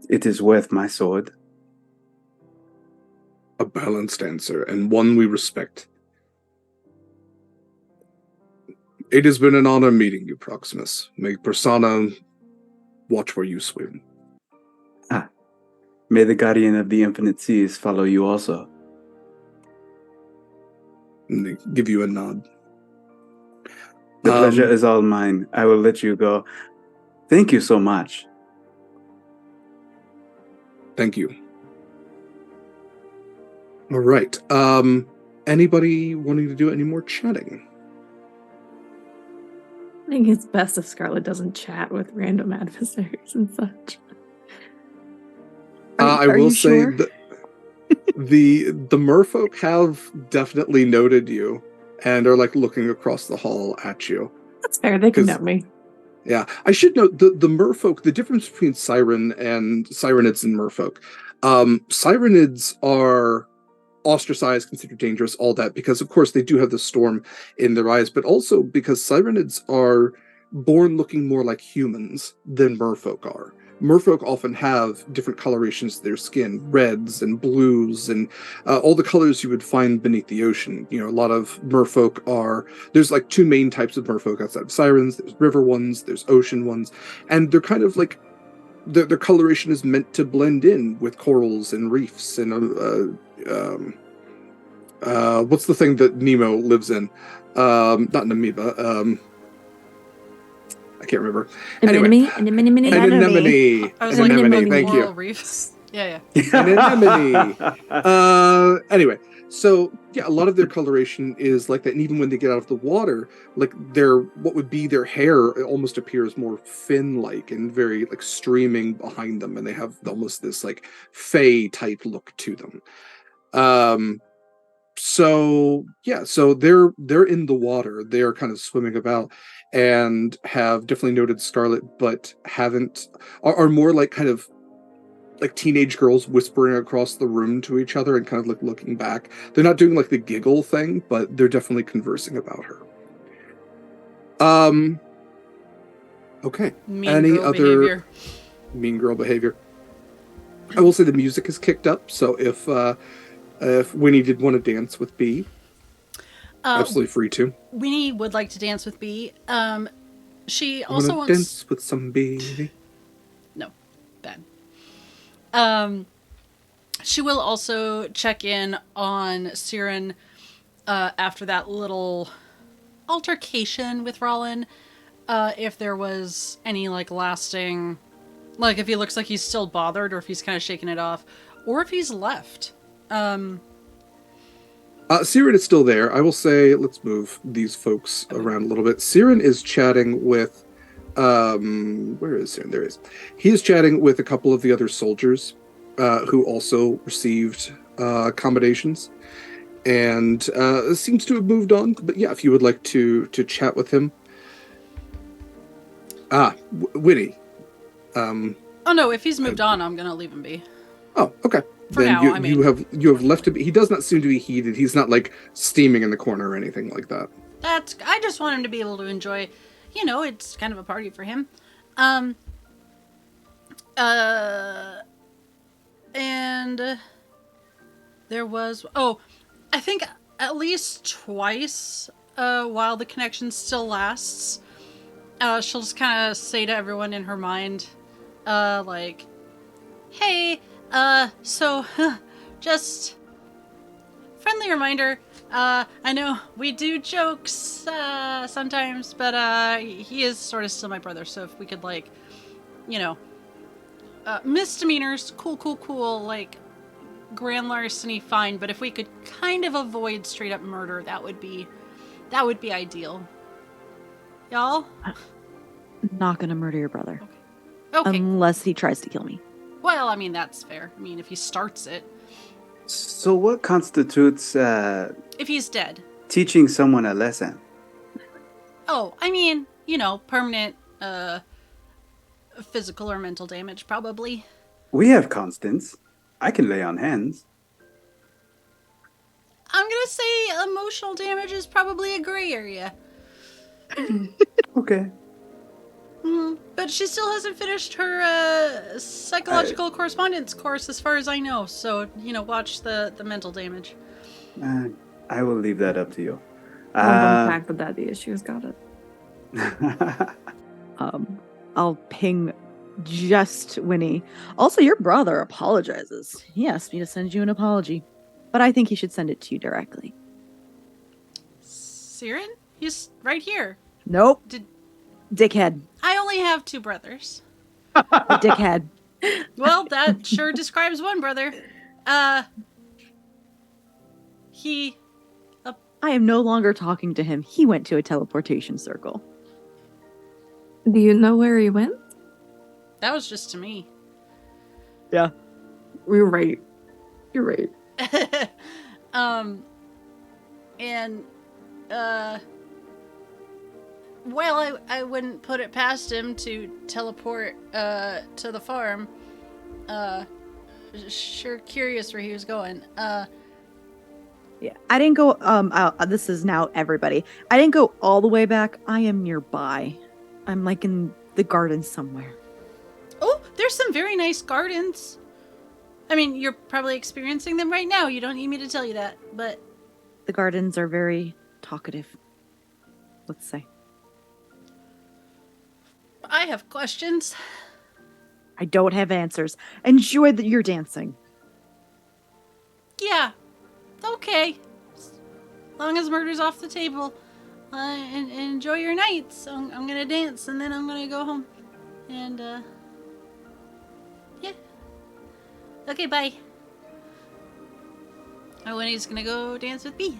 it is worth my sword. A balanced answer, and one we respect. It has been an honor meeting you, Proximus. May Persona watch where you swim. May the Guardian of the Infinite Seas follow you also. And they give you a nod. The pleasure is all mine. I will let you go. Thank you so much. Thank you. All right. Anybody wanting to do any more chatting? I think it's best if Scarlet doesn't chat with random adversaries and such. I will say that the merfolk have definitely noted you and are like looking across the hall at you. That's fair. They can know me. Yeah, I should note the merfolk. The difference between sirenids and merfolk. Sirenids are ostracized, considered dangerous, all that, because of course they do have the storm in their eyes, but also because sirenids are born looking more like humans than merfolk are. Merfolk often have different colorations to their skin, reds and blues and all the colors you would find beneath the ocean. You know, a lot of merfolk there's like two main types of merfolk outside of sirens. There's river ones, there's ocean ones, and they're kind of like, their coloration is meant to blend in with corals and reefs and what's the thing that Nemo lives in? Not an amoeba. I can't remember. Anemone. An anemone. I was an like, anemone. Thank coral you. reefs. Yeah. An anemone. Anyway, so yeah, a lot of their coloration is like that, and even when they get out of the water, like what would be their hair, it almost appears more fin-like and very like streaming behind them, and they have almost this like fae type look to them. So they're in the water. They're kind of swimming about and have definitely noted Scarlet, but are more like kind of like teenage girls whispering across the room to each other and kind of like looking back. They're not doing like the giggle thing, but they're definitely conversing about her. Okay. Any other mean girl behavior? I will say the music is kicked up, so if Wynni did want to dance with B, absolutely free to. Wynni would like to dance with B. She also wants dance with some B. No, bad. She will also check in on Siren after that little altercation with Rollin. If there was any like lasting, like if he looks like he's still bothered, or if he's kind of shaking it off, or if he's left. Siren is still there. I will say, let's move these folks around a little bit. Siren is chatting with, where is Siren? There he is. He is chatting with a couple of the other soldiers, who also received accommodations. and seems to have moved on. But yeah, if you would like to chat with him. Wynni. Oh no, if he's moved on, I'm gonna leave him be. Oh, okay. For then now, you have left him. He does not seem to be heated. He's not like steaming in the corner or anything like that. I just want him to be able to enjoy, it's kind of a party for him. And there was, I think at least twice, while the connection still lasts, she'll just kind of say to everyone in her mind, like, hey, so, just friendly reminder, I know we do jokes, sometimes, but, he is sort of still my brother, so if we could, like, misdemeanors, cool, like, grand larceny, fine, but if we could kind of avoid straight up murder, that would be ideal. Y'all? I'm not gonna murder your brother. Okay. Unless he tries to kill me. Well, I mean, that's fair. I mean, if he starts it. So what constitutes If he's dead. teaching someone a lesson? Oh, I mean, permanent, physical or mental damage, probably. We have constants. I can lay on hands. I'm gonna say emotional damage is probably a gray area. Okay. But she still hasn't finished her psychological correspondence course, as far as I know. So, watch the mental damage. I will leave that up to you. Unpack the daddy issues. Got it. I'll ping just Wynni. Also, your brother apologizes. He asked me to send you an apology, but I think he should send it to you directly. Siren? He's right here. Nope. Dickhead. I only have 2 brothers. Dickhead. Well, that sure describes one brother. I am no longer talking to him. He went to a teleportation circle. Do you know where he went? That was just to me. Yeah. You're right. You're right. Well, I wouldn't put it past him to teleport to the farm. Sure curious where he was going. Yeah, I didn't go, this is now everybody. I didn't go all the way back. I am nearby. I'm like in the garden somewhere. Oh, there's some very nice gardens. I mean, you're probably experiencing them right now. You don't need me to tell you that, but... The gardens are very talkative, let's say. I have questions. I don't have answers. Enjoy your dancing. Yeah. Okay. As long as murder's off the table. And enjoy your night. So I'm gonna dance and then I'm gonna go home. And, yeah. Okay, bye. Wynni's gonna go dance with me.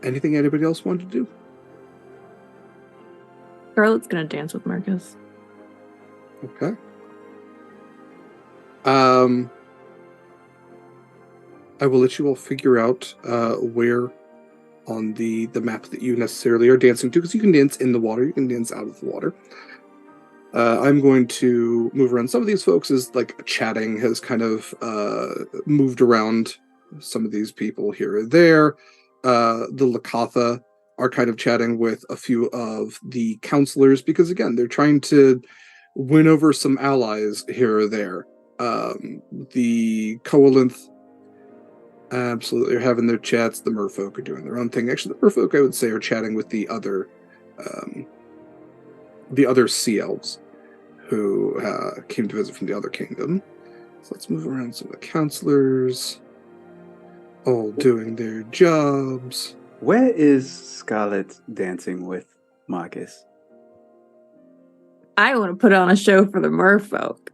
Anything anybody else wanted to do? Charlotte's gonna dance with Marcus. Okay. I will let you all figure out where on the map that you necessarily are dancing to, because you can dance in the water, you can dance out of the water. I'm going to move around. Some of these folks is like chatting has kind of moved around some of these people here or there. The Lakatha are kind of chatting with a few of the counselors, because again, they're trying to win over some allies here or there. The Koalinth absolutely are having their chats. The merfolk are doing their own thing. Actually, the merfolk, I would say, are chatting with the other sea elves who came to visit from the other kingdom. So let's move around some of the counselors, all doing their jobs. Where is Scarlet dancing with Marcus? I want to put on a show for the merfolk.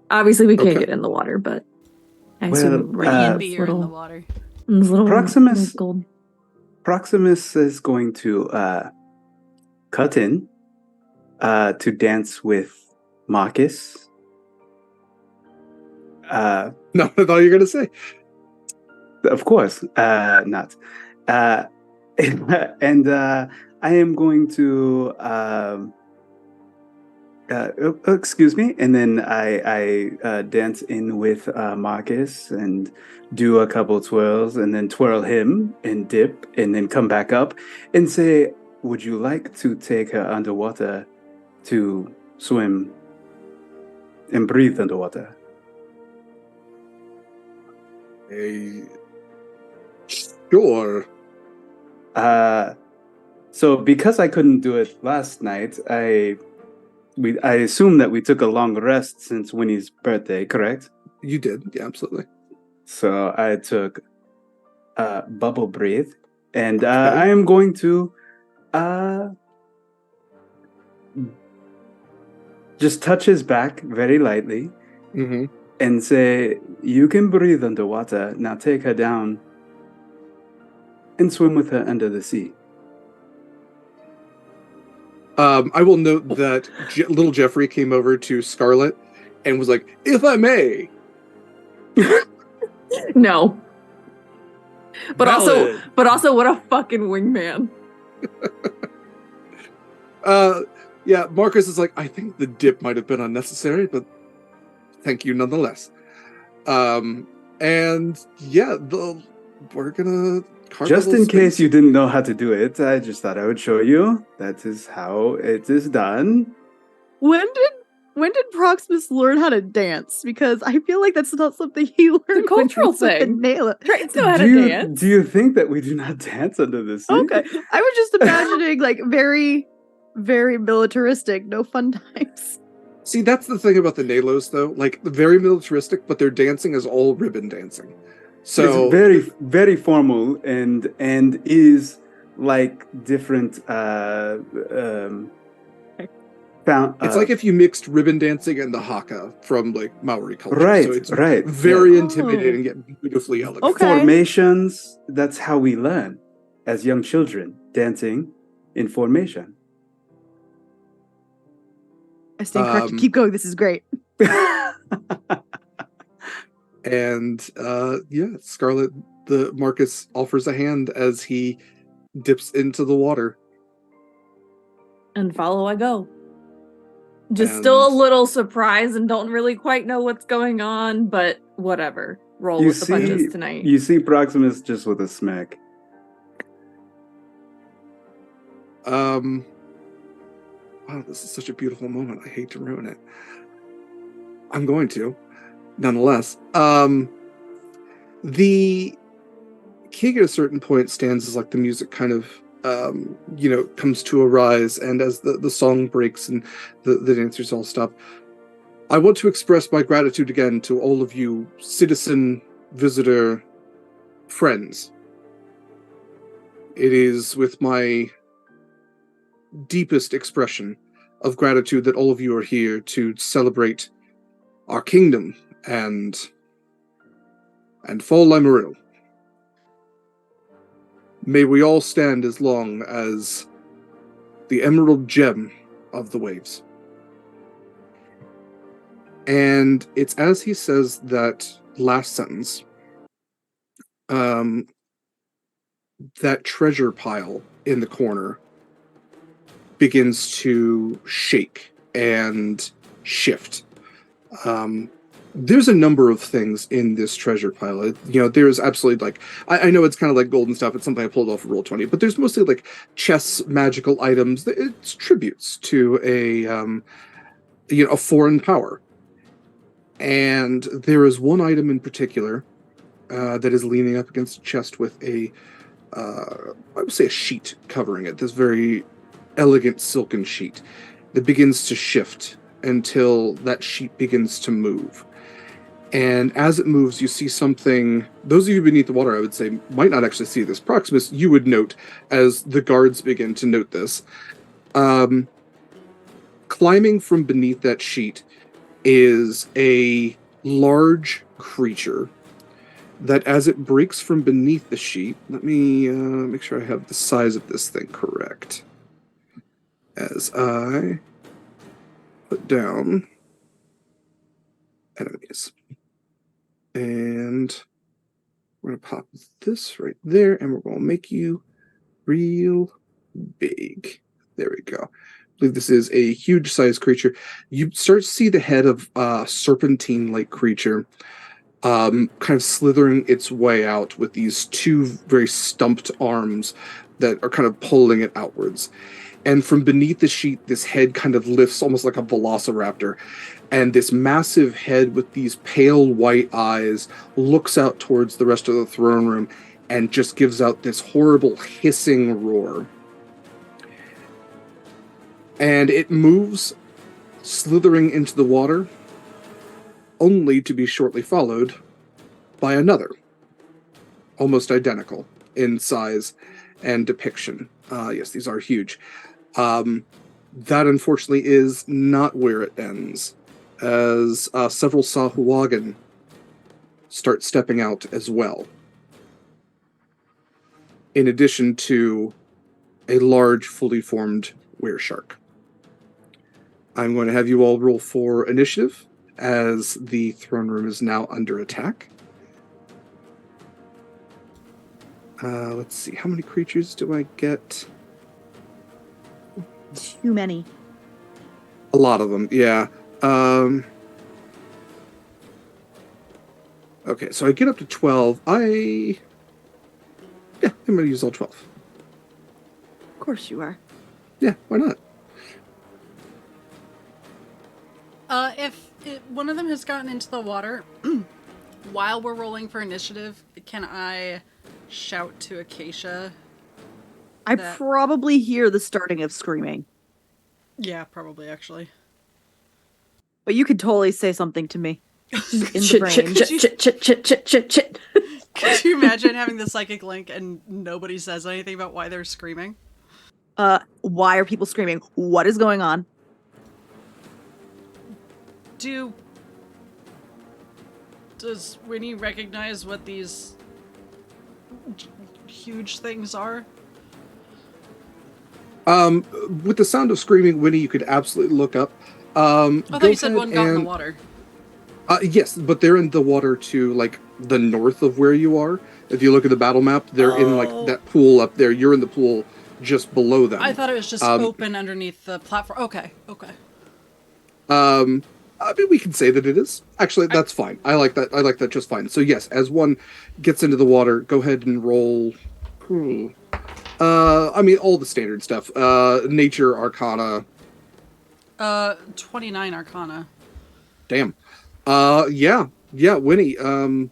Obviously, we can't get in the water, but I assume beer in the water. Proximus gold. Proximus is going to cut in to dance with Marcus. No, I thought you were going to say. Of course, not. And I am going to excuse me, and then I dance in with Marcus and do a couple twirls, and then twirl him and dip, and then come back up and say, "Would you like to take her underwater to swim and breathe underwater?" Sure. So because I couldn't do it last night, I assume that we took a long rest since Wynni's birthday, correct? You did, yeah, absolutely. So I took bubble breathe, and I am going to just touch his back very lightly and say, "You can breathe underwater. Now take her down and swim with her under the sea." I will note that little Jeffrey came over to Scarlet and was like, "If I may." No. But Valid. also what a fucking wingman. Yeah, Marcus is like, "I think the dip might have been unnecessary, but thank you nonetheless." And yeah, we're gonna just in case you didn't know how to do it, I just thought I would show you. That is how it is done. When did Proximus learn how to dance? Because I feel like that's not something he learned. It's a cultural thing. Trains know how to dance. Do you think that we do not dance under the sea? Okay, I was just imagining like very, very militaristic, no fun times. See, that's the thing about the Nalos, though. Like, very militaristic, but their dancing is all ribbon dancing. So it's very, very formal and is like different. It's like if you mixed ribbon dancing and the haka from like Maori culture. Right, so it's right. very intimidating yet beautifully elegant. Okay. Formations, that's how we learn as young children, dancing in formation. I stand corrected. Keep going. This is great. And yeah, Scarlet, the Marcus offers a hand as he dips into the water. And follow I go. Just still a little surprised and don't really quite know what's going on, but whatever. Roll with the punches tonight. You see Proximus just with a smack. Wow, this is such a beautiful moment. I hate to ruin it. I'm going to, nonetheless. The king at a certain point stands as like the music kind of comes to a rise, and as the song breaks and the dancers all stop, I want to express my gratitude again to all of you citizen, visitor, friends. It is with my deepest expression of gratitude that all of you are here to celebrate our kingdom and Fal Laimaril. May we all stand as long as the emerald gem of the waves. And it's as he says that last sentence, that treasure pile in the corner begins to shake and shift. There's a number of things in this treasure pile. There's absolutely like, I know it's kind of like golden stuff. It's something I pulled off of Roll20, but there's mostly like chess magical items. It's tributes to a foreign power. And there is one item in particular that is leaning up against a chest with I would say a sheet covering it. This very elegant silken sheet that begins to shift until that sheet begins to move. And as it moves, you see something. Those of you beneath the water, I would say, might not actually see this. Proximus, you would note as the guards begin to note this. Climbing from beneath that sheet is a large creature that, as it breaks from beneath the sheet, let me make sure I have the size of this thing correct. As I put down enemies. And we're going to pop this right there, and we're going to make you real big. There we go. I believe this is a huge sized creature. You start to see the head of a serpentine-like creature kind of slithering its way out with these two very stumped arms that are kind of pulling it outwards. And from beneath the sheet, this head kind of lifts almost like a velociraptor. And this massive head with these pale white eyes looks out towards the rest of the throne room and just gives out this horrible hissing roar. And it moves, slithering into the water, only to be shortly followed by another, almost identical in size and depiction. Yes, these are huge. That unfortunately is not where it ends, as several Sahuagin start stepping out as well, in addition to a large, fully formed wereshark. I'm going to have you all roll for initiative, as the throne room is now under attack. Let's see, how many creatures do I get? Too many. A lot of them, yeah. Okay, so I get up to 12. I'm going to use all 12. Of course you are. Yeah, why not? If one of them has gotten into the water, while we're rolling for initiative, can I shout to Acacia? I probably hear the starting of screaming. Yeah, probably, actually. But you could totally say something to me. In the brain. Shit. Could you imagine having the psychic link and nobody says anything about why they're screaming? Why are people screaming? What is going on? Does Wynni recognize what these huge things are? With the sound of screaming, Wynni, you could absolutely look up. I thought you said one got in the water. Yes, but they're in the water to, like, the north of where you are. If you look at the battle map, they're in, like, that pool up there. You're in the pool just below them. I thought it was just open underneath the platform. Okay. I mean, we can say that it is. Actually, that's fine. I like that. I like that just fine. So yes, as one gets into the water, go ahead and roll. I mean, all the standard stuff. Nature, Arcana. 29 Arcana. Damn. Yeah, Wynni.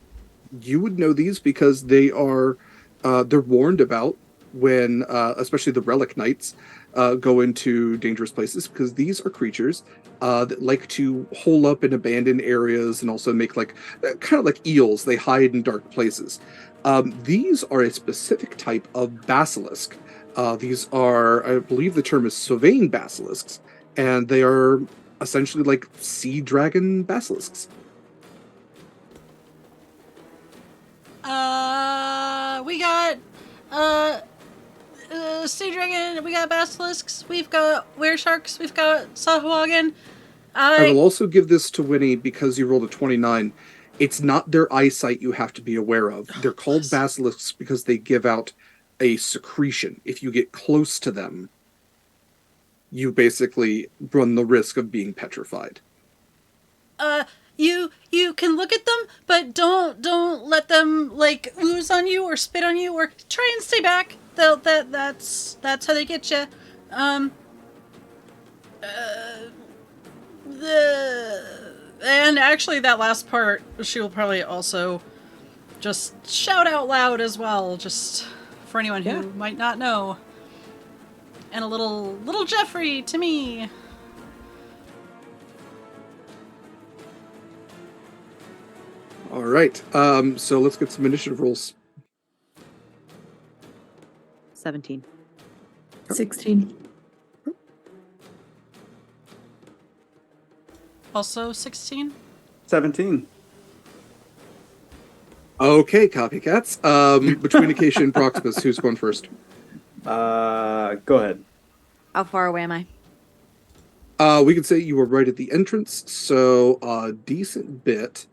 You would know these because they are. They're warned about when, especially the Relic Knights, go into dangerous places, because these are creatures that like to hole up in abandoned areas and also make kind of like eels. They hide in dark places. These are a specific type of basilisk. These are, I believe the term is Sylvain basilisks, and they are essentially like sea dragon basilisks. We got sea dragon, we got basilisks, we've got weresharks, we've got Sahuagin. I will also give this to Wynni because you rolled a 29. It's not their eyesight you have to be aware of. They're called basilisks because they give out a secretion. If you get close to them, you basically run the risk of being petrified. You can look at them, but don't let them like ooze on you or spit on you, or try and stay back. That's how they get you. And actually, that last part, she will probably also just shout out loud as well, just for anyone who might not know. And a little Jeffrey to me. All right. So let's get some initiative rolls. 17. 16. Also 16? 17. Okay, copycats. Between Acacia and Proximus, who's going first? Go ahead. How far away am I? We could say you were right at the entrance, so a decent bit.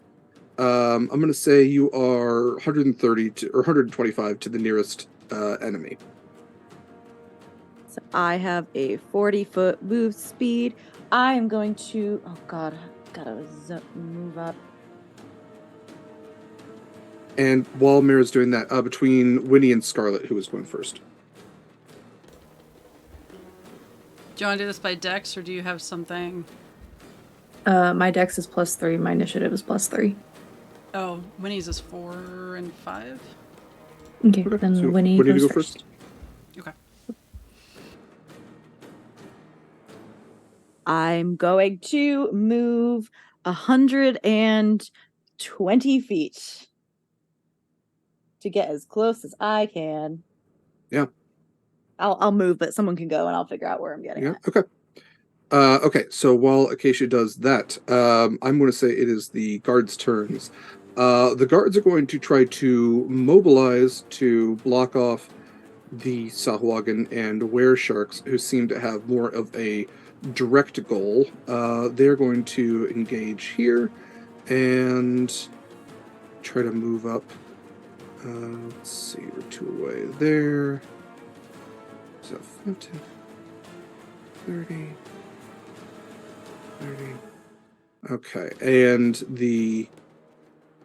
I'm going to say you are 130 or 125 to the nearest enemy. So I have a 40-foot move speed. I am going to... Oh, God. Gotta move up. And while Mira's doing that, between Wynni and Scarlet, who is going first? Do you want to do this by dex, or do you have something? My dex is +3. My initiative is +3. Oh, Winnie's is 4 and 5. Okay, then so Wynni goes first. Okay. I'm going to move 120 feet to get as close as I can. Yeah. I'll move, but someone can go and I'll figure out where I'm getting at. Okay. Okay, so while Acacia does that, I'm going to say it is the guards' turns. The guards are going to try to mobilize to block off the Sahuagin and Weresharks, who seem to have more of a direct goal. They're going to engage here and try to move up. Let's see, we're 2 away there. So 50, 30, 30. Okay, and the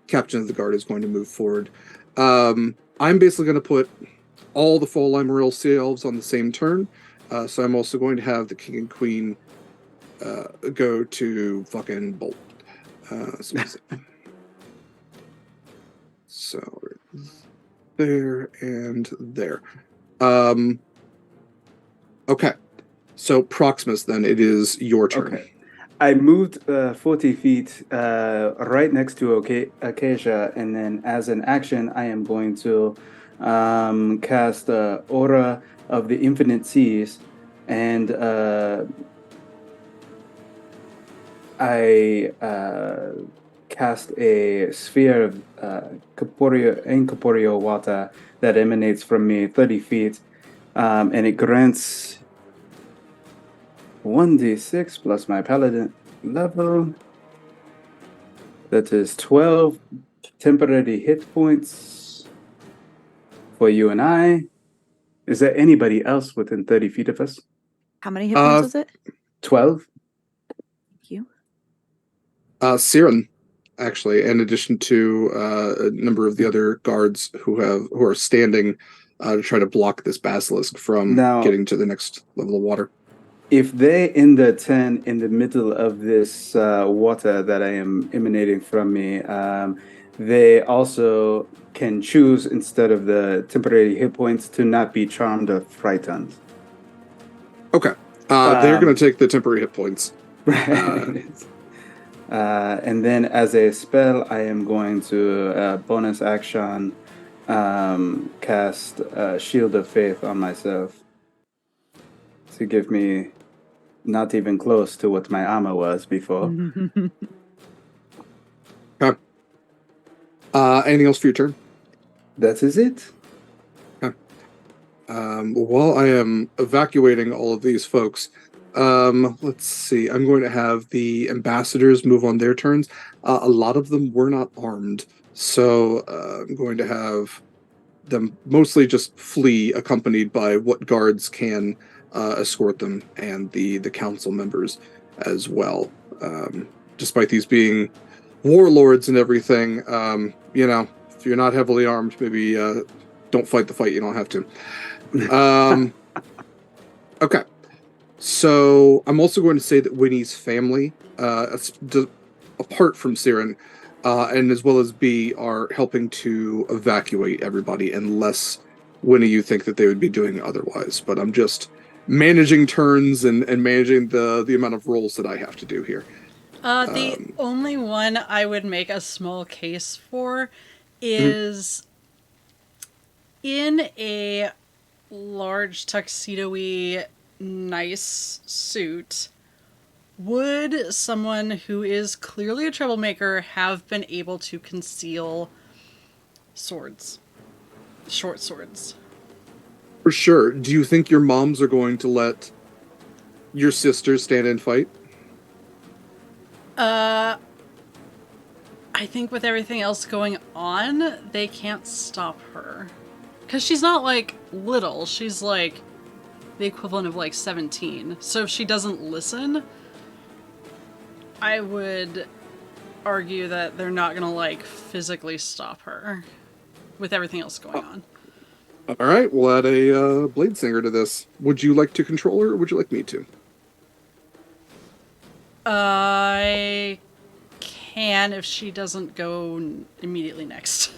captain of the guard is going to move forward. I'm basically going to put all the Fal Laimaril sea elves on the same turn. So I'm also going to have the king and queen go to fucking bolt. So there and there. Okay. So Proximus, then it is your turn. Okay. I moved 40 feet right next to Acacia, and then as an action, I am going to cast Aura of the Infinite Seas, and I cast a sphere of incorporeal water that emanates from me 30 feet, and it grants 1d6 plus my paladin level. That is 12 temporary hit points for you and I. Is there anybody else within 30 feet of us? How many hit points was it? 12. Thank you. Siren, actually, in addition to a number of the other guards who are standing to try to block this basilisk from getting to the next level of water. If they end the 10 in the middle of this water that I am emanating from me, they also can choose, instead of the temporary hit points, to not be charmed or frightened. Okay. They're going to take the temporary hit points. Right. And then as a spell, I am going to bonus action cast Shield of Faith on myself to give me not even close to what my armor was before. Okay. Anything else for your turn? That is it. Okay. While I am evacuating all of these folks, let's see. I'm going to have the ambassadors move on their turns. A lot of them were not armed, so I'm going to have them mostly just flee, accompanied by what guards can escort them, and the council members as well. Despite these being warlords and everything, if you're not heavily armed, maybe don't fight the fight. You don't have to. Okay. So I'm also going to say that Wynni's family, apart from Siren, and as well as B, are helping to evacuate everybody, unless, Wynni, you think that they would be doing otherwise. But I'm just managing turns and managing the amount of rolls that I have to do here. The only one I would make a small case for is in a large tuxedo-y nice suit. Would someone who is clearly a troublemaker have been able to conceal swords? Short swords. For sure. Do you think your moms are going to let your sisters stand and fight? I I think with everything else going on, they can't stop her. Because she's not, like, little. She's, like, the equivalent of, like, 17. So if she doesn't listen, I would argue that they're not gonna, like, physically stop her with everything else going on. All right, we'll add a blade singer to this. Would you like to control her, or would you like me to? I can if she doesn't go immediately next.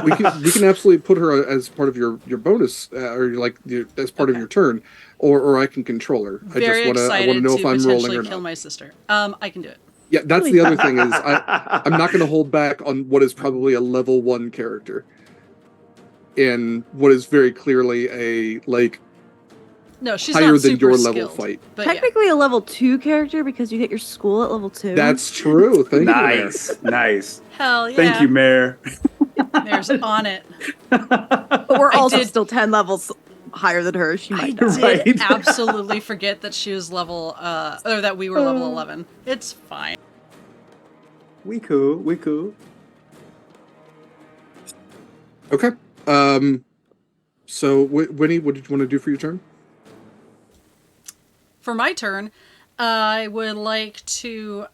we can absolutely put her as part of your bonus, or like as part of your turn, or I can control her. Very I want to know if I'm rolling or not. kill my sister. I can do it. Yeah, that's the other thing is I'm not going to hold back on what is probably a level 1 character, in what is very clearly a no, she's higher not than your skilled, level fight. But Technically a level 2 character because you hit your school at level 2. That's true. Thank you. Nice. Hell yeah. Thank you, Mayor. Mayor's on it. But we're also still 10 levels higher than her. She might die. I did absolutely forget that she was level, or that we were level 11. It's fine. We cool. Okay. So, Wynni, what did you want to do for your turn? For my turn, I would like to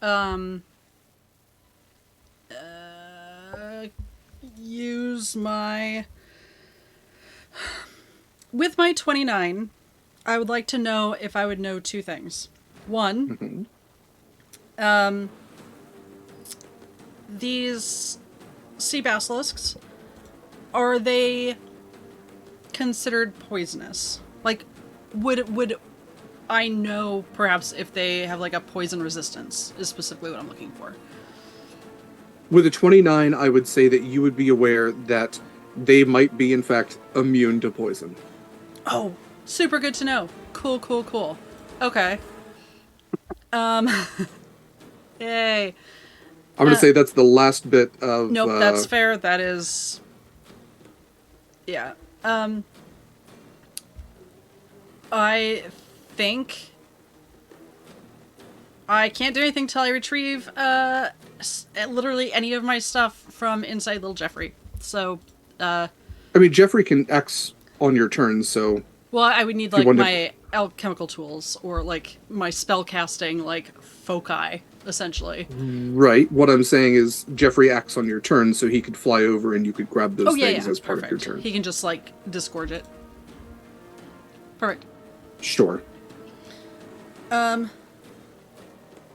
use my... With my 29, I would like to know if I would know 2 things. One, these sea basilisks, are they considered poisonous? Like, would I know perhaps if they have like a poison resistance is specifically what I'm looking for. With a 29, I would say that you would be aware that they might be in fact immune to poison. Oh, super good to know. Cool. Okay. Yay. I'm going to say that's the last bit of... Nope, that's fair. That is... Yeah. I think I can't do anything till I retrieve literally any of my stuff from inside little Jeffrey. So, I mean, Jeffrey can X on your turn, so... Well, I would need, like, my alchemical tools, or, like, my spell casting, like, foci, essentially. Right. What I'm saying is Jeffrey acts on your turn, so he could fly over and you could grab those things as part of your turn. He can just, like, disgorge it. Perfect. Sure.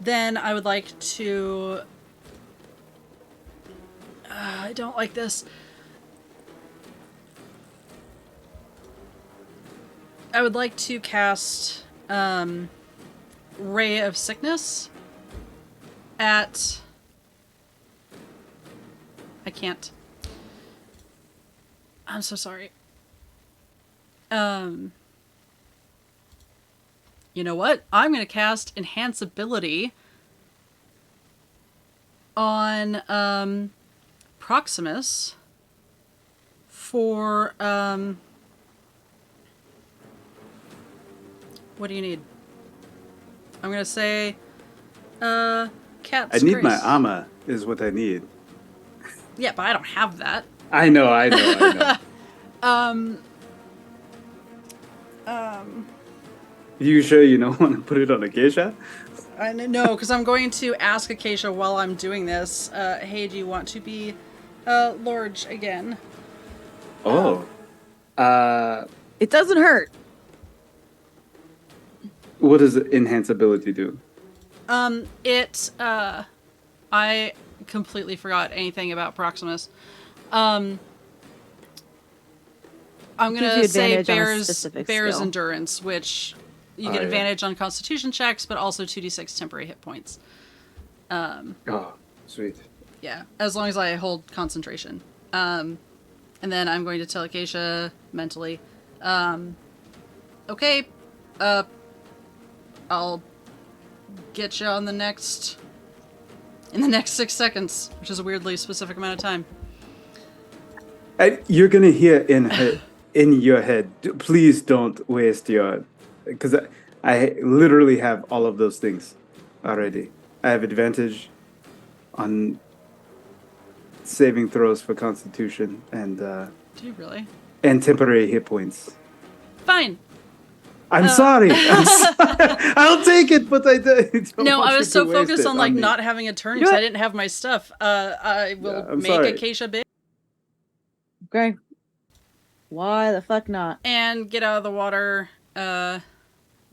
Then I would like to... I don't like this. I would like to cast Ray of Sickness at... I can't. I'm so sorry. You know what? I'm going to cast Enhanceability on Proximus for... What do you need? I'm going to say... Cat's I need Grace. my armor, is what I need. Yeah, but I don't have that. I know. You sure you don't want to put it on Acacia? No, because I'm going to ask Acacia while I'm doing this, hey, do you want to be Lorge again? Oh. It doesn't hurt. What does Enhanceability do? I completely forgot anything about Proximus. I'm gonna say bears endurance, which you get advantage on Constitution checks, but also 2d6 temporary hit points. Oh, sweet. Yeah, as long as I hold concentration. And then I'm going to tell Acacia mentally, okay, I'll get you on in the next 6 seconds, which is a weirdly specific amount of time. You're gonna hear in your head, please don't waste your... Because I literally have all of those things already. I have advantage on saving throws for Constitution and Do you really? and temporary hit points. Fine. I'm sorry. I'll take it, but I don't No, want I you was to so waste focused it on like me. not having a turn You know because I what? didn't have my stuff. I will I'm make sorry. Acacia big Okay. Why the fuck not? and get out of the water. Where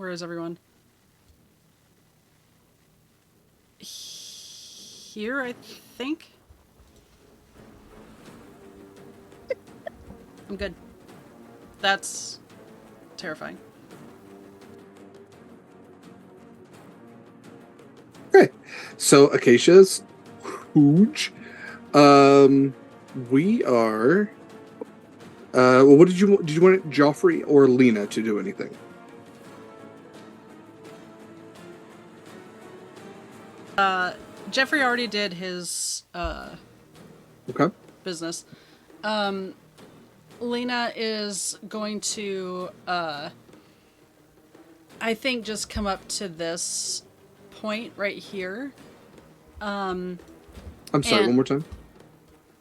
is everyone? Here, I think. I'm good. That's terrifying. Okay, so Acacia's huge. We are. Well, what did you want Joffrey or Lena to do anything? Jeffrey already did his Okay. business. Lena is going to I think just come up to this point right here. I'm sorry. and- One more time.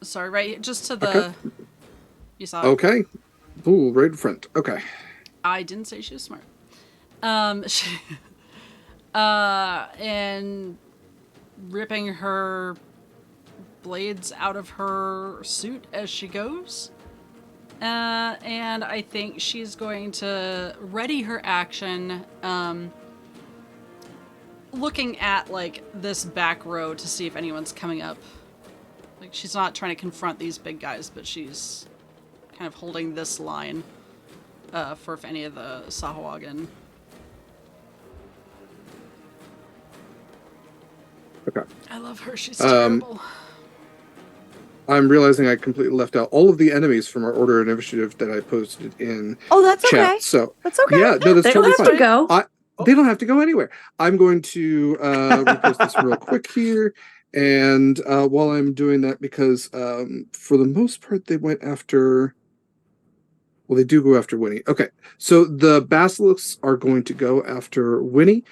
Sorry, right just to the Okay. You saw it? Okay. Ooh, right in front. Okay. I didn't say she was smart. And ripping her blades out of her suit as she goes. And I think she's going to ready her action, looking at, like, this back row to see if anyone's coming up. Like, she's not trying to confront these big guys, but she's kind of holding this line, for if any of the Sahuagin. Okay. I love her, she's terrible. I'm realizing I completely left out all of the enemies from our order of initiative that I posted in Oh, that's chat. okay. So That's okay. yeah, no, that's They don't totally have fine. to go. They don't have to go anywhere. I'm going to repost this real quick here. And while I'm doing that, because for the most part, they went after... Well, they do go after Wynni. Okay, so the basilisks are going to go after Wynni.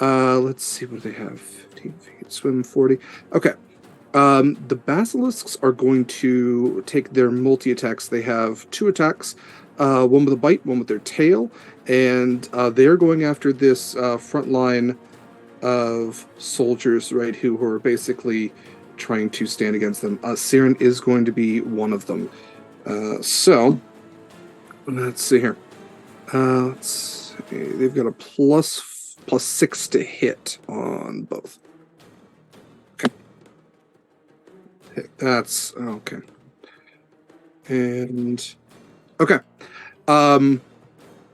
Let's see what they have. 15 feet, swim 40. Okay. The basilisks are going to take their multi-attacks. They have 2 attacks, one with a bite, one with their tail, and they're going after this front line of soldiers, right, who are basically trying to stand against them. Siren is going to be one of them. So, let's see here. Let's see. They've got a plus 6 to hit on both. That's okay. And okay. I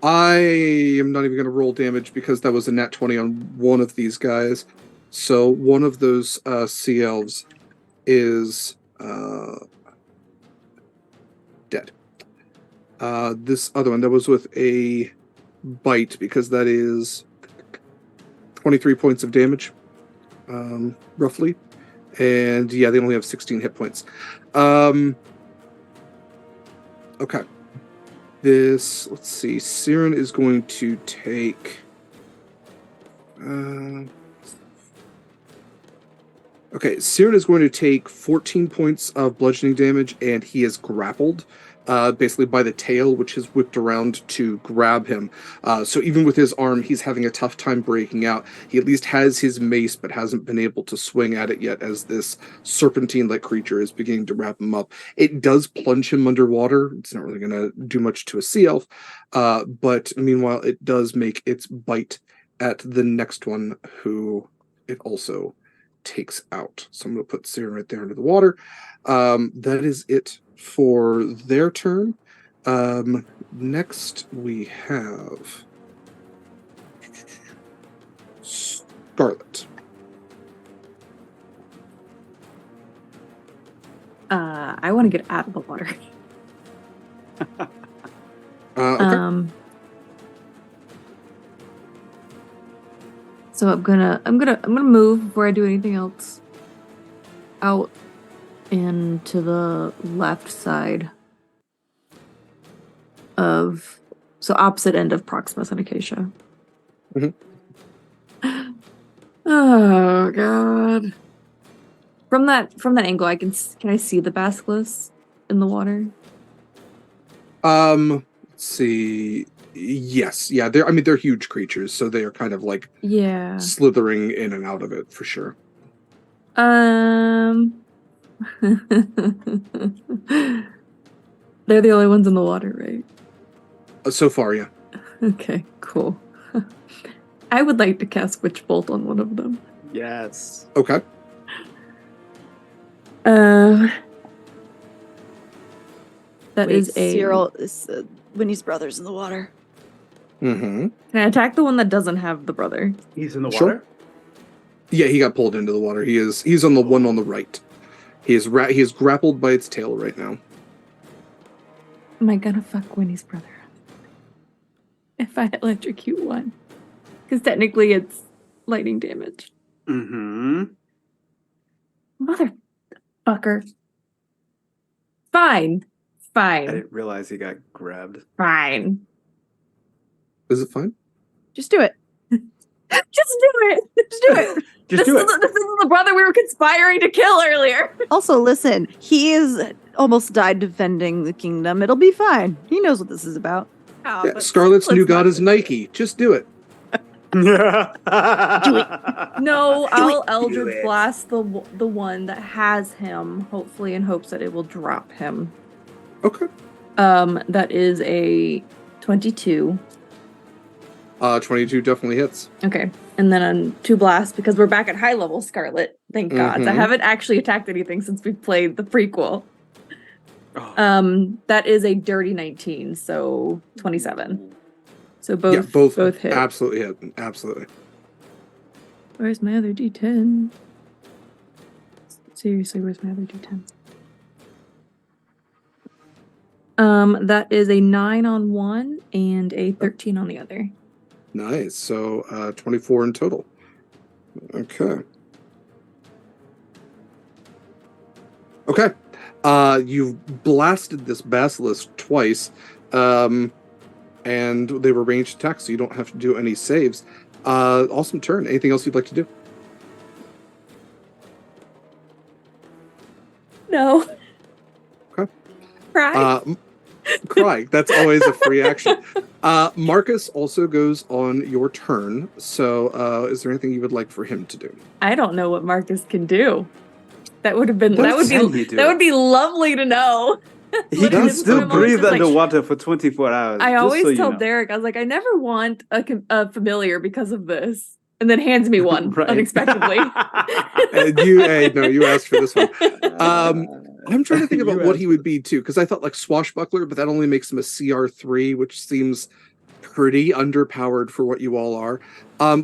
am not even going to roll damage because that was a nat 20 on one of these guys. So one of those sea elves is dead. This other one that was with a bite, because that is 23 points of damage, roughly. And yeah, they only have 16 hit points. Okay. This, let's see, Siren is going to take... okay, Siren is going to take 14 points of bludgeoning damage, and he is grappled, basically by the tail, which is whipped around to grab him. So even with his arm, he's having a tough time breaking out. He at least has his mace, but hasn't been able to swing at it yet, as this serpentine-like creature is beginning to wrap him up. It does plunge him underwater. It's not really going to do much to a sea elf, but meanwhile, it does make its bite at the next one, who it also takes out. So I'm going to put Siren right there under the water. That is it for their turn. Next we have Scarlet. I want to get out of the water. Okay. So I'm gonna move before I do anything else out and to the left side of, so opposite end of Proximus and Acacia. Mhm. Oh god. From that angle, can I see the basilisks in the water? Let's see. Yes, yeah. They're huge creatures, so they are kind of like slithering in and out of it for sure. They're the only ones in the water, right? So far, yeah. Okay, cool. I would like to cast Witch Bolt on one of them. Yes. Okay. Wait, is Cyril, Wynni's brother's in the water. Mm-hmm. Can I attack the one that doesn't have the brother? He's in the water? Yeah, he got pulled into the water. He's on the one on the right. He is grappled by its tail right now. Am I gonna fuck Wynni's brother if I electrocute one? Because technically it's lightning damage. Mm-hmm. Motherfucker. Fine. I didn't realize he got grabbed. Fine. Is it fine? Just do it. Just do it. Just do it. This is the brother we were conspiring to kill earlier. Also, listen, he is almost died defending the kingdom. It'll be fine. He knows what this is about. Oh, yeah, Scarlet's new god is Nike. Just do it. Do it. No, I'll Eldritch Blast the one that has him, hopefully in hopes that it will drop him. Okay. That is a 22. 22 definitely hits. Okay. And then on 2 blasts, because we're back at high level Scarlet. Thank God. I haven't actually attacked anything since we played the prequel. Oh. That is a dirty 19, so 27. So both hit. Absolutely hit. Absolutely. Where's my other D10? Seriously, where's my other D10? That is a 9 on one and a 13 on the other. Nice. So 24 in total. Okay. Okay. You've blasted this basilisk twice, and they were ranged attacks, so you don't have to do any saves. Awesome turn. Anything else you'd like to do? No. Okay. Cry. Cry. That's always a free action. Marcus also goes on your turn. So, is there anything you would like for him to do? I don't know what Marcus can do. That would be lovely to know. He can still breathe underwater for 24 hours. I always tell Derek, I was like, I never want a familiar because of this. And then hands me one unexpectedly. You asked for this one. I'm trying to think about what he would be too, because I thought like swashbuckler, but that only makes him a CR3, which seems pretty underpowered for what you all are.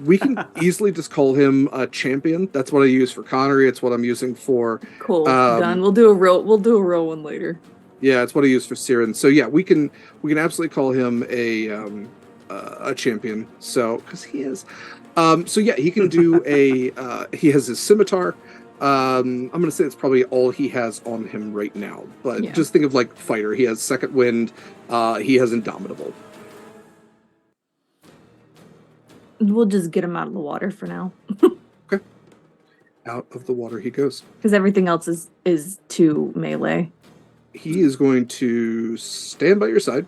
We can easily just call him a champion. That's what I use for Connery. It's what I'm using for. Cool. Done. We'll do a real one later. Yeah, it's what I use for Siren. So yeah, we can absolutely call him a champion. So because he is. So yeah, he can do he has his scimitar. I'm gonna say it's probably all he has on him right now. But just think of like fighter. He has second wind. He has indomitable. We'll just get him out of the water for now. Okay. Out of the water he goes. Because everything else is to melee. He is going to stand by your side.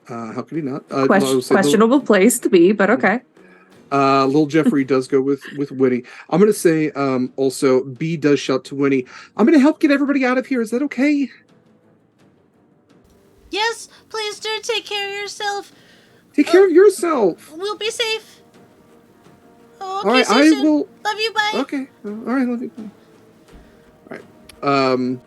How could he not? Questionable place to be, but okay. Little Jeffrey does go with Wynni. I'm going to say also B does shout to Wynni, I'm going to help get everybody out of here. Is that okay? Yes, please do take care of yourself. Take care of yourself. We'll be safe. Oh, okay, all right, I will. Love you, bye. Okay. All right, love you, bye. All right. I'm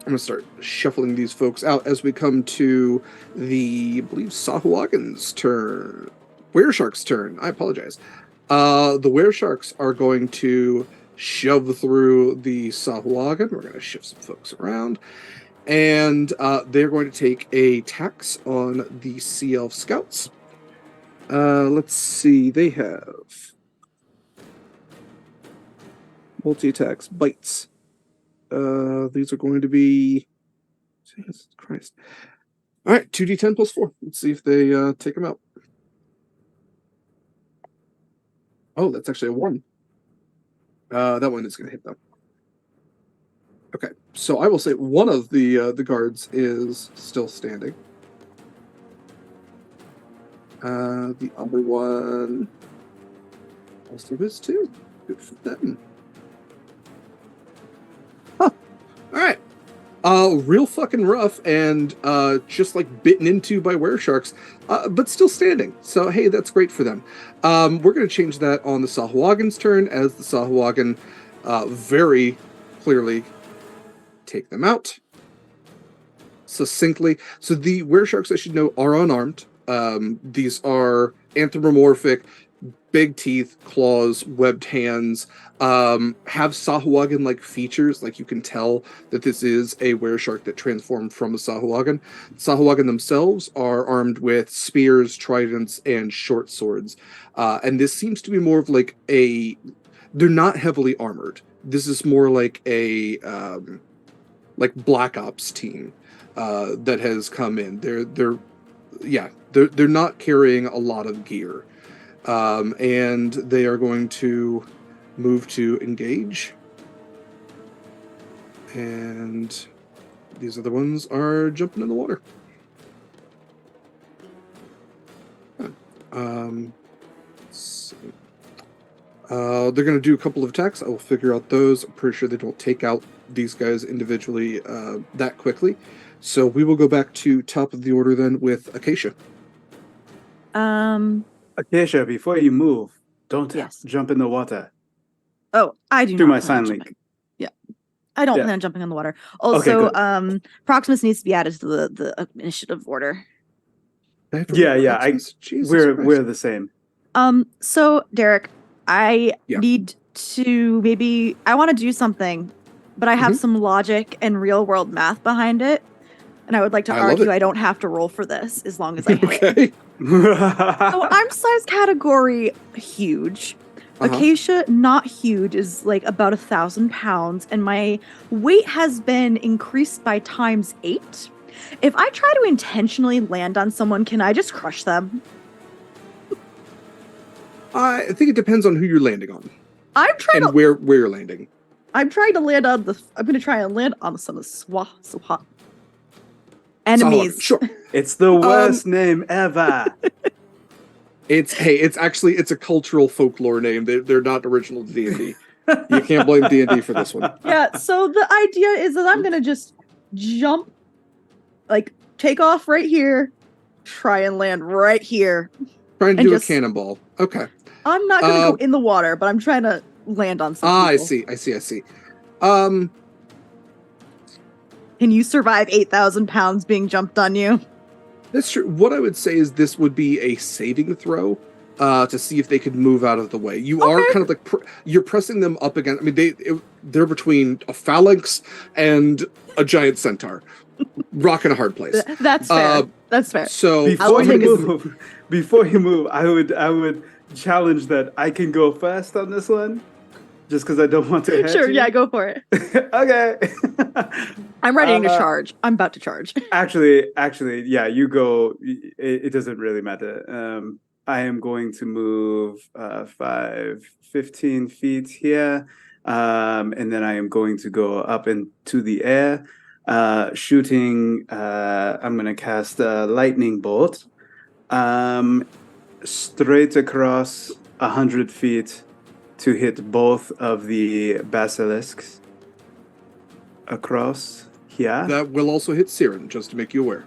going to start shuffling these folks out as we come to I believe, Sahuagin's turn. Wereshark's turn. I apologize. The Weresharks are going to shove through the Sahuagin. We're going to shift some folks around. And they're going to take a tax on the Sea Elf Scouts. Let's see. They have multi-attacks, bites. These are going to be... Jesus Christ. All right, 2d10 plus 4. Let's see if they take them out. Oh, that's actually a 1. That one is going to hit them. So I will say one of the guards is still standing. The other one also is too. Good for them. Huh. All right. Real fucking rough and just like bitten into by weresharks, but still standing. So hey, that's great for them. We're gonna change that on the Sahuagin's turn as the Sahuagin very clearly take them out succinctly. So the weresharks, I should know, are unarmed. These are anthropomorphic, big teeth, claws, webbed hands, have Sahuagin-like features. Like you can tell that this is a wereshark that transformed from a Sahuagin. Sahuagin themselves are armed with spears, tridents, and short swords. And this seems to be more of like they're not heavily armored. This is more like a like Black Ops team that has come in. They're not carrying a lot of gear. And they are going to move to engage. And these other ones are jumping in the water. They're going to do a couple of attacks. I will figure out those. I'm pretty sure they don't take out these guys individually that quickly. So we will go back to top of the order then with Acacia. Acacia, before you move, don't Yes. jump in the water. Oh, I do Through not my plan on sign link. jumping. Yeah. I don't plan on jumping in the water. Also, Proximus needs to be added to the initiative order. Yeah. We're the same. So Derek, I need to I want to do something, but I have some logic and real world math behind it. And I would like to argue I don't have to roll for this as long as I hit. Okay. So I'm size category huge. Acacia, not huge, is like about 1,000 pounds, and my weight has been increased by ×8. If I try to intentionally land on someone, can I just crush them? I think it depends on who you're landing on. I'm trying and where you're landing. I'm trying to land on I'm going to try and land on some of the enemies. Sure. It's the worst name ever. It's a cultural folklore name. They're not original to D&D. You can't blame D&D for this one. Yeah, so the idea is that I'm going to just jump, like, take off right here, try and land right here. Trying to do a cannonball. Okay. I'm not going to go in the water, but I'm trying to land on some people. I see. Can you survive 8,000 pounds being jumped on you? That's true. What I would say is this would be a saving throw to see if they could move out of the way. You are kind of like you're pressing them up against. I mean, they're between a phalanx and a giant centaur, rock in a hard place. That's fair. That's fair. So before you move, I would challenge that I can go first on this one. Just because I don't want to. Sure, yeah, go for it. Okay. I'm ready to charge. I'm about to charge. Actually, yeah, you go. It doesn't really matter. I am going to move 15 feet here, and then I am going to go up into the air, shooting. I'm going to cast a lightning bolt, straight across 100 feet. To hit both of the basilisks across here. That will also hit Siren, just to make you aware.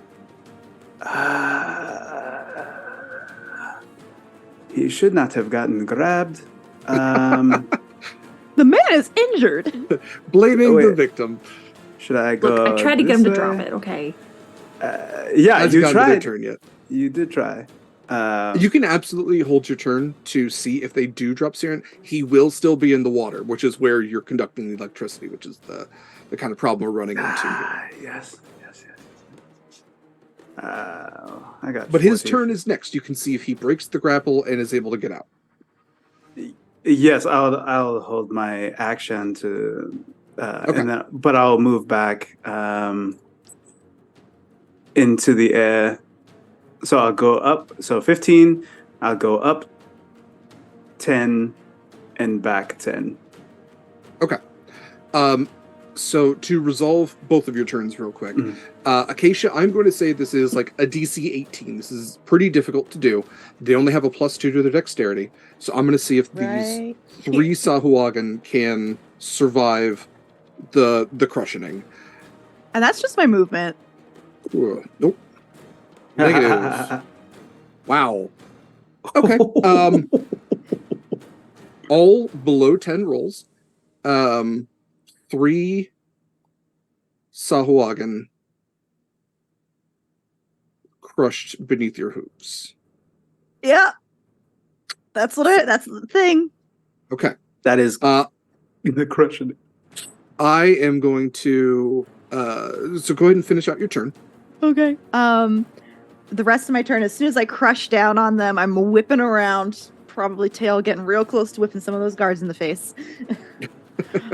He should not have gotten grabbed. The man is injured. Blaming the victim. Should I go? Look, I tried to get him to drop it, okay? Yeah, you tried. Turn yet. You did try. You can absolutely hold your turn to see if they do drop Siren. He will still be in the water, which is where you're conducting the electricity, which is the kind of problem we're running into here. Yes. I got. But his turn is next. You can see if he breaks the grapple and is able to get out. Yes, I'll hold my action to, but I'll move back into the air. So I'll go up. So 15. I'll go up 10 and back 10. Okay. So to resolve both of your turns real quick, Acacia, I'm going to say this is like a DC 18. This is pretty difficult to do. They only have a +2 to their dexterity. So I'm going to see if these 3 Sahuagin can survive the crushing. And that's just my movement. Nope. Negative. Wow. Okay. All below 10 rolls. 3 Sahuagin crushed beneath your hooves. Yeah. That's the thing. Okay. That is the crushing. I am going to so go ahead and finish out your turn. Okay. The rest of my turn, as soon as I crush down on them, I'm whipping around, probably tail getting real close to whipping some of those guards in the face.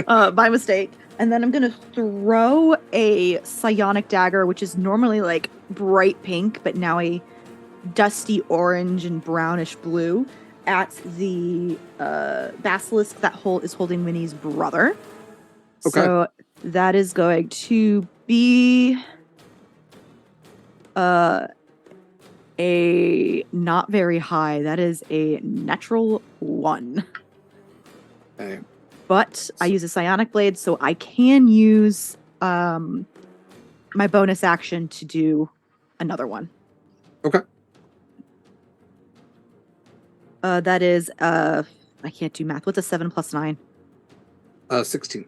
By mistake. And then I'm going to throw a psionic dagger, which is normally like bright pink, but now a dusty orange and brownish blue, at the basilisk that is holding Wynni's brother. Okay. So that is going to be a not very high. That is a natural 1. Okay. But I use a psionic blade, so I can use my bonus action to do another one. Okay. That is I can't do math. What's a 7 plus 9? 16.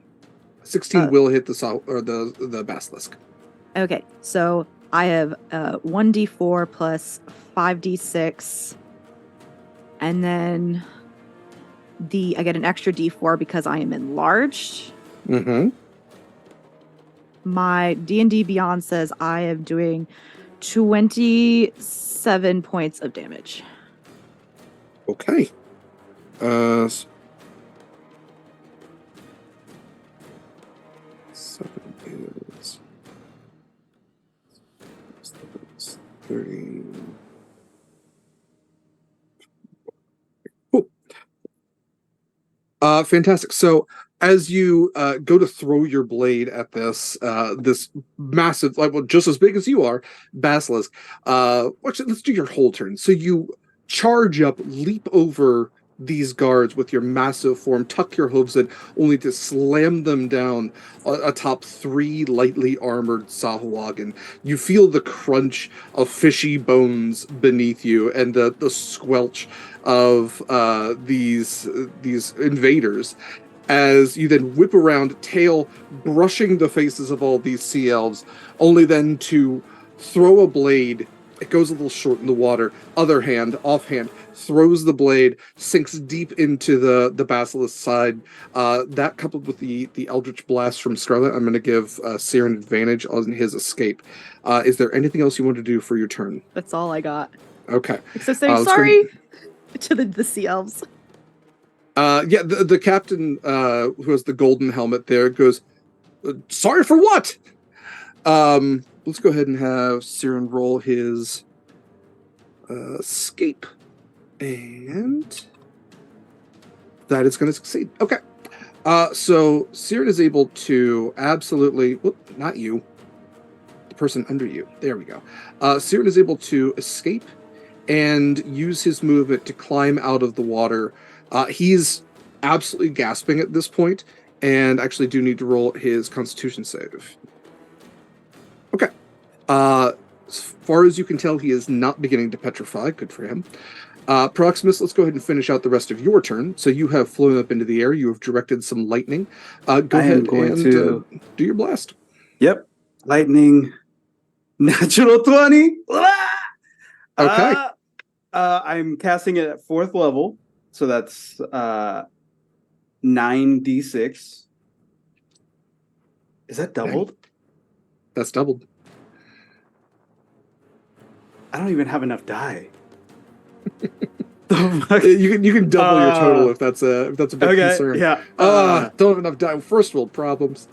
16 will hit the basilisk. Okay, so I have 1d4 plus 5d6, and then I get an extra d4 because I am enlarged. Mm-hmm. My D&D Beyond says I am doing 27 points of damage. Okay. 7 is 30. Cool. Fantastic. So as you go to throw your blade at this massive, just as big as you are, basilisk, let's do your whole turn. So you charge up, leap over these guards with your massive form, tuck your hooves in, only to slam them down atop 3 lightly armored Sahuagin. You feel the crunch of fishy bones beneath you and the squelch of these invaders, as you then whip around, tail brushing the faces of all these sea elves, only then to throw a blade. It goes a little short in the water. Other hand, offhand, throws the blade, sinks deep into the basilisk's side. That coupled with the Eldritch Blast from Scarlet, I'm going to give Seer an advantage on his escape. Is there anything else you want to do for your turn? That's all I got. Okay. So sorry to the sea elves. The captain who has the golden helmet there goes, sorry for what? Let's go ahead and have Siren roll his escape. And that is going to succeed. Okay. So Siren is able to absolutely... Whoop, not you. The person under you. There we go. Siren is able to escape and use his movement to climb out of the water. He's absolutely gasping at this point, and actually do need to roll his Constitution save. Okay. As far as you can tell, he is not beginning to petrify. Good for him. Proximus, let's go ahead and finish out the rest of your turn. So you have flown up into the air. You have directed some lightning. Go ahead and do your blast. Yep. Lightning. Natural 20. Okay. I'm casting it at 4th level. So that's 9d6. Is that doubled? That's doubled. I don't even have enough die. You can double your total if that's a big concern. Yeah. Don't have enough die. First world problems.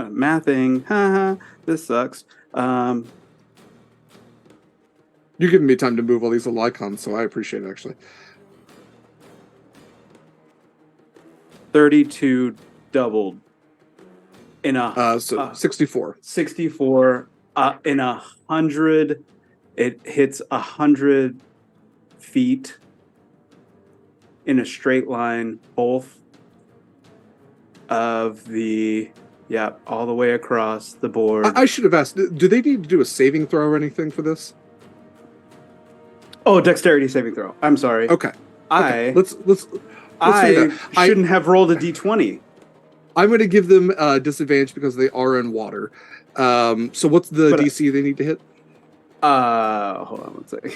mathing. Haha, this sucks. You're giving me time to move all these little icons, so I appreciate it, actually. 32 doubled in a 64. 64 in 100. It hits 100 feet in a straight line, both of the all the way across the board. I should have asked. Do they need to do a saving throw or anything for this? Oh, dexterity saving throw. I'm sorry. Okay. Let's I shouldn't have rolled a d20. I'm going to give them disadvantage because they are in water. So what's the DC they need to hit? Hold on one second.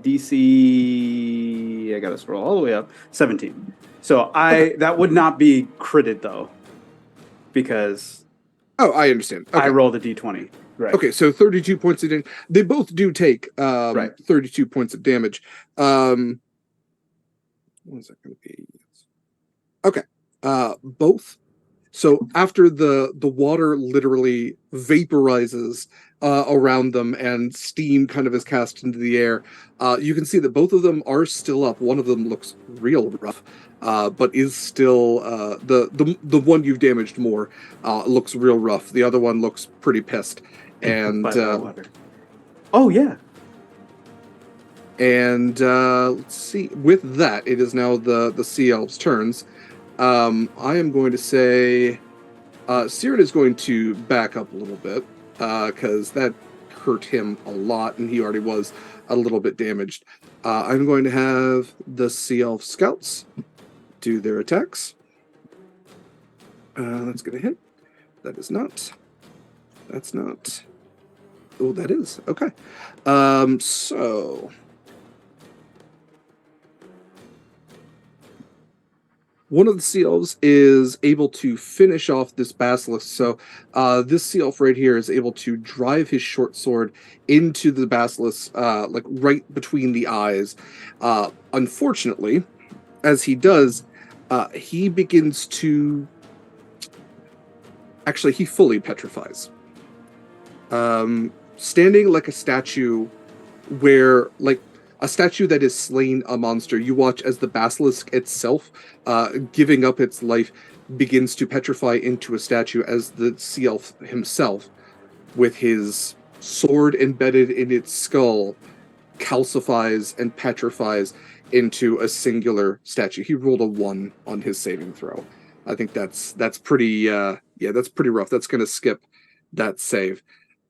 DC, I gotta scroll all the way up. 17. So that would not be critted though, because I understand. Okay. I rolled a d20. Right. Okay, so 32 points of damage. They both do take 32 points of damage. What is that going to be? Okay, both. So after the water literally vaporizes around them and steam kind of is cast into the air, you can see that both of them are still up. One of them looks real rough, but is still the one you've damaged more looks real rough. The other one looks pretty pissed. And oh yeah. And let's see. With that, it is now the sea elves' turns. I am going to say Siren is going to back up a little bit because that hurt him a lot, and he already was a little bit damaged. I'm going to have the sea elf scouts do their attacks. That's going to hit. That is not. That's not. Oh, that is. Okay. So one of the sea elves is able to finish off this basilisk. So this sea elf right here is able to drive his short sword into the basilisk, like right between the eyes. Unfortunately, as he does, he begins to... Actually, he fully petrifies. Standing like a statue where, like, a statue that has slain a monster, you watch as the basilisk itself, giving up its life, begins to petrify into a statue as the sea elf himself, with his sword embedded in its skull, calcifies and petrifies into a singular statue. He rolled a 1 on his saving throw. I think that's pretty that's pretty rough. That's going to skip that save.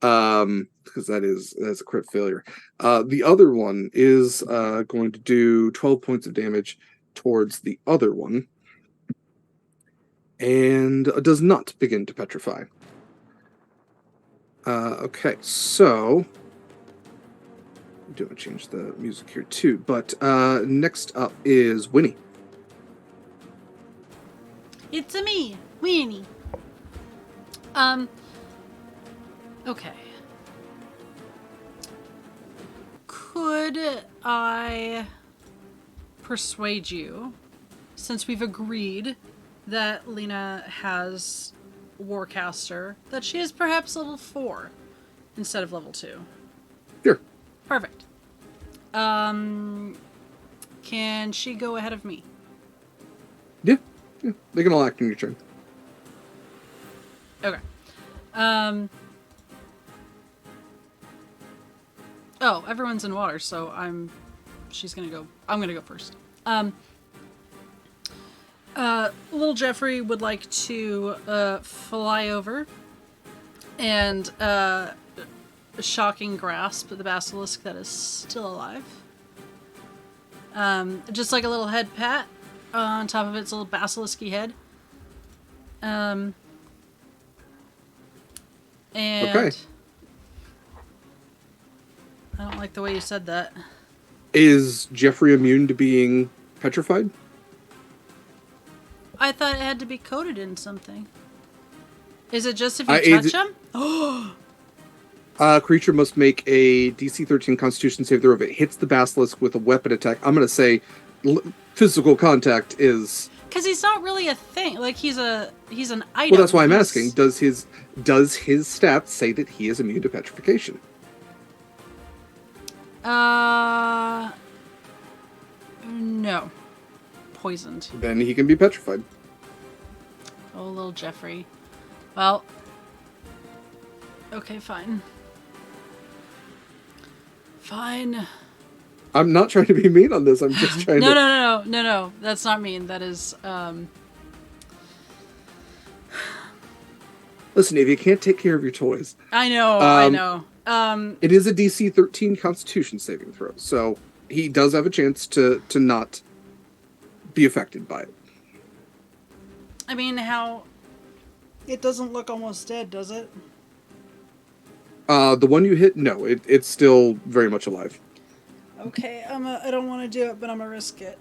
Because that's a crit failure. The other one is going to do 12 points of damage towards the other one, and does not begin to petrify. Okay, so I do want to change the music here too. But next up is Wynni. It's me, Wynni. Okay. Could I persuade you, since we've agreed that Lena has Warcaster, that she is perhaps level 4 instead of level 2? Sure. Perfect. Can she go ahead of me? Yeah. They can all act in your turn. Okay. Oh, everyone's in water, so I'm gonna go first. Little Jeffrey would like to fly over and a shocking grasp at the basilisk that is still alive. Just like a little head pat on top of its little basilisky head. And Okay. I don't like the way you said that. Is Jeffrey immune to being petrified? I thought it had to be coated in something. Is it just if you touch him? Creature must make a DC 13 Constitution save throw if it hits the basilisk with a weapon attack. I'm going to say physical contact is Because he's not really a thing. Like he's an item. Well, that's why I'm asking. Does his stats say that he is immune to petrification? No. Poisoned. Then he can be petrified. Oh, little Jeffrey. Well. Okay, fine. Fine. I'm not trying to be mean on this. I'm just trying to... No. That's not mean. That is, Listen, if you can't take care of your toys... I know. It is a DC 13 Constitution saving throw, so he does have a chance to not be affected by it. I mean, how... It doesn't look almost dead, does it? The one you hit, no. It's still very much alive. Okay, I don't want to do it, but I'm gonna risk it.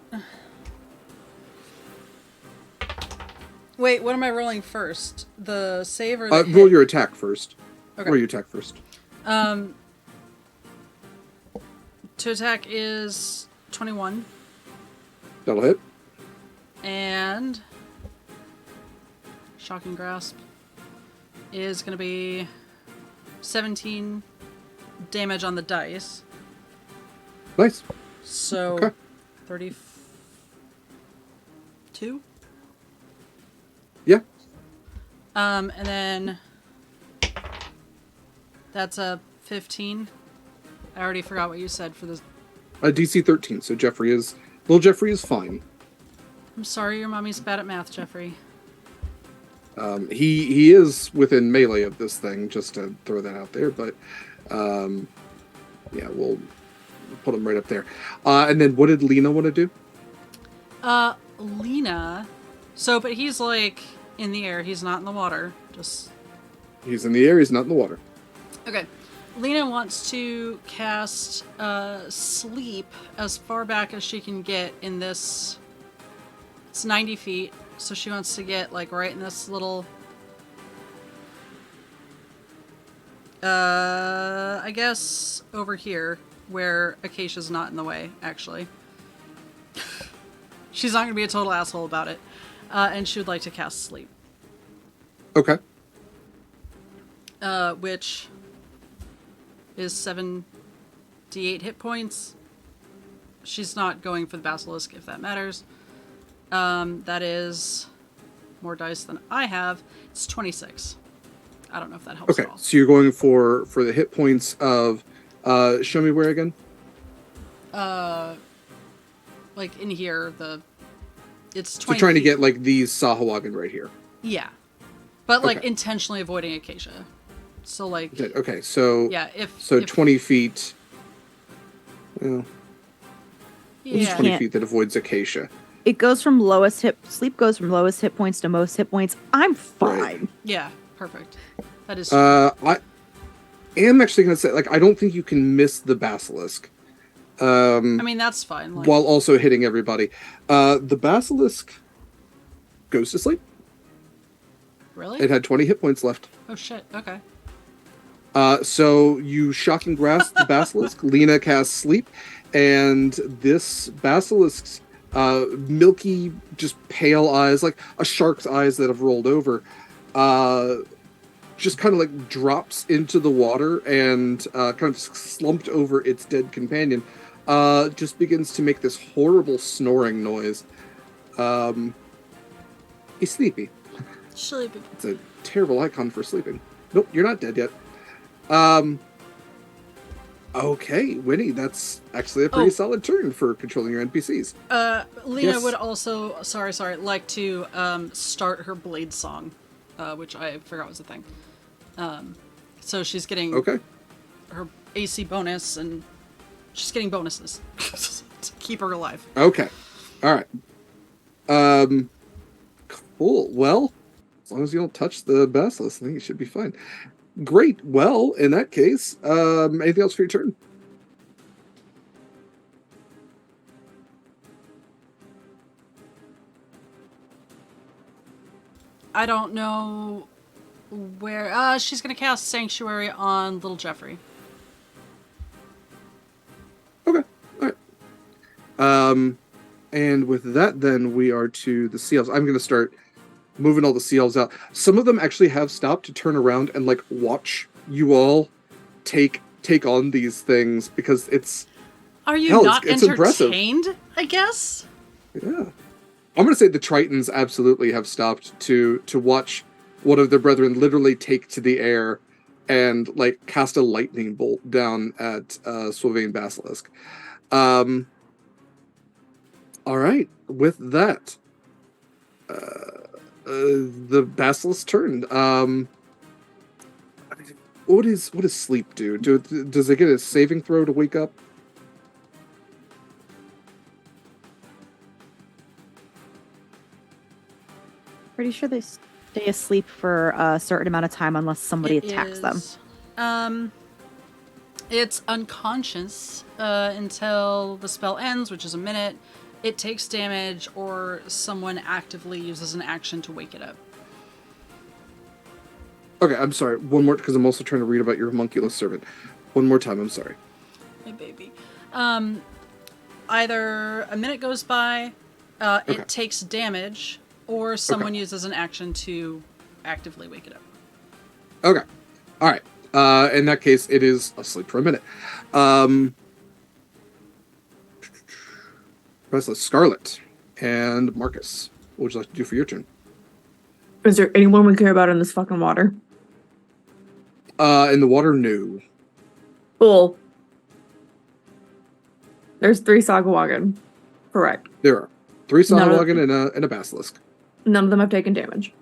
Wait, what am I rolling first? The save or the hit? Roll your attack first. Okay. Roll your attack first. To attack is 21. That'll hit. And Shocking Grasp is going to be 17 damage on the dice. Nice. So, okay. 32? Yeah. And then that's a 15. I already forgot what you said for this. DC 13, so little Jeffrey is fine. I'm sorry, your mommy's bad at math, Jeffrey. He is within melee of this thing, just to throw that out there, but yeah, we'll put him right up there. And then what did Lena want to do? Lena. So, but he's like in the air. He's not in the water. He's in the air. He's not in the water. Okay. Lena wants to cast Sleep as far back as she can get in this. It's 90 feet. So she wants to get like right in this little. I guess over here where Acacia's not in the way, actually. She's not going to be a total asshole about it. And she would like to cast Sleep. Okay. Which is 7d8 hit points. She's not going for the basilisk, if that matters. That is more dice than I have. It's 26. I don't know if that helps at all. So you're going for the hit points of... show me where again? Like in here, it's 20 So trying feet. to get like these Sahuagin right here. Yeah. But like intentionally avoiding Acacia. So like... Okay, so... Yeah, if 20 feet... Well... Yeah. 20 feet that avoids Acacia. It goes from Sleep goes from lowest hit points to most hit points. I'm fine. Right. Yeah, perfect. That is... I am actually going to say, like, I don't think you can miss the basilisk. I mean, that's fine. Like... While also hitting everybody. The basilisk goes to sleep. Really? It had 20 hit points left. Oh, shit. Okay. So you shocking grasp the basilisk. Lena casts Sleep. And this basilisk's milky, just pale eyes, like a shark's eyes that have rolled over, just kind of like drops into the water and kind of slumped over its dead companion, just begins to make this horrible snoring noise. He's sleepy. Sleepy. It's a terrible icon for sleeping. Nope, you're not dead yet. Okay, Wynni, that's actually a pretty solid turn for controlling your NPCs. Lena would also, like to start her blade song, which I forgot was a thing. So she's getting her AC bonus, and she's getting bonuses to keep her alive. Okay, all right. Cool. Well, as long as you don't touch the basilisk, I think you should be fine. Great. Well, in that case, anything else for your turn? I don't know where... she's going to cast Sanctuary on little Jeffrey. Okay. All right. And with that, then we are to the sea elves. I'm going to start moving all the sea elves out. Some of them actually have stopped to turn around and like watch you all take on these things because it's. Are you hell, not it's entertained? impressive. I guess. Yeah, I'm going to say the Tritons absolutely have stopped to watch one of their brethren literally take to the air and like cast a lightning bolt down at Sylvain Basilisk. All right, with that, the Basilisk turned. What does sleep do? Does it get a saving throw to wake up? Pretty sure they stay asleep for a certain amount of time unless somebody attacks them. It's unconscious until the spell ends, which is a minute. It takes damage, or someone actively uses an action to wake it up. Okay, I'm sorry. One more, because I'm also trying to read about your homunculus servant. One more time, I'm sorry. My baby. Either a minute goes by, it takes damage, or someone uses an action to actively wake it up. Okay. All right. In that case, it is asleep for a minute. Scarlet and Marcus, what would you like to do for your turn? Is there anyone we care about in this fucking water? In the water, no. Cool. There's 3 Sagawagan. Correct. There are 3 Sahuagin and a Basilisk. None of them have taken damage.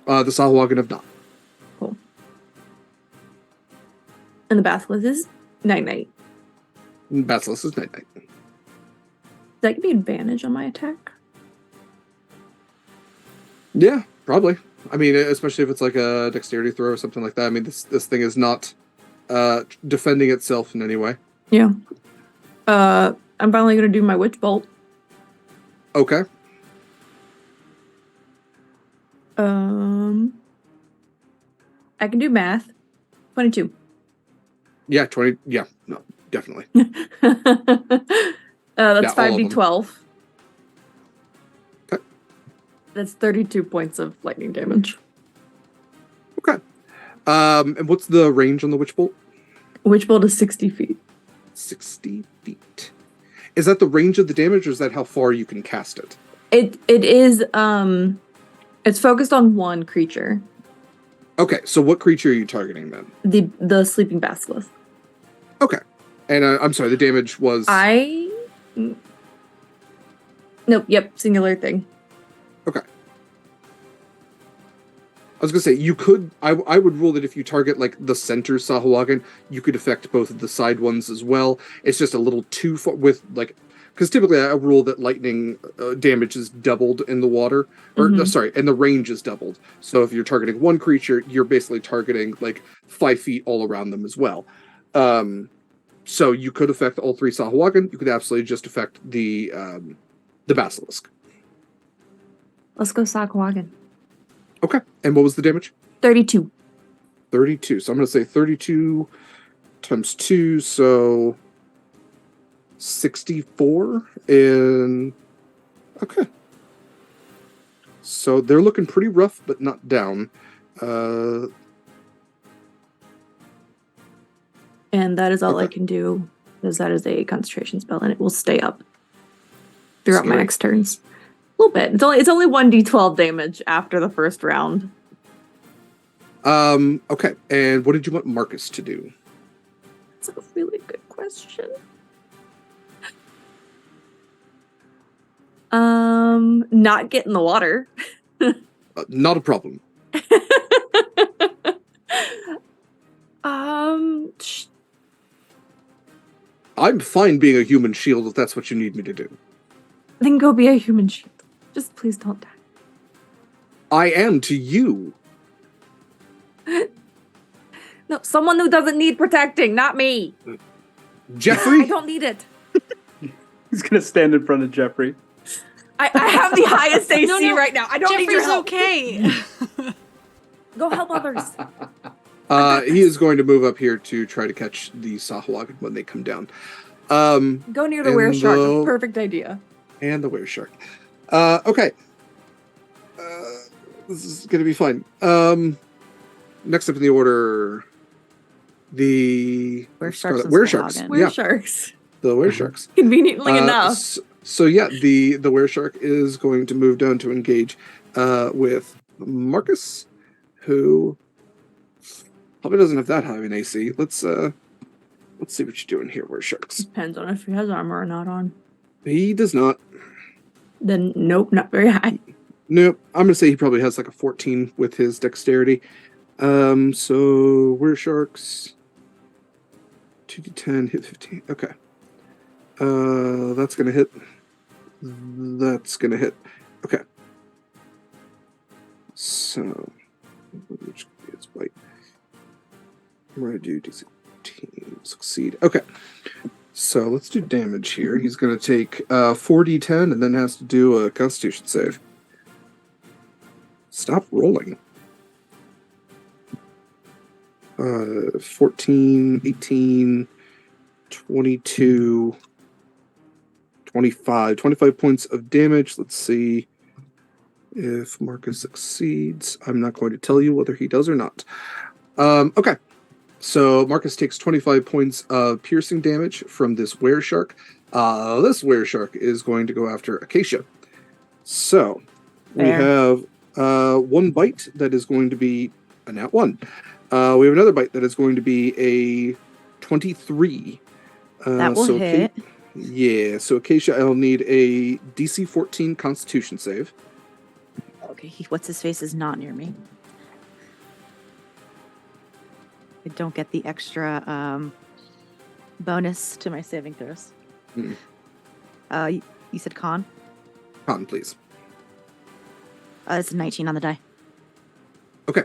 The Sahuagin have not. Cool. And the Basilisk is night-night. Basilisk is night-night. Does that give me advantage on my attack? Yeah, probably. I mean, especially if it's like a dexterity throw or something like that. I mean, this thing is not defending itself in any way. Yeah. I'm finally going to do my Witch Bolt. Okay. I can do math. 22. Yeah, 20. Yeah, no, definitely. That's Yeah, 5d12. Okay. That's 32 points of lightning damage. Okay. And what's the range on the Witch Bolt? Witch Bolt is 60 feet. 60 feet. Is that the range of the damage, or is that how far you can cast it? It is, it's focused on one creature. Okay, so what creature are you targeting then? The sleeping basilisk. Okay. And I'm sorry, the damage was... Nope, yep, singular thing. Okay. I was going to say, you could... I would rule that if you target, like, the center Sahuagin, you could affect both of the side ones as well. It's just a little too far with, like... Because typically I rule that lightning damage is doubled in the water. Or, no, sorry, and the range is doubled. So if you're targeting one creature, you're basically targeting, like, 5 feet all around them as well. So you could affect all 3 Sahuagin. You could absolutely just affect the Basilisk. Let's go Sahuagin. Okay. And what was the damage? 32. 32. So I'm going to say 32 times 2, so 64 in... Okay. So they're looking pretty rough, but not down. And that is all Okay. I can do, because that is a concentration spell, and it will stay up throughout my next turns. A little bit. It's only 1d12 damage after the first round. Okay. And what did you want Marcus to do? That's a really good question. Not get in the water. Not a problem. I'm fine being a human shield if that's what you need me to do. Then go be a human shield. Just please don't die. I am to you. No, someone who doesn't need protecting, not me. Jeffrey? I don't need it. He's gonna stand in front of Jeffrey. I have the highest AC No, right now. I don't need your help. okay. Go help others. He is going to move up here to try to catch the Sahuagin when they come down. Go near the were shark. Perfect idea. And the wereshark. Okay. This is going to be fun. Next up in the order, the Weresharks. weresharks. We're sharks. The weresharks. Conveniently enough. So yeah, the wereshark is going to move down to engage with Marcus, who probably doesn't have that high of an AC. Let's see what you're doing here, weresharks. Depends on if he has armor or not on. He does not. Then nope, not very high. Nope. I'm gonna say he probably has like a 14 with his dexterity. So weresharks 2d10 hit 15. Okay. That's gonna hit. That's gonna hit. Okay. So which is bite. I'm gonna do DC team succeed. Okay. So let's do damage here. He's gonna take 4d10 and then has to do a Constitution save. Stop rolling. 14, 18, 22, 25 points of damage. Let's see if Marcus succeeds. I'm not going to tell you whether he does or not. Okay. So Marcus takes 25 points of piercing damage from this wereshark. This wereshark is going to go after Acacia. So we have one bite that is going to be a nat 1. We have another bite that is going to be a 23. That will hit. Yeah, so Acacia, I'll need a DC 14 Constitution save. Okay, what's his face is not near me. I don't get the extra bonus to my saving throws. You said con? Con, please. It's a 19 on the die. Okay,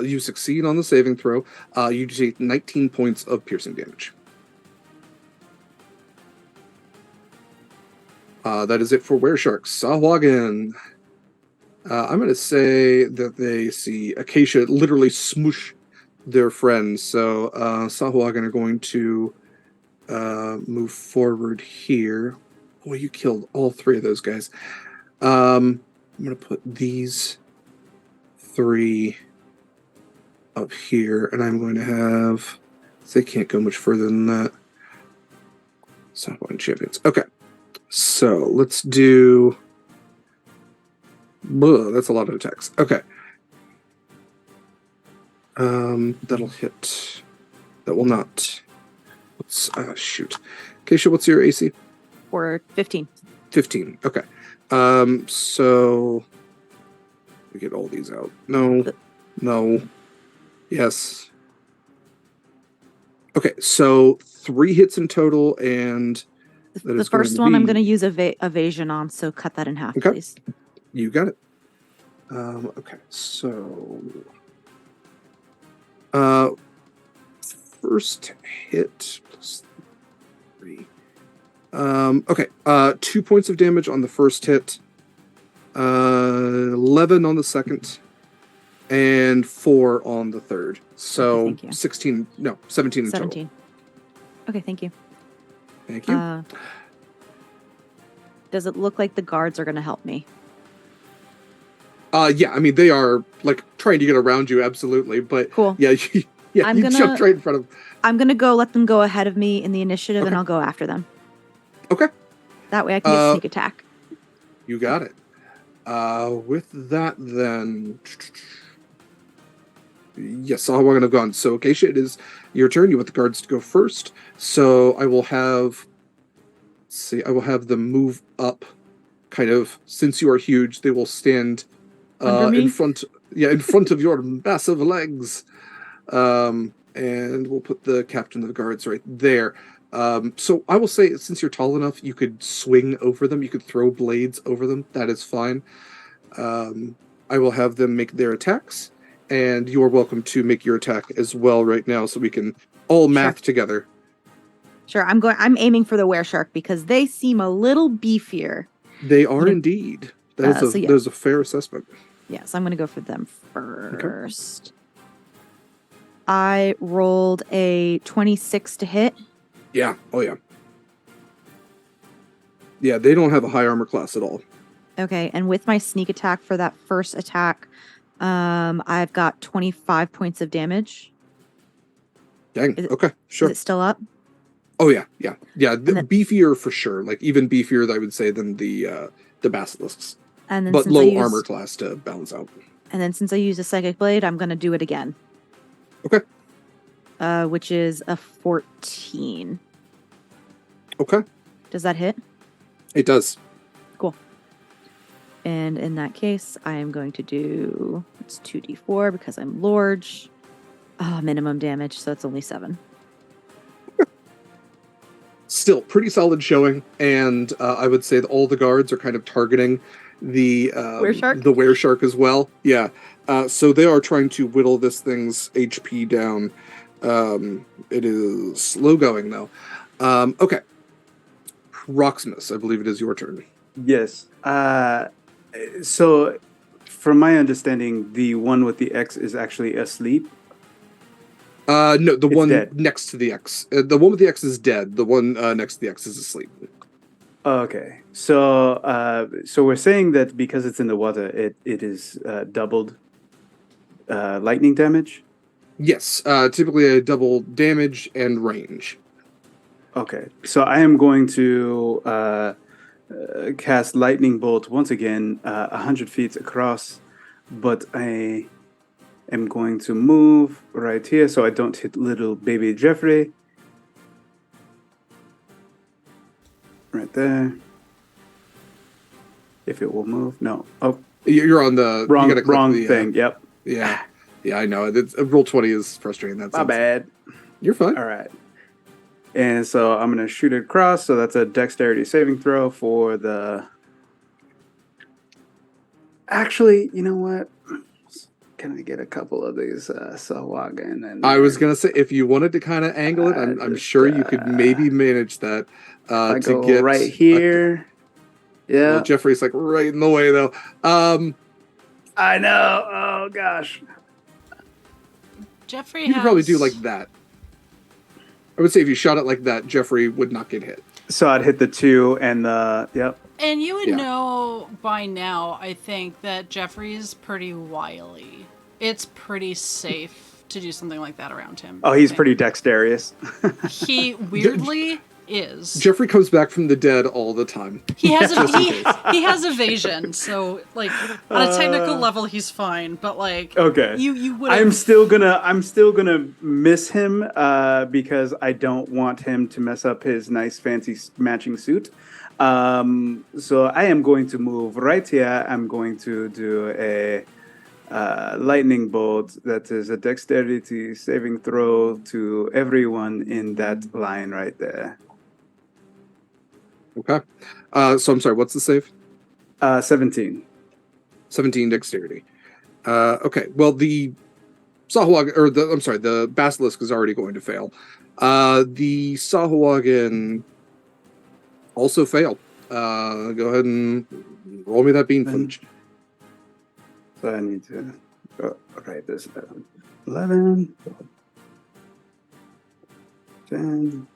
you succeed on the saving throw. You take 19 points of piercing damage. That is it for weresharks. Sahwagan. I'm going to say that they see Acacia literally smoosh their friends. So Sahwagan are going to move forward here. Boy, you killed all three of those guys. I'm going to put these 3 up here, and I'm going to have... They can't go much further than that. Sahwagan champions. Okay. So let's do... Blah, that's a lot of attacks. Okay. That'll hit. That will not. Let's shoot. Keisha, what's your AC? Or 15. 15. Okay. So we get all these out. No. No. Yes. Okay, so 3 hits in total, and the first one I'm going to use evasion on, so cut that in half, please. You got it. Okay, so first hit plus 3. Okay, 2 points of damage on the first hit, 11 on the second, and 4 on the third. So 17 in 17. total. Okay, thank you. Thank you. Does it look like the guards are going to help me? Yeah, I mean, they are, like, trying to get around you, absolutely, but... Cool. Yeah, you jumped right in front of them. I'm going to go let them go ahead of me in the initiative, and I'll go after them. Okay. That way I can get sneak attack. You got it. With that, then... Yes, I'm going to go on. So, Acacia, it is your turn. You want the guards to go first. So, I will have... I will have them move up, kind of, since you are huge, they will stand... in front of your massive legs, and we'll put the captain of the guards right there. So I will say, since you're tall enough, you could swing over them. You could throw blades over them. That is fine. I will have them make their attacks, and you are welcome to make your attack as well right now, so we can all math together. Sure, I'm aiming for the wereshark because they seem a little beefier. They are indeed. That is a fair assessment. Yes, I'm going to go for them first. Okay. I rolled a 26 to hit. Yeah. Oh, yeah. Yeah, they don't have a high armor class at all. Okay, and with my sneak attack for that first attack, I've got 25 points of damage. Dang. Okay, sure. Is it still up? Oh yeah. Beefier for sure. Like even beefier, I would say, than the basilisks. And then but since low armor class to balance out. And then since I used a psychic blade, I'm gonna do it again. Okay. Which is a 14. Okay. Does that hit? It does. Cool. And in that case, I am going to do, it's 2d4 because I'm large. Minimum damage, so it's only 7. Still pretty solid showing, and I would say that all the guards are kind of targeting the wereshark as well. Yeah. So they are trying to whittle this thing's HP down. It is slow going though. Okay. Proximus, I believe it is your turn. Yes. So, from my understanding, the one with the X is actually asleep. No, the one dead. next to the X. The one with the X is dead. The one next to the X is asleep. Okay. So, so we're saying that because it's in the water, it is doubled lightning damage? Yes. Typically a double damage and range. Okay. So I am going to cast lightning bolt once again, 100 feet across, but I am going to move right here so I don't hit little baby Jeffrey. Right there. If it will move. No. Oh, you're on the wrong thing. Yep. Yeah. Yeah, I know. Roll 20 is frustrating. That's my bad. You're fine. All right. And so I'm going to shoot it across. So that's a dexterity saving throw for the... Actually, you know what? Can I get a couple of these Sahuagin? And I was going to say, if you wanted to kind of angle it, I'm sure you could maybe manage that. I go get right here. Yeah. Well, Jeffrey's like right in the way, though. I know. Oh, gosh. Jeffrey You could probably do like that. I would say if you shot it like that, Jeffrey would not get hit. So I'd hit the 2 and the... Yep. And you would know by now, I think, that Jeffrey's pretty wily. It's pretty safe to do something like that around him. Oh, he's pretty dexterous. He weirdly is. Jeffrey comes back from the dead all the time. He has he has evasion, so like on a technical level he's fine, but like okay. You would I'm still gonna miss him because I don't want him to mess up his nice fancy matching suit. So I am going to move right here. I'm going to do a lightning bolt that is a dexterity saving throw to everyone in that line right there. Okay. So I'm sorry, what's the save? 17. 17 dexterity. Okay. Well, the the basilisk is already going to fail. The Sahuagin also failed. Go ahead and roll me that bean footage. So I need to write this down. 11, 10.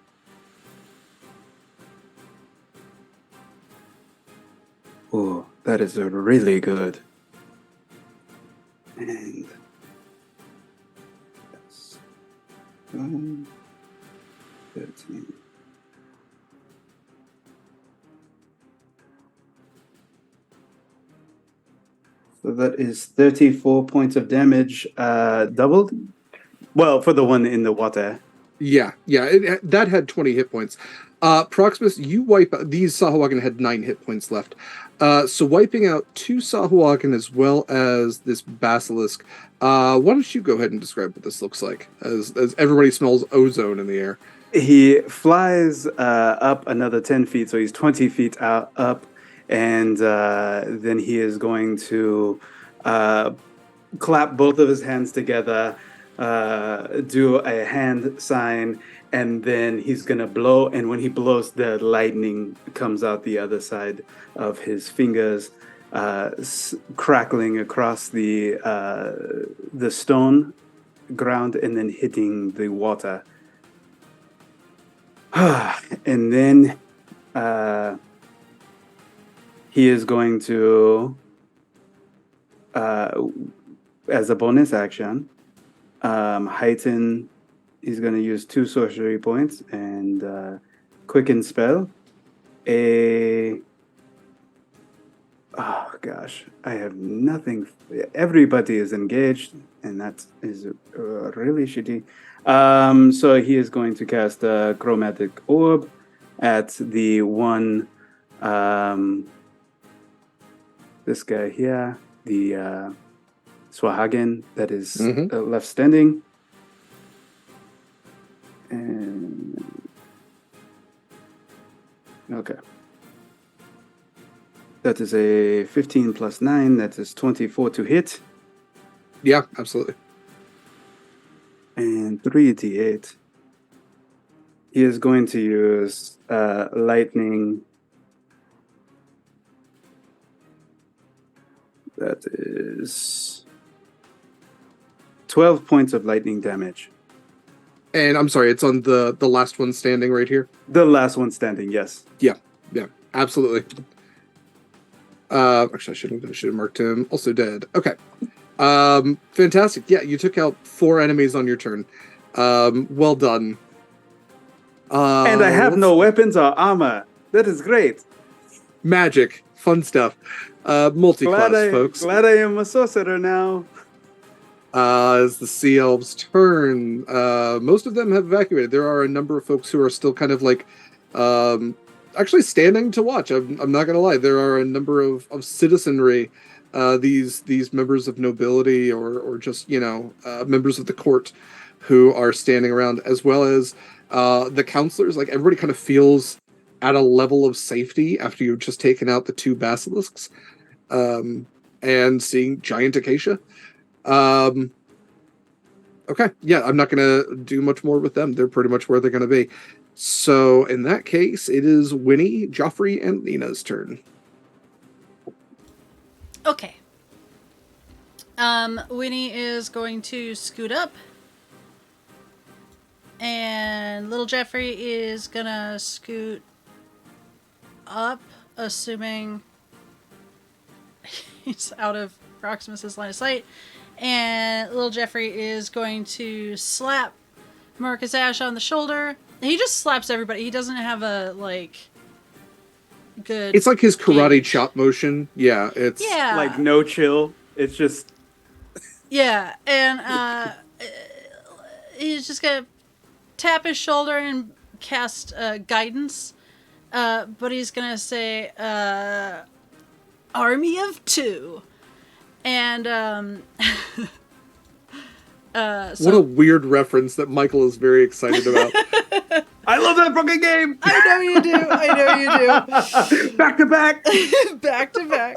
Oh, that is really good. And that's 13. So that is 34 points of damage, doubled. Well, for the one in the water. Yeah. That had 20 hit points. Proximus, you wipe out, these Sahuagin had 9 hit points left. So wiping out 2 Sahuagin as well as this basilisk. Why don't you go ahead and describe what this looks like as everybody smells ozone in the air? He flies up another 10 feet, so he's 20 feet up, and then he is going to clap both of his hands together, do a hand sign, and then he's going to blow, and when he blows, the lightning comes out the other side of his fingers, crackling across the stone ground and then hitting the water. And then he is going to, as a bonus action, heighten. He's going to use 2 sorcery points and quicken spell. Oh gosh, I have nothing. Everybody is engaged, and that is really shitty. So he is going to cast a chromatic orb at the one. This guy here, the Swahagan that is left standing. And okay. That is a 15 plus 9. That is 24 to hit. Yeah, absolutely. And 3d8. He is going to use lightning. That is 12 points of lightning damage. And I'm sorry, it's on the last one standing right here? The last one standing, yes. Yeah, absolutely. Actually, I should have marked him also dead. Okay. Fantastic. Yeah, you took out 4 enemies on your turn. Well done. And I have no weapons or armor. That is great. Magic. Fun stuff. Multi-class, folks. Glad I am a sorcerer now. It's the Sea Elves' turn. Most of them have evacuated. There are a number of folks who are still kind of like actually standing to watch. I'm not going to lie. There are a number of citizenry, these members of nobility or just, members of the court who are standing around, as well as the counselors. Like, everybody kind of feels at a level of safety after you've just taken out the 2 basilisks and seeing giant acacia. Okay, yeah, I'm not going to do much more with them. They're pretty much where they're going to be. So in that case, it is Wynni, Joffrey, and Lena's turn. Okay. Wynni is going to scoot up. And little Jeffrey is gonna scoot up, assuming he's out of Proximus's line of sight. And little Jeffrey is going to slap Marcus Ash on the shoulder. He just slaps everybody. He doesn't have a, good... It's like his karate chop motion. Yeah, it's... Yeah. Like, no chill. It's just... Yeah, and, he's just gonna tap his shoulder and cast, guidance. But he's gonna say, Army of 2. And, what a weird reference that Mikyl is very excited about. I love that fucking game! I know you do. Back to back! Back to back.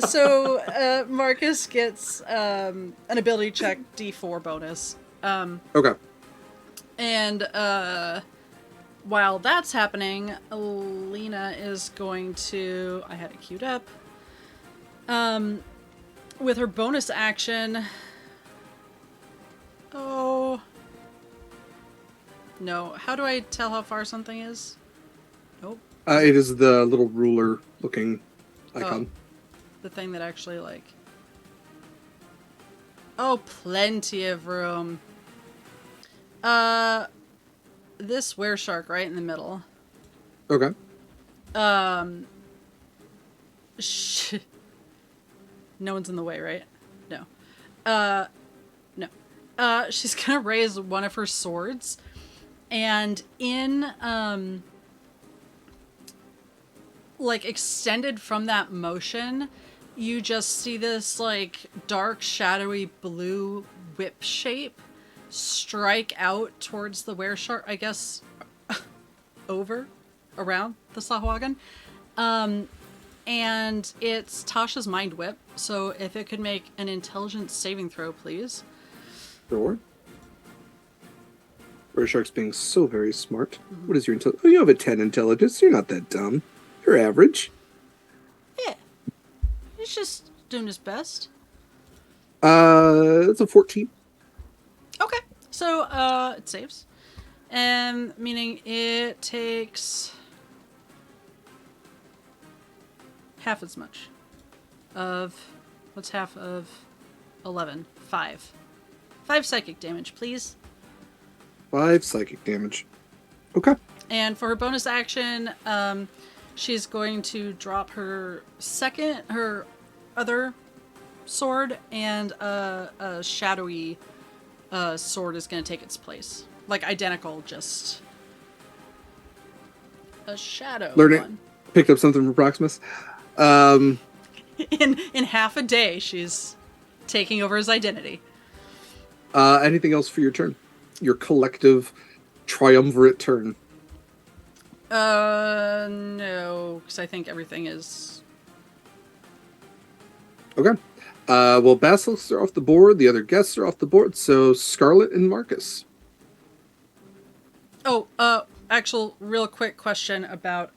So Marcus gets an ability check D4 bonus. Okay. And while that's happening, Lena is going to... I had it queued up. With her bonus action... Oh... No. How do I tell how far something is? Nope. It is the little ruler-looking icon. Oh, the thing that actually, Oh, plenty of room. This wereshark right in the middle. Okay. No one's in the way, right? No. No. She's gonna raise one of her swords. And in, extended from that motion, you just see this, dark, shadowy blue whip shape strike out towards the wereshark, I guess, around the Sahuagin. And it's Tasha's mind whip, so if it could make an intelligence saving throw, please. Sure. Shark's being so very smart. Mm-hmm. What is your intelligence? Oh, you have a 10 intelligence. You're not that dumb. You're average. Yeah. He's just doing his best. It's a 14. Okay. So, it saves. Meaning it takes half as much. What's half of 11? 5. 5 psychic damage, please. 5 psychic damage. Okay. And for her bonus action, she's going to drop her other sword, and a shadowy sword is going to take its place. Like identical, just a shadow one. Picked up something from Proximus. In half a day, she's taking over his identity. Anything else for your turn? Your collective triumvirate turn. No, because I think everything is... Okay. Well, Basilisks are off the board. The other guests are off the board. So Scarlet and Marcus. Oh, actual real quick question about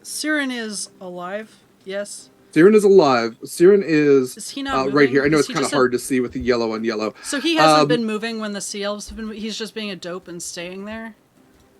Siren is alive? Yes. Siren is alive. Siren is he not right here. I know is it's kind of hard to see with the yellow on yellow. So he hasn't been moving when the sea elves have been. He's just being a dope and staying there.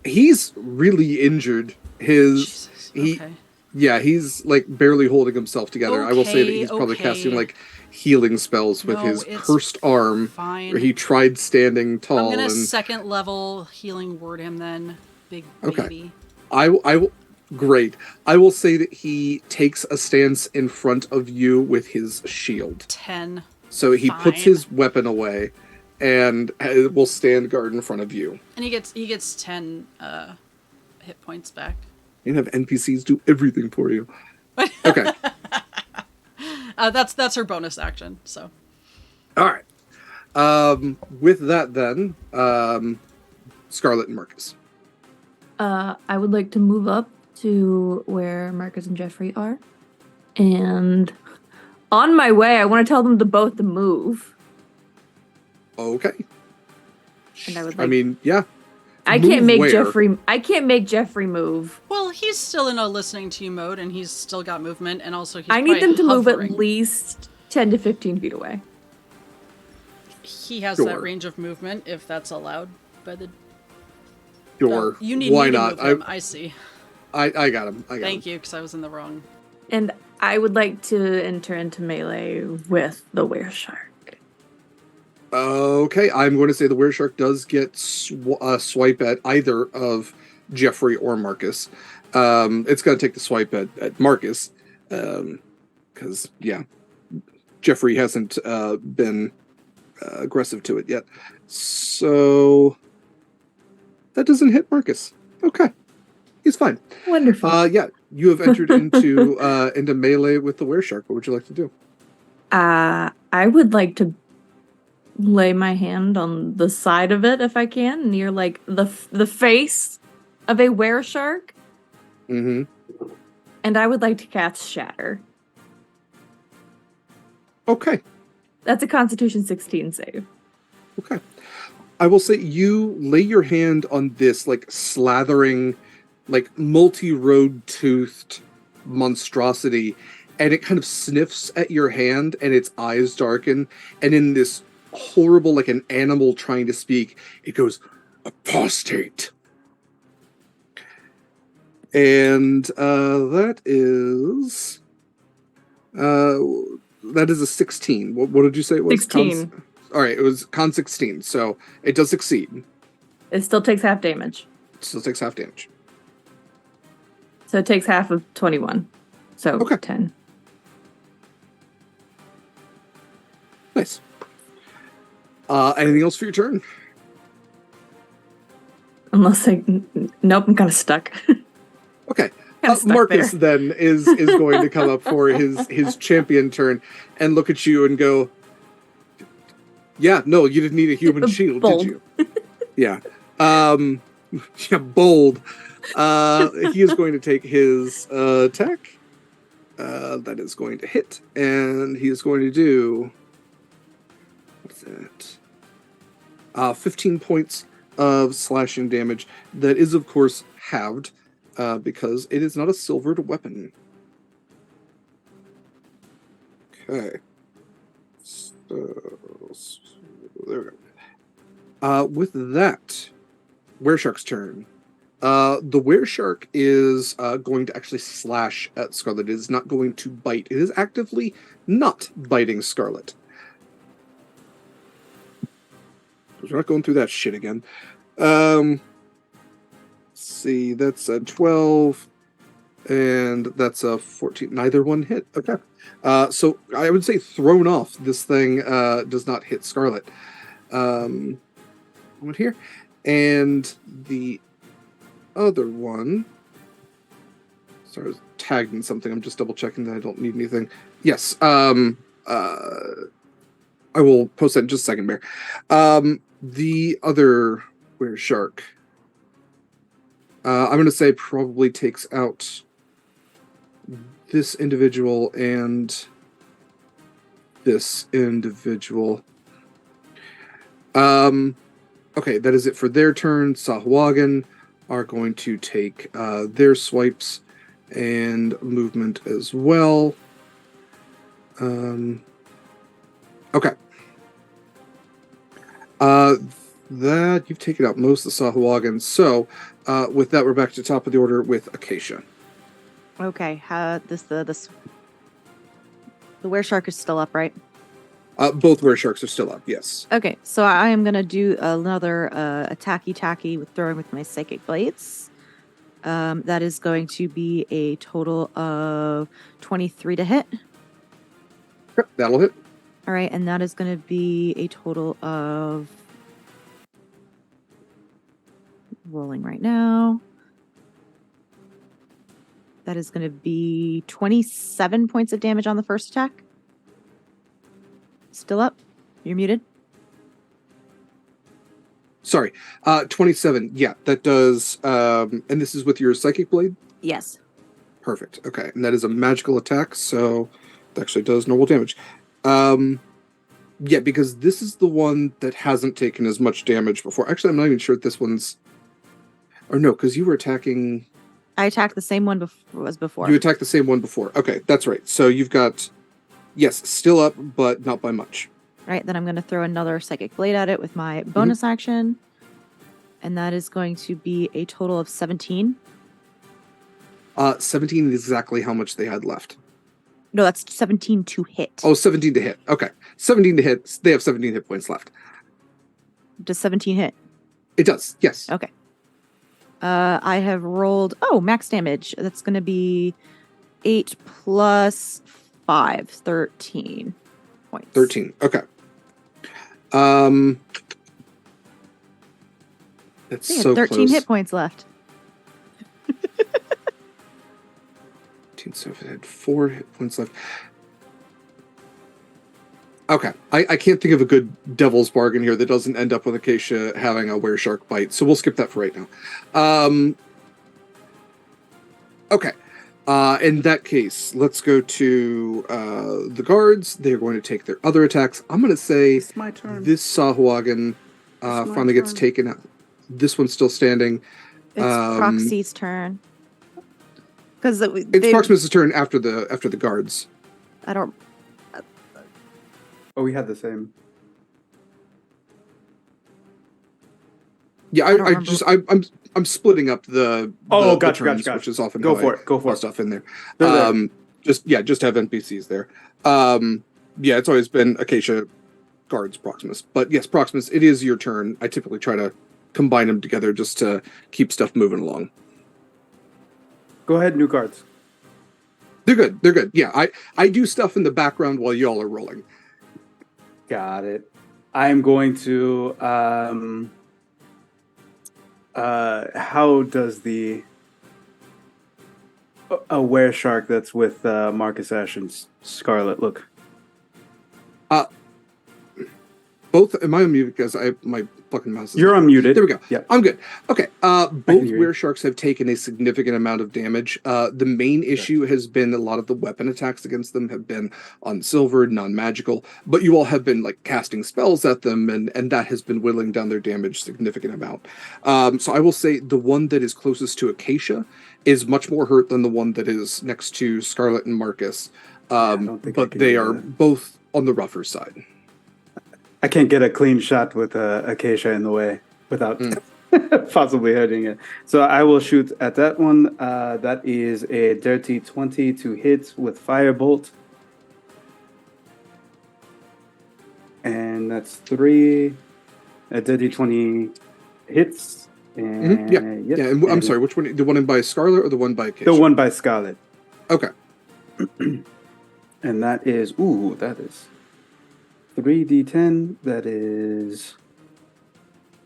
He's really injured. Okay. Yeah, he's like barely holding himself together. I will say that he's probably casting like healing spells with his cursed arm. Fine. Where he tried standing tall. I'm gonna second level healing word him then, big baby. I will. Great. I will say that he takes a stance in front of you with his shield. 10. So he puts his weapon away and will stand guard in front of you. And he gets 10 hit points back. You can have NPCs do everything for you. Okay. That's her bonus action. So. All right. With that, then, Scarlet and Marcus. I would like to move up to where Marcus and Jeffrey are, and on my way, I want to tell them to both move. Okay. And I would. Yeah. I can't make Jeffrey move. Well, he's still in a listening to you mode, and he's still got movement, and also I need them to move at least 10 to 15 feet away. He has that range of movement, if that's allowed by the. Sure. You need Why me to not? move him. I see. I got him. Thank you, because I was in the wrong. And I would like to enter into melee with the wereshark. Okay, I'm going to say the wereshark does get swipe at either of Jeffrey or Marcus. It's going to take the swipe at Marcus, because Jeffrey hasn't been aggressive to it yet. So that doesn't hit Marcus. Okay. He's fine. Wonderful. You have entered into melee with the wereshark. What would you like to do? I would like to lay my hand on the side of it if I can, near like the face of a wereshark. Mm-hmm. And I would like to cast Shatter. Okay. That's a Constitution 16 save. Okay. I will say you lay your hand on this like slathering, like multi-road toothed monstrosity, and it kind of sniffs at your hand and its eyes darken, and in this horrible, like an animal trying to speak, it goes, apostate. And that is a 16. What did you say it was? 16. All right, it was con 16, so it does succeed. It still takes half damage. So it takes half of 21. So 10. Nice. Anything else for your turn? Nope, I'm kind of stuck. Okay. Marcus then is going to come up for his champion turn and look at you and go, yeah, no, you didn't need a human shield, bold. did you? Yeah. Bold. He is going to take his attack. That is going to hit, and he is going to do, what's that? 15 points of slashing damage. That is, of course, halved, because it is not a silvered weapon. Okay. So, there we go. With that, Wereshark's turn. The wereshark is going to actually slash at Scarlet. It is not going to bite. It is actively not biting Scarlet. We're not going through that shit again. Let's see, that's a 12, and that's a 14. Neither one hit. Okay. So I would say thrown off, this thing does not hit Scarlet. One here. And the other one... Sorry, I was tagged in something. I'm just double checking that I don't need anything. Yes. I will post that in just a second, Bear. The other wereshark, I'm going to say probably takes out this individual and this individual. Okay, that is it for their turn. Sahuagin are going to take their swipes and movement as well. Okay. That you've taken out most of the Sahuagin. So, with that, we're back to top of the order with Acacia. Okay, the wereshark is still up, right? Both weresharks are still up. Yes. Okay, so I am gonna do another attacky with throwing with my psychic blades. That is going to be a total of 23 to hit. Yep, that'll hit. All right, and that is going to be a total of... Rolling right now. That is going to be 27 points of damage on the first attack. Still up? You're muted? Sorry, 27. Yeah, that does... and this is with your Psychic Blade? Yes. Perfect. Okay, and that is a magical attack, so it actually does normal damage. Yeah, because this is the one that hasn't taken as much damage before. Actually, I'm not even sure if this one's... Or no, because you were attacking... I attacked the same one as before. You attacked the same one before. Okay, that's right. So you've got... Yes, still up, but not by much. Right, then I'm going to throw another Psychic Blade at it with my bonus action. And that is going to be a total of 17. 17 is exactly how much they had left. No, that's 17 to hit. Oh, 17 to hit. Okay. 17 to hit. They have 17 hit points left. Does 17 hit? It does, yes. Okay. I have rolled... Oh, max damage. That's going to be 8 plus 5. 13 points. 13. Okay. That's so 13 close. hit points left. 13, so if it had 4 hit points left. Okay. I can't think of a good devil's bargain here that doesn't end up with Acacia having a wereshark bite, so we'll skip that for right now. Okay. In that case, let's go to the guards. They're going to take their other attacks. I'm going to say It's my turn. this Sahuagin finally gets taken out. This one's still standing. It's Proxy's turn. Because It's Proximus' turn after the guards. I don't... Oh, we had the same. Yeah, I'm splitting up the gotcha, turns, gotcha. which is often Go how for I it. Go for put it. stuff in there. They're there. Just have NPCs there. Yeah, it's always been Acacia, guards, Proximus. But yes, Proximus, it is your turn. I typically try to combine them together just to keep stuff moving along. Go ahead, new guards. They're good. They're good. Yeah, I do stuff in the background while y'all are rolling. Got it. I'm going to how does the a wereshark that's with Marcus Ash and Scarlet look? Both, am I unmuted because my fucking mouse is... You're unmuted. There we go. Yeah. I'm good. Okay. Both hear you. weresharks have taken a significant amount of damage. The main issue has been a lot of the weapon attacks against them have been unsilvered, non-magical, but you all have been like casting spells at them, and that has been whittling down their damage significant amount. So I will say the one that is closest to Acacia is much more hurt than the one that is next to Scarlet and Marcus. But they are both on the rougher side. I can't get a clean shot with Acacia in the way without Possibly hurting it. So I will shoot at that one. That is a dirty 20 to hit with firebolt. And that's 3. A dirty 20 hits. And Yeah. And I'm sorry, which one? The one by Scarlet or the one by Keisha? The one by Scarlet. Okay. And that is 3d10. That is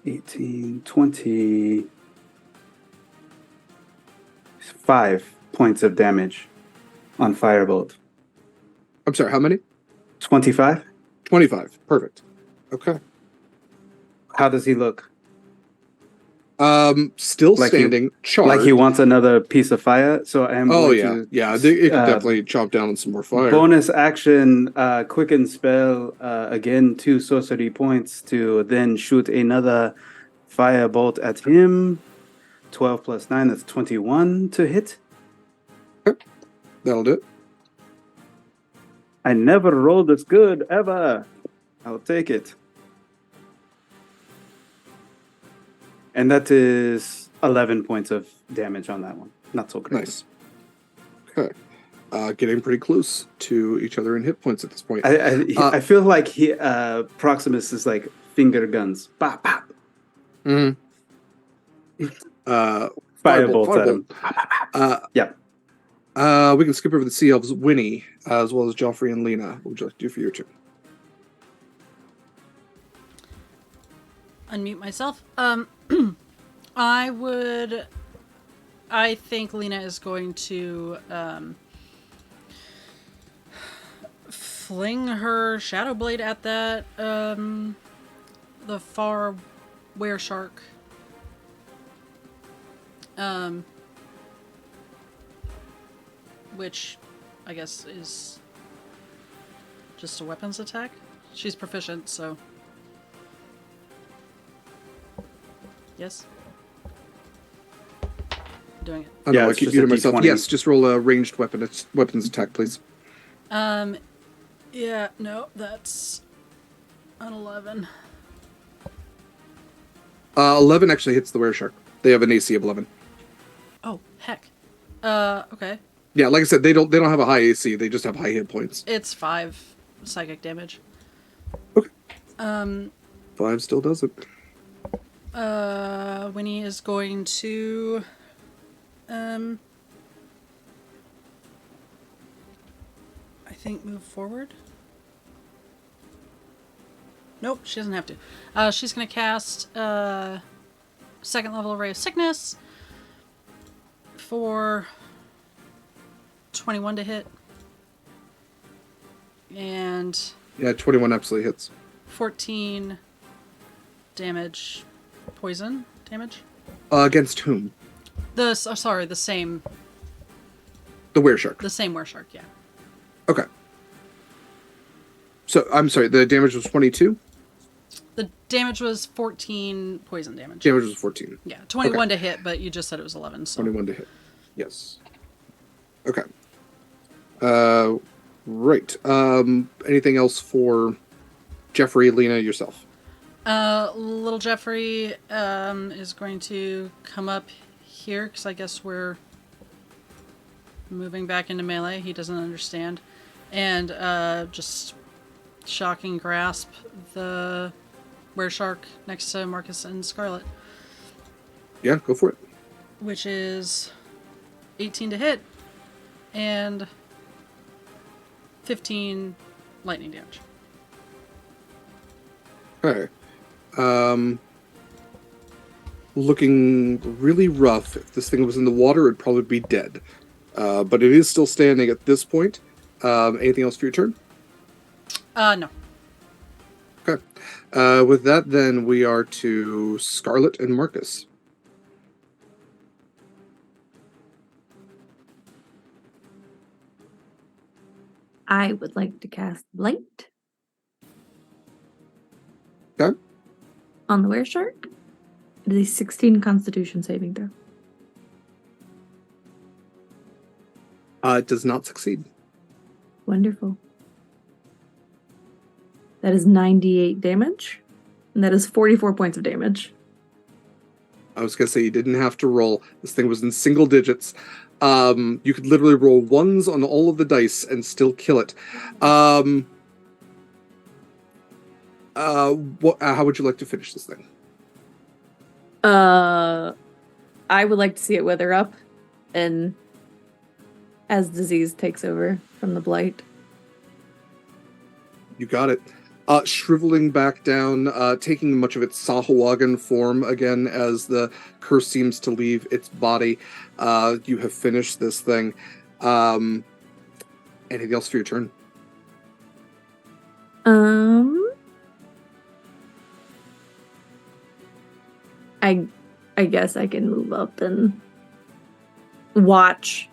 18, 20, 5 points of damage on firebolt. I'm sorry, how many? 25. 25. Perfect. Okay. How does he look? Still like standing, charged. Like he wants another piece of fire. So I am. It could definitely chomp down on some more fire. Bonus action, quicken spell. Again, 2 sorcery points to then shoot another fire bolt at him. 12 plus 9, that's 21 to hit. Okay. That'll do it. I never rolled this good ever. I'll take it. And that is 11 points of damage on that one. Not so great. Nice. Okay. Getting pretty close to each other in hit points at this point. I feel like Proximus is like finger guns. Bop, bop. Mm-hmm. Firebolt at him. Yeah. We can skip over the Sea Elves, Wynni, as well as Joffrey and Lena. What would you like to do for your turn? Unmute myself. I think Lena is going to fling her Shadow Blade at that the far were shark. Which I guess is just a weapons attack. She's proficient, so yes. Doing it. I keep muting myself. D20. Yes, just roll a ranged weapons attack, please. Yeah, no, that's an 11. 11 actually hits the were-shark. They have an AC of 11. Oh, heck. Okay. Yeah, like I said, they don't have a high AC. They just have high hit points. It's 5 psychic damage. Okay. 5 still does it. Wynni is going to I think move forward. Nope, she doesn't have to. She's gonna cast second level Ray of Sickness for 21 to hit. And yeah, 21 absolutely hits. 14 damage. Poison damage? Against whom? The same. The were-shark. The same were-shark, yeah. Okay. So, I'm sorry, the damage was 22? The damage was 14 poison damage. Damage was 14. Yeah, 21 to hit, but you just said it was 11, so. 21 to hit. Yes. Okay. Right. Anything else for Jeffrey, Lena, yourself? Little Jeffrey is going to come up here because I guess we're moving back into melee. He doesn't understand, and just shocking grasp the were-shark next to Marcus and Scarlet. Yeah, go for it. Which is 18 to hit and 15 lightning damage. Okay. Looking really rough. If this thing was in the water, it'd probably be dead. But it is still standing at this point. Anything else for your turn? No. Okay. With that, then, we are to Scarlet and Marcus. I would like to cast Blight. Okay. On the were-shark. It is a 16 Constitution saving throw. It does not succeed. Wonderful. That is 98 damage. And that is 44 points of damage. I was gonna say you didn't have to roll. This thing was in single digits. You could literally roll ones on all of the dice and still kill it. How would you like to finish this thing? I would like to see it wither up, and as disease takes over from the blight. You got it. Shriveling back down, taking much of its Sahuagin form again as the curse seems to leave its body. You have finished this thing. Anything else for your turn? I guess I can move up and watch,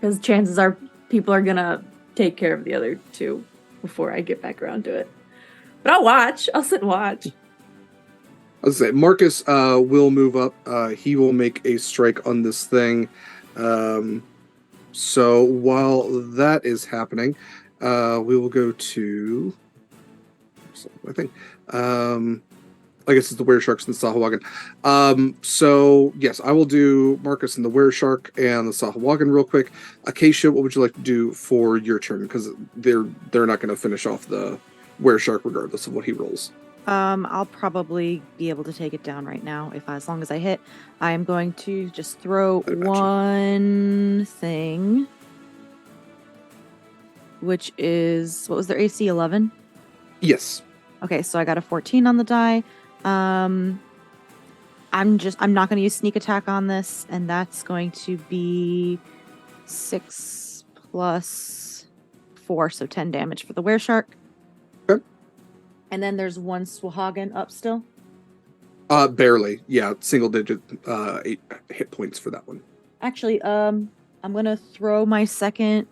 because chances are people are gonna take care of the other two before I get back around to it. But I'll watch. I'll sit and watch. I was gonna say Marcus will move up. He will make a strike on this thing. So while that is happening, we will go to. I think. I guess it's the Weresharks and the Sahuagin. So yes, I will do Marcus and the Wereshark and the Sahuagin real quick. Acacia, what would you like to do for your turn? Because they're not going to finish off the Wereshark regardless of what he rolls. I'll probably be able to take it down right now as long as I hit. I am going to just throw one thing, which is, what was their AC, 11? Yes. Okay, so I got a 14 on the die. I'm not going to use sneak attack on this, and that's going to be 6 plus 4, so 10 damage for the Wereshark. Okay. And then there's one Sahuagin up still. Barely. Yeah, single digit 8 hit points for that one. Actually, I'm going to throw my second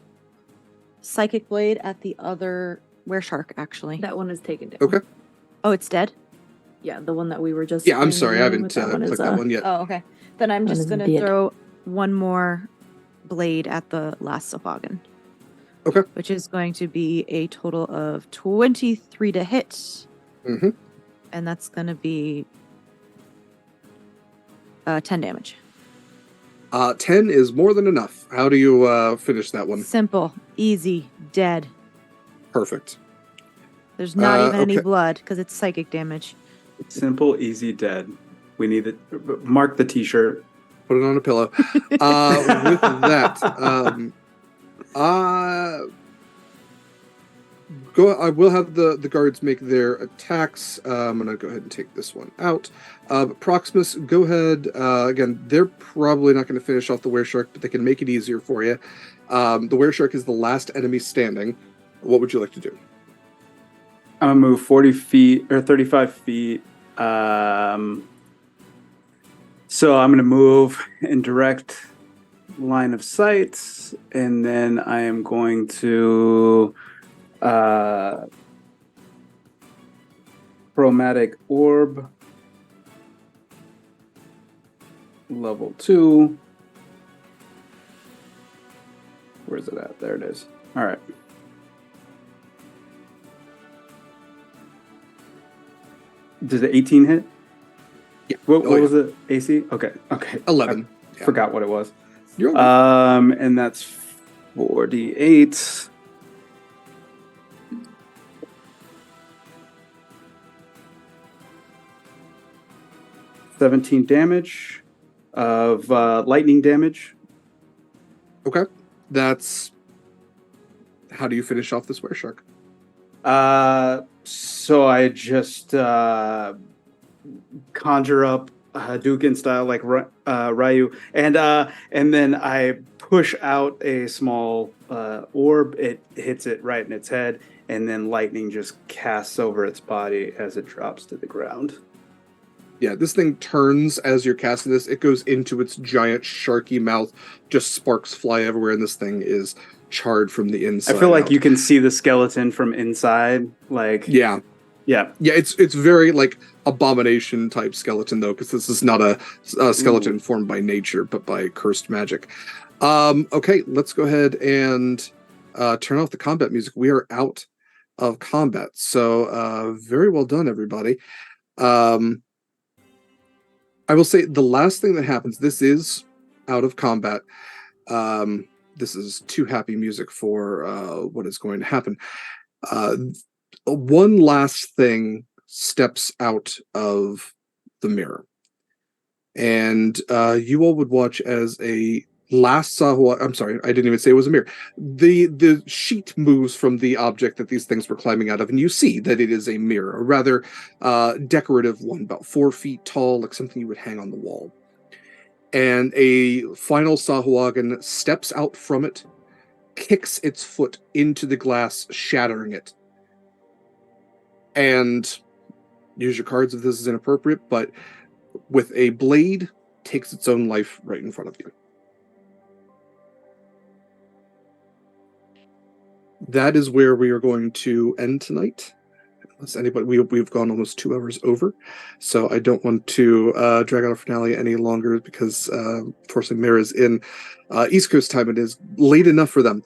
psychic blade at the other Wereshark, actually. That one is taken down. Okay. Oh, it's dead? Yeah, the one that we were just. Yeah, I'm sorry, I haven't clicked that one yet. Oh, okay. Then I'm just going to throw one more blade at the last Sahuagin. Okay. Which is going to be a total of 23 to hit. Mm-hmm. And that's going to be 10 damage. 10 is more than enough. How do you finish that one? Simple, easy, dead. Perfect. There's not even any blood because it's psychic damage. Simple, easy, dead. We need it. Mark the t-shirt. Put it on a pillow. With that, I will have the guards make their attacks. I'm going to go ahead and take this one out. Proximus, go ahead. Again, they're probably not going to finish off the Wereshark, but they can make it easier for you. The Wereshark is the last enemy standing. What would you like to do? I'm going to move 40 feet or 35 feet. So I'm going to move in direct line of sight, and then I am going to chromatic orb level 2. Where's it at? There it is. All right. Does the 18 hit? Yeah. What was it? AC? Okay. 11. I forgot what it was. You're okay. And that's 48. $17 damage of lightning damage. Okay. That's... How do you finish off this Wereshark? So I just conjure up Hadouken style like Ryu, and then I push out a small orb. It hits it right in its head, and then lightning just casts over its body as it drops to the ground. Yeah, this thing turns as you're casting this. It goes into its giant sharky mouth. Just sparks fly everywhere, and this thing is charred from the inside. I feel like you can see the skeleton from inside. Like yeah. It's very like abomination type skeleton though, because this is not a skeleton formed by nature, but by cursed magic. Okay, let's go ahead and turn off the combat music. We are out of combat, so very well done, everybody. I will say the last thing that happens, this is out of combat. This is too happy music for what is going to happen. One last thing steps out of the mirror. And you all would watch as a last Sahua. I'm sorry, I didn't even say it was a mirror. The sheet moves from the object that these things were climbing out of, and you see that it is a mirror, a rather decorative one, about 4 feet tall, like something you would hang on the wall. And a final Sahuagin steps out from it, kicks its foot into the glass, shattering it. And use your cards if this is inappropriate, but with a blade, takes its own life right in front of you. That is where we are going to end tonight. Unless anybody, we've gone almost 2 hours over, so I don't want to drag out a finale any longer because, fortunately, Mara's in East Coast time. It is late enough for them.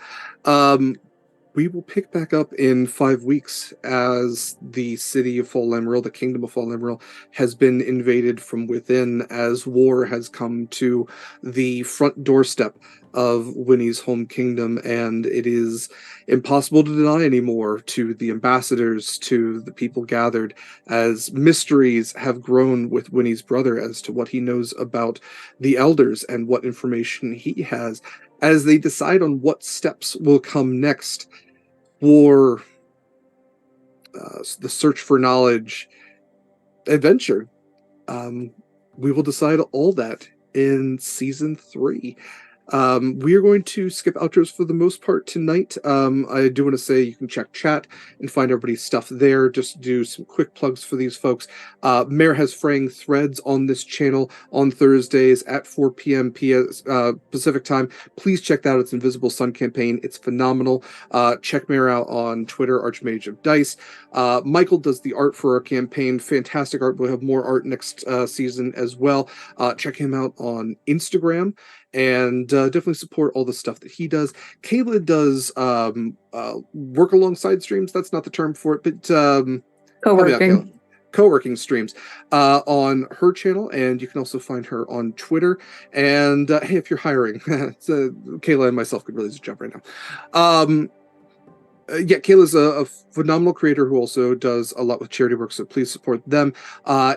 We will pick back up in 5 weeks as the city of Fal Laimaril, the kingdom of Fal Laimaril, has been invaded from within as war has come to the front doorstep of Wynni's home kingdom, and it is impossible to deny anymore to the ambassadors, to the people gathered, as mysteries have grown with Wynni's brother as to what he knows about the elders and what information he has, as they decide on what steps will come next for the search for knowledge adventure. We will decide all that in season 3. We are going to skip outros for the most part tonight. I do want to say you can check chat and find everybody's stuff there. Just do some quick plugs for these folks. Mare has fraying threads on this channel on Thursdays at 4 p.m. Pacific time. Please check that out. It's Invisible Sun campaign. It's phenomenal. Check Mare out on Twitter, Archmage of Dice. Mikyl does the art for our campaign. Fantastic art. We'll have more art next season as well. Check him out on Instagram. And definitely support all the stuff that he does. Kaila does work alongside streams. That's not the term for it, but Co-working. Co-working streams on her channel, and you can also find her on Twitter. And hey, if you're hiring, Kaila and myself could really just jump right now. Yeah, Kayla's a phenomenal creator who also does a lot with charity work, so please support them.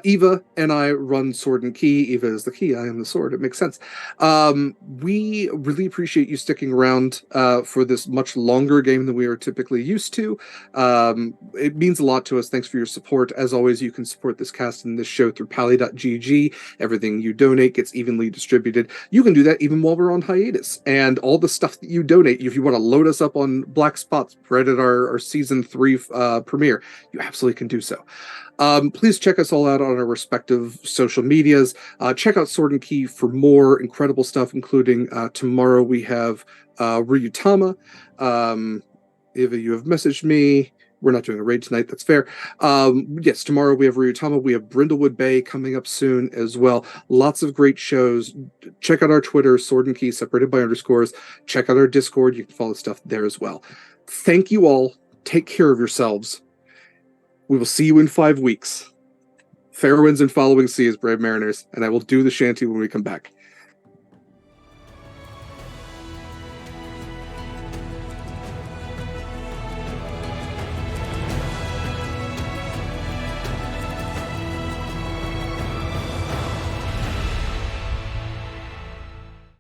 Eva and I run Sword and Key. Eva is the key, I am the sword. It makes sense. We really appreciate you sticking around for this much longer game than we are typically used to. It means a lot to us. Thanks for your support. As always, you can support this cast and this show through pally.gg. Everything you donate gets evenly distributed. You can do that even while we're on hiatus. And all the stuff that you donate, if you want to load us up on Black Spots right at our season 3 premiere, you absolutely can do so. Please check us all out on our respective social medias. Check out Sword and Key for more incredible stuff, including tomorrow we have Ryutama. Eva, you have messaged me. We're not doing a raid tonight. That's fair. Yes, tomorrow we have Ryutama. We have Brindlewood Bay coming up soon as well. Lots of great shows. Check out our Twitter, Sword and Key, separated by underscores. Check out our Discord. You can follow stuff there as well. Thank you all. Take care of yourselves. We will see you in 5 weeks. Fair winds and following seas, brave mariners, and I will do the shanty when we come back.